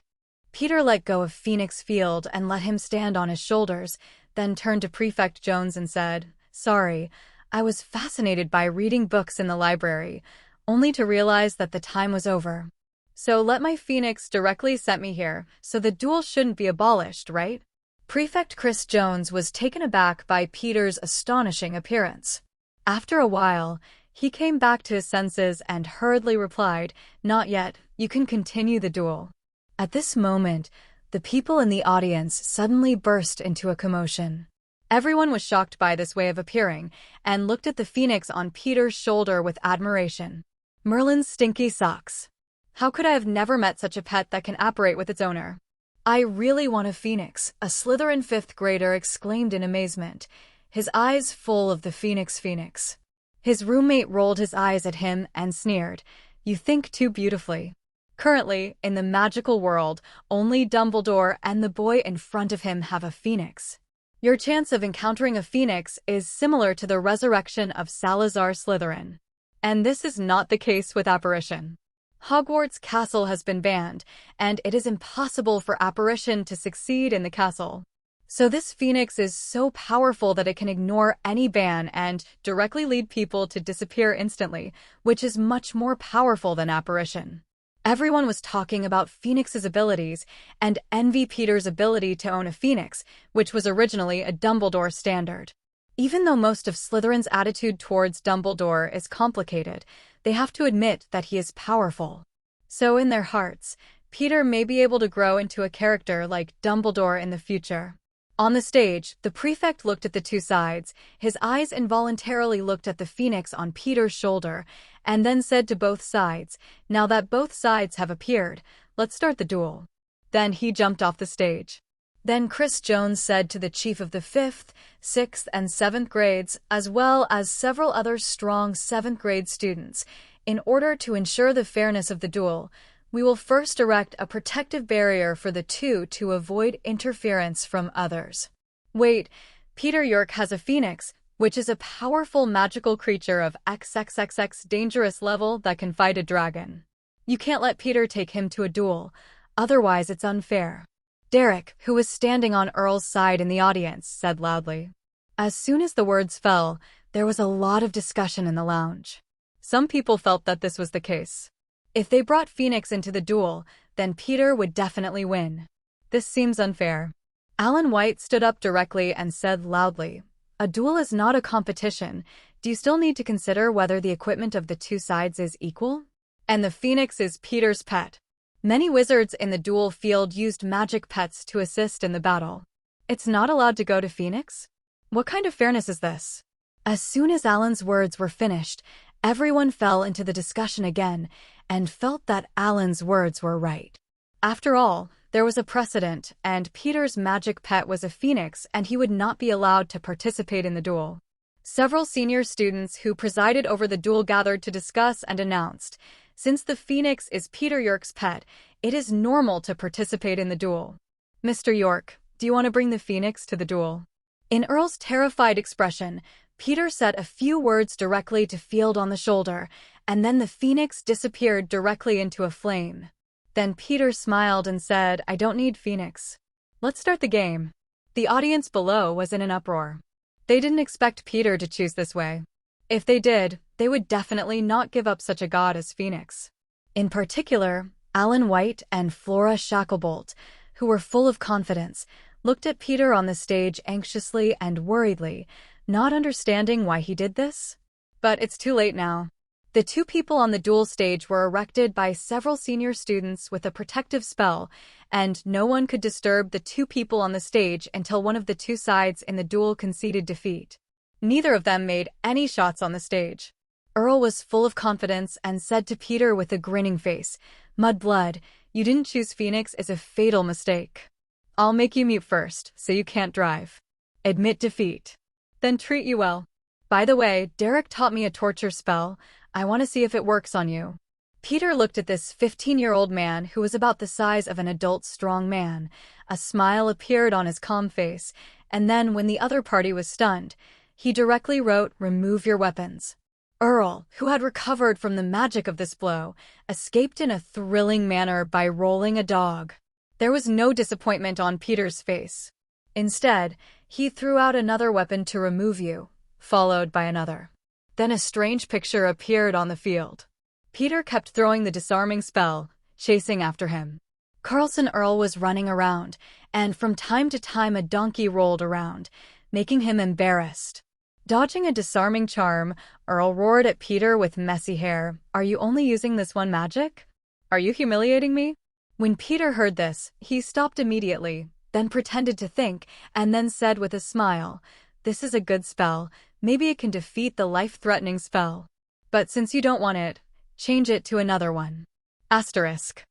Peter let go of Phoenix Field and let him stand on his shoulders, then turned to Prefect Jones and said, "Sorry, I was fascinated by reading books in the library, only to realize that the time was over. So let my Phoenix directly sent me here, so the duel shouldn't be abolished, right?" Prefect Chris Jones was taken aback by Peter's astonishing appearance. After a while, he came back to his senses and hurriedly replied, "Not yet, you can continue the duel." At this moment, the people in the audience suddenly burst into a commotion. Everyone was shocked by this way of appearing and looked at the Phoenix on Peter's shoulder with admiration. Merlin's stinky socks. How could I have never met such a pet that can apparate with its owner? "I really want a Phoenix," a Slytherin 5th grader exclaimed in amazement, his eyes full of the Phoenix. His roommate rolled his eyes at him and sneered, "You think too beautifully." Currently, in the magical world, only Dumbledore and the boy in front of him have a Phoenix. Your chance of encountering a Phoenix is similar to the resurrection of Salazar Slytherin. And this is not the case with apparition. Hogwarts Castle has been banned, and it is impossible for apparition to succeed in the castle. So this phoenix is so powerful that it can ignore any ban and directly lead people to disappear instantly, which is much more powerful than apparition. Everyone was talking about Phoenix's abilities and envy Peter's ability to own a phoenix, which was originally a Dumbledore standard. Even though most of Slytherin's attitude towards Dumbledore is complicated, they have to admit that he is powerful. So in their hearts, Peter may be able to grow into a character like Dumbledore in the future. On the stage, the prefect looked at the two sides. His eyes involuntarily looked at the phoenix on Peter's shoulder, and then said to both sides, "Now that both sides have appeared, let's start the duel." Then he jumped off the stage. Then Chris Jones said to the chief of the 5th, 6th, and 7th grades, as well as several other strong 7th grade students, in order to ensure the fairness of the duel, we will first erect a protective barrier for the two to avoid interference from others. Wait, Peter York has a phoenix, which is a powerful magical creature of XXXX dangerous level that can fight a dragon. You can't let Peter take him to a duel, otherwise it's unfair. Derek, who was standing on Earl's side in the audience, said loudly. As soon as the words fell, there was a lot of discussion in the lounge. Some people felt that this was the case. If they brought Phoenix into the duel, then Peter would definitely win. This seems unfair. Alan White stood up directly and said loudly, "A duel is not a competition. Do you still need to consider whether the equipment of the two sides is equal? And the Phoenix is Peter's pet." Many wizards in the duel field used magic pets to assist in the battle. It's not allowed to go to Phoenix? What kind of fairness is this? As soon as Alan's words were finished, everyone fell into the discussion again and felt that Alan's words were right. After all, there was a precedent, and Peter's magic pet was a phoenix, and he would not be allowed to participate in the duel. Several senior students who presided over the duel gathered to discuss and announced, since the phoenix is Peter York's pet, it is normal to participate in the duel. Mr. York, do you want to bring the phoenix to the duel? In Earl's terrified expression, Peter said a few words directly to Field on the shoulder, and then the phoenix disappeared directly into a flame. Then Peter smiled and said, "I don't need Phoenix. Let's start the game." The audience below was in an uproar. They didn't expect Peter to choose this way. If they did, they would definitely not give up such a god as Phoenix. In particular, Alan White and Flora Shacklebolt, who were full of confidence, looked at Peter on the stage anxiously and worriedly, not understanding why he did this. But it's too late now. The two people on the duel stage were erected by several senior students with a protective spell, and no one could disturb the two people on the stage until one of the two sides in the duel conceded defeat. Neither of them made any shots on the stage. Earl was full of confidence and said to Peter with a grinning face, "Mudblood, you didn't choose Phoenix is a fatal mistake. I'll make you mute first, so you can't drive. Admit defeat. Then treat you well. By the way, Derek taught me a torture spell. I want to see if it works on you." Peter looked at this 15-year-old man who was about the size of an adult strong man. A smile appeared on his calm face, and then when the other party was stunned, he directly wrote, "Remove your weapons." Earl, who had recovered from the magic of this blow, escaped in a thrilling manner by rolling a dog. There was no disappointment on Peter's face. Instead, he threw out another weapon to remove you, followed by another. Then a strange picture appeared on the field. Peter kept throwing the disarming spell, chasing after him. Carlson Earl was running around, and from time to time a donkey rolled around, making him embarrassed. Dodging a disarming charm, Earl roared at Peter with messy hair, "Are you only using this one magic? Are you humiliating me?" When Peter heard this, he stopped immediately, then pretended to think, and then said with a smile, "This is a good spell. Maybe it can defeat the life-threatening spell. But since you don't want it, change it to another one. Asterisk."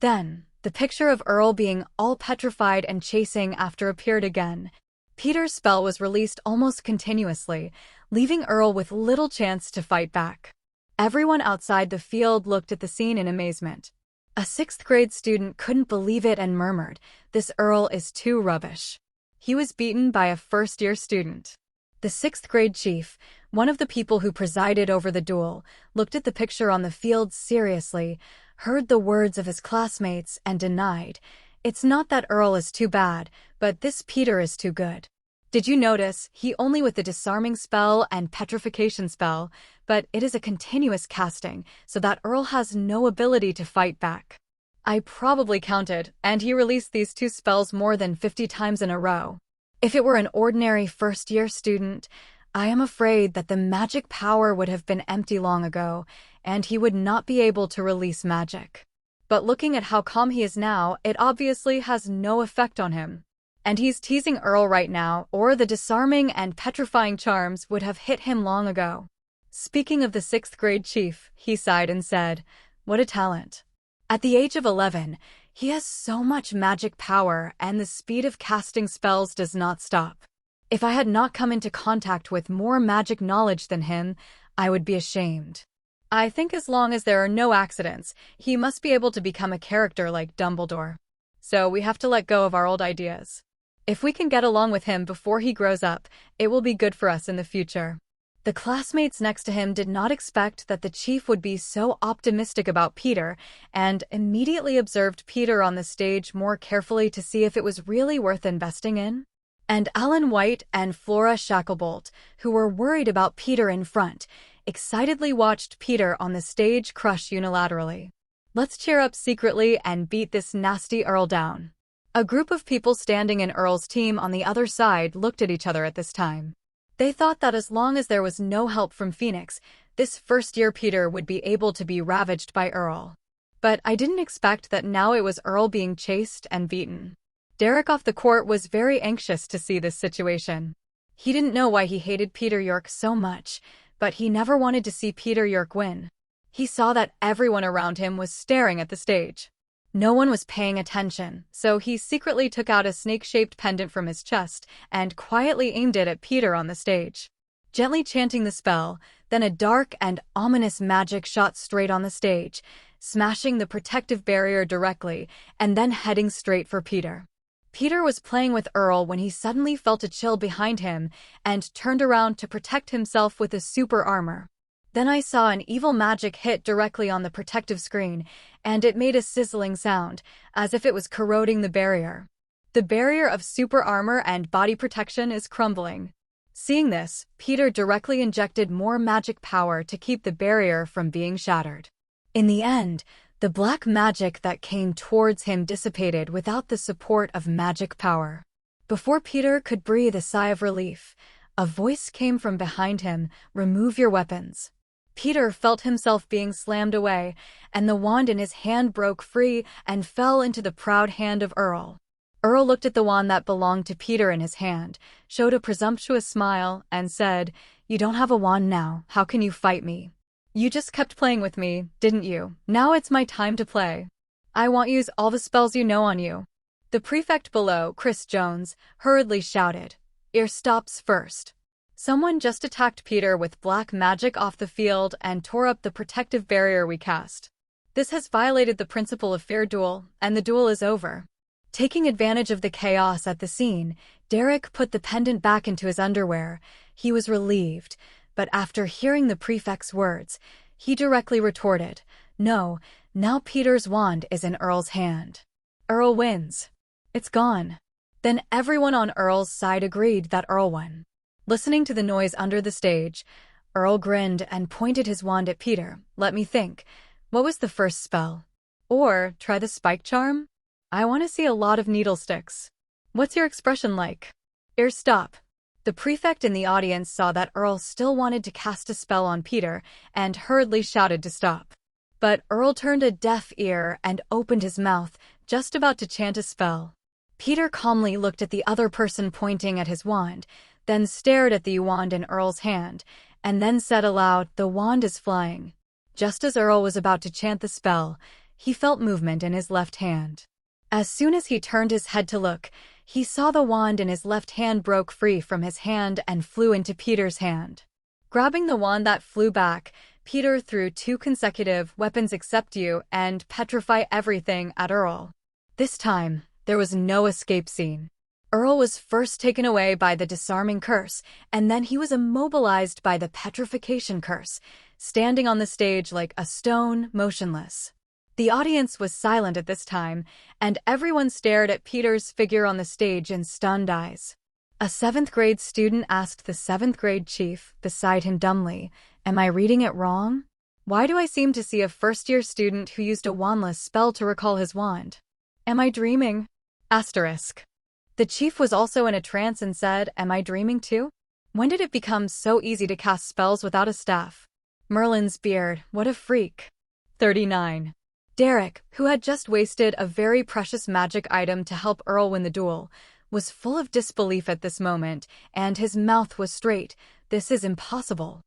Then, the picture of Earl being all petrified and chasing after appeared again. Peter's spell was released almost continuously, leaving Earl with little chance to fight back. Everyone outside the field looked at the scene in amazement. A 6th grade student couldn't believe it and murmured, "This Earl is too rubbish." He was beaten by a first-year student. The 6th grade chief, one of the people who presided over the duel, looked at the picture on the field seriously, heard the words of his classmates, and denied, It's not that Earl is too bad, but this Peter is too good. Did you notice, he only with the disarming spell and petrification spell, but it is a continuous casting, so that Earl has no ability to fight back. I probably counted, and he released these two spells more than 50 times in a row. If it were an ordinary first-year student, I am afraid that the magic power would have been empty long ago, and he would not be able to release magic. But looking at how calm he is now, it obviously has no effect on him. And he's teasing Earl right now, or the disarming and petrifying charms would have hit him long ago. Speaking of the 6th grade chief, he sighed and said, "What a talent." At the age of 11, he has so much magic power and the speed of casting spells does not stop. If I had not come into contact with more magic knowledge than him, I would be ashamed. I think as long as there are no accidents, he must be able to become a character like Dumbledore. So we have to let go of our old ideas. If we can get along with him before he grows up, it will be good for us in the future. The classmates next to him did not expect that the chief would be so optimistic about Peter and immediately observed Peter on the stage more carefully to see if it was really worth investing in. And Alan White and Flora Shacklebolt, who were worried about Peter in front, excitedly watched Peter on the stage crush unilaterally. Let's cheer up secretly and beat this nasty Earl down. A group of people standing in Earl's team on the other side looked at each other at this time. They thought that as long as there was no help from Phoenix, this first-year Peter would be able to be ravaged by Earl. But I didn't expect that now it was Earl being chased and beaten. Derek off the court was very anxious to see this situation. He didn't know why he hated Peter York so much, but he never wanted to see Peter York win. He saw that everyone around him was staring at the stage. No one was paying attention, so he secretly took out a snake-shaped pendant from his chest and quietly aimed it at Peter on the stage. Gently chanting the spell, then a dark and ominous magic shot straight on the stage, smashing the protective barrier directly and then heading straight for Peter. Peter was playing with Earl when he suddenly felt a chill behind him and turned around to protect himself with a super armor. Then I saw an evil magic hit directly on the protective screen, and it made a sizzling sound, as if it was corroding the barrier. The barrier of super armor and body protection is crumbling. Seeing this, Peter directly injected more magic power to keep the barrier from being shattered. In the end, the black magic that came towards him dissipated without the support of magic power. Before Peter could breathe a sigh of relief, a voice came from behind him, "Remove your weapons." Peter felt himself being slammed away, and the wand in his hand broke free and fell into the proud hand of Earl. Earl looked at the wand that belonged to Peter in his hand, showed a presumptuous smile, and said, "You don't have a wand now, how can you fight me? You just kept playing with me, didn't you? Now it's my time to play. I want to use all the spells you know on you." The prefect below, Chris Jones, hurriedly shouted, "Ear stops first." Someone just attacked Peter with black magic off the field and tore up the protective barrier we cast. This has violated the principle of fair duel, and the duel is over. Taking advantage of the chaos at the scene, Derek put the pendant back into his underwear. He was relieved, but after hearing the prefect's words, he directly retorted, "No, now Peter's wand is in Earl's hand. Earl wins. It's gone." Then everyone on Earl's side agreed that Earl won. Listening to the noise under the stage, Earl grinned and pointed his wand at Peter. "Let me think. What was the first spell? Or try the spike charm? I want to see a lot of needle sticks. What's your expression like?" "Ear stop." The prefect in the audience saw that Earl still wanted to cast a spell on Peter and hurriedly shouted to stop. But Earl turned a deaf ear and opened his mouth, just about to chant a spell. Peter calmly looked at the other person pointing at his wand, then stared at the wand in Earl's hand, and then said aloud, "The wand is flying." Just as Earl was about to chant the spell, he felt movement in his left hand. As soon as he turned his head to look, he saw the wand in his left hand broke free from his hand and flew into Peter's hand. Grabbing the wand that flew back, Peter threw 2 consecutive "weapons accept you" and "petrify everything" at Earl. This time, there was no escape scene. Earl was first taken away by the disarming curse, and then he was immobilized by the petrification curse, standing on the stage like a stone, motionless. The audience was silent at this time, and everyone stared at Peter's figure on the stage in stunned eyes. A 7th grade student asked the 7th grade chief beside him dumbly, "Am I reading it wrong? Why do I seem to see a first-year student who used a wandless spell to recall his wand? Am I dreaming?" Asterisk. The chief was also in a trance and said, "Am I dreaming too? When did it become so easy to cast spells without a staff? Merlin's beard, what a freak." 39. Derek, who had just wasted a very precious magic item to help Earl win the duel, was full of disbelief at this moment, and his mouth was straight. "This is impossible."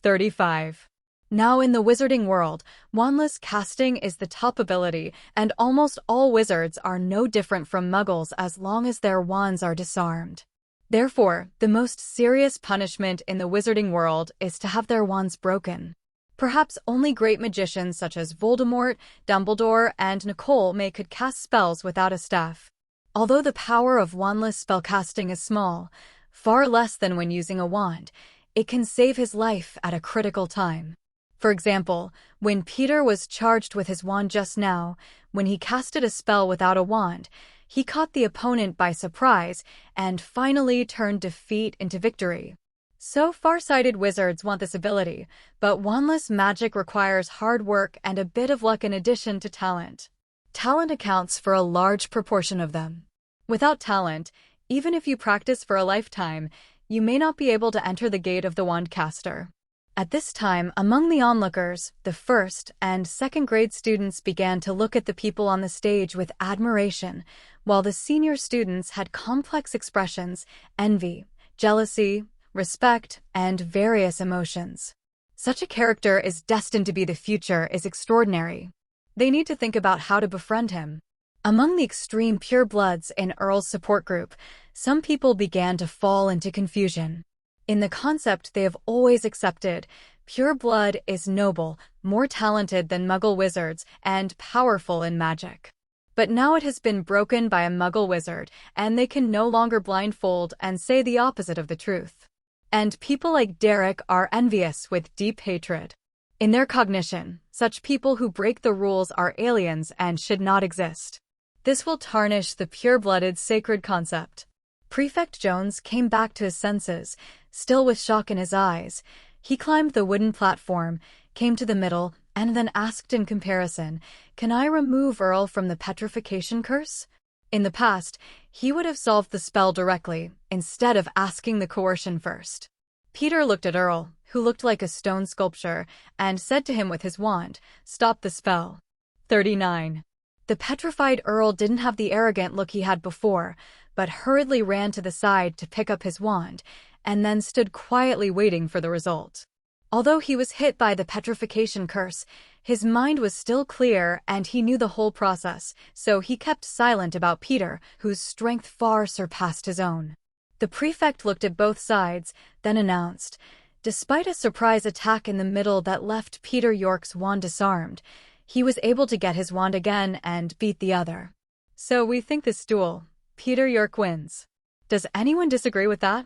35. Now in the wizarding world, wandless casting is the top ability, and almost all wizards are no different from muggles as long as their wands are disarmed. Therefore, the most serious punishment in the wizarding world is to have their wands broken. Perhaps only great magicians such as Voldemort, Dumbledore, and Nicole could cast spells without a staff. Although the power of wandless spellcasting is small, far less than when using a wand, it can save his life at a critical time. For example, when Peter was charged with his wand just now, when he casted a spell without a wand, he caught the opponent by surprise and finally turned defeat into victory. So far-sighted wizards want this ability, but wandless magic requires hard work and a bit of luck in addition to talent. Talent accounts for a large proportion of them. Without talent, even if you practice for a lifetime, you may not be able to enter the gate of the wand caster. At this time, among the onlookers, the 1st and 2nd grade students began to look at the people on the stage with admiration, while the senior students had complex expressions, envy, jealousy, respect, and various emotions. Such a character is destined to be the future is extraordinary. They need to think about how to befriend him. Among the extreme purebloods in Earl's support group, some people began to fall into confusion. In the concept they have always accepted, pure blood is noble, more talented than Muggle wizards, and powerful in magic. But now it has been broken by a Muggle wizard, and they can no longer blindfold and say the opposite of the truth. And people like Derek are envious with deep hatred. In their cognition, such people who break the rules are aliens and should not exist. This will tarnish the pure-blooded sacred concept. Prefect Jones came back to his senses, still with shock in his eyes. He climbed the wooden platform, came to the middle, and then asked in comparison, "Can I remove Earl from the petrification curse?" In the past, he would have solved the spell directly, instead of asking the coercion first. Peter looked at Earl, who looked like a stone sculpture, and said to him with his wand, "Stop the spell." 39. The petrified Earl didn't have the arrogant look he had before, but hurriedly ran to the side to pick up his wand, and then stood quietly waiting for the result. Although he was hit by the petrification curse, his mind was still clear and he knew the whole process, so he kept silent about Peter, whose strength far surpassed his own. The prefect looked at both sides, then announced, "Despite a surprise attack in the middle that left Peter York's wand disarmed, he was able to get his wand again and beat the other. So we think this duel, Peter York wins." Does anyone disagree with that?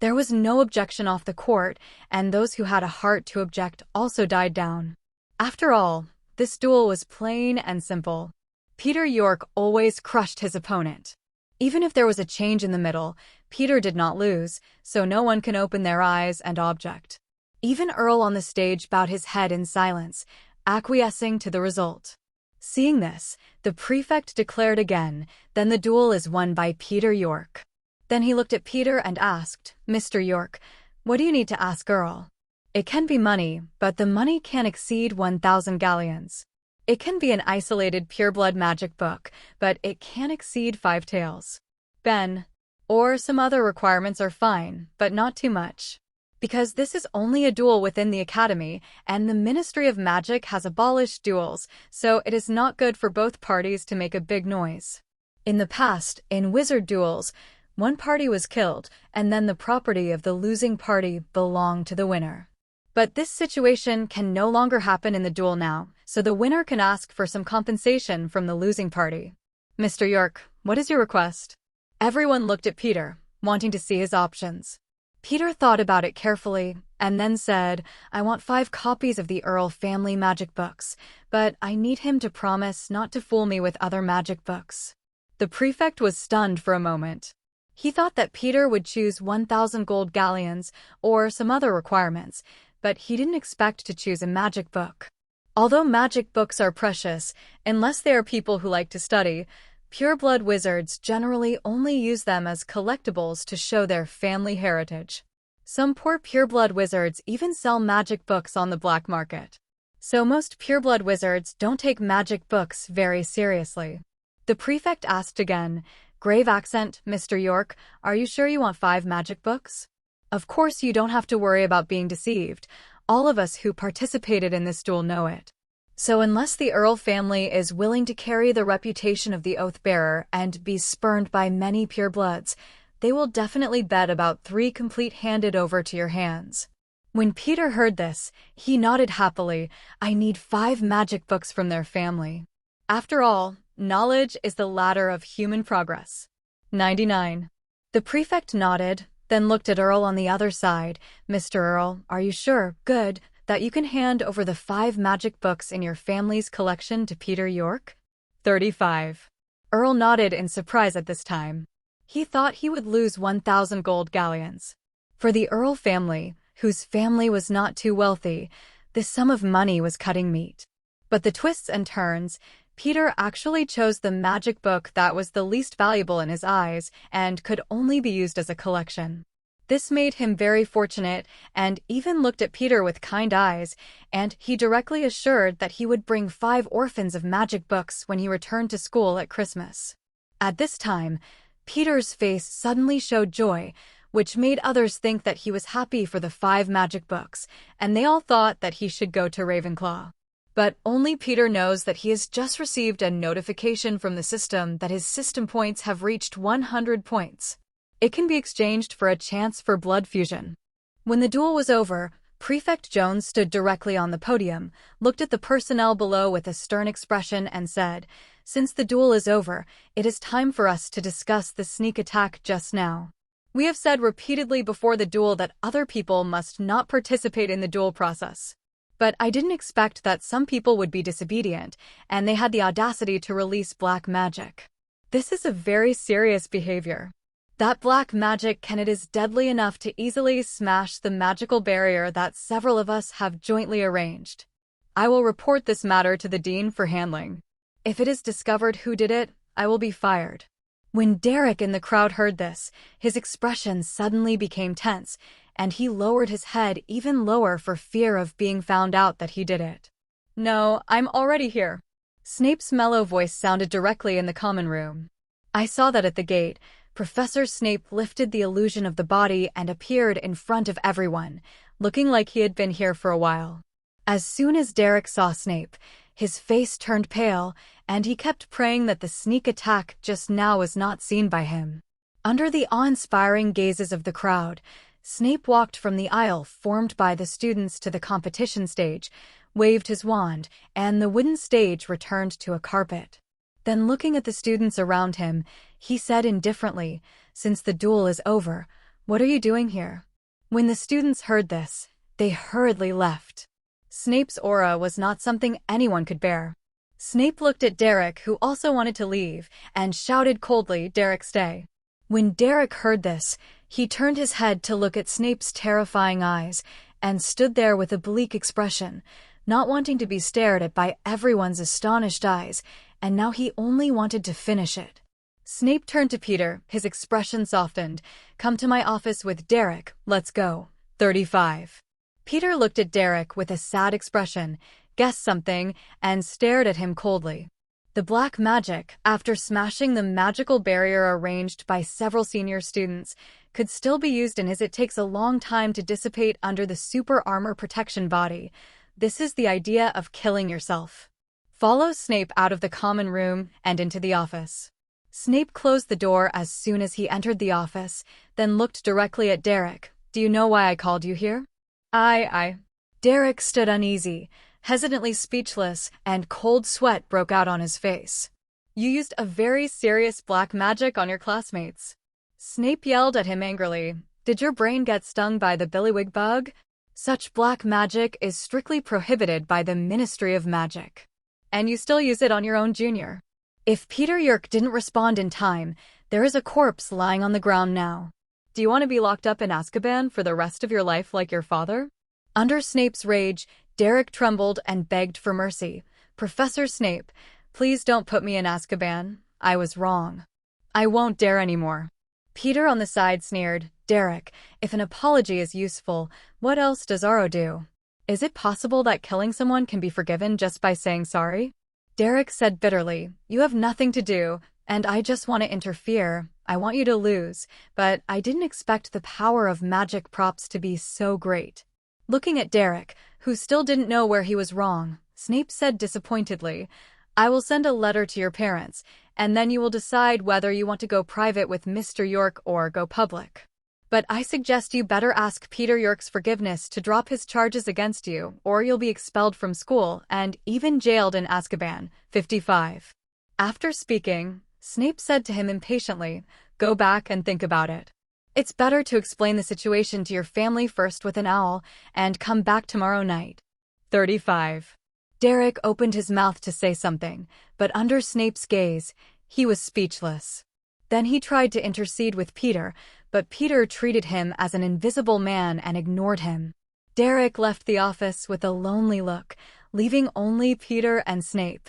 There was no objection off the court, and those who had a heart to object also died down. After all, this duel was plain and simple. Peter York always crushed his opponent. Even if there was a change in the middle, Peter did not lose, so no one can open their eyes and object. Even Earl on the stage bowed his head in silence, acquiescing to the result. Seeing this, the prefect declared again, "Then the duel is won by Peter York." Then he looked at Peter and asked, "Mr. York, what do you need to ask Earl?" "It can be money, but the money can't exceed 1,000 galleons. It can be an isolated pureblood magic book, but it can't exceed 5 taels. Ben, or some other requirements are fine, but not too much. Because this is only a duel within the Academy, and the Ministry of Magic has abolished duels, so it is not good for both parties to make a big noise. In the past, in wizard duels, one party was killed, and then the property of the losing party belonged to the winner. But this situation can no longer happen in the duel now, so the winner can ask for some compensation from the losing party. Mr. York, what is your request?" Everyone looked at Peter, wanting to see his options. Peter thought about it carefully, and then said, "I want 5 copies of the Earl family magic books, but I need him to promise not to fool me with other magic books." The prefect was stunned for a moment. He thought that Peter would choose 1,000 gold galleons or some other requirements, but he didn't expect to choose a magic book. Although magic books are precious, unless they are people who like to study, pureblood wizards generally only use them as collectibles to show their family heritage. Some poor pureblood wizards even sell magic books on the black market. So most pureblood wizards don't take magic books very seriously. The prefect asked again, grave accent, "Mr. York, are you sure you want 5 magic books?" Of course you don't have to worry about being deceived. All of us who participated in this duel know it. So unless the Earl family is willing to carry the reputation of the Oath-bearer and be spurned by many purebloods, they will definitely bet about 3 complete handed over to your hands. When Peter heard this, he nodded happily. I need 5 magic books from their family. After all, knowledge is the ladder of human progress. 99. The prefect nodded, then looked at Earl on the other side. Mr. Earl, are you sure, good, that you can hand over the 5 magic books in your family's collection to Peter York? 35. Earl nodded in surprise at this time. He thought he would lose 1,000 gold galleons. For the Earl family, whose family was not too wealthy, this sum of money was cutting meat. But the twists and turns, Peter actually chose the magic book that was the least valuable in his eyes and could only be used as a collection. This made him very fortunate and even looked at Peter with kind eyes, and he directly assured that he would bring 5 orphans of magic books when he returned to school at Christmas. At this time, Peter's face suddenly showed joy, which made others think that he was happy for the 5 magic books, and they all thought that he should go to Ravenclaw. But only Peter knows that he has just received a notification from the system that his system points have reached 100 points. It can be exchanged for a chance for blood fusion. When the duel was over, Prefect Jones stood directly on the podium, looked at the personnel below with a stern expression and said, "Since the duel is over, it is time for us to discuss the sneak attack just now. We have said repeatedly before the duel that other people must not participate in the duel process. But I didn't expect that some people would be disobedient, and they had the audacity to release black magic. This is a very serious behavior. That black magic it is deadly enough to easily smash the magical barrier that several of us have jointly arranged. I will report this matter to the Dean for handling. If it is discovered who did it, I will be fired." When Derek in the crowd heard this, his expression suddenly became tense, and he lowered his head even lower for fear of being found out that he did it. "No, I'm already here." Snape's mellow voice sounded directly in the common room. "I saw that at the gate." Professor Snape lifted the illusion of the body and appeared in front of everyone, looking like he had been here for a while. As soon as Derek saw Snape, his face turned pale, and he kept praying that the sneak attack just now was not seen by him. Under the awe-inspiring gazes of the crowd, Snape walked from the aisle formed by the students to the competition stage, waved his wand, and the wooden stage returned to a carpet. Then looking at the students around him, he said indifferently, "Since the duel is over, what are you doing here?" When the students heard this, they hurriedly left. Snape's aura was not something anyone could bear. Snape looked at Derek, who also wanted to leave, and shouted coldly, "Derek, stay." When Derek heard this, he turned his head to look at Snape's terrifying eyes, and stood there with a bleak expression, not wanting to be stared at by everyone's astonished eyes, and now he only wanted to finish it. Snape turned to Peter, his expression softened. "Come to my office with Derek, let's go." 35. Peter looked at Derek with a sad expression, guessed something, and stared at him coldly. The black magic, after smashing the magical barrier arranged by several senior students, could still be used as it takes a long time to dissipate under the super armor protection body. This is the idea of killing yourself. Follow Snape out of the common room and into the office. Snape closed the door as soon as he entered the office, then looked directly at Derek. "Do you know why I called you here?" I. Derek stood uneasy, hesitantly speechless, and cold sweat broke out on his face. "You used a very serious black magic on your classmates." Snape yelled at him angrily. "Did your brain get stung by the billywig bug?" Such black magic is strictly prohibited by the Ministry of Magic. And you still use it on your own junior. If Peter Yerk didn't respond in time, there is a corpse lying on the ground now. Do you want to be locked up in Azkaban for the rest of your life like your father? Under Snape's rage, Derek trembled and begged for mercy. Professor Snape, please don't put me in Azkaban. I was wrong. I won't dare anymore. Peter on the side sneered, Derek, if an apology is useful, what else does Aro do? Is it possible that killing someone can be forgiven just by saying sorry? Derek said bitterly, you have nothing to do, and I just want to interfere. I want you to lose, but I didn't expect the power of magic props to be so great. Looking at Derek, who still didn't know where he was wrong, Snape said disappointedly, I will send a letter to your parents, and then you will decide whether you want to go private with Mr. York or go public. But I suggest you better ask Peter York's forgiveness to drop his charges against you, or you'll be expelled from school and even jailed in Azkaban. 55. After speaking, Snape said to him impatiently, go back and think about it. It's better to explain the situation to your family first with an owl and come back tomorrow night. 35. Derek opened his mouth to say something, but under Snape's gaze, he was speechless. Then he tried to intercede with Peter, but Peter treated him as an invisible man and ignored him. Derek left the office with a lonely look, leaving only Peter and Snape.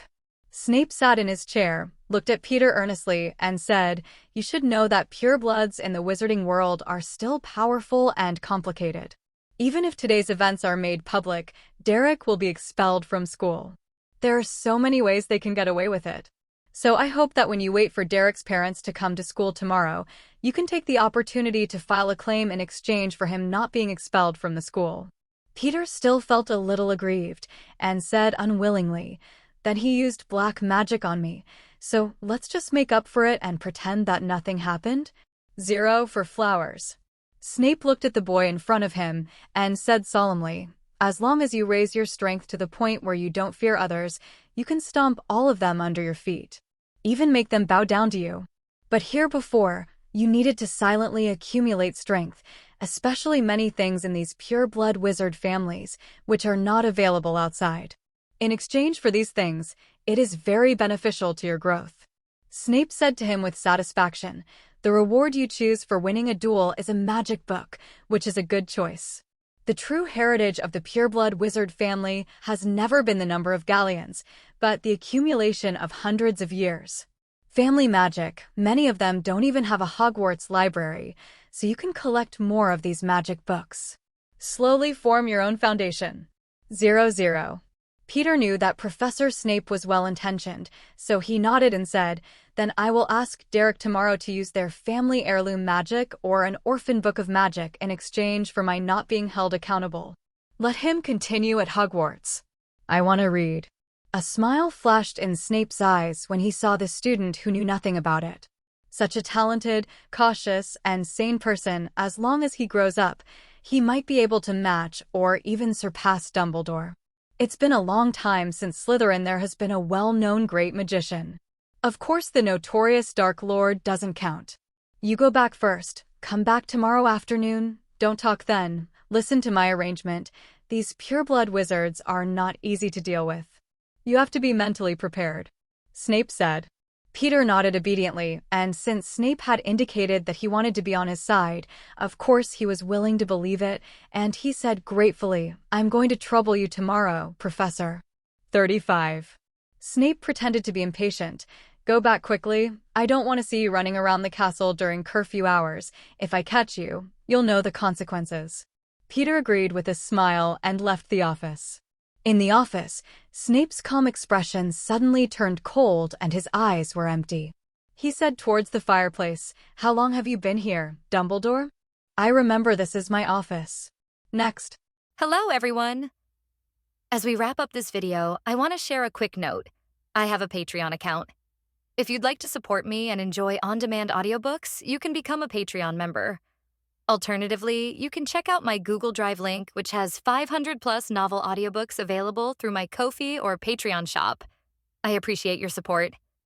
Snape sat in his chair, looked at Peter earnestly, and said, you should know that purebloods in the wizarding world are still powerful and complicated. Even if today's events are made public, Derek will be expelled from school. There are so many ways they can get away with it. So I hope that when you wait for Derek's parents to come to school tomorrow, you can take the opportunity to file a claim in exchange for him not being expelled from the school. Peter still felt a little aggrieved, and said unwillingly, then he used black magic on me, so let's just make up for it and pretend that nothing happened? 0 for flowers. Snape looked at the boy in front of him and said solemnly, as long as you raise your strength to the point where you don't fear others, you can stomp all of them under your feet. Even make them bow down to you. But here before, you needed to silently accumulate strength, especially many things in these pure-blood wizard families, which are not available outside. In exchange for these things, it is very beneficial to your growth. Snape said to him with satisfaction, the reward you choose for winning a duel is a magic book, which is a good choice. The true heritage of the pureblood wizard family has never been the number of galleons, but the accumulation of hundreds of years. Family magic, many of them don't even have a Hogwarts library, so you can collect more of these magic books. Slowly form your own foundation. 0. Peter knew that Professor Snape was well-intentioned, so he nodded and said, then I will ask Derek tomorrow to use their family heirloom magic or an orphan book of magic in exchange for my not being held accountable. Let him continue at Hogwarts. I want to read. A smile flashed in Snape's eyes when he saw the student who knew nothing about it. Such a talented, cautious, and sane person, as long as he grows up, he might be able to match or even surpass Dumbledore. It's been a long time since Slytherin there has been a well-known great magician. Of course the notorious Dark Lord doesn't count. You go back first, come back tomorrow afternoon, don't talk then, listen to my arrangement. These pureblood wizards are not easy to deal with. You have to be mentally prepared. Snape said. Peter nodded obediently, and since Snape had indicated that he wanted to be on his side, of course he was willing to believe it, and he said gratefully, I'm going to trouble you tomorrow, Professor. 35. Snape pretended to be impatient. Go back quickly. I don't want to see you running around the castle during curfew hours. If I catch you, you'll know the consequences. Peter agreed with a smile and left the office. In the office, Snape's calm expression suddenly turned cold and his eyes were empty. He said towards the fireplace, how long have you been here, Dumbledore? I remember this is my office. Next. Hello, everyone. As we wrap up this video, I want to share a quick note. I have a Patreon account. If you'd like to support me and enjoy on-demand audiobooks, you can become a Patreon member. Alternatively, you can check out my Google Drive link, which has 500+ novel audiobooks available through my Ko-fi or Patreon shop. I appreciate your support.